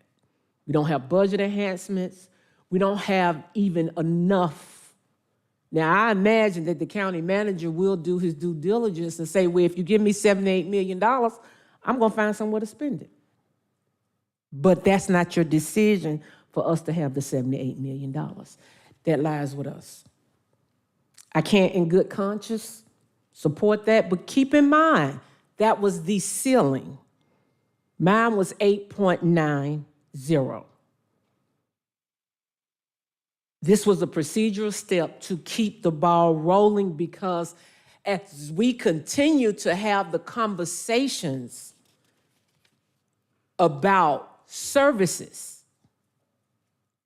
We don't have budget enhancements. We don't have even enough. Now, I imagine that the county manager will do his due diligence and say, well, if you give me $78 million, I'm going to find somewhere to spend it. But that's not your decision for us to have the $78 million. That lies with us. I can't in good conscience support that, but keep in mind, that was the ceiling. Mine was 8.90. This was a procedural step to keep the ball rolling, because as we continue to have the conversations about services,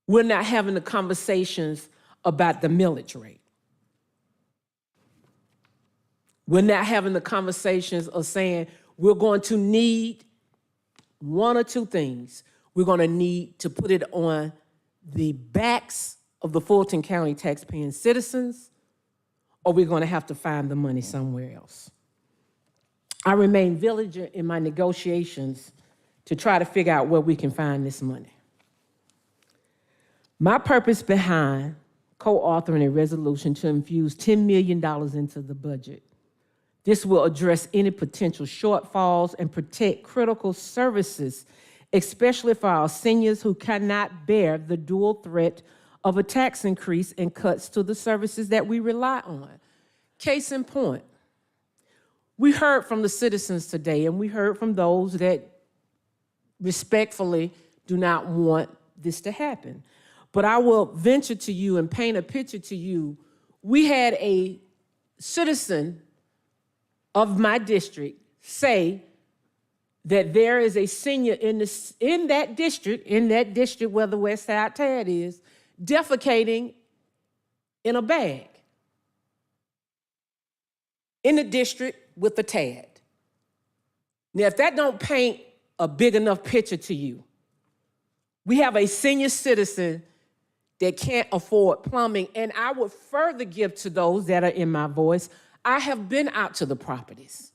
we're not having the conversations about the millage rate. We're not having the conversations of saying we're going to need one or two things. We're going to need to put it on the backs of the Fulton County taxpaying citizens, or we're going to have to find the money somewhere else. I remain vigilant in my negotiations to try to figure out where we can find this money. My purpose behind co-authoring a resolution to infuse $10 million into the budget. This will address any potential shortfalls and protect critical services, especially for our seniors who cannot bear the dual threat of a tax increase and cuts to the services that we rely on. Case in point, we heard from the citizens today, and we heard from those that respectfully do not want this to happen. But I will venture to you and paint a picture to you. We had a citizen of my district say that there is a senior in that district where the Westside TAD is, defecating in a bag in the district with the TAD. Now, if that don't paint a big enough picture to you, we have a senior citizen that can't afford plumbing, and I would further give to those that are in my voice. I have been out to the properties.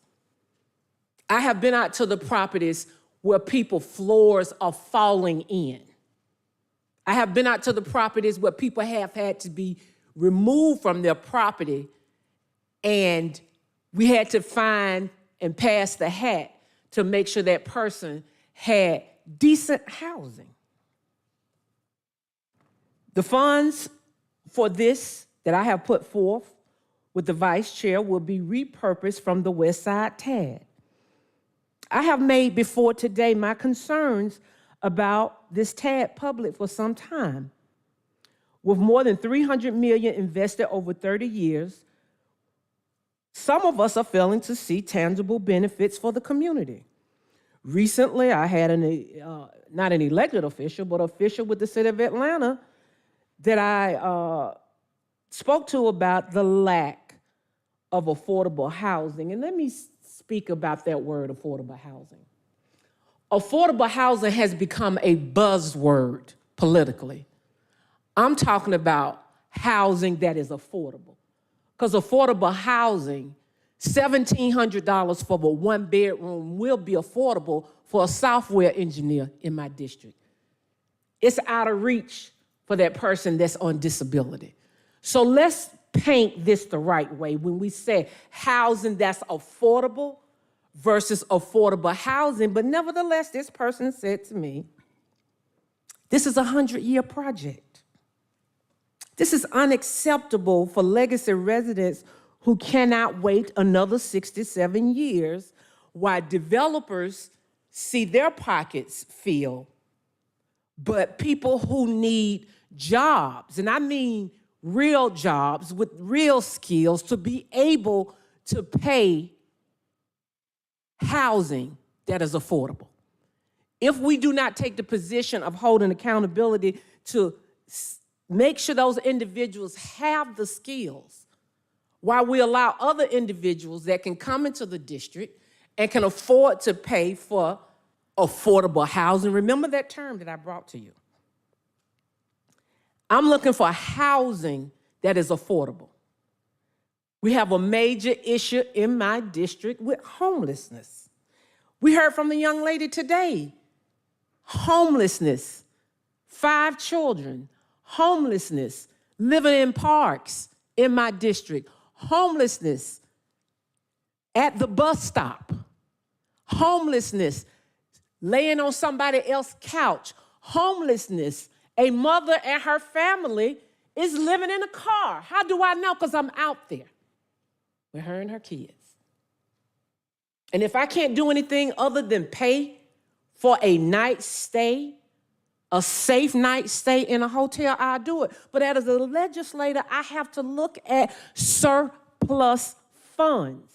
I have been out to the properties where people's floors are falling in. I have been out to the properties where people have had to be removed from their property, and we had to find and pass the hat to make sure that person had decent housing. The funds for this that I have put forth with the vice chair will be repurposed from the Westside TAD. I have made before today my concerns about this TAD public for some time. With more than $300 million invested over 30 years, some of us are failing to see tangible benefits for the community. Recently, I had not an elected official, but an official with the city of Atlanta that I spoke to about the lack of affordable housing. And let me speak about that word, affordable housing. Affordable housing has become a buzzword politically. I'm talking about housing that is affordable. Because affordable housing, $1,700 for the one bedroom will be affordable for a software engineer in my district. It's out of reach for that person that's on disability. So let's paint this the right way when we say housing that's affordable versus affordable housing. But nevertheless, this person said to me, this is a 100-year project. This is unacceptable for legacy residents who cannot wait another 67 years while developers see their pockets fill. But people who need jobs, and I mean real jobs with real skills, to be able to pay housing that is affordable. If we do not take the position of holding accountability to make sure those individuals have the skills, while we allow other individuals that can come into the district and can afford to pay for affordable housing. Remember that term that I brought to you. I'm looking for housing that is affordable. We have a major issue in my district with homelessness. We heard from the young lady today. Homelessness, 5 children, homelessness, living in parks in my district, homelessness at the bus stop, homelessness laying on somebody else's couch, homelessness. A mother and her family is living in a car. How do I know? Because I'm out there with her and her kids. And if I can't do anything other than pay for a night's stay a safe night stay in a hotel, I'll do it. But as a legislator, I have to look at surplus funds.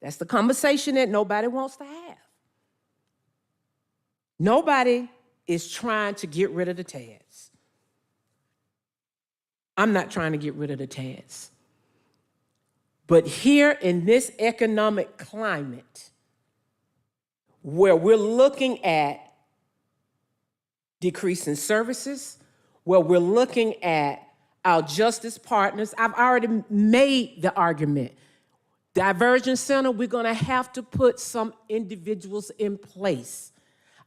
That's the conversation that nobody wants to have. Nobody is trying to get rid of the TADs. I'm not trying to get rid of the TADs. But here in this economic climate, where we're looking at decreasing services, where we're looking at our justice partners, I've already made the argument. Diversion Center, we're gonna have to put some individuals in place.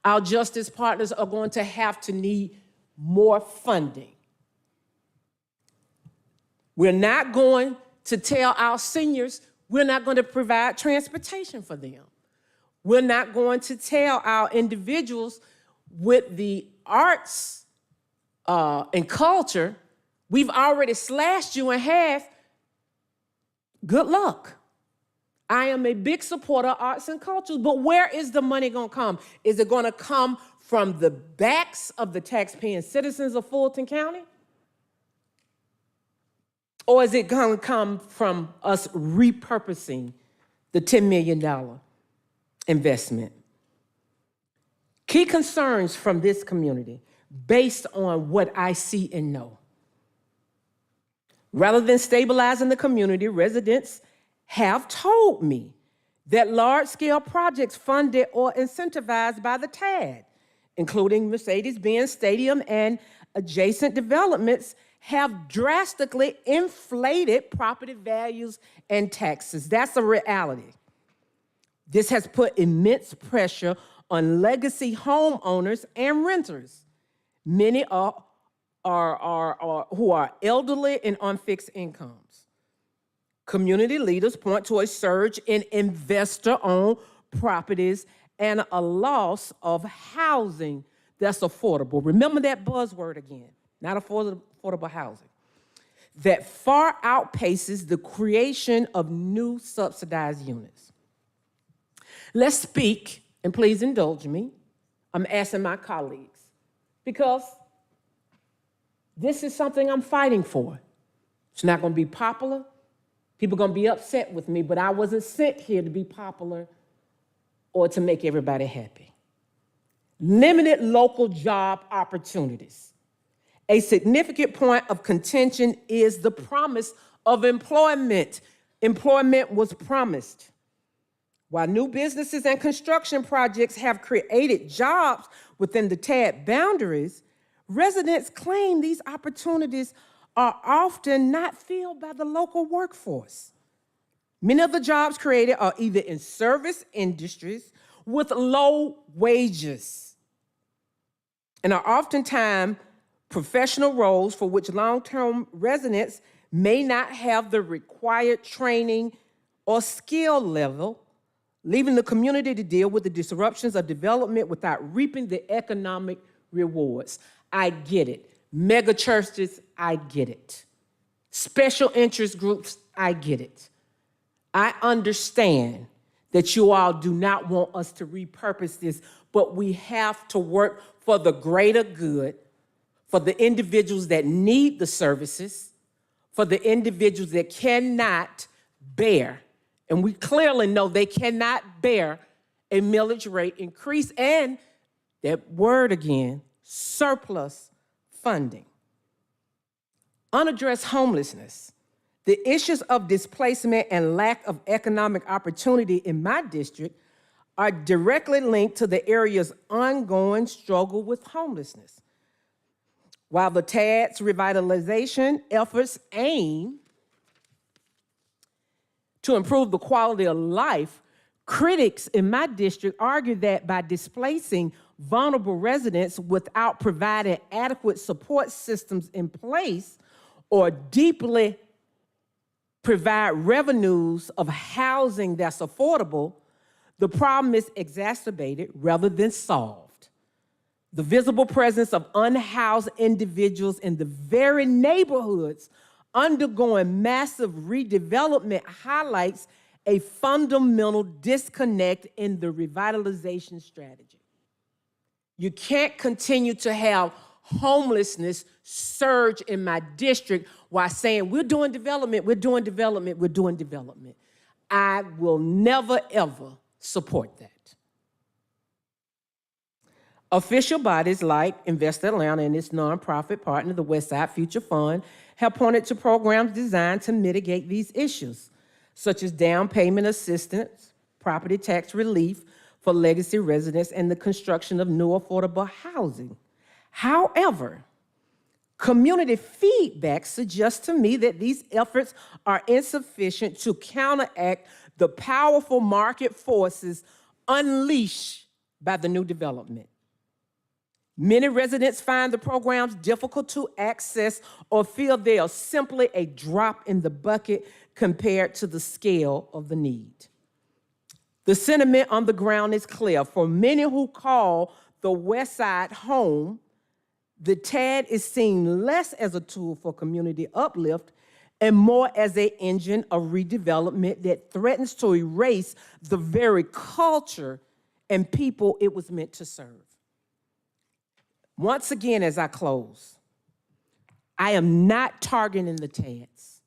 Our justice partners are going to have to need more funding. We're not going to tell our seniors we're not going to provide transportation for them. We're not going to tell our individuals with the arts and culture, we've already slashed you in half. Good luck. I am a big supporter of arts and culture, but where is the money going to come? Is it going to come from the backs of the taxpaying citizens of Fulton County? Or is it going to come from us repurposing the $10 million investment? Key concerns from this community based on what I see and know. Rather than stabilizing the community, residents have told me that large-scale projects funded or incentivized by the TAD, including Mercedes-Benz Stadium and adjacent developments, have drastically inflated property values and taxes. That's a reality. This has put immense pressure on legacy homeowners and renters. Many who are elderly and on fixed incomes. Community leaders point to a surge in investor-owned properties and a loss of housing that's affordable. Remember that buzzword again, not affordable housing. That far outpaces the creation of new subsidized units. Let's speak, and please indulge me. I'm asking my colleagues, because this is something I'm fighting for. It's not going to be popular. People are going to be upset with me, but I wasn't sent here to be popular or to make everybody happy. Limited local job opportunities. A significant point of contention is the promise of employment. Employment was promised. While new businesses and construction projects have created jobs within the TAD boundaries, residents claim these opportunities are often not filled by the local workforce. Many of the jobs created are either in service industries with low wages and are oftentimes professional roles for which long-term residents may not have the required training or skill level, leaving the community to deal with the disruptions of development without reaping the economic rewards. I get it. Mega churches, I get it. Special interest groups, I get it. I understand that you all do not want us to repurpose this, but we have to work for the greater good, for the individuals that need the services, for the individuals that cannot bear, and we clearly know they cannot bear a millage rate increase, and that word again, surplus funding. Unaddressed homelessness. The issues of displacement and lack of economic opportunity in my district are directly linked to the area's ongoing struggle with homelessness. While the TAD's revitalization efforts aim to improve the quality of life, critics in my district argue that by displacing vulnerable residents without providing adequate support systems in place or deeply provide revenues of housing that's affordable, the problem is exacerbated rather than solved. The visible presence of unhoused individuals in the very neighborhoods undergoing massive redevelopment highlights a fundamental disconnect in the revitalization strategy. You can't continue to have homelessness surge in my district while saying, we're doing development, we're doing development, we're doing development. I will never, ever support that. Official bodies like Invest Atlanta and its nonprofit partner, the Westside Future Fund, have pointed to programs designed to mitigate these issues, such as down payment assistance, property tax relief for legacy residents, and the construction of new affordable housing. However, community feedback suggests to me that these efforts are insufficient to counteract the powerful market forces unleashed by the new development. Many residents find the programs difficult to access or feel they are simply a drop in the bucket compared to the scale of the need. The sentiment on the ground is clear. For many who call the Westside home, the TAD is seen less as a tool for community uplift and more as an engine of redevelopment that threatens to erase the very culture and people it was meant to serve. Once again, as I close, I am not targeting the TADs,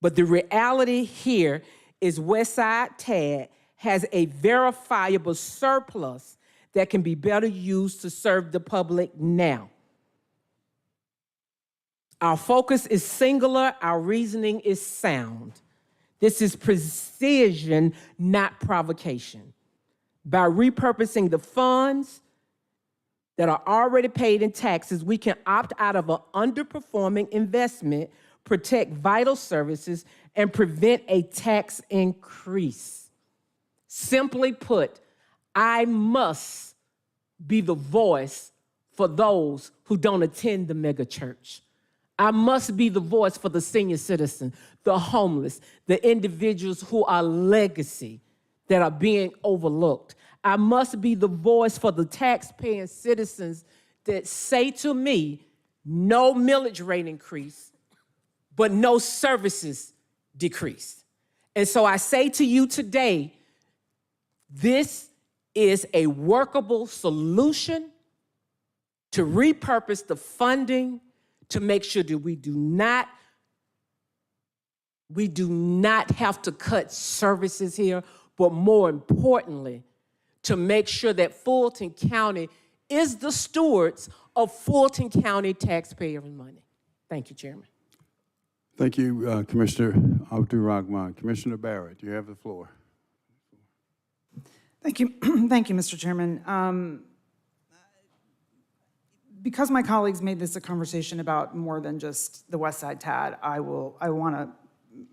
but the reality here is Westside TAD has a verifiable surplus that can be better used to serve the public now. Our focus is singular, our reasoning is sound. This is precision, not provocation. By repurposing the funds that are already paid in taxes, we can opt out of an underperforming investment, protect vital services, and prevent a tax increase. Simply put, I must be the voice for those who don't attend the mega church. I must be the voice for the senior citizen, the homeless, the individuals who are legacy that are being overlooked. I must be the voice for the tax-paying citizens that say to me, no millage rate increase, but no services decrease. And so I say to you today, this is a workable solution to repurpose the funding to make sure that we do not have to cut services here, but more importantly, to make sure that Fulton County is the stewards of Fulton County taxpayer money. Thank you, Chairman. Thank you, Commissioner Abdul-Rahman. Commissioner Barrett, you have the floor. Thank you, thank you, Mr. Chairman. Because my colleagues made this a conversation about more than just the Westside TAD, I want to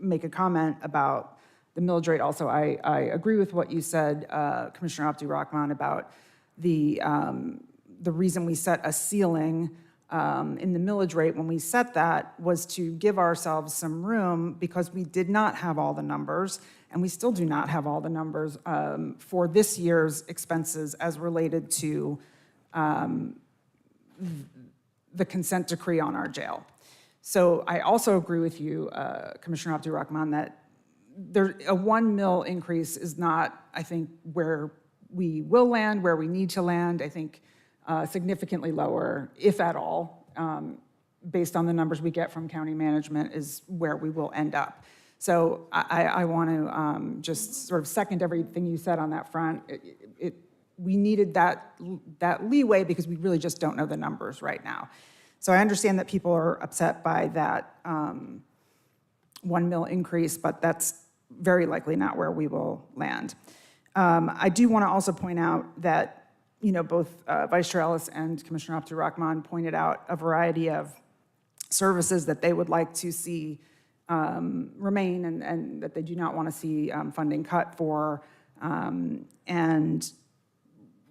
make a comment about the millage rate. Also, I agree with what you said, Commissioner Abdul-Rahman, about the reason we set a ceiling in the millage rate when we set that was to give ourselves some room because we did not have all the numbers, and we still do not have all the numbers for this year's expenses as related to the consent decree on our jail. So I also agree with you, Commissioner Abdul-Rahman, that a 1 mil increase is not, I think, where we will land, where we need to land. I think significantly lower, if at all, based on the numbers we get from county management, is where we will end up. So I want to just sort of second everything you said on that front. We needed that leeway because we really just don't know the numbers right now. So I understand that people are upset by that 1 mil increase, but that's very likely not where we will land. I do want to also point out that, you know, both Vice Chair Ellis and Commissioner Abdul-Rahman pointed out a variety of services that they would like to see remain and that they do not want to see funding cut for. And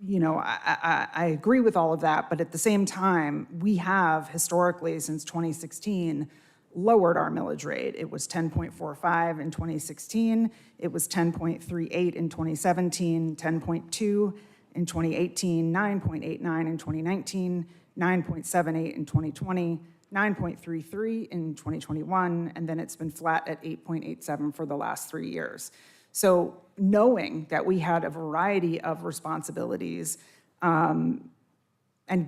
you know, I agree with all of that, but at the same time, we have historically, since 2016, lowered our millage rate. It was 10.45 in 2016, it was 10.38 in 2017, 10.2 in 2018, 9.89 in 2019, 9.78 in 2020, 9.33 in 2021, and then it's been flat at 8.87 for the last 3 years. So knowing that we had a variety of responsibilities And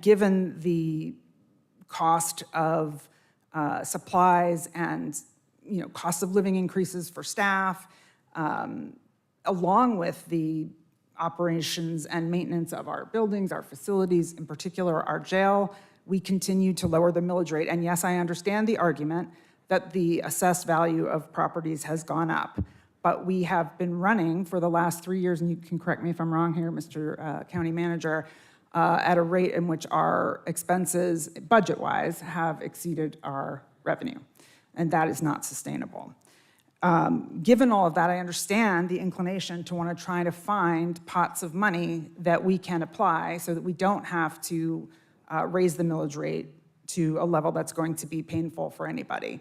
given the cost of supplies and, cost of living increases for staff, along with the operations and maintenance of our buildings, our facilities, in particular our jail, we continue to lower the millage rate. And yes, I understand the argument that the assessed value of properties has gone up. But we have been running for the last 3 years, and you can correct me if I'm wrong here, Mr. County Manager, at a rate in which our expenses, budget-wise, have exceeded our revenue. And that is not sustainable. Given all of that, I understand the inclination to want to try to find pots of money that we can apply so that we don't have to raise the millage rate to a level that's going to be painful for anybody.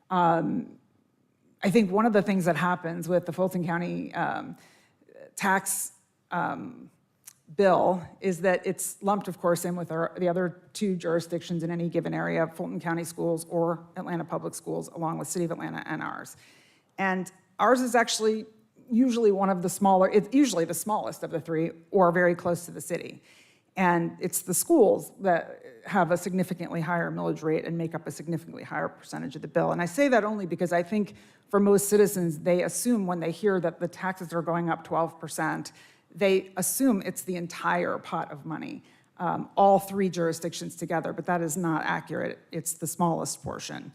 I think one of the things that happens with the Fulton County tax bill is that it's lumped, of course, in with the other two jurisdictions in any given area, Fulton County Schools or Atlanta Public Schools, along with City of Atlanta and ours. And ours is actually usually one of the smaller, it's usually the smallest of the three, or very close to the city. And it's the schools that have a significantly higher millage rate and make up a significantly higher percentage of the bill. And I say that only because I think for most citizens, they assume when they hear that the taxes are going up 12%, they assume it's the entire pot of money, all three jurisdictions together, but that is not accurate. It's the smallest portion.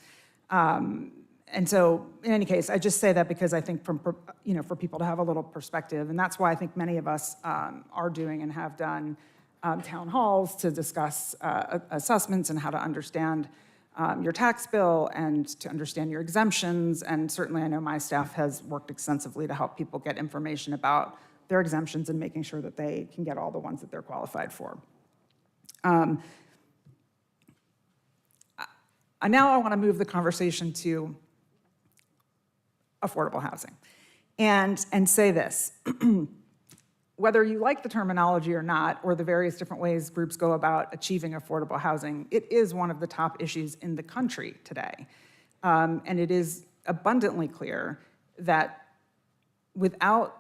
And so, in any case, I just say that because I think for people to have a little perspective, and that's why I think many of us are doing and have done town halls to discuss assessments and how to understand your tax bill and to understand your exemptions. And certainly I know my staff has worked extensively to help people get information about their exemptions and making sure that they can get all the ones that they're qualified for. Now I want to move the conversation to affordable housing and say this. Whether you like the terminology or not, or the various different ways groups go about achieving affordable housing, it is one of the top issues in the country today. And it is abundantly clear that without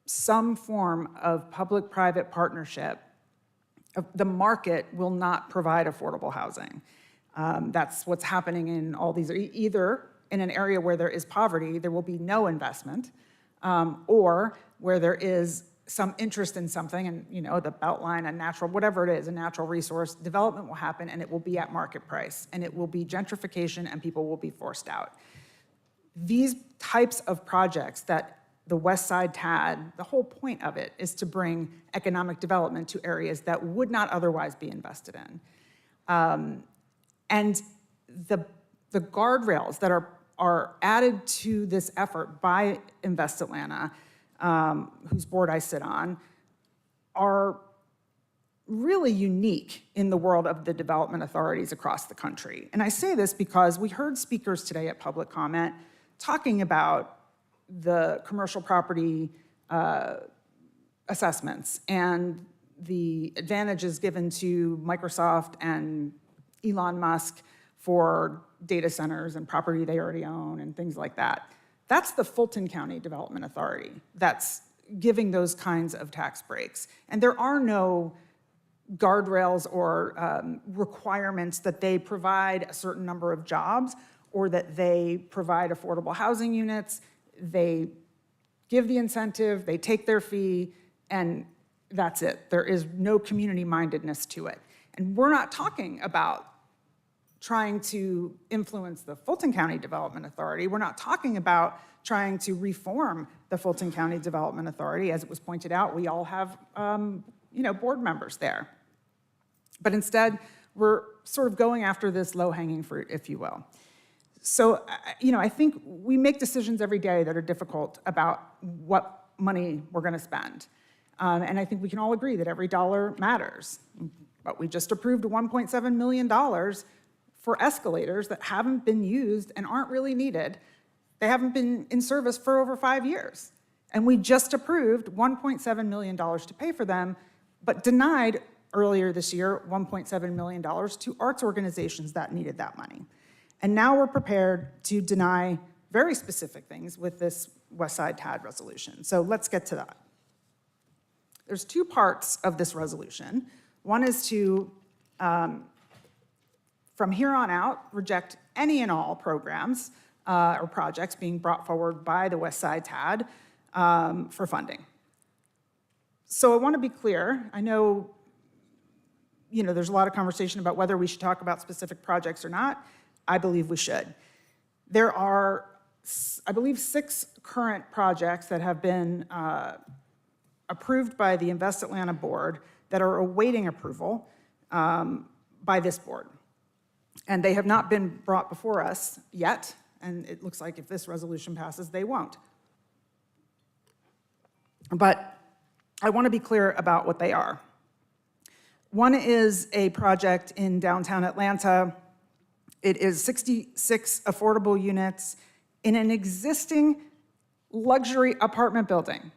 some form of public-private partnership, the market will not provide affordable housing. That's what's happening in all these, either in an area where there is poverty, there will be no investment, or where there is some interest in something, and the Beltline, a natural, whatever it is, a natural resource, development will happen and it will be at market price, and it will be gentrification and people will be forced out. These types of projects that the Westside TAD, the whole point of it is to bring economic development to areas that would not otherwise be invested in. And the guardrails that are added to this effort by Invest Atlanta, whose board I sit on, are really unique in the world of the development authorities across the country. And I say this because we heard speakers today at public comment talking about the commercial property assessments and the advantages given to Microsoft and Elon Musk for data centers and property they already own and things like that. That's the Fulton County Development Authority that's giving those kinds of tax breaks. And there are no guardrails or requirements that they provide a certain number of jobs or that they provide affordable housing units. They give the incentive, they take their fee, and that's it. There is no community mindedness to it. And we're not talking about trying to influence the Fulton County Development Authority. We're not talking about trying to reform the Fulton County Development Authority. As it was pointed out, we all have board members there. But instead, we're sort of going after this low-hanging fruit, if you will. So, I think we make decisions every day that are difficult about what money we're going to spend. And I think we can all agree that every dollar matters. But we just approved $1.7 million for escalators that haven't been used and aren't really needed. They haven't been in service for over 5 years. And we just approved $1.7 million to pay for them, but denied earlier this year $1.7 million to arts organizations that needed that money. And now we're prepared to deny very specific things with this Westside TAD resolution. So let's get to that. there's two parts of this resolution. One is to, from here on out, reject any and all programs or projects being brought forward by the Westside TAD for funding. So I want to be clear. I know, there's a lot of conversation about whether we should talk about specific projects or not. I believe we should. There are, I believe, 6 current projects that have been approved by the Invest Atlanta board that are awaiting approval by this board. And they have not been brought before us yet, and it looks like if this resolution passes, they won't. But I want to be clear about what they are. One is a project in downtown Atlanta. It is 66 affordable units in an existing luxury apartment building.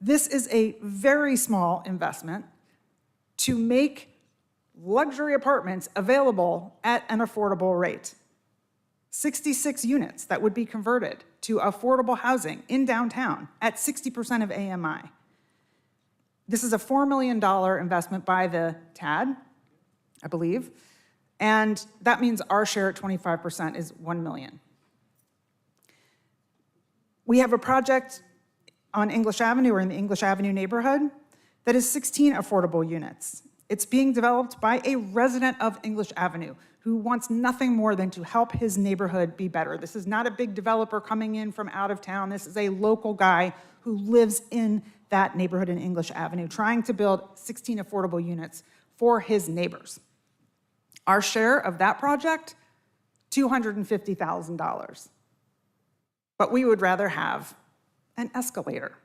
This is a very small investment to make luxury apartments available at an affordable rate. 66 units that would be converted to affordable housing in downtown at 60% of AMI. This is a $4 million investment by the TAD, I believe, and that means our share at 25% is $1 million. We have a project on English Avenue or in the English Avenue neighborhood that is 16 affordable units. It's being developed by a resident of English Avenue who wants nothing more than to help his neighborhood be better. This is not a big developer coming in from out of town. This is a local guy who lives in that neighborhood in English Avenue, trying to build 16 affordable units for his neighbors. Our share of that project, $250,000. But we would rather have an escalator.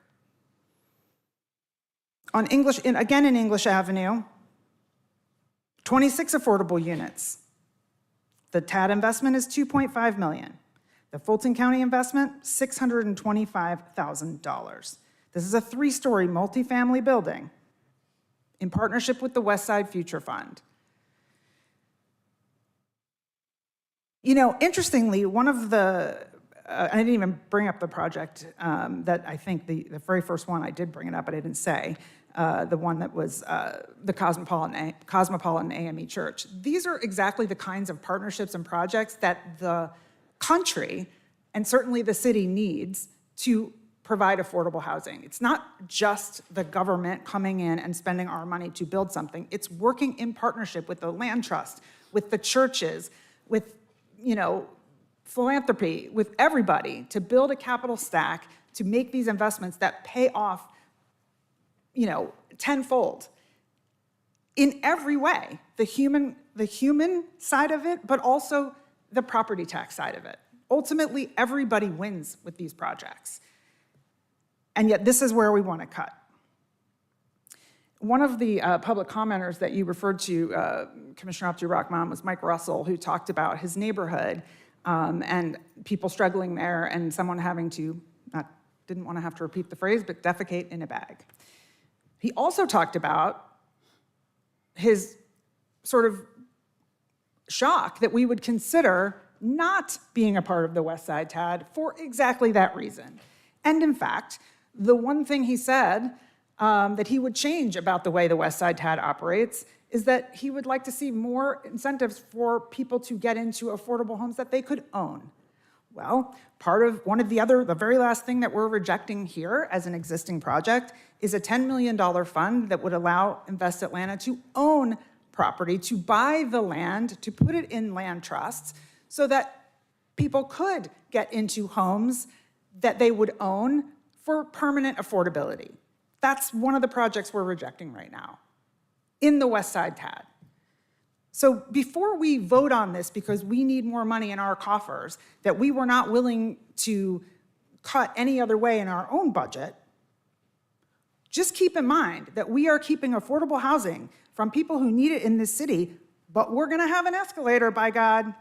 On again in English Avenue, 26 affordable units. The TAD investment is $2.5 million. The Fulton County investment, $625,000. This is a 3-story multifamily building in partnership with the Westside Future Fund. Interestingly, one of the, I didn't even bring up the project that I think the very first one I did bring it up, but I didn't say, the one that was the Cosmopolitan AME Church. These are exactly the kinds of partnerships and projects that the country and certainly the city needs to provide affordable housing. It's not just the government coming in and spending our money to build something. It's working in partnership with the land trust, with the churches, with philanthropy, with everybody to build a capital stack to make these investments that pay off tenfold in every way, the human side of it, but also the property tax side of it. Ultimately, everybody wins with these projects. And yet this is where we want to cut. One of the public commenters that you referred to, Commissioner Abdul-Rahman, was Mike Russell, who talked about his neighborhood and people struggling there and someone having to, didn't want to have to repeat the phrase, but defecate in a bag. He also talked about his sort of shock that we would consider not being a part of the Westside TAD for exactly that reason. And in fact, the one thing he said that he would change about the way the Westside TAD operates is that he would like to see more incentives for people to get into affordable homes that they could own. Well, the very last thing that we're rejecting here as an existing project is a $10 million fund that would allow Invest Atlanta to own property, to buy the land, to put it in land trusts so that people could get into homes that they would own for permanent affordability. That's one of the projects we're rejecting right now in the Westside TAD. So before we vote on this because we need more money in our coffers that we were not willing to cut any other way in our own budget, just keep in mind that we are keeping affordable housing from people who need it in this city, but we're gonna have an escalator, by God.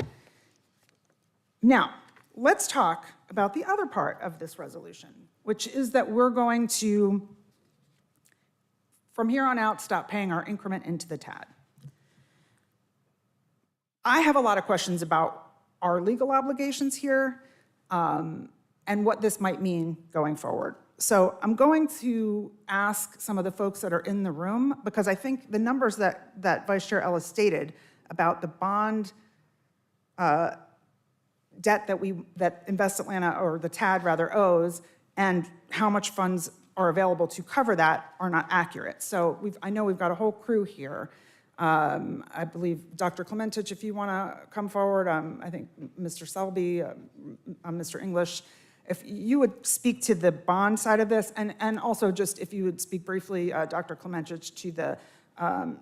Now, let's talk about the other part of this resolution, which is that we're going to, from here on out, stop paying our increment into the TAD. I have a lot of questions about our legal obligations here and what this might mean going forward. So I'm going to ask some of the folks that are in the room, because I think the numbers that Vice Chair Ellis stated about the bond debt that Invest Atlanta, or the TAD rather, owes, and how much funds are available to cover that are not accurate. So I know we've got a whole crew here. I believe Dr. Clementich, if you want to come forward, I think Mr. Selby, Mr. English, if you would speak to the bond side of this, and also just if you would speak briefly, Dr. Clementich, to the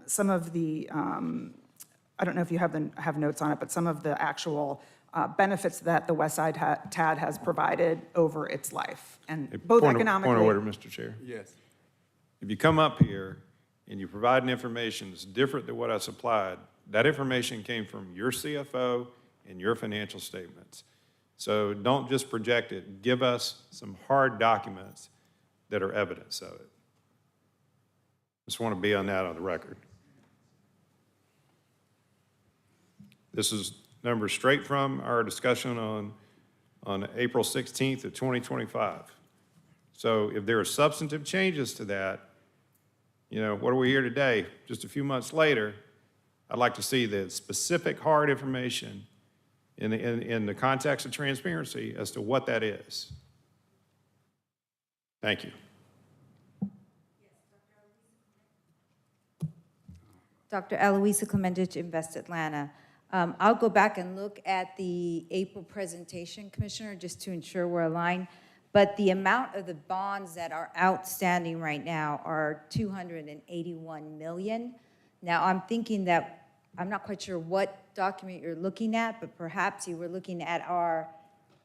some of the, I don't know if you have notes on it, but some of the actual benefits that the Westside TAD has provided over its life, and both economically. Point of order, Mr. Chair. Yes. If you come up here and you provide an information that's different than what I supplied, that information came from your CFO and your financial statements. So don't just project it. Give us some hard documents that are evidence of it. Just want to be on that on the record. This is numbers straight from our discussion on April 16th of 2025. So if there are substantive changes to that, you know, what are we here today? Just a few months later, I'd like to see the specific hard information in the context of transparency as to what that is. Thank you. Dr. Eloisa Clementich, Invest Atlanta. I'll go back and look at the April presentation, Commissioner, just to ensure we're aligned. But the amount of the bonds that are outstanding right now are $281 million. Now, I'm thinking that, I'm not quite sure what document you're looking at, but perhaps you were looking at our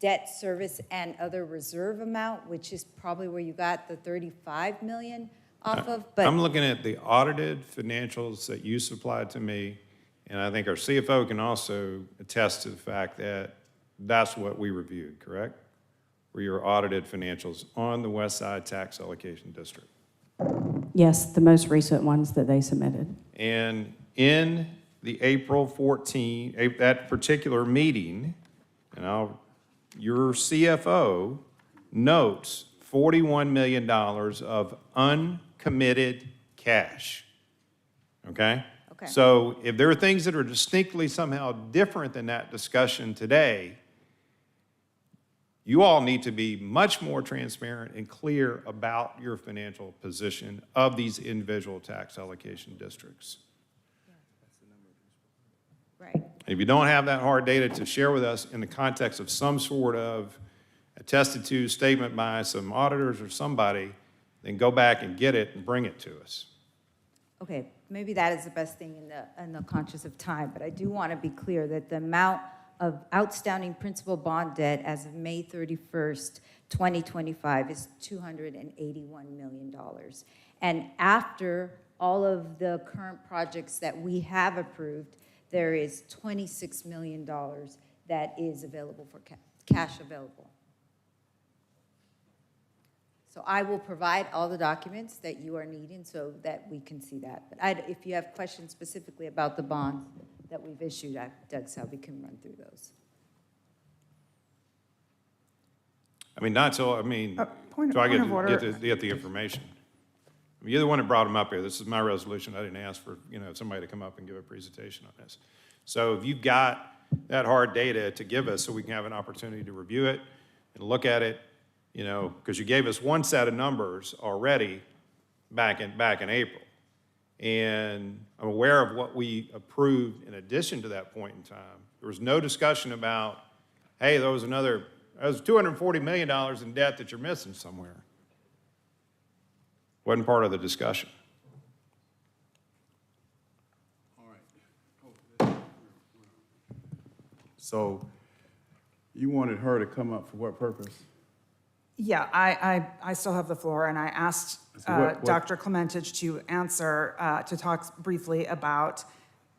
debt service and other reserve amount, which is probably where you got the $35 million off of. But I'm looking at the audited financials that you supplied to me, and I think our CFO can also attest to the fact that that's what we reviewed, correct? Were your audited financials on the Westside Tax Allocation District? Yes, the most recent ones that they submitted. And in the April 14, that particular meeting, and your CFO notes $41 million of uncommitted cash, okay? Okay. So if there are things that are distinctly somehow different than that discussion today, you all need to be much more transparent and clear about your financial position of these individual tax allocation districts. right. If you don't have that hard data to share with us in the context of some sort of attested to statement by some auditors or somebody, then go back and get it and bring it to us. Okay, maybe that is the best thing in the conscious of time, but I do want to be clear that the amount of outstanding principal bond debt as of May 31st, 2025 is $281 million. And after all of the current projects that we have approved, there is $26 million that is available for cash available. So I will provide all the documents that you are needing so that we can see that. But if you have questions specifically about the bonds that we've issued, Doug Selby can run through those. I mean, not so, I mean, Point so I of order. get the information. I mean, you're the one that brought them up here. This is my resolution. I didn't ask for, somebody to come up and give a presentation on this. So if you've got that hard data to give us so we can have an opportunity to review it and look at it, because you gave us one set of numbers already back in April. And I'm aware of what we approved in addition to that point in time. There was no discussion about, hey, there was $240 million in debt that you're missing somewhere. Wasn't part of the discussion. So you wanted her to come up for what purpose? Yeah, I still have the floor, and I asked So what- Dr. Clementich to answer, to talk briefly about,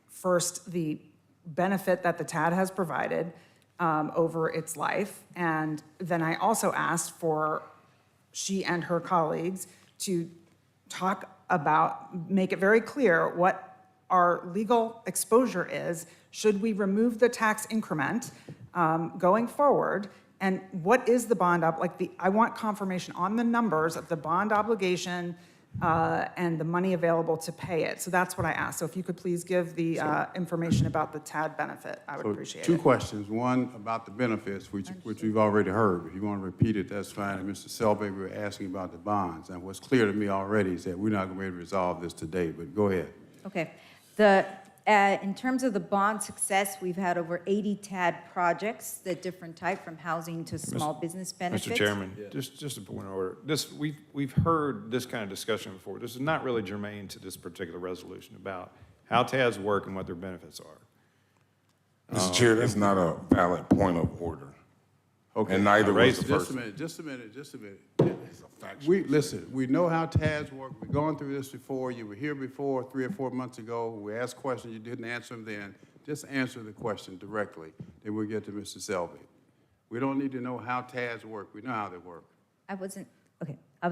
first, the benefit that the TAD has provided over its life, and then I also asked for she and her colleagues to talk about, make it very clear what our legal exposure is should we remove the tax increment going forward, And what is the bond, I want confirmation on the numbers of the bond obligation and the money available to pay it. So that's what I asked. So if you could please give the information about the TAD benefit, I would appreciate it. Two questions. One about the benefits, which we've already heard. If you want to repeat it, that's fine. And Mr. Selby, we were asking about the bonds. And what's clear to me already is that we're not going to be able to resolve this today, but go ahead. Okay. In terms of the bond success, we've had over 80 TAD projects, the different type, from housing to small business benefits. Mr. Chairman, just a point of order. We've heard this kind of discussion before. This is not really germane to this particular resolution about how TADs work and what their benefits are. Mr. Chair, that's not a valid point of order. Okay. And neither was the Just first. a minute. Listen, we know how TADs work. We've gone through this before. You were here before 3 or 4 months ago. We asked questions. You didn't answer them then. Just answer the question directly. Then we'll get to Mr. Selby. We don't need to know how TADs work. We know how they work. I was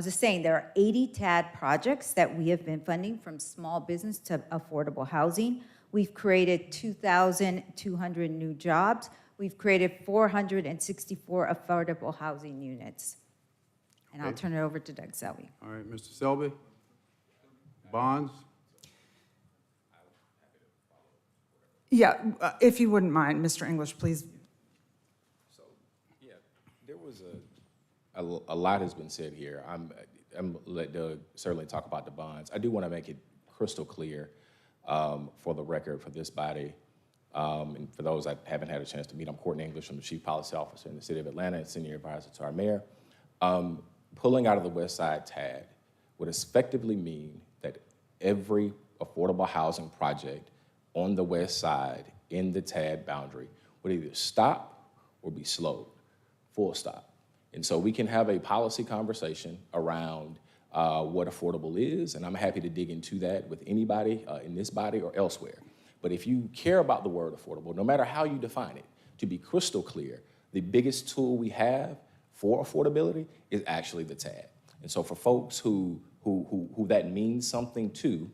just saying there are 80 TAD projects that we have been funding, from small business to affordable housing. We've created 2,200 new jobs. We've created 464 affordable housing units. And I'll turn it over to Doug Selby. All right, Mr. Selby? Bonds? Yeah, if you wouldn't mind, Mr. English, please. So, yeah, there was a lot has been said here. I'm let Doug certainly talk about the bonds. I do want to make it crystal clear for the record for this body, and for those I haven't had a chance to meet. I'm Courtney English. I'm the Chief Policy Officer in the City of Atlanta and Senior Advisor to our Mayor. Pulling out of the Westside TAD would effectively mean that every affordable housing project on the West Side in the TAD boundary would either stop or be slowed, full stop. And so we can have a policy conversation around what affordable is, and I'm happy to dig into that with anybody in this body or elsewhere. But if you care about the word affordable, no matter how you define it, to be crystal clear, the biggest tool we have for affordability is actually the TAD. And so for folks who that means something to,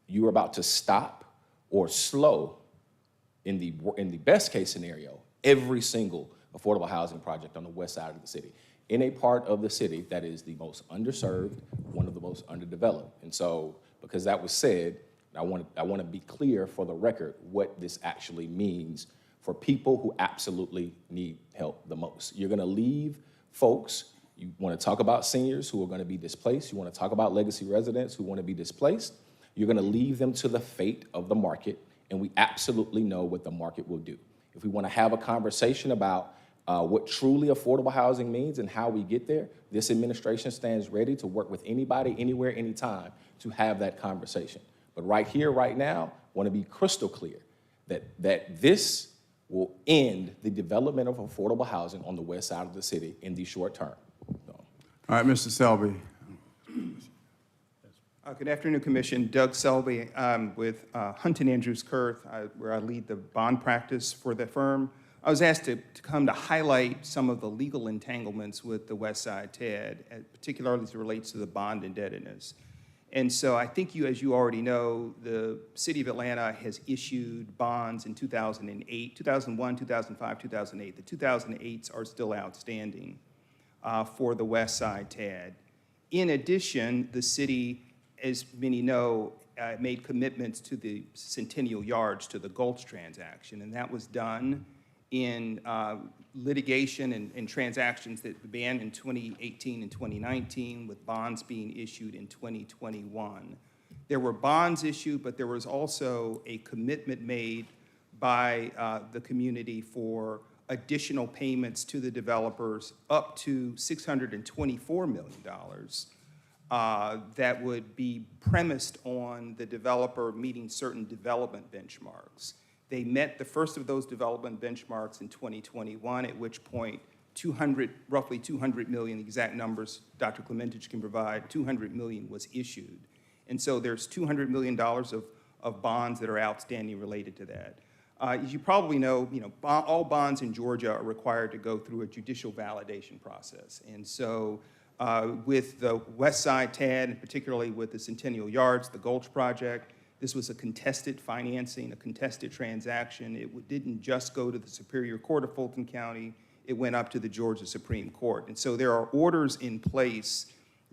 you're about to stop or slow, in the best case scenario, every single affordable housing project on the west side of the city, in a part of the city that is the most underserved, one of the most underdeveloped. And so, because that was said, I want to be clear for the record what this actually means for people who absolutely need help the most. You're going to leave folks, you want to talk about seniors who are going to be displaced, you want to talk about legacy residents who want to be displaced, you're going to leave them to the fate of the market, and we absolutely know what the market will do. If we want to have a conversation about what truly affordable housing means and how we get there, this administration stands ready to work with anybody, anywhere, anytime to have that conversation. But right here, right now, I want to be crystal clear that this will end the development of affordable housing on the west side of the city in the short term. So. All right, Mr. Selby. Good afternoon, Commission. Doug Selby. I'm with Hunt & Andrews Kurth, where I lead the bond practice for the firm. I was asked to come to highlight some of the legal entanglements with the Westside TAD, particularly as it relates to the bond indebtedness. And so I think as you already know, the City of Atlanta has issued bonds in 2008, 2001, 2005, 2008. The 2008s are still outstanding for the Westside TAD. In addition, the city, as many know, made commitments to the Centennial Yards, to the Gulch transaction, and that was done in litigation and transactions that began in 2018 and 2019, with bonds being issued in 2021. There were bonds issued, but there was also a commitment made by the community for additional payments to the developers up to $624 million that would be premised on the developer meeting certain development benchmarks. They met the first of those development benchmarks in 2021, at which point roughly 200 million, exact numbers Dr. Clementich can provide, 200 million was issued. And so there's $200 million of bonds that are outstanding related to that. As you probably know, all bonds in Georgia are required to go through a judicial validation process. And so with the Westside TAD, and particularly with the Centennial Yards, the Gulch project, this was a contested financing, a contested transaction. It didn't just go to the Superior Court of Fulton County. it went up to the Georgia Supreme Court. And so there are orders in place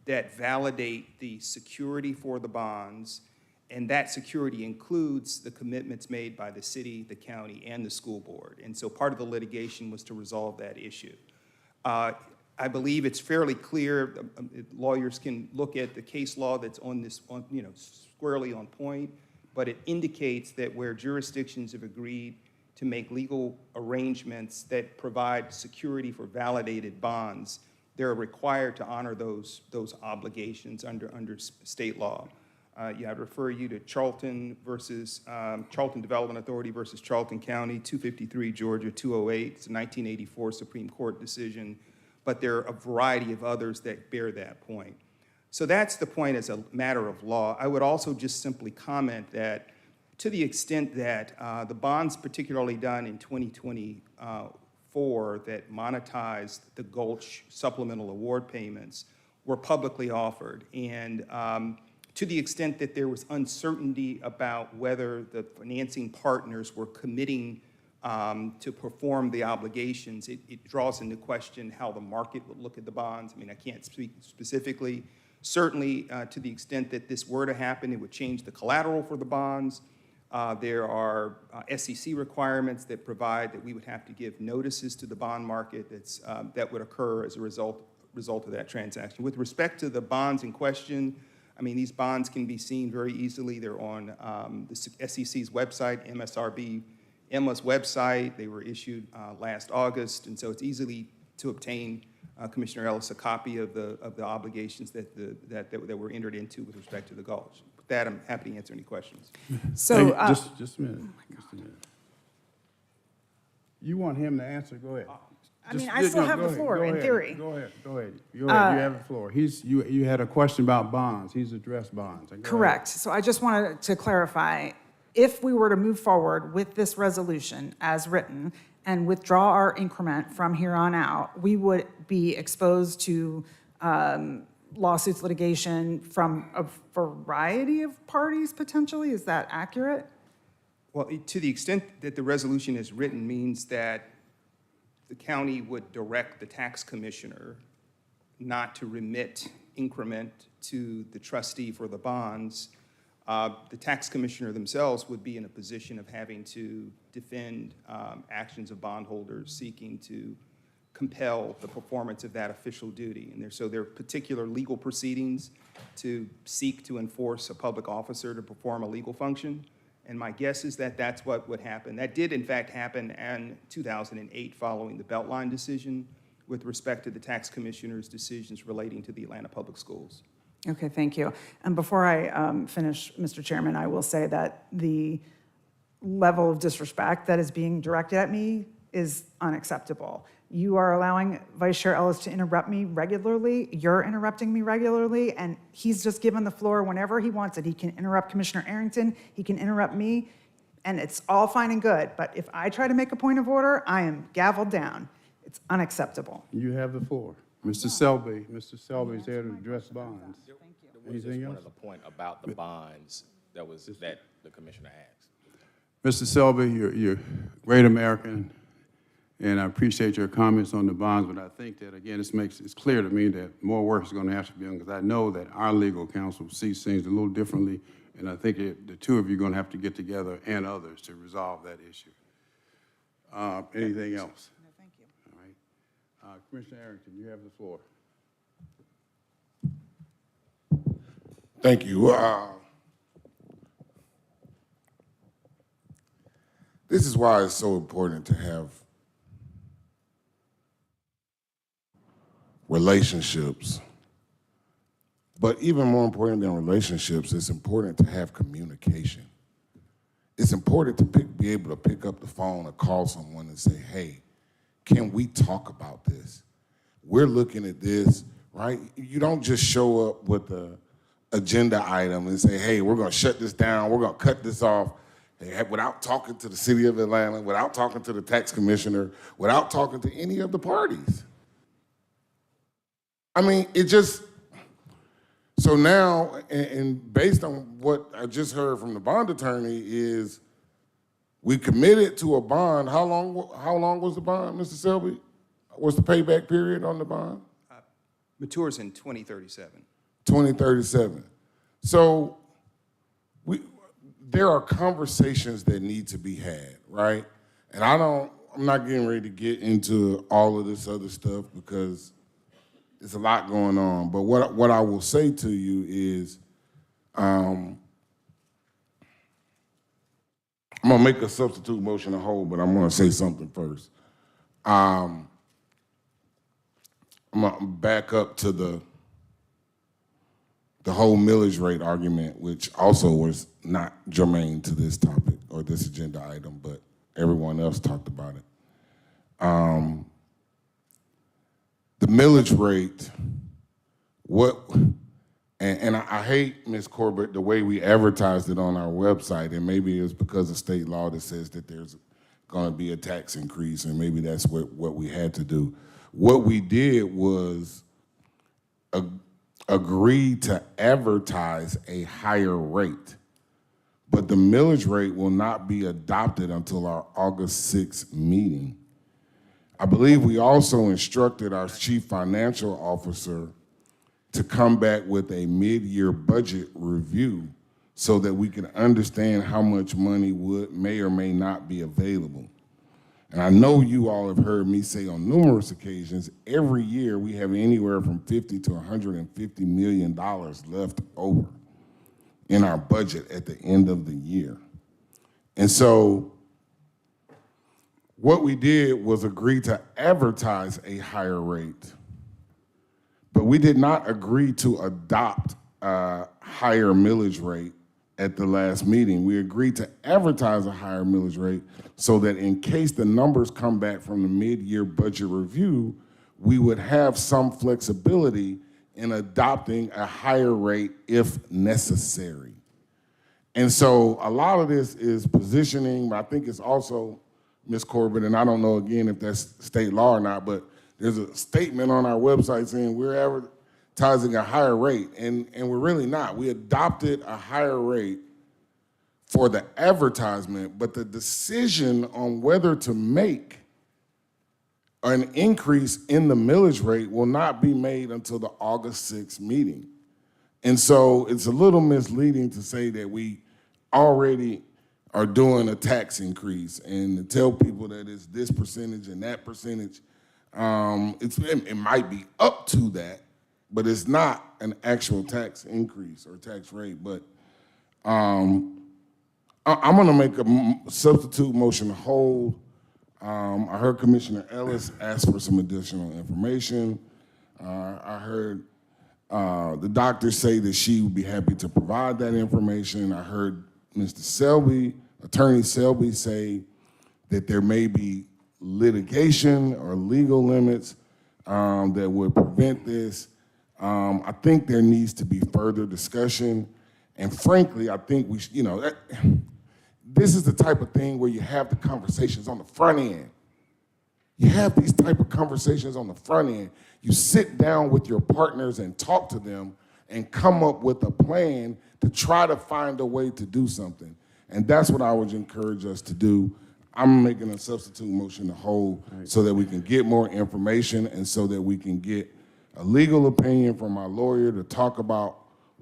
that validate the security for the bonds, and that security includes the commitments made by the city, the county, and the school board. And so part of the litigation was to resolve that issue. I believe it's fairly clear, lawyers can look at the case law that's on this, squarely on point, but it indicates that where jurisdictions have agreed to make legal arrangements that provide security for validated bonds, they're required to honor those obligations under state law. I'd refer you to Charlton versus Charlton Development Authority versus Charlton County, 253 Georgia 208. It's a 1984 Supreme Court decision, but there are a variety of others that bear that point. So that's the point as a matter of law. I would also just simply comment that to the extent that the bonds particularly done in 2024 that monetized the Gulch supplemental award payments were publicly offered. And to the extent that there was uncertainty about whether the financing partners were committing to perform the obligations, it draws into question how the market would look at the bonds. I mean, I can't speak specifically. Certainly, to the extent that this were to happen, it would change the collateral for the bonds. There are SEC requirements that provide that we would have to give notices to the bond market that would occur as a result of that transaction. With respect to the bonds in question, I mean, these bonds can be seen very easily. They're on the SEC's website, Emma's website. They were issued last August, and so it's easily to obtain, Commissioner Ellis, a copy of the obligations that were entered into with respect to the Gulch. With that, I'm happy to answer any questions. So, Hey, just a minute. Just a minute. You want him to answer? Go ahead. I mean, I still have the floor, in theory. Go ahead. You have the floor. You had a question about bonds. He's addressed bonds. Correct. So I just wanted to clarify, if we were to move forward with this resolution as written and withdraw our increment from here on out, we would be exposed to lawsuits, litigation from a variety of parties potentially. Is that accurate? Well, to the extent that the resolution is written means that the county would direct the tax commissioner not to remit increment to the trustee for the bonds. The tax commissioner themselves would be in a position of having to defend actions of bondholders seeking to compel the performance of that official duty. And so there are particular legal proceedings to seek to enforce a public officer to perform a legal function. And my guess is that that's what would happen. That did, in fact, happen in 2008 following the Beltline decision with respect to the tax commissioner's decisions relating to the Atlanta Public Schools. Okay, thank you. And before I finish, Mr. Chairman, I will say that the level of disrespect that is being directed at me is unacceptable. You are allowing Vice Chair Ellis to interrupt me regularly. You're interrupting me regularly, and he's just given the floor whenever he wants it. He can interrupt Commissioner Arrington, he can interrupt me, and it's all fine and good. But if I try to make a point of order, I am gavelled down. It's unacceptable. You have the floor. Mr. Selby. Mr. Selby is there to address bonds. Anything else? One other point about the bonds that the commissioner asked. Mr. Selby, you're a great American, and I appreciate your comments on the bonds, but I think that, again, it's clear to me that more work is going to have to be done, because I know that our legal counsel sees things a little differently, and I think the two of you are going to have to get together, and others, to resolve that issue. Anything else? No, thank you. All right. Commissioner Arrington, you have the floor. Thank you. This is why it's so important to have relationships. But even more important than relationships, it's important to have communication. It's important to be able to pick up the phone or call someone and say, hey, can we talk about this? We're looking at this, right? You don't just show up with the agenda item and say, hey, we're going to shut this down, we're going to cut this off, without talking to the city of Atlanta, without talking to the tax commissioner, without talking to any of the parties. I mean, so now, and based on what I just heard from the bond attorney, is we committed to a bond. How long was the bond, Mr. Selby? What's the payback period on the bond? Matures in 2037. 2037. So there are conversations that need to be had, right? And I'm not getting ready to get into all of this other stuff because there's a lot going on. But what I will say to you is, I'm gonna make a substitute motion to hold, but I'm gonna say something first. I'm gonna back up to the whole millage rate argument, which also was not germane to this topic or this agenda item, but everyone else talked about it. The millage rate, and I hate, Ms. Corbett, the way we advertised it on our website, and maybe it's because of state law that says that there's gonna be a tax increase, and maybe that's what we had to do. What we did was agree to advertise a higher rate, but the millage rate will not be adopted until our August 6th meeting. I believe we also instructed our chief financial officer to come back with a mid-year budget review so that we can understand how much money may or may not be available. And I know you all have heard me say on numerous occasions, every year we have anywhere from $50 to $150 million left over in our budget at the end of the year. And so what we did was agree to advertise a higher rate, but we did not agree to adopt a higher millage rate at the last meeting. We agreed to advertise a higher millage rate so that in case the numbers come back from the mid-year budget review, we would have some flexibility in adopting a higher rate if necessary. And so a lot of this is positioning, but I think it's also, Ms. Corbett, and I don't know again if that's state law or not, but there's a statement on our website saying we're advertising a higher rate, and we're really not. We adopted a higher rate for the advertisement, but the decision on whether to make an increase in the millage rate will not be made until the August 6th meeting. And so it's a little misleading to say that we already are doing a tax increase and to tell people that it's this percentage and that percentage. It might be up to that, but it's not an actual tax increase or tax rate. But I'm gonna make a substitute motion to hold. I heard Commissioner Ellis ask for some additional information. I heard the doctor say that she would be happy to provide that information. I heard Mr. Selby, Attorney Selby, say that there may be litigation or legal limits that would prevent this. I think there needs to be further discussion. And frankly, I think we should, this is the type of thing where you have the conversations on the front end. You have these type of conversations on the front end. You sit down with your partners and talk to them and come up with a plan to try to find a way to do something. And that's what I would encourage us to do. I'm making a substitute motion to hold so that we can get more information and so that we can get a legal opinion from our lawyer to talk about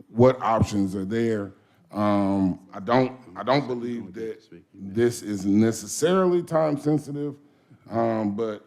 what options are there. I don't believe that this is necessarily time sensitive, but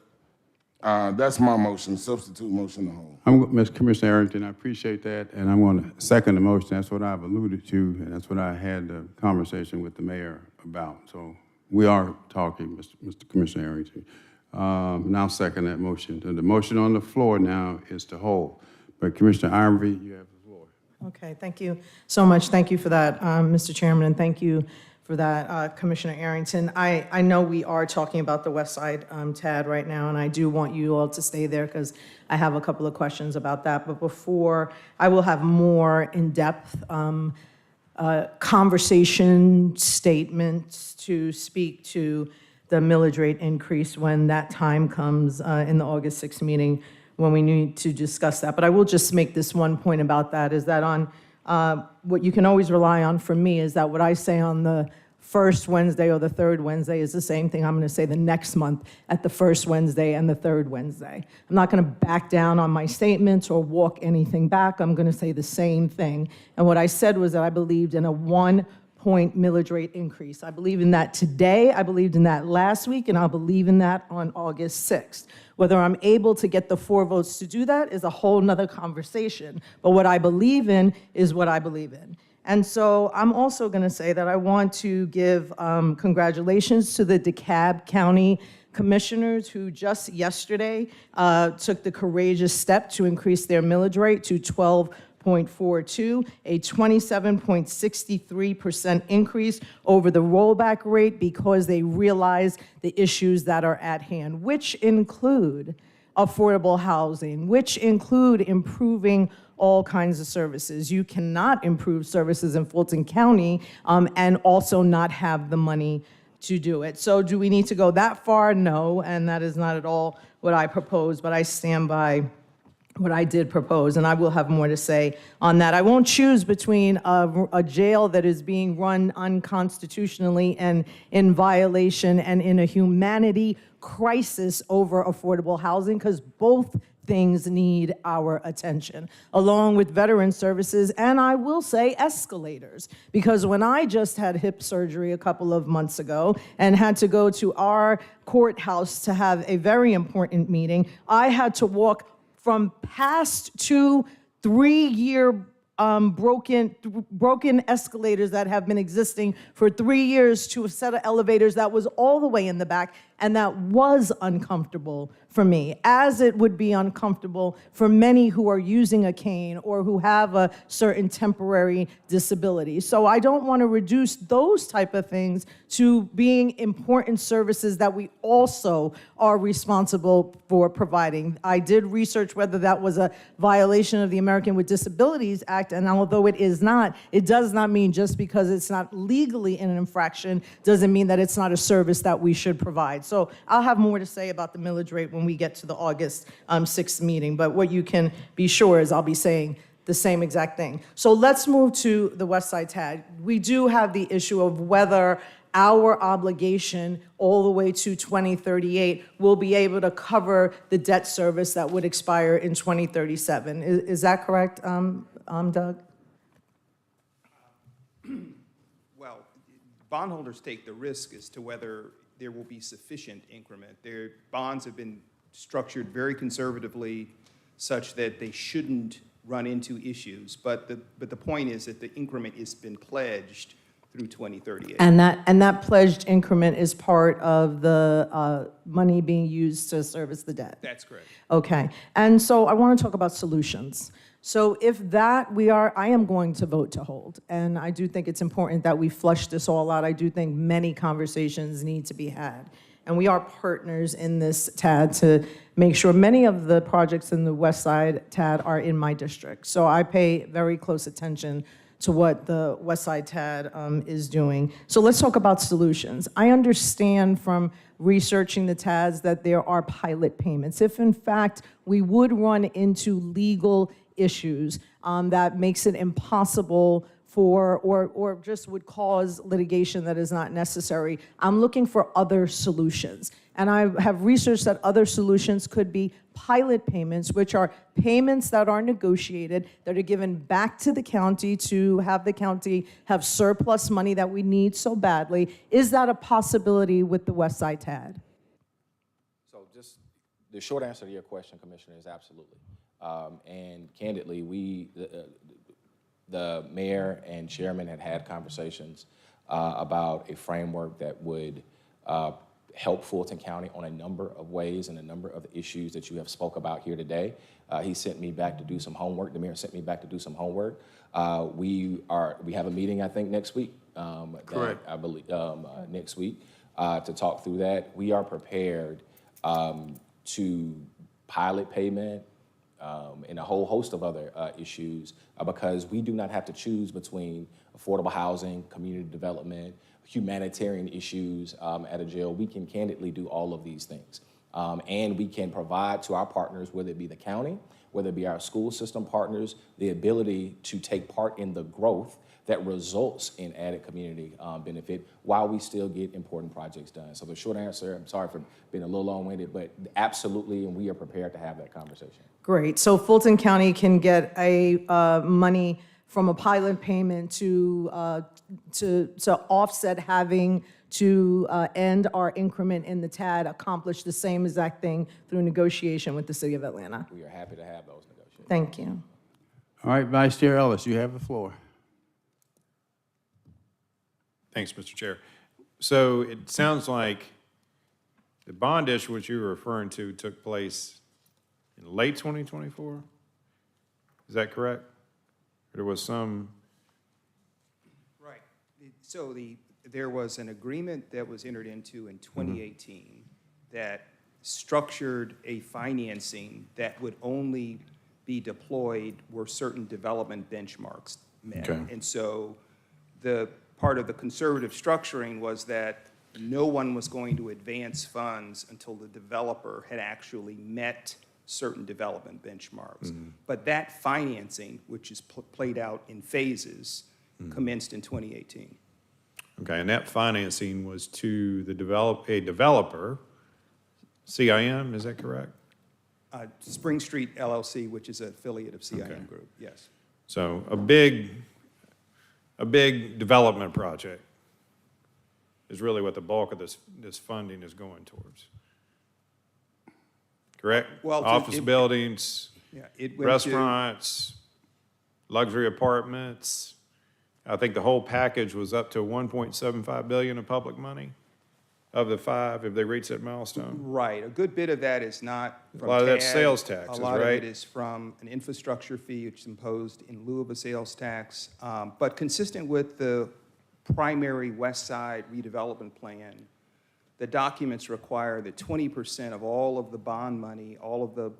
that's my motion, substitute motion to hold. Mr. Commissioner Arrington, I appreciate that, and I'm going to second the motion. That's what I've alluded to, and that's what I had the conversation with the mayor about. So we are talking, Mr. Commissioner Arrington. Now second that motion. The motion on the floor now is to hold. But Commissioner Ivory, you have the floor. Okay, thank you so much. Thank you for that, Mr. Chairman, and thank you for that, Commissioner Arrington. I know we are talking about the Westside TAD right now, and I do want you all to stay there because I have a couple of questions about that. But before, I will have more in-depth conversation statements to speak to the millage rate increase when that time comes in the August 6th meeting when we need to discuss that. But I will just make this one point about that, is that on what you can always rely on from me is that what I say on the first Wednesday or the third Wednesday is the same thing I'm going to say the next month at the first Wednesday and the third Wednesday. I'm not going to back down on my statements or walk anything back. I'm going to say the same thing. And what I said was that I believed in a 1-point millage rate increase. I believe in that today, I believed in that last week, and I'll believe in that on August 6th. Whether I'm able to get the 4 votes to do that is a whole nother conversation. But what I believe in is what I believe in. And so I'm also going to say that I want to give congratulations to the DeKalb County commissioners who just yesterday took the courageous step to increase their millage rate to 12.42, a 27.63% increase over the rollback rate because they realize the issues that are at hand, which include affordable housing, which include improving all kinds of services. You cannot improve services in Fulton County and also not have the money to do it. So do we need to go that far? No, and that is not at all what I propose, but I stand by what I did propose, and I will have more to say on that. I won't choose between a jail that is being run unconstitutionally and in violation and in a humanity crisis over affordable housing, because both things need our attention, along with veteran services, and I will say escalators, because when I just had hip surgery a couple of months ago and had to go to our courthouse to have a very important meeting, I had to walk from past 2 3-year broken escalators that have been existing for 3 years to a set of elevators that was all the way in the back, and that was uncomfortable for me, as it would be uncomfortable for many who are using a cane or who have a certain temporary disability. So I don't want to reduce those type of things to being important services that we also are responsible for providing. I did research whether that was a violation of the American with Disabilities Act, and although it is not, it does not mean just because it's not legally an infraction doesn't mean that it's not a service that we should provide. So I'll have more to say about the millage rate when we get to the August 6th meeting, but what you can be sure is I'll be saying the same exact thing. So let's move to the Westside TAD. We do have the issue of whether our obligation all the way to 2038 will be able to cover the debt service that would expire in 2037. Is that correct, Doug? Well, bondholders take the risk as to whether there will be sufficient increment. Their bonds have been structured very conservatively such that they shouldn't run into issues. But the point is that the increment has been pledged through 2038. And that pledged increment is part of the money being used to service the debt? That's correct. Okay, and so I want to talk about solutions. So if that I am going to vote to hold, and I do think it's important that we flush this all out. I do think many conversations need to be had. And we are partners in this TAD to make sure many of the projects in the Westside TAD are in my district. So I pay very close attention to what the Westside TAD is doing. So let's talk about solutions. I understand from researching the TADs that there are pilot payments. If in fact we would run into legal issues that makes it impossible for, or just would cause litigation that is not necessary, I'm looking for other solutions. And I have researched that other solutions could be pilot payments, which are payments that are negotiated, that are given back to the county to have the county have surplus money that we need so badly. Is that a possibility with the Westside TAD? So just the short answer to your question, Commissioner, is absolutely. And candidly, the mayor and chairman had conversations about a framework that would help Fulton County on a number of ways and a number of issues that you have spoke about here today. He sent me back to do some homework. The mayor sent me back to do some homework. We have a meeting, I think, next week. Correct. I believe next week to talk through that. We are prepared to pilot payment and a whole host of other issues because we do not have to choose between affordable housing, community development, humanitarian issues at a jail. We can candidly do all of these things. And we can provide to our partners, whether it be the county, whether it be our school system partners, the ability to take part in the growth that results in added community benefit while we still get important projects done. So the short answer, I'm sorry for being a little long-winded, but absolutely, and we are prepared to have that conversation. Great. So Fulton County can get a money from a pilot payment to offset having to end our increment in the TAD, accomplish the same exact thing through negotiation with the City of Atlanta. We are happy to have those negotiations. Thank you. All right, Vice Chair Ellis, you have the floor. Thanks, Mr. Chair. So it sounds like the bond issuance you were referring to took place in late 2024? Is that correct? Or there was some? Right. So there was an agreement that was entered into in 2018 that structured a financing that would only be deployed where certain development benchmarks met. Okay. And so the part of the conservative structuring was that no one was going to advance funds until the developer had actually met certain development benchmarks. But that financing, which is played out in phases, commenced in 2018. Okay, and that financing was to the developer, CIM, is that correct? Spring Street LLC, which is an affiliate of CIM Group, yes. So a big development project is really what the bulk of this funding is going towards. Correct? Well, Office buildings, it went restaurants, luxury apartments. I think the whole package was up to 1.75 billion of public money of the 5 if they reach that milestone. Right. A good bit of that is not from A lot of that's TAD. sales taxes, A lot of right? it is from an infrastructure fee, which is imposed in lieu of a sales tax. But consistent with the primary Westside redevelopment plan, the documents require that 20% of all of the bond money, all of the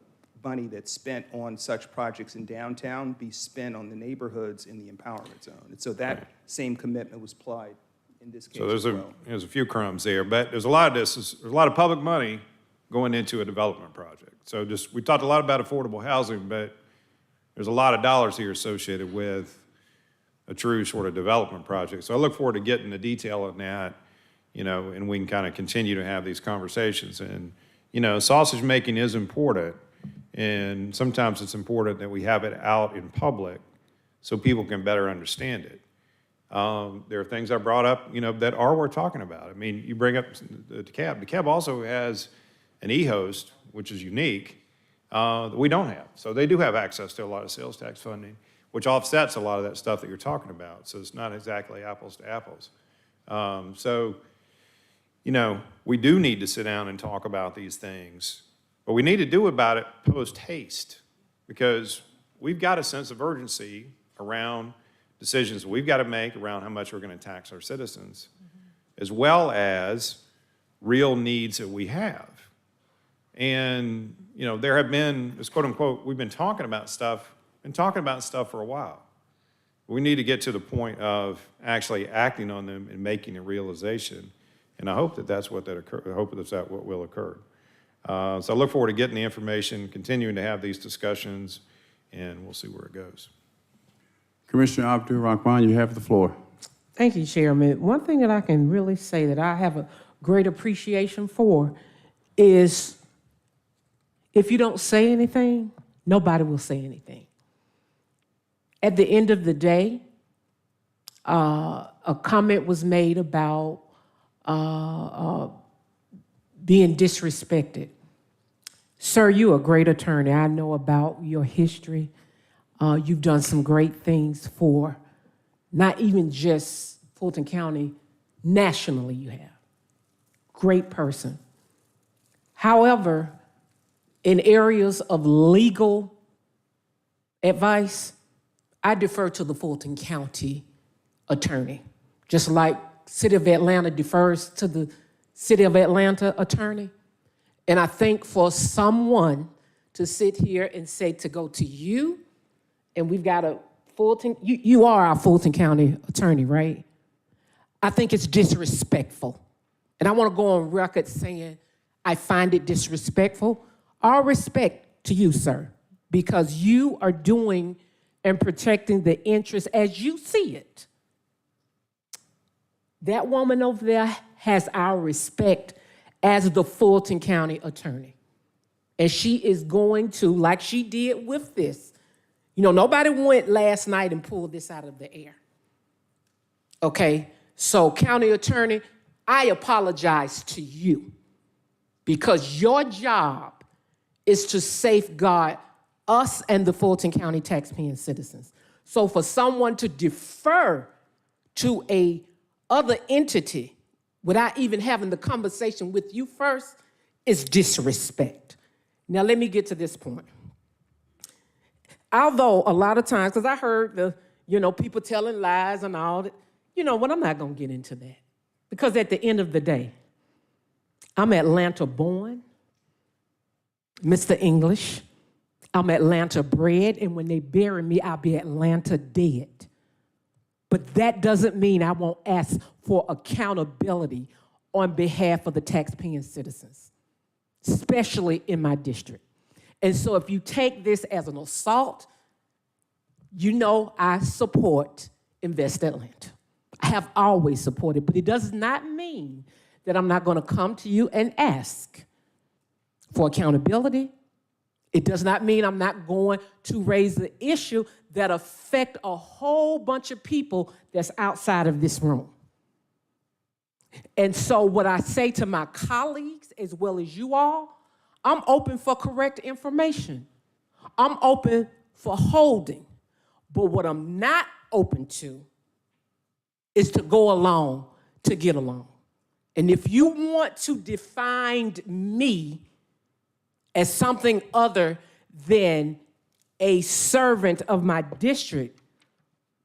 money that's spent on such projects in downtown be spent on the neighborhoods in the empowerment zone. And so that same commitment was applied in this case So there's as well. there's a few crumbs there, but there's a lot of there's a lot of public money going into a development project. So we talked a lot about affordable housing, but there's a lot of dollars here associated with a true sort of development project. So I look forward to getting the detail on that, and we can kind of continue to have these conversations. And, sausage making is important, and sometimes it's important that we have it out in public so people can better understand it. There are things I brought up, that are worth talking about. I mean, you bring up the DeKalb. DeKalb also has an e-host, which is unique, that we don't have. So they do have access to a lot of sales tax funding, which offsets a lot of that stuff that you're talking about. So it's not exactly apples to apples. We do need to sit down and talk about these things, but we need to do about it post-haste, because we've got a sense of urgency around decisions we've got to make around how much we're going to tax our citizens, as well as real needs that we have. And, there have been, this quote unquote, we've been talking about stuff for a while. We need to get to the point of actually acting on them and making a realization. And I hope that that's what what will occur. So I look forward to getting the information, continuing to have these discussions, and we'll see where it goes. Commissioner Abdul-Rahman, you have the floor. Thank you, Chairman. One thing that I can really say that I have a great appreciation for is if you don't say anything, nobody will say anything. At the end of the day, a comment was made about being disrespected. Sir, you're a great attorney. I know about your history. You've done some great things for not even just Fulton County, nationally you have. Great person. However, in areas of legal advice, I defer to the Fulton County attorney, just like City of Atlanta defers to the City of Atlanta attorney. And I think for someone to sit here and say to go to you, and we've got a Fulton, you are our Fulton County attorney, right? I think it's disrespectful. And I want to go on record saying I find it disrespectful. All respect to you, sir, because you are doing and protecting the interests as you see it That woman over there has our respect as the Fulton County attorney. And she is going to, like she did with this, you know, nobody went last night and pulled this out of the air. Okay, so county attorney, I apologize to you because your job is to safeguard us and the Fulton County taxpaying citizens. So for someone to defer to a other entity without even having the conversation with you first is disrespect. Now let me get to this point. Although a lot of times, because I heard the, you know, people telling lies and all that, you know what, I'm not gonna get into that. Because at the end of the day, I'm Atlanta born, Mr. English. I'm Atlanta bred, and when they bury me, I'll be Atlanta dead. But that doesn't mean I won't ask for accountability on behalf of the taxpaying citizens, especially in my district. And so if you take this as an assault, you know I support Invest Atlanta. I have always supported, but it does not mean that I'm not going to come to you and ask for accountability. It does not mean I'm not going to raise the issue that affect a whole bunch of people that's outside of this room. And so what I say to my colleagues as well as you all, I'm open for correct information. I'm open for holding. But what I'm not open to is to go along to get along. And if you want to define me as something other than a servant of my district,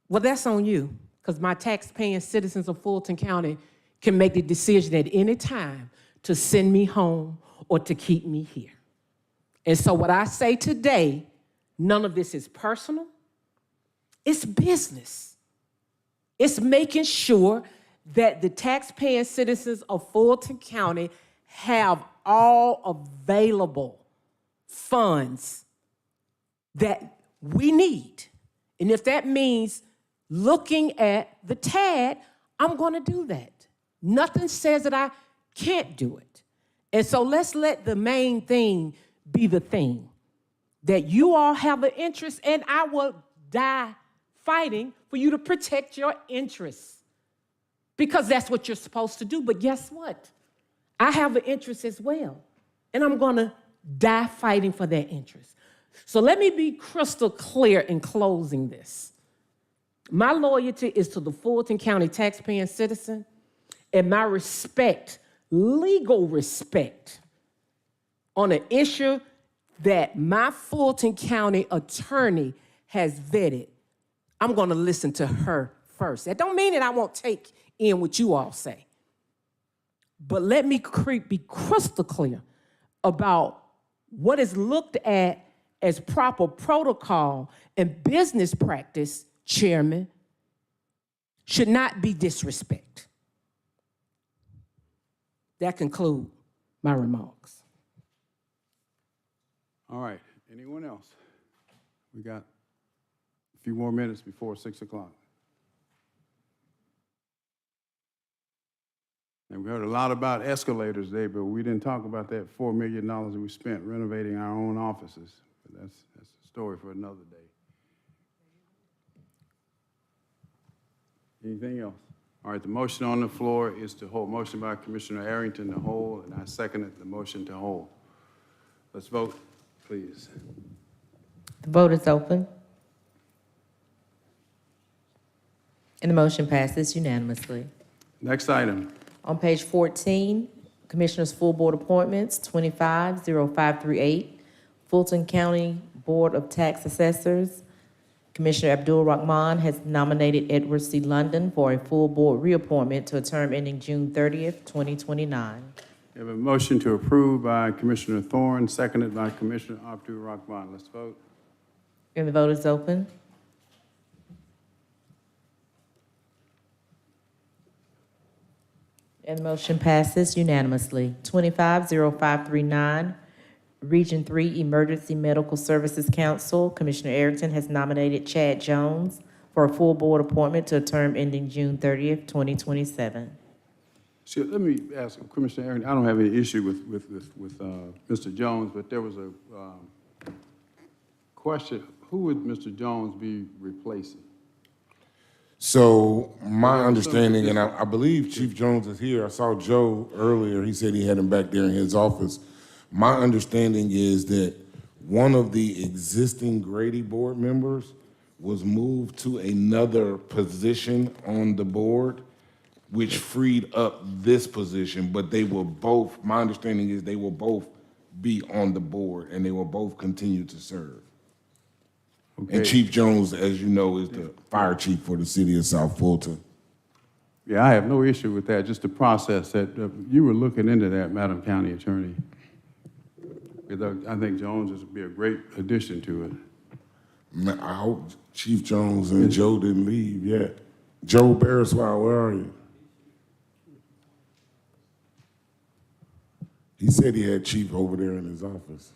well, that's on you, because my tax-paying citizens of Fulton County can make the decision at any time to send me home or to keep me here. And so what I say today, none of this is personal. It's business. It's making sure that the taxpaying citizens of Fulton County have all available funds that we need. And if that means looking at the TAD, I'm going to do that. Nothing says that I can't do it. And so let's let the main thing be the thing, that you all have an interest, and I will die fighting for you to protect your interests, because that's what you're supposed to do. But guess what? I have an interest as well, and I'm going to die fighting for that interest. So let me be crystal clear in closing this. My loyalty is to the Fulton County taxpaying citizen, and my respect, legal respect, on an issue that my Fulton County attorney has vetted. I'm going to listen to her first. That don't mean that I won't take in what you all say. But let me be crystal clear about what is looked at as proper protocol and business practice, Chairman, should not be disrespect. That concludes my remarks. All right, anyone else? We got a few more minutes before 6 o'clock. And we heard a lot about escalators today, but we didn't talk about that $4 million that we spent renovating our own offices. But that's a story for another day. Anything else? All right, the motion on the floor is to hold. Motion by Commissioner Arrington to hold, and I second the motion to hold. Let's vote, please. The vote is open. And the motion passes unanimously. Next item. On page 14, Commissioners' Full Board Appointments, 250538, Fulton County Board of Tax Assessors. Commissioner Abdul Rahman has nominated Edward C. London for a full board reappointment to a term ending June 30th, 2029. We have a motion to approve by Commissioner Thorne, seconded by Commissioner Abdul Rahman. Let's vote. And the vote is open. And the motion passes unanimously. 250539, Region 3 Emergency Medical Services Council. Commissioner Arrington has nominated Chad Jones for for a full board appointment to a term ending June 30th, 2027. So let me ask Commissioner Aaron, I don't have any issue with Mr. Jones, but there was a question, who would Mr. Jones be replacing? So my understanding, and I believe Chief Jones is here. I saw Joe earlier. He said he had him back there in his office. My understanding is that one of the existing Grady board members was moved to another position on the board, which freed up this position, but they will both, my understanding is they will both be on the board and they will both continue to serve. Okay. And Chief Jones, as you know, is the fire chief for the city of South Fulton. Yeah, I have no issue with that, just the process that you were looking into that, Madam County Attorney. Because I think Jones would be a great addition to it. Man, I hope Chief Jones and Joe didn't leave yet. Joe Bearswell, where are you? He said he had Chief over there in his office,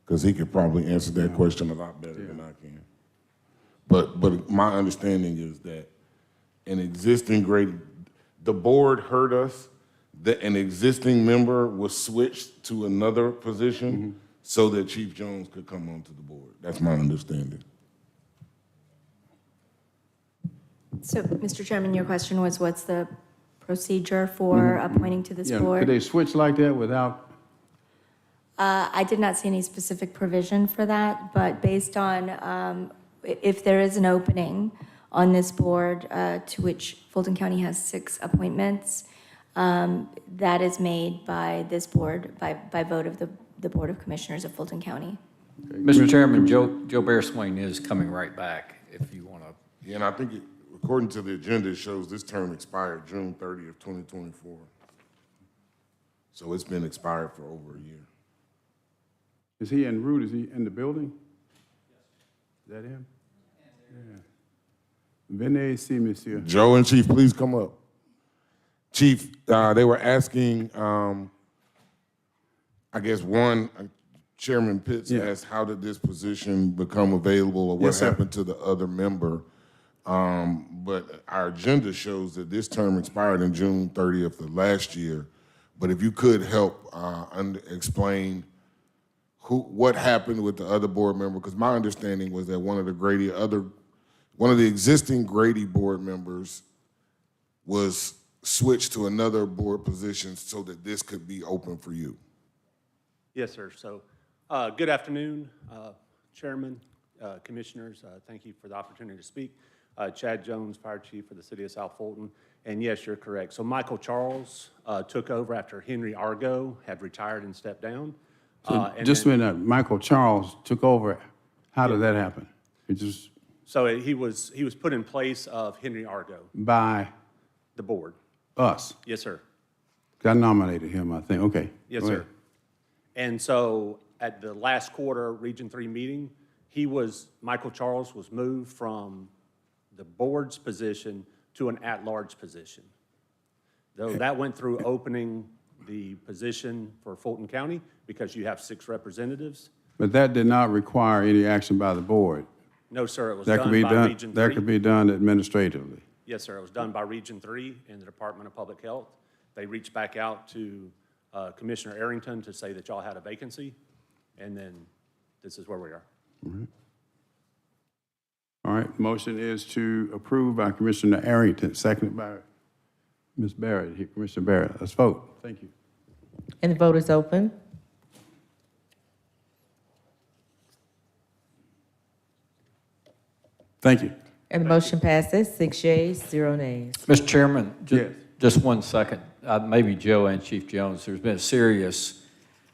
because he could probably answer that question a lot better than I can. But my understanding is that an existing grade, the board heard us, that an existing member was switched to another position so that Chief Jones could come onto the board. That's my understanding. So, Mr. Chairman, your question was, what's the procedure for appointing to this board? Could they switch like that without? I did not see any specific provision for that, but based on if there is an opening on this board to which Fulton County has 6 appointments, that is made by this board, by vote of the Board of Commissioners of Fulton County. Okay. Mr. Chairman, Joe Bearswain is coming right back if you want to. Yeah, and I think according to the agenda, it shows this term expired June 30th, 2024. So it's been expired for over a year. Is he en route? Is he in the building? Is that him? Yeah. Venez ici, monsieur. Joe and Chief, please come up. Chief, they were asking, I guess Chairman Pitts asked, how did this position become available, or what happened to the other member? But our agenda shows that this term expired in June 30th of last year. But if you could help explain what happened with the other board member, because my understanding was that one of the existing Grady board members was switched to another board position so that this could be open for you. Yes, sir. So, good afternoon, Chairman, Commissioners. Thank you for the opportunity to speak. Chad Jones, Fire Chief for the City of South Fulton. And yes, you're correct. So Michael Charles took over after Henry Argo had retired and stepped down. So just when Michael Charles took over, how did that happen? It just So he was put in place of Henry Argo. By? The board. Us? Yes, sir. I nominated him, I think. Okay. Yes, Go sir. ahead. And so at the last quarter Region 3 meeting, Michael Charles was moved from the board's position to an at-large position. Though that went through opening the position for Fulton County because you have 6 representatives. But that did not require any action by the board. No, sir, it was That done could be by done. Region 3. That could be done administratively. Yes, sir, it was done by Region 3 in the Department of Public Health. They reached back out to Commissioner Arrington to say that y'all had a vacancy, and then this is where we are. All right, motion is to approve by Commissioner Arrington, seconded by Ms. Barrett. Commissioner Barrett, let's vote. Thank you. And the vote is open. Thank you. And the motion passes, 6 yeas, 0 nays. Mr. Chairman, just 1 second. Maybe Joe and Chief Jones, there's been a serious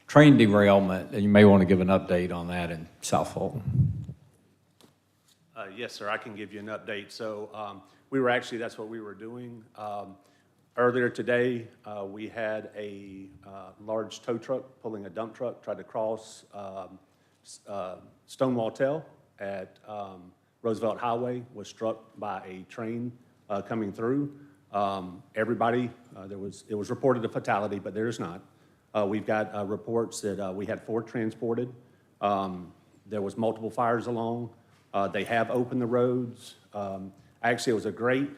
train derailment, and you may want to give an update on that in South Fulton. Yes, sir, I can give you an update. So that's what we were doing. Earlier today, we had a large tow truck pulling a dump truck, tried to cross Stonewall Tail at Roosevelt Highway, was struck by a train coming through. Everybody, it was reported a fatality, but there is not. We've got reports that we had 4 transported. There was multiple fires along. They have opened the roads. Actually, it was a great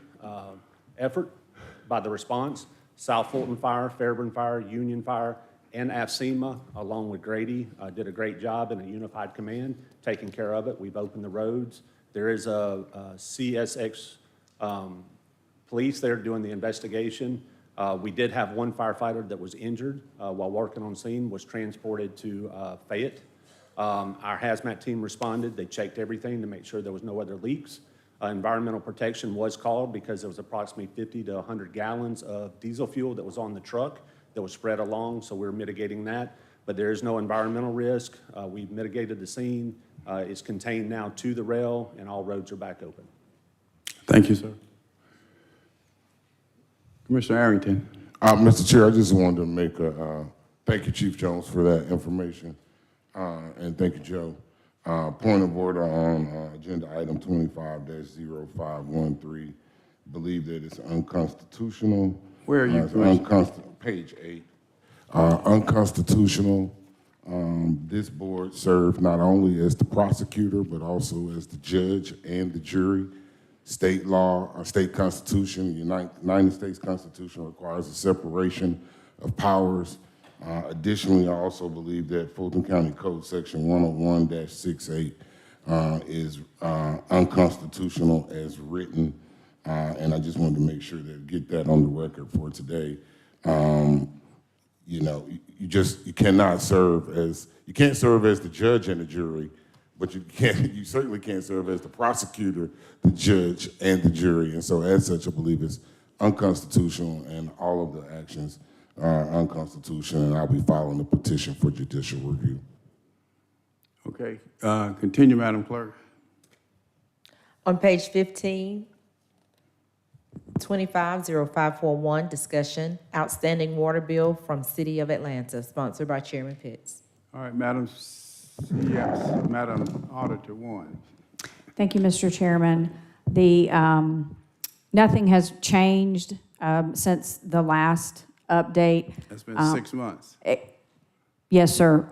effort by the response. South Fulton Fire, Fairburn Fire, Union Fire, and AFSEMA, along with Grady, did a great job in a unified command, taking care of it. We've opened the roads. There is a CSX police there doing the investigation. We did have one firefighter that was injured while working on scene, was transported to Fayette. Our hazmat team responded. They checked everything to make sure there was no other leaks. Environmental protection was called because there was approximately 50 to 100 gallons of diesel fuel that was on the truck that was spread along, so we're mitigating that. But there is no environmental risk. We've mitigated the scene. It's contained now to the rail, and all roads are back open. Thank you, sir. Commissioner Arrington. Mr. Chair, I just wanted to make a, thank you, Chief Jones, for that information. And thank you, Joe. Point of order on agenda item 25-0513. Believe that it's unconstitutional. Where are you? Page 8. Unconstitutional. This board served not only as the prosecutor, but also as the judge and the jury. State law, our state constitution, the United States Constitution requires a separation of powers. Additionally, I also believe that Fulton County Code Section 101-68 is unconstitutional as written, and I just wanted to make sure that get that on the record for today. You know, you cannot serve as, you can't serve as the judge and the jury, but you certainly can't serve as the prosecutor, the judge, and the jury. And so as such, I believe it's unconstitutional, and all of the actions are unconstitutional, and I'll be filing a petition for judicial review. Okay, continue, Madam Clerk. On page 15, 250541, discussion, outstanding water bill from City of Atlanta, sponsored by Chairman Pitts. All right, Madam, yes, Madam Auditor One. Thank you, Mr. Chairman. The, nothing has changed since the last update. It's been 6 months. Yes, sir.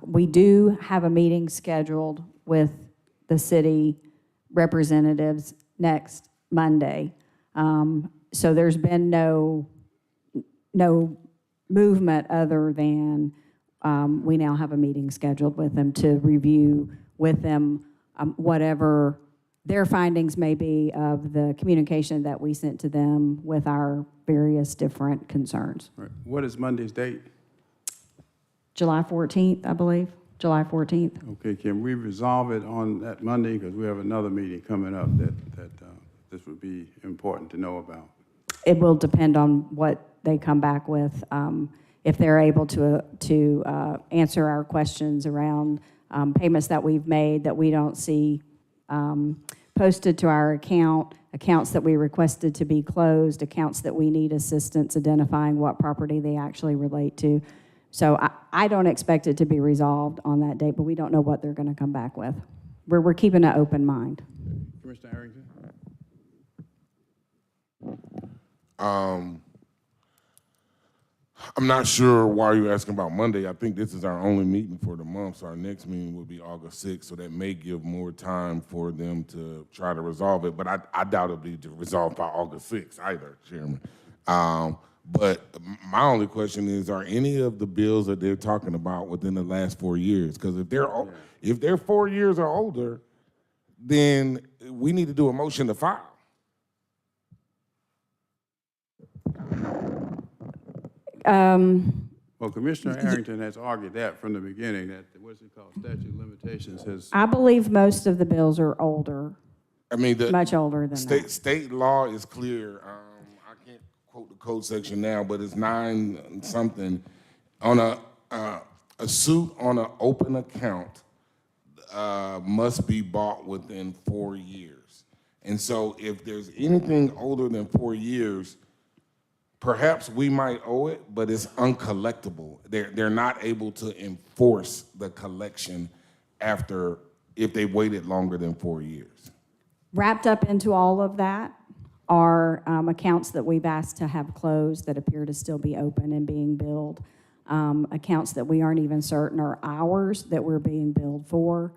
We do have a meeting scheduled with the city representatives next Monday. So there's been no movement other than we now have a meeting scheduled with them to review with them whatever their findings may be of the communication that we sent to them with our various different concerns. Right. What is Monday's date? July 14th, I believe, July 14th. Okay, can we resolve it on that Monday? Because we have another meeting coming up that this would be important to know about. It will depend on what they come back with. If they're able to answer our questions around payments that we've made that we don't see posted to our account, accounts that we requested to be closed, accounts that we need assistance identifying what property they actually relate to. So I don't expect it to be resolved on that date, but we don't know what they're going to come back with. We're keeping an open mind. Commissioner Arrington? I'm not sure why you're asking about Monday. I think this is our only meeting for the month, so our next meeting will be August 6th, so that may give more time for them to try to resolve it, but I doubt it'll be resolved by August 6th either, Chairman. But my only question is, are any of the bills that they're talking about within the last 4 years? Because if they're 4 years or older, then we need to do a motion to file. Well, Commissioner Arrington has argued that from the beginning, that what's it called, statute of limitations has. I believe most of the bills are older. I mean, much older than that. State law is clear. I can't quote the code section now, but it's 9 something. On a suit on an open account must be bought within 4 years. And so if there's anything older than 4 years, perhaps we might owe it, but it's uncollectible. They're not able to enforce the collection after, if they waited longer than 4 years. Wrapped up into all of that are accounts that we've asked to have closed that appear to still be open and being billed. Accounts that we aren't even certain are ours that we're being billed for.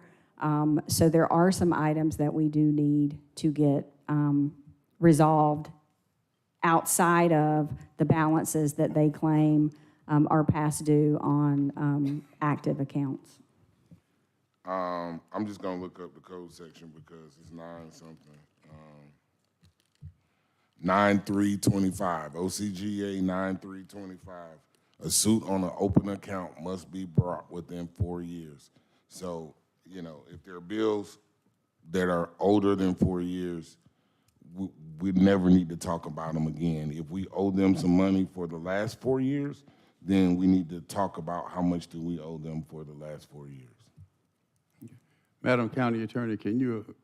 So there are some items that we do need to get resolved outside of the balances that they claim are past due on active accounts. I'm just gonna look up the code section because it's 9-something. 9325, OCGA 9325. A suit on an open account must be brought within 4 years. So, you know, if there are bills that are older than 4 years, we never need to talk about them again. If we owe them some money for the last 4 years, then we need to talk about how much do we owe them for the last 4 years. Madam County Attorney, can you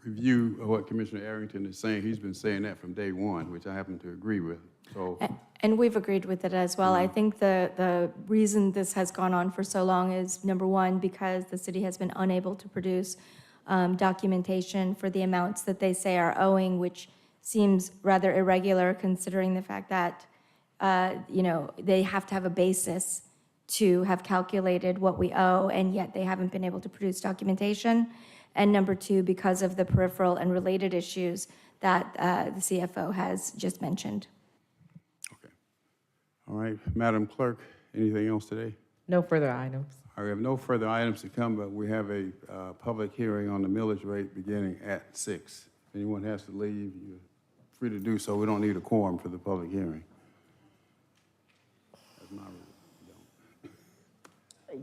review what Commissioner Arrington is saying? He's been saying that from day one, which I happen to agree with. So, And we've agreed with it as well. I think the reason this has gone on for so long is, number one, because the city has been unable to produce documentation for the amounts that they say are owing, which seems rather irregular considering the fact that, you know, they have to have a basis to have calculated what we owe, and yet they haven't been able to produce documentation. And number two, because of the peripheral and related issues that the CFO has just mentioned. all right, Madam Clerk, anything else today? No further items. All right, we have no further items to come, but we have a public hearing on the millage rate beginning at 6. If anyone has to leave, you're free to do so. We don't need a quorum for the public hearing. That's my rule.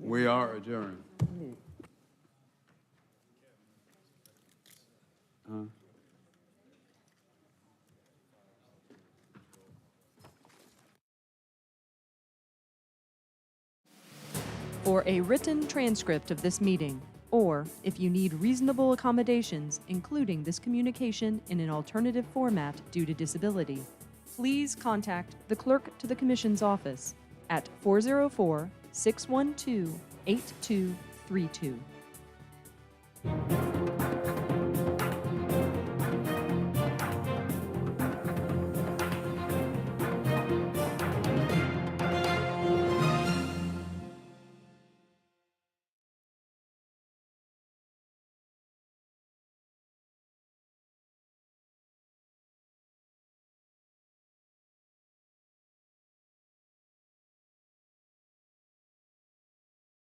We are adjourned. For a written transcript of this meeting, or if you need reasonable accommodations, including this communication in an alternative format due to disability, please contact the Clerk to the Commission's office at 404-612-8232.